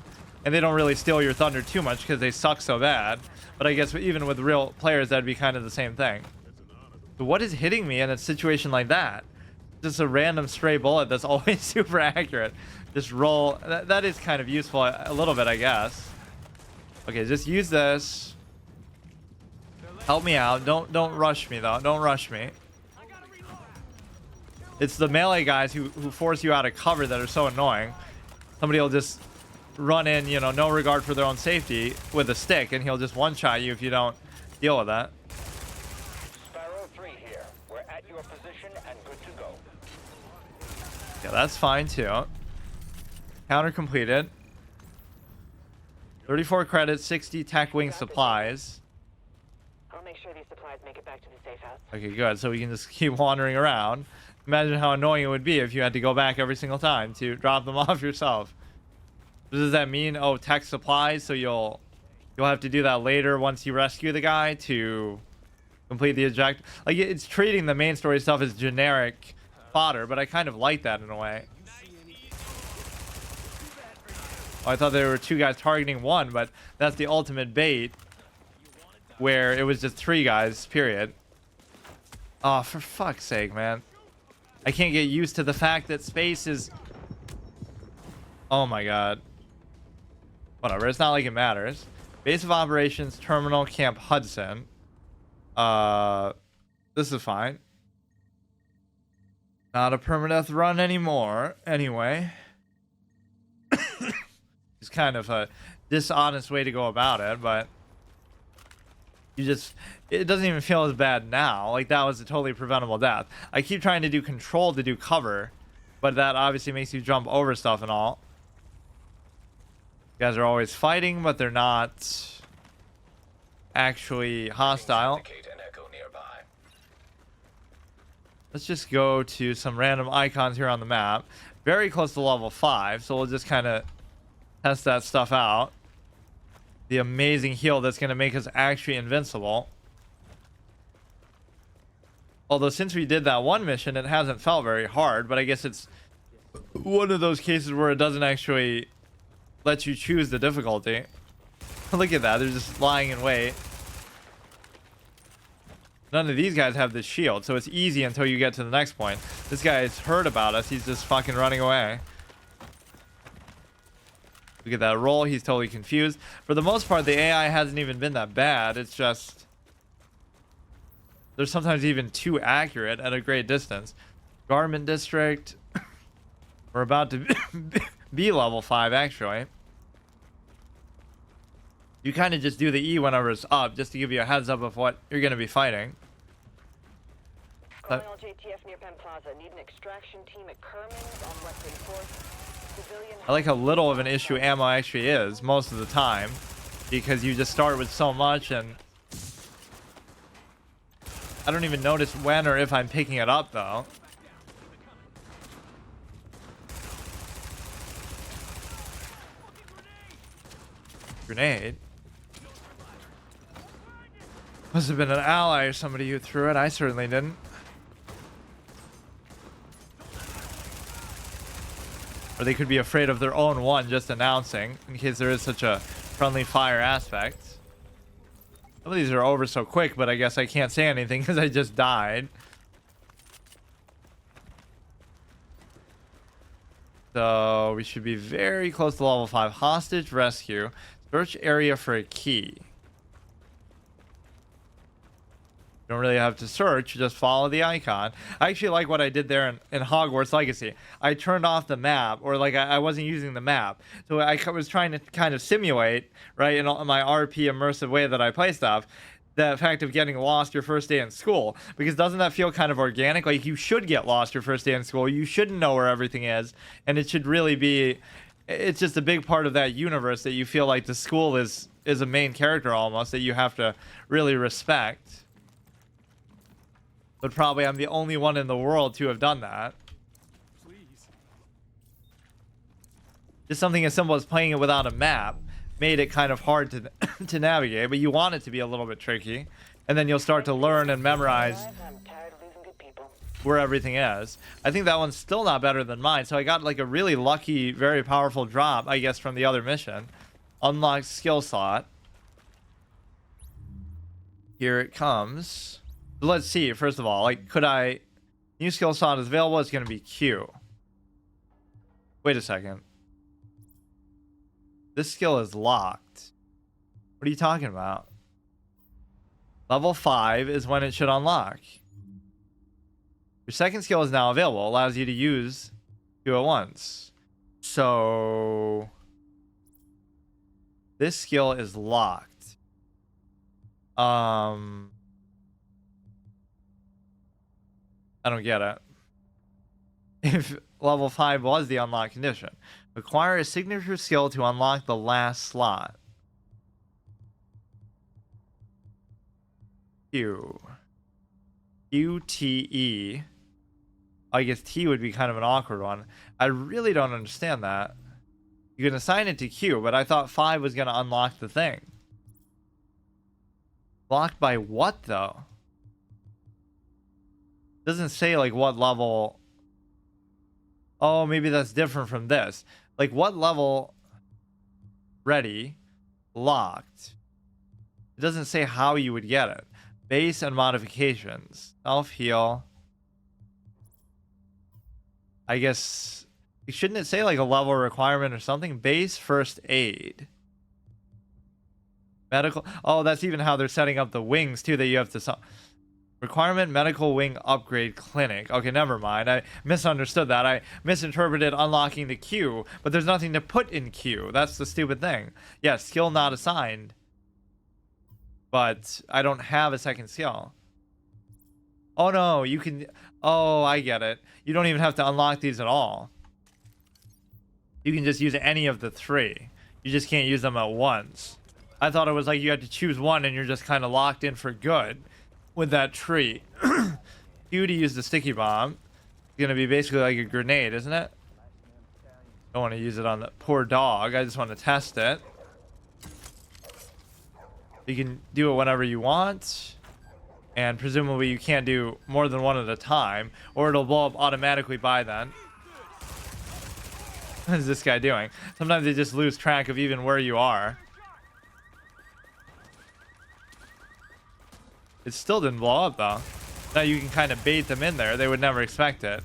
And they don't really steal your thunder too much because they suck so bad. But I guess even with real players, that'd be kind of the same thing. So what is hitting me in a situation like that? Just a random stray bullet that's always super accurate. Just roll. That is kind of useful a little bit, I guess. Okay, just use this. Help me out. Don't rush me, though. Don't rush me. It's the melee guys who force you out of cover that are so annoying. Somebody will just run in, you know, no regard for their own safety with a stick, and he'll just one-shot you if you don't deal with that. Sparrow 3 here. We're at your position and good to go. Yeah, that's fine too. Counter completed. 34 credits, 60 tech wing supplies. I'll make sure these supplies make it back to the safe house. Okay, good. So we can just keep wandering around. Imagine how annoying it would be if you had to go back every single time to drop them off yourself. Does that mean, oh, tech supplies, so you'll have to do that later once you rescue the guy to complete the eject? Like, it's treating the main story stuff as generic fodder, but I kind of like that in a way. Oh, I thought there were 2 guys targeting 1, but that's the ultimate bait, where it was just 3 guys, period. Oh, for fuck's sake, man. I can't get used to the fact that space is... Oh my god. Whatever, it's not like it matters. Base of operations, terminal, Camp Hudson. This is fine. Not a permadeath run anymore, anyway. It's kind of a dishonest way to go about it, but it doesn't even feel as bad now. Like, that was a totally preventable death. I keep trying to do control to do cover, but that obviously makes you jump over stuff and all. You guys are always fighting, but they're not actually hostile. Let's just go to some random icons here on the map. Very close to level 5, so we'll just kind of test that stuff out. The amazing heal that's going to make us actually invincible. Although since we did that one mission, it hasn't felt very hard, but I guess it's one of those cases where it doesn't actually let you choose the difficulty. Look at that, they're just lying in wait. None of these guys have this shield, so it's easy until you get to the next point. This guy's heard about us, he's just fucking running away. Look at that roll, he's totally confused. For the most part, the AI hasn't even been that bad. It's just... they're sometimes even too accurate at a great distance. Garment District. We're about to be level 5, actually. You kind of just do the E whenever it's up, just to give you a heads up of what you're going to be fighting. JTF near Penn Plaza. Need an extraction team at Kerman's on West 34th. Civilian... I like how little of an issue ammo actually is most of the time, because you just start with so much, and I don't even notice when or if I'm picking it up, though. Grenade? Must have been an ally or somebody who threw it. I certainly didn't. Or they could be afraid of their own one just announcing, in case there is such a friendly fire aspect. Some of these are over so quick, but I guess I can't say anything because I just died. So we should be very close to level 5. Hostage rescue. Search area for a key. You don't really have to search, just follow the icon. I actually like what I did there in Hogwarts Legacy. I turned off the map, or like I wasn't using the map. So I was trying to kind of simulate, right, in my RP immersive way that I play stuff, the fact of getting lost your first day in school. Because doesn't that feel kind of organic? Like you should get lost your first day in school. You shouldn't know where everything is. And it should really be, it's just a big part of that universe that you feel like the school is a main character almost, that you have to really respect. But probably I'm the only one in the world to have done that. Please. Just something as simple as playing it without a map made it kind of hard to to navigate, but you want it to be a little bit tricky, and then you'll start to learn and memorize where everything is. I think that one's still not better than mine, so I got like a really lucky, very powerful drop, I guess, from the other mission. Unlocked skill slot. Here it comes. Let's see, first of all, like, could I... New skill slot is available, it's going to be Q. Wait a second. This skill is locked. What are you talking about? Level 5 is when it should unlock. Your second skill is now available, allows you to use Q at once. So... this skill is locked. I don't get it. If level 5 was the unlock condition. Acquire a signature skill to unlock the last slot. Q. QTE. I guess T would be kind of an awkward one. I really don't understand that. You can assign it to Q, but I thought 5 was going to unlock the thing. Locked by what, though? Doesn't say like what level. Oh, maybe that's different from this. Like what level? Ready, locked. It doesn't say how you would get it. Base and modifications. Self heal. I guess shouldn't it say like a level requirement or something? Base first aid. Medical. Oh, that's even how they're setting up the wings too, that you have to. Requirement medical wing upgrade clinic. Okay, never mind. I misunderstood that. I misinterpreted unlocking the Q, but there's nothing to put in Q. That's the stupid thing. Yeah, skill not assigned. But I don't have a second skill. Oh no, you can... Oh, I get it. You don't even have to unlock these at all. You can just use any of the 3. You just can't use them at once. I thought it was like you had to choose one and you're just kind of locked in for good. With that tree. Q to use the sticky bomb. It's gonna be basically like a grenade, isn't it? Don't want to use it on the poor dog. I just want to test it. You can do it whenever you want. And presumably you can't do more than one at a time, or it'll blow up automatically by then. What is this guy doing? Sometimes they just lose track of even where you are. It still didn't blow up though. Now you can kind of bait them in there. They would never expect it.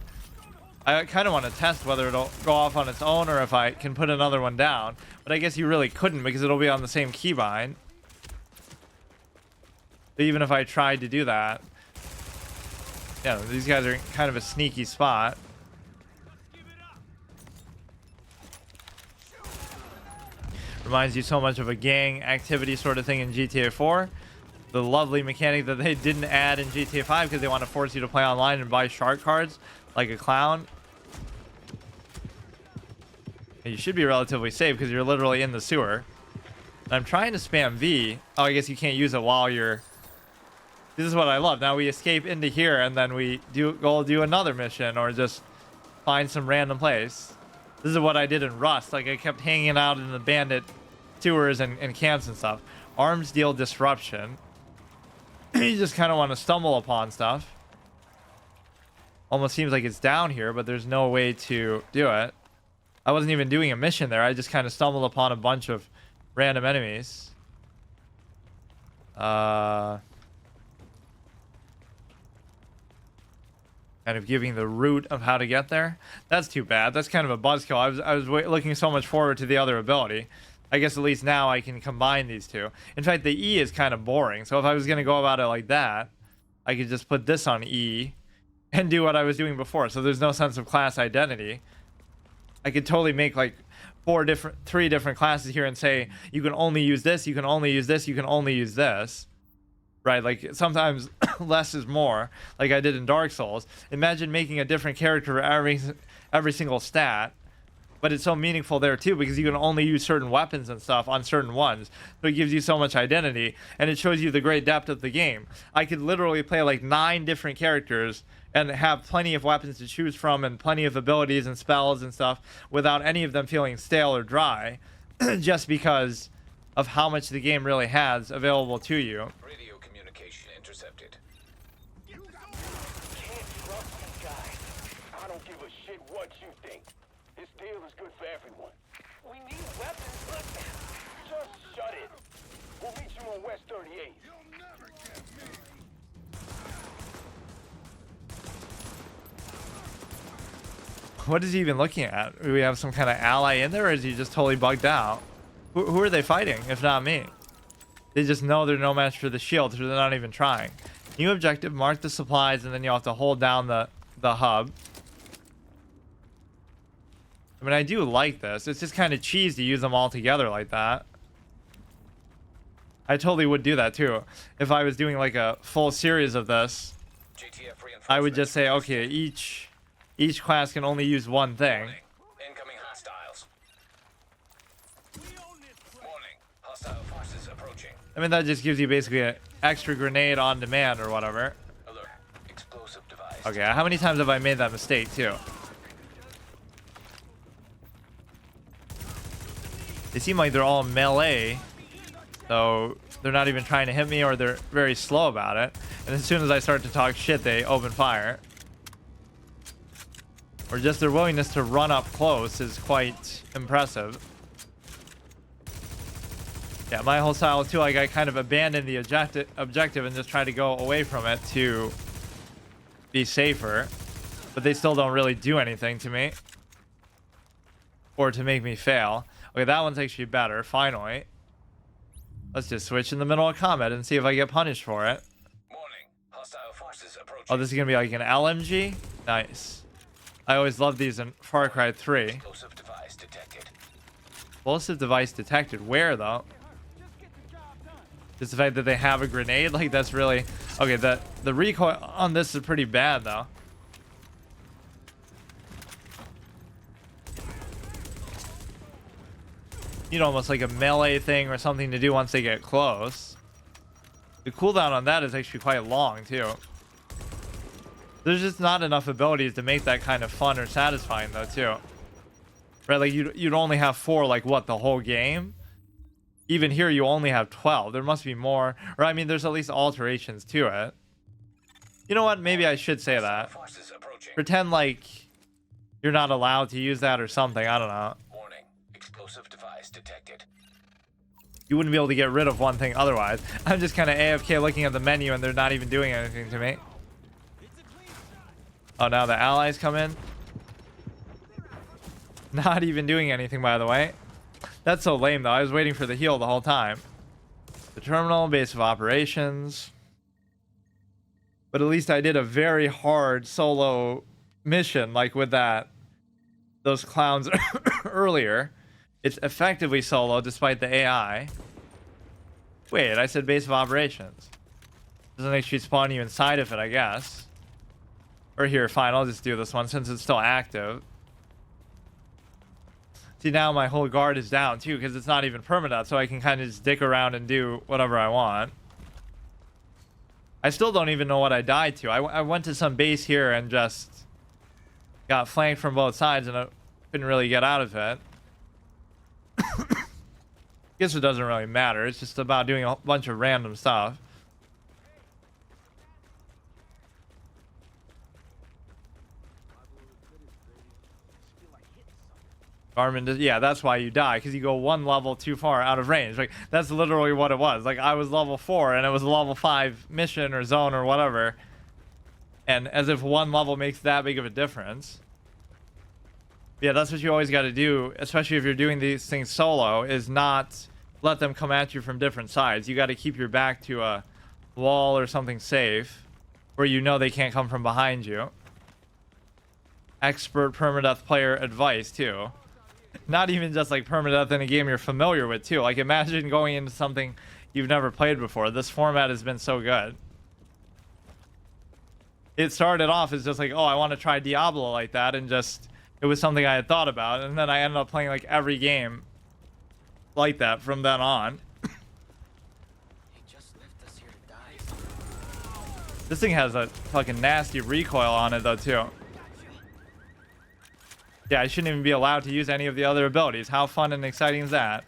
I kind of want to test whether it'll go off on its own or if I can put another one down. But I guess you really couldn't because it'll be on the same keybind. But even if I tried to do that. Yeah, these guys are in kind of a sneaky spot. Reminds you so much of a gang activity sort of thing in GTA 4. The lovely mechanic that they didn't add in GTA 5 because they want to force you to play online and buy shark cards like a clown. And you should be relatively safe because you're literally in the sewer. And I'm trying to spam V. Oh, I guess you can't use it while you're... This is what I love. Now we escape into here and then we go do another mission or just find some random place. This is what I did in Rust. Like I kept hanging out in the bandit sewers and camps and stuff. Arms deal disruption. You just kind of want to stumble upon stuff. Almost seems like it's down here, but there's no way to do it. I wasn't even doing a mission there. I just kind of stumbled upon a bunch of random enemies. Kind of giving the route of how to get there. That's too bad. That's kind of a buzzkill. I was looking so much forward to the other ability. I guess at least now I can combine these two. In fact, the E is kind of boring. So if I was going to go about it like that, I could just put this on E and do what I was doing before. So there's no sense of class identity. I could totally make like three different classes here and say, you can only use this, you can only use this, you can only use this. Right? Like sometimes less is more, like I did in Dark Souls. Imagine making a different character for every single stat. But it's so meaningful there too, because you can only use certain weapons and stuff on certain ones. So it gives you so much identity, and it shows you the great depth of the game. I could literally play like 9 different characters and have plenty of weapons to choose from and plenty of abilities and spells and stuff without any of them feeling stale or dry, just because of how much the game really has available to you. Radio communication intercepted. You can't trust these guys. I don't give a shit what you think. This deal is good for everyone. We need weapons, but just shut it. We'll meet you on West 38. You'll never get me. What is he even looking at? Do we have some kind of ally in there, or is he just totally bugged out? Who are they fighting, if not me? They just know they're no match for the shield, so they're not even trying. New objective, mark the supplies, and then you'll have to hold down the hub. I mean, I do like this. It's just kind of cheese to use them all together like that. I totally would do that too. If I was doing like a full series of this, I would just say, okay, each class can only use one thing. Incoming hostiles. Warning. Hostile forces approaching. I mean, that just gives you basically an extra grenade on demand or whatever. Alert. Explosive device. Okay, how many times have I made that mistake too? They seem like they're all melee, so they're not even trying to hit me, or they're very slow about it. And as soon as I start to talk shit, they open fire. Or just their willingness to run up close is quite impressive. Yeah, my whole style too, like I kind of abandoned the objective and just try to go away from it to be safer. But they still don't really do anything to me. Or to make me fail. Okay, that one's actually better, finally. Let's just switch in the middle of combat and see if I get punished for it. Warning. Hostile forces approaching. Oh, this is gonna be like an LMG? Nice. I always love these in Far Cry 3. Explosive device detected. Explosive device detected. Where, though? Just the fact that they have a grenade? Like, that's really... Okay, the recoil on this is pretty bad, though. You know, almost like a melee thing or something to do once they get close. The cooldown on that is actually quite long, too. There's just not enough abilities to make that kind of fun or satisfying, though, too. Right, like, you'd only have 4, like, what, the whole game? Even here, you only have 12. There must be more. Or, I mean, there's at least alterations to it. You know what? Maybe I should say that. Pretend like you're not allowed to use that or something. I don't know. Warning. Explosive device detected. You wouldn't be able to get rid of one thing otherwise. I'm just kind of AFK looking at the menu and they're not even doing anything to me. Oh, now the allies come in. Not even doing anything, by the way. That's so lame, though. I was waiting for the heal the whole time. The terminal, base of operations. But at least I did a very hard solo mission, like with those clowns earlier. It's effectively solo, despite the AI. Wait, I said base of operations. Doesn't actually spawn you inside of it, I guess. Or here, fine, I'll just do this one since it's still active. See, now my whole guard is down too, because it's not even permadeath, so I can kind of just dick around and do whatever I want. I still don't even know what I died to. I went to some base here and just got flanked from both sides, and I couldn't really get out of it. Guess it doesn't really matter. It's just about doing a bunch of random stuff. Garmin, yeah, that's why you die, because you go one level too far out of range. Like, that's literally what it was. Like, I was level 4, and it was a level 5 mission or zone or whatever. And as if one level makes that big of a difference. Yeah, that's what you always got to do, especially if you're doing these things solo, is not let them come at you from different sides. You got to keep your back to a wall or something safe. where you know they can't come from behind you. Expert permadeath player advice too. Not even just like permadeath in a game you're familiar with too. Like imagine going into something you've never played before. This format has been so good. It started off as just like, oh, I want to try Diablo like that, and just it was something I had thought about, and then I ended up playing like every game like that from then on. This thing has a fucking nasty recoil on it though too. Yeah, I shouldn't even be allowed to use any of the other abilities. How fun and exciting is that?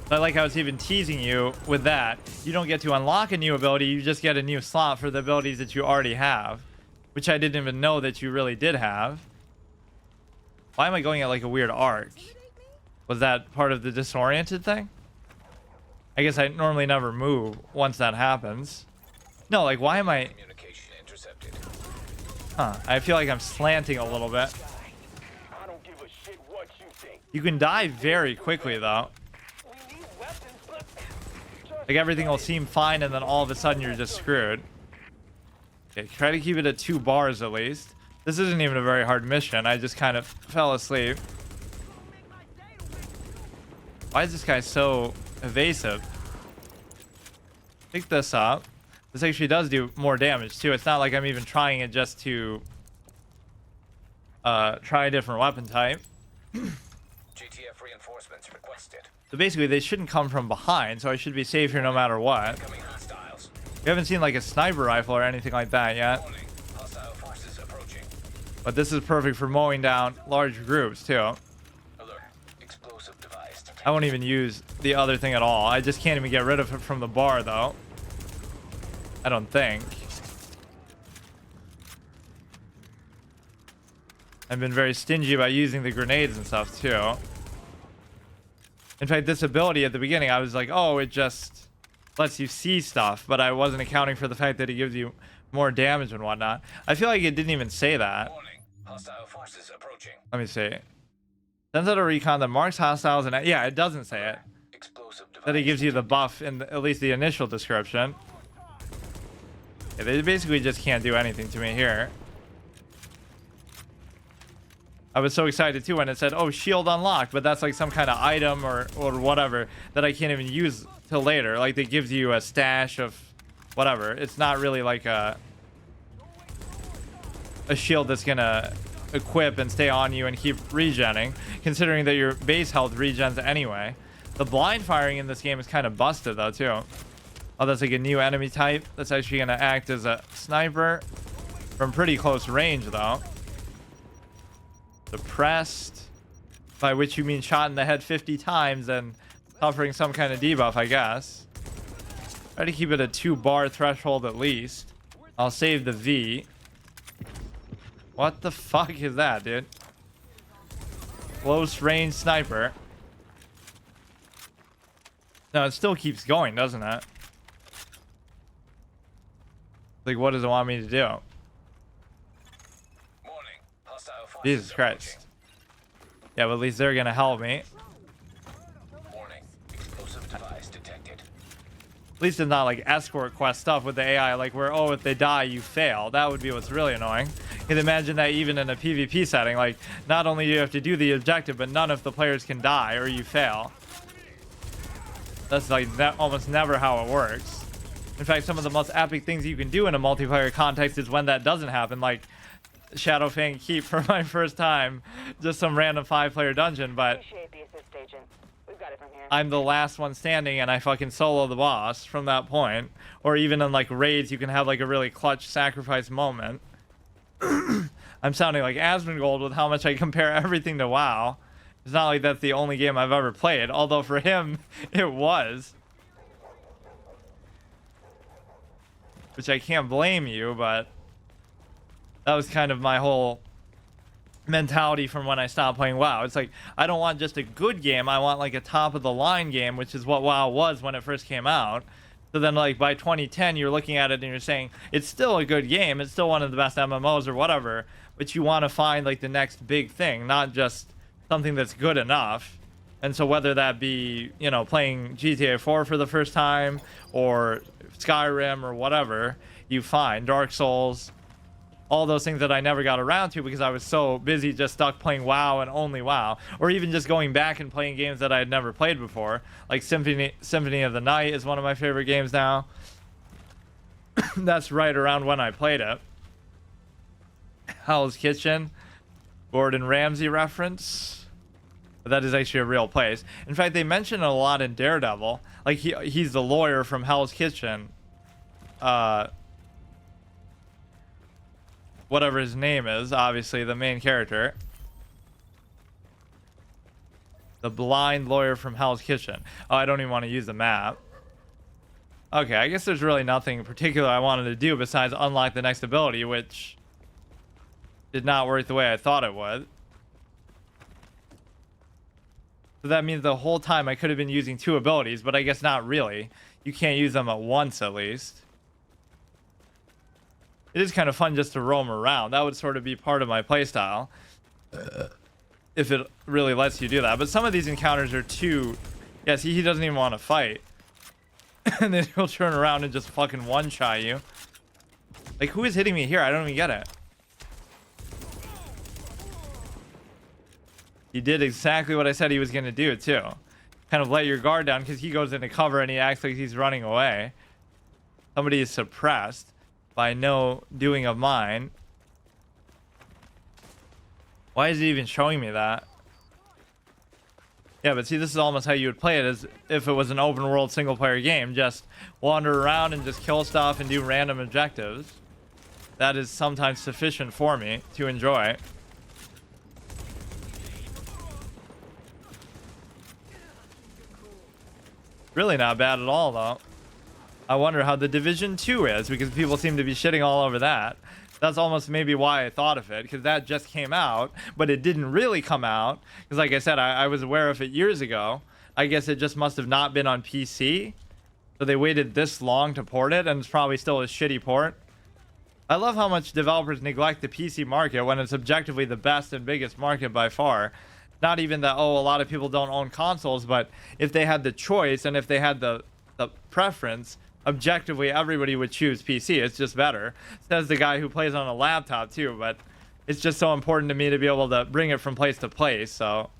I like how it's even teasing you with that. You don't get to unlock a new ability, you just get a new slot for the abilities that you already have. Which I didn't even know that you really did have. Why am I going at like a weird arc? Was that part of the disoriented thing? I guess I normally never move once that happens. No, like why am I... Huh, I feel like I'm slanting a little bit. You can die very quickly though. Like everything will seem fine and then all of a sudden you're just screwed. Okay, try to keep it at 2 bars at least. This isn't even a very hard mission. I just kind of fell asleep. Why is this guy so evasive? Pick this up. This actually does do more damage too. It's not like I'm even trying it just to try a different weapon type. GTF reinforcements requested. So basically they shouldn't come from behind, so I should be safe here no matter what. We haven't seen like a sniper rifle or anything like that yet. But this is perfect for mowing down large groups too. I won't even use the other thing at all. I just can't even get rid of it from the bar though. I don't think. I've been very stingy about using the grenades and stuff too. In fact, this ability at the beginning, I was like, oh, it just lets you see stuff, but I wasn't accounting for the fact that it gives you more damage and whatnot. I feel like it didn't even say that. Hostile forces approaching. Let me see. Sends out a recon that marks hostiles, and yeah, it doesn't say it. That it gives you the buff in at least the initial description. Yeah, they basically just can't do anything to me here. I was so excited too when it said, oh, shield unlocked, but that's like some kind of item or whatever that I can't even use till later. Like it gives you a stash of whatever. It's not really like a shield that's gonna equip and stay on you and keep regenning, considering that your base health regens anyway. The blind firing in this game is kind of busted though too. Oh, that's like a new enemy type that's actually gonna act as a sniper from pretty close range though. Suppressed, by which you mean shot in the head 50 times and suffering some kind of debuff, I guess. Try to keep it a 2-bar threshold at least. I'll save the V. What the fuck is that, dude? Close range sniper. No, it still keeps going, doesn't it? Like, what does it want me to do? Jesus Christ. Yeah, but at least they're gonna help me. Warning. Explosive device detected. At least it's not like escort quest stuff with the AI, like where, oh, if they die, you fail. That would be what's really annoying. You can imagine that even in a PvP setting, like, not only do you have to do the objective, but none of the players can die or you fail. That's like almost never how it works. In fact, some of the most epic things you can do in a multiplayer context is when that doesn't happen, like Shadowfang Keep for my first time, just some random 5-player dungeon, but I'm the last one standing and I fucking solo the boss from that point. Or even in like raids, you can have like a really clutch sacrifice moment. I'm sounding like Asmongold with how much I compare everything to WoW. It's not like that's the only game I've ever played, although for him it was, which I can't blame you, but that was kind of my whole mentality from when I stopped playing WoW. It's like, I don't want just a good game. I want like a top of the line game, which is what WoW was when it first came out. So then like by 2010, you're looking at it and you're saying, it's still a good game. It's still one of the best MMOs or whatever, but you want to find like the next big thing, not just something that's good enough. And so whether that be, you know, playing GTA 4 for the first time or Skyrim or whatever, you find Dark Souls, all those things that I never got around to because I was so busy just stuck playing WoW and only WoW, or even just going back and playing games that I had never played before. Like Symphony of the Night is one of my favorite games now. That's right around when I played it. Hell's Kitchen, Gordon Ramsay reference. But that is actually a real place. In fact, they mention it a lot in Daredevil. Like he's the lawyer from Hell's Kitchen. Whatever his name is, obviously the main character. The blind lawyer from Hell's Kitchen. Oh, I don't even want to use the map. Okay, I guess there's really nothing particular I wanted to do besides unlock the next ability, which did not work the way I thought it would. So that means the whole time I could have been using 2 abilities, but I guess not really. You can't use them at once, at least. It is kind of fun just to roam around. That would sort of be part of my playstyle. If it really lets you do that. But some of these encounters are too... Yeah, see, he doesn't even want to fight. And then he'll turn around and just fucking one-shot you. Like, who is hitting me here? I don't even get it. He did exactly what I said he was going to do, too. Kind of let your guard down because he goes into cover and he acts like he's running away. Somebody is suppressed by no doing of mine. Why is it even showing me that? Yeah, but see, this is almost how you would play it, as if it was an open world single player game. Just wander around and just kill stuff and do random objectives. That is sometimes sufficient for me to enjoy. Really not bad at all, though. I wonder how the Division 2 is, because people seem to be shitting all over that. That's almost maybe why I thought of it, because that just came out, but it didn't really come out. Because like I said, I was aware of it years ago. I guess it just must have not been on PC. So they waited this long to port it, and it's probably still a shitty port. I love how much developers neglect the PC market when it's objectively the best and biggest market by far. Not even that, oh, a lot of people don't own consoles, but if they had the choice and if they had the preference, objectively everybody would choose PC. It's just better. Says the guy who plays on a laptop too, but it's just so important to me to be able to bring it from place to place. So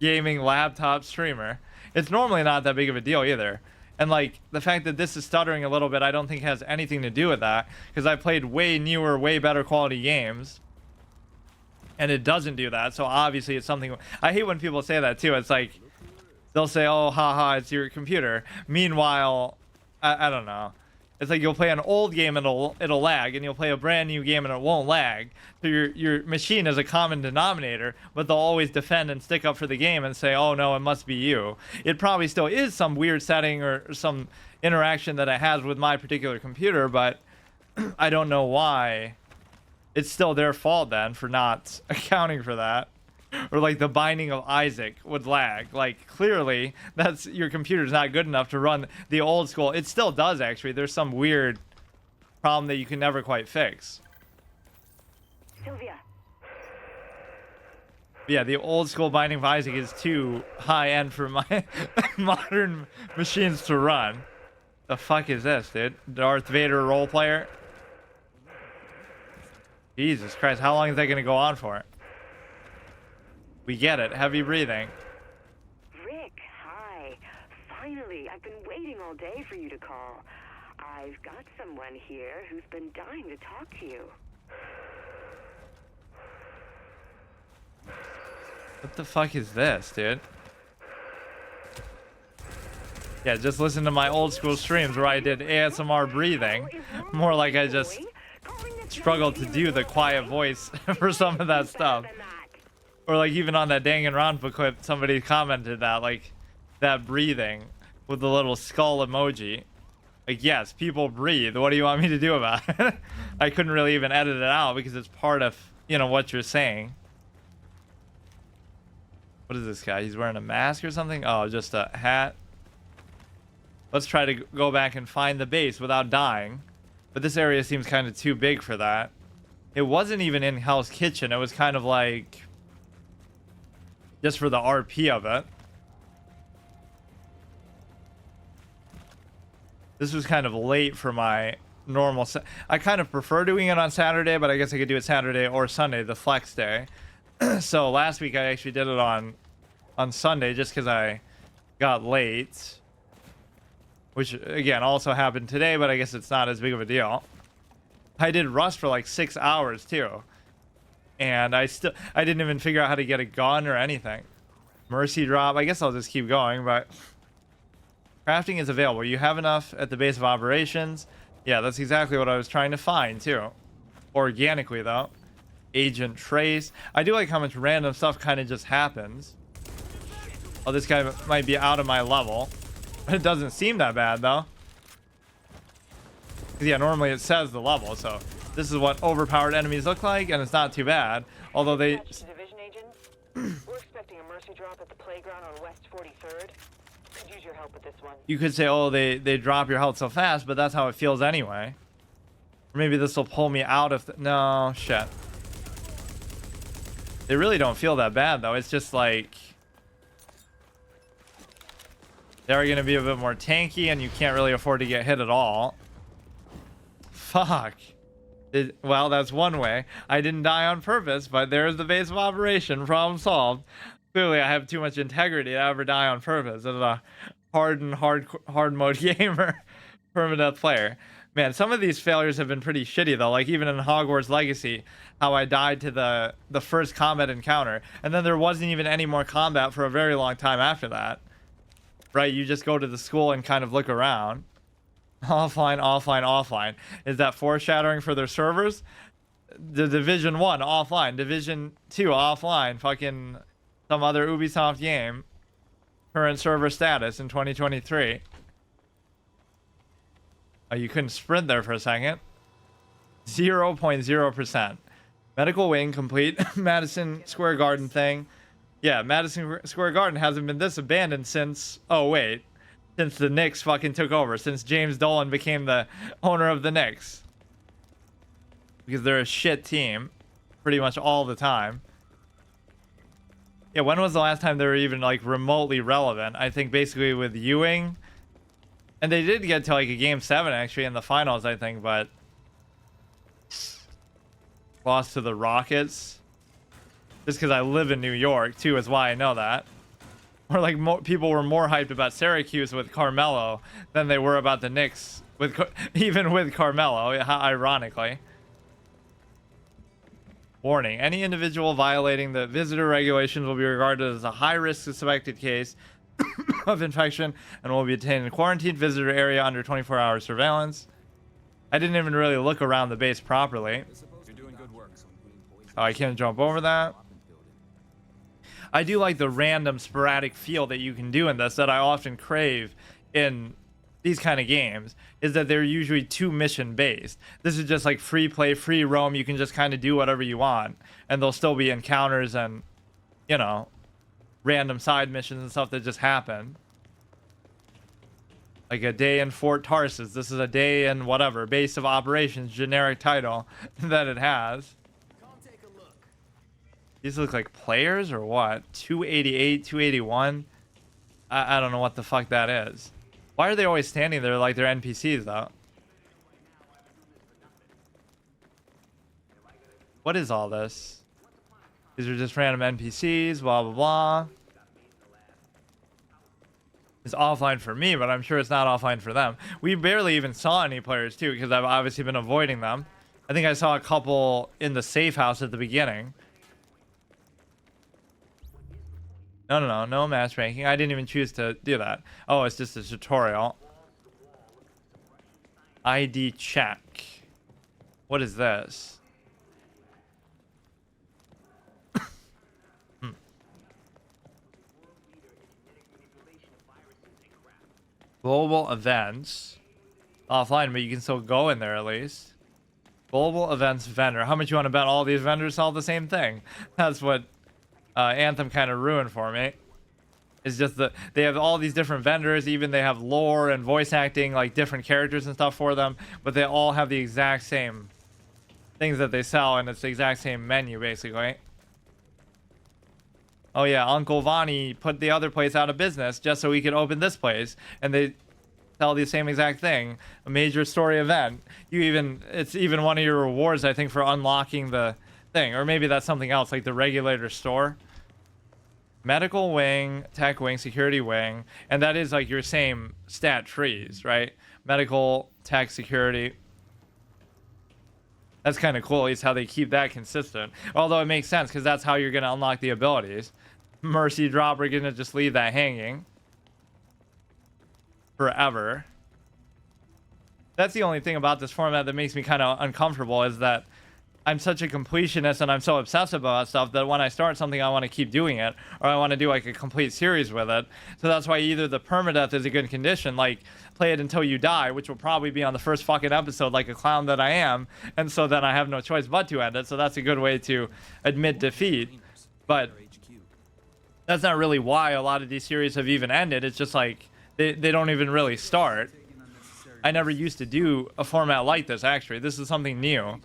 gaming laptop streamer, it's normally not that big of a deal either. And like the fact that this is stuttering a little bit, I don't think has anything to do with that, because I played way newer, way better quality games and it doesn't do that. So obviously it's something. I hate when people say that too. It's like they'll say, oh, haha, it's your computer. Meanwhile, I don't know. It's like you'll play an old game and it'll lag, and you'll play a brand new game and it won't lag. So your machine is a common denominator, but they'll always defend and stick up for the game and say, oh no, it must be you. It probably still is some weird setting or some interaction that it has with my particular computer, but I don't know why. It's still their fault then for not accounting for that. Or like the Binding of Isaac would lag. Like clearly that's your computer's not good enough to run the old school. It still does actually. There's some weird problem that you can never quite fix. Sylvia. Yeah, the old school Binding of Isaac is too high end for my modern machines to run. The fuck is this, dude? Darth Vader role player? Jesus Christ, how long is that gonna go on for? We get it. Heavy breathing. Rick, hi. Finally, I've been waiting all day for you to call. I've got someone here who's been dying to talk to you. What the fuck is this, dude? Yeah, just listen to my old school streams where I did ASMR breathing. More like I just struggled to do the quiet voice for some of that stuff. Or like even on that Danganronpa clip, somebody commented that, like, that breathing with the little skull emoji. Like, yes, people breathe. What do you want me to do about it? I couldn't really even edit it out because it's part of, you know, what you're saying. What is this guy? He's wearing a mask or something? Oh, just a hat. Let's try to go back and find the base without dying. But this area seems kind of too big for that. It wasn't even in Hell's Kitchen. It was kind of like just for the RP of it. This was kind of late for my normal. I kind of prefer doing it on Saturday, but I guess I could do it Saturday or Sunday, the flex day. So last week I actually did it on Sunday just because I got late, which again also happened today, but I guess it's not as big of a deal. I did Rust for like 6 hours too, and I didn't even figure out how to get a gun or anything. Mercy drop. I guess I'll just keep going, but crafting is available. You have enough at the base of operations. Yeah, that's exactly what I was trying to find too. Organically though. Agent Trace. I do like how much random stuff kind of just happens. Oh, this guy might be out of my level. It doesn't seem that bad though. Yeah, normally it says the level, so this is what overpowered enemies look like, and it's not too bad. Although they... Division agents, we're expecting a mercy drop at the playground on West 43rd. Could use your help with this one. You could say, oh, they drop your health so fast, but that's how it feels anyway. Or maybe this will pull me out of... No, shit. They really don't feel that bad, though. It's just like... They're going to be a bit more tanky, and you can't really afford to get hit at all. Fuck. Well, that's one way. I didn't die on purpose, but there's the base of operation. Problem solved. Clearly, I have too much integrity to ever die on purpose. As a hardened hard mode gamer, permadeath player. Man, some of these failures have been pretty shitty though. Like even in Hogwarts Legacy, how I died to the first combat encounter, and then there wasn't even any more combat for a very long time after that. Right? You just go to the school and kind of look around. Offline, offline, offline. Is that foreshadowing for their servers? The Division 1 offline, Division 2 offline, fucking some other Ubisoft game. Current server status in 2023. Oh, you couldn't sprint there for a second. 0.0%. Medical wing complete. Madison Square Garden thing. Yeah, Madison Square Garden hasn't been this abandoned since... Oh, wait. Since the Knicks fucking took over. Since James Dolan became the owner of the Knicks. Because they're a shit team. Pretty much all the time. Yeah, when was the last time they were even, like, remotely relevant? I think basically with Ewing. And they did get to, like, a Game 7, actually, in the finals, I think, but... Lost to the Rockets. Just because I live in New York, too, is why I know that. Or, like, people were more hyped about Syracuse with Carmelo than they were about the Knicks, even with Carmelo, ironically. Warning, any individual violating the visitor regulations will be regarded as a high-risk suspected case of infection and will be detained in a quarantined visitor area under 24-hour surveillance. I didn't even really look around the base properly. You're doing good work. Oh, I can't jump over that. I do like the random sporadic feel that you can do in this that I often crave in these kind of games, is that they're usually too mission based. This is just like free play, free roam. You can just kind of do whatever you want, and there'll still be encounters and, you know, random side missions and stuff that just happen. Like a day in Fort Tarsus. This is a day in whatever base of operations, generic title that it has. These look like players or what? 288, 281. I don't know what the fuck that is. Why are they always standing there like they're NPCs though? What is all this? These are just random NPCs, blah blah blah. It's offline for me, but I'm sure it's not offline for them. We barely even saw any players too, because I've obviously been avoiding them. I think I saw a couple in the safe house at the beginning. No matchmaking. I didn't even choose to do that. Oh, it's just a tutorial. ID check. What is this? Global events. Offline, but you can still go in there at least. Global events vendor. How much you want to bet all these vendors sell the same thing? That's what Anthem kind of ruined for me. It's just that they have all these different vendors, even they have lore and voice acting, like different characters and stuff for them, but they all have the exact same things that they sell, and it's the exact same menu basically. Oh yeah, Uncle Vonnie put the other place out of business just so he could open this place, and they tell the same exact thing. A major story event. It's even one of your rewards, I think, for unlocking the thing. Or maybe that's something else, like the regulator store. Medical wing, tech wing, security wing. And that is like your same stat trees, right? Medical, tech, security. That's kind of cool, at least how they keep that consistent. Although it makes sense, because that's how you're going to unlock the abilities. Mercy drop, we're going to just leave that hanging forever. That's the only thing about this format that makes me kind of uncomfortable, is that I'm such a completionist and I'm so obsessive about stuff that when I start something, I want to keep doing it, or I want to do like a complete series with it. So that's why either the permadeath is a good condition, like play it until you die, which will probably be on the first fucking episode, like a clown that I am, and so then I have no choice but to end it. So that's a good way to admit defeat. But that's not really why a lot of these series have even ended. It's just like they don't even really start. I never used to do a format like this, actually. This is something new.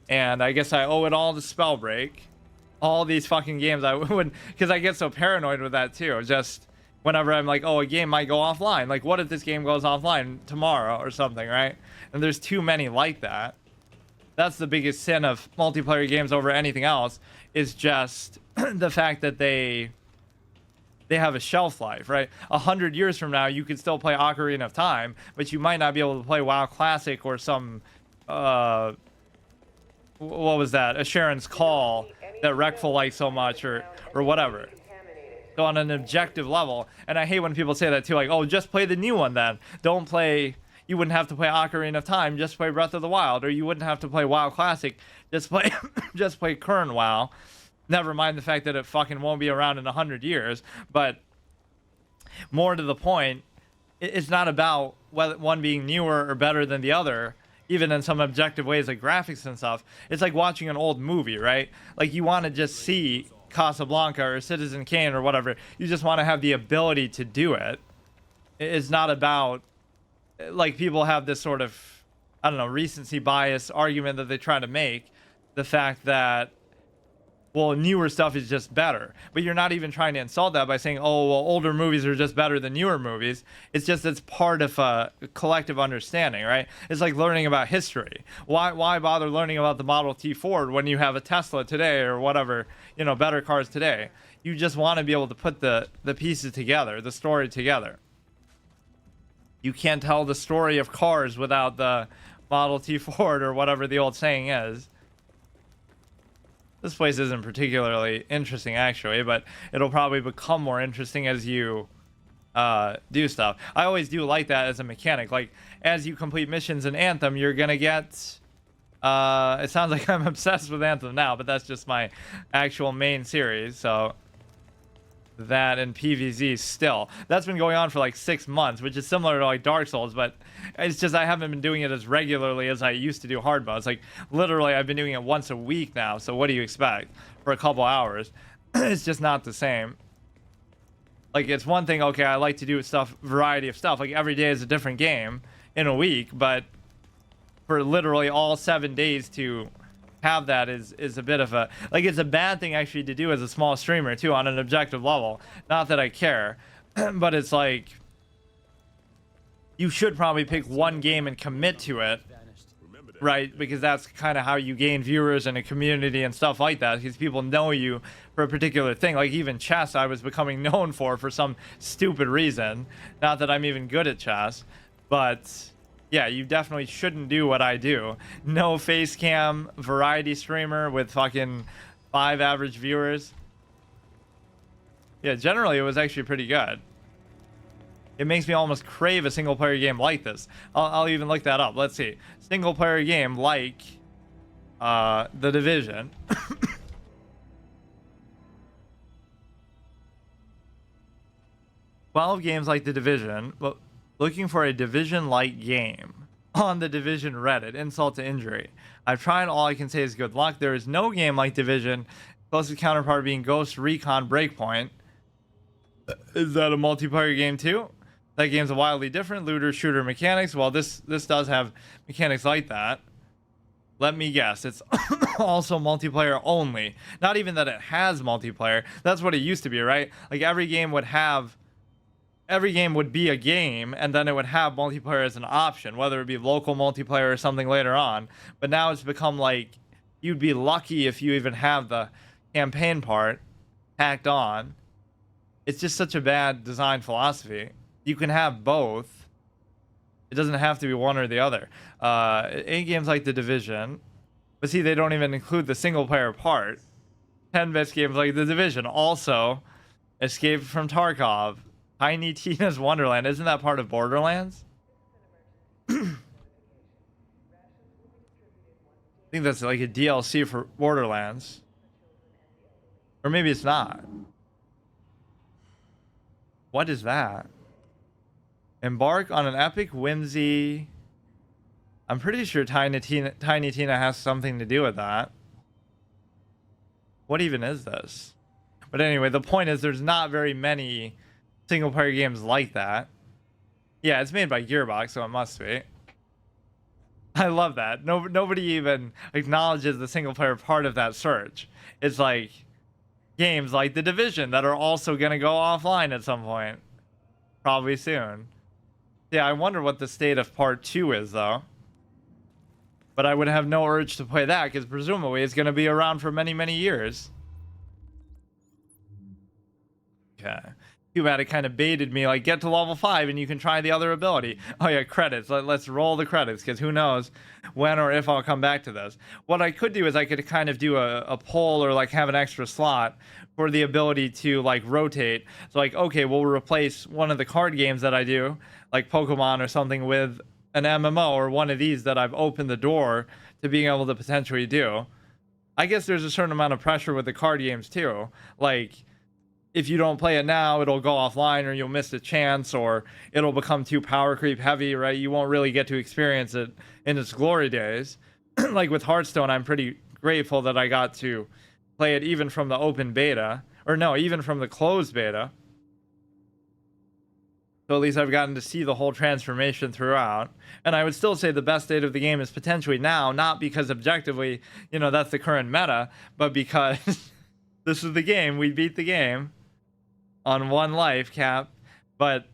And I guess I owe it all to Spellbreak. All these fucking games I would... Because I get so paranoid with that, too. Just whenever I'm like, oh, a game might go offline. Like, what if this game goes offline tomorrow or something, right? And there's too many like that. That's the biggest sin of multiplayer games over anything else, is just the fact that they have a shelf life, right? 100 years from now, you could still play Ocarina of Time, but you might not be able to play WoW Classic or some... what was that? A Sharon's Call that Reckful likes so much, or whatever. So on an objective level, and I hate when people say that too, like, oh, just play the new one then. Don't play... You wouldn't have to play Ocarina of Time, just play Breath of the Wild, or you wouldn't have to play WoW Classic, just play just play current WoW. Never mind the fact that it fucking won't be around in 100 years. But more to the point, it's not about whether one being newer or better than the other, even in some objective ways like graphics and stuff. It's like watching an old movie, right? Like, you want to just see Casablanca or Citizen Kane or whatever. You just want to have the ability to do it. It's not about... Like, people have this sort of, I don't know, recency bias argument that they try to make. The fact that, well, newer stuff is just better. But you're not even trying to insult that by saying, oh, well, older movies are just better than newer movies. It's just, it's part of a collective understanding, right? It's like learning about history. Why bother learning about the Model T Ford when you have a Tesla today or whatever, you know, better cars today? You just want to be able to put the pieces together, the story together. You can't tell the story of cars without the Model T Ford or whatever the old saying is. This place isn't particularly interesting, actually, but it'll probably become more interesting as you do stuff. I always do like that as a mechanic. Like, as you complete missions in Anthem, you're going to get... it sounds like I'm obsessed with Anthem now, but that's just my actual main series, so... That and PvZ still. That's been going on for like 6 months, which is similar to like Dark Souls, but it's just I haven't been doing it as regularly as I used to do hard modes. Like, literally, I've been doing it once a week now, so what do you expect? For a couple hours. It's just not the same. Like, it's one thing, okay, I like to do stuff, variety of stuff. Like, every day is a different game in a week, but for literally all 7 days to... have that is a bit of a, like, it's a bad thing actually to do as a small streamer too, on an objective level. Not that I care, but it's like, you should probably pick one game and commit to it, right? Because that's kind of how you gain viewers and a community and stuff like that, because people know you for a particular thing. Like, even chess I was becoming known for some stupid reason. Not that I'm even good at chess, but yeah, you definitely shouldn't do what I do. No face cam, variety streamer with fucking 5 average viewers. Yeah, generally it was actually pretty good. It makes me almost crave a single player game like this. I'll even look that up. Let's see. Single player game like The Division. 12 games like The Division. Well, looking for a Division-like game on the Division Reddit. Insult to injury. I've tried, all I can say is good luck. There is no game like Division. Closest counterpart being Ghost Recon Breakpoint. Is that a multiplayer game too? That game's wildly different. Looter shooter mechanics. Well, this does have mechanics like that. Let me guess. It's also multiplayer only. Not even that it has multiplayer. That's what it used to be, right? Like, every game would have every game would be a game, and then it would have multiplayer as an option, whether it be local multiplayer or something later on. But now it's become like you'd be lucky if you even have the campaign part tacked on. It's just such a bad design philosophy. You can have both. It doesn't have to be one or the other. In games like The Division, but see, they don't even include the single player part. 10-bit games like The Division, also Escape from Tarkov, Tiny Tina's Wonderland. Isn't that part of Borderlands? I think that's like a DLC for Borderlands. Or maybe it's not. What is that? Embark on an epic whimsy. I'm pretty sure Tiny Tina has something to do with that. What even is this? But anyway, the point is there's not very many single player games like that. Yeah, it's made by Gearbox, so it must be. I love that. Nobody even acknowledges the single player part of that search. It's like games like The Division that are also going to go offline at some point. Probably soon. Yeah, I wonder what the state of part 2 is, though. But I would have no urge to play that, because presumably it's going to be around for many, many years. Okay. Too bad it kind of baited me, like, get to level 5 and you can try the other ability. Oh yeah, credits. Let's roll the credits, because who knows when or if I'll come back to this. What I could do is I could kind of do a poll, or like have an extra slot for the ability to like rotate. So like, okay, we'll replace one of the card games that I do, like Pokemon or something, with an MMO or one of these that I've opened the door to being able to potentially do. I guess there's a certain amount of pressure with the card games too. Like, if you don't play it now, it'll go offline, or you'll miss a chance, or it'll become too power creep heavy, right? You won't really get to experience it in its glory days. Like with Hearthstone, I'm pretty grateful that I got to play it even from the open beta, or no, even from the closed beta. So at least I've gotten to see the whole transformation throughout. And I would still say the best state of the game is potentially now, not because objectively, you know, that's the current meta, but because this is the game. We beat the game on one life cap. But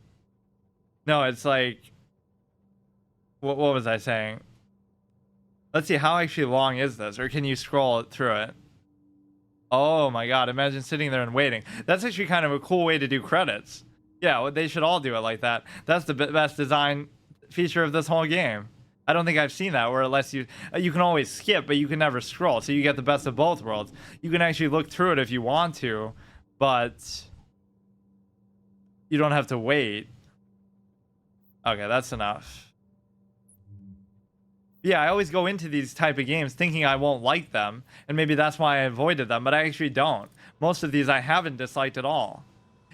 no, it's like, what was I saying? Let's see, how actually long is this? Or can you scroll through it? Oh my god, imagine sitting there and waiting. That's actually kind of a cool way to do credits. Yeah, well, they should all do it like that. That's the best design feature of this whole game. I don't think I've seen that, where unless you can always skip, but you can never scroll. So you get the best of both worlds. You can actually look through it if you want to, but you don't have to wait. Okay, that's enough. Yeah, I always go into these type of games thinking I won't like them, and maybe that's why I avoided them, but I actually don't. Most of these I haven't disliked at all.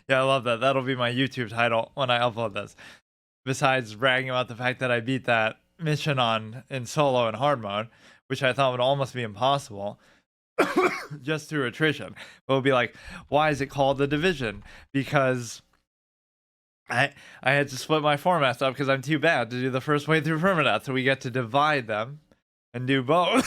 Yeah, I love that. That'll be my YouTube title when I upload this. Besides bragging about the fact that I beat that mission in solo and hard mode, which I thought would almost be impossible, just through attrition. But it'll be like, why is it called The Division? Because I had to split my formats up because I'm too bad to do the first way through Permadeath, so we get to divide them and do both.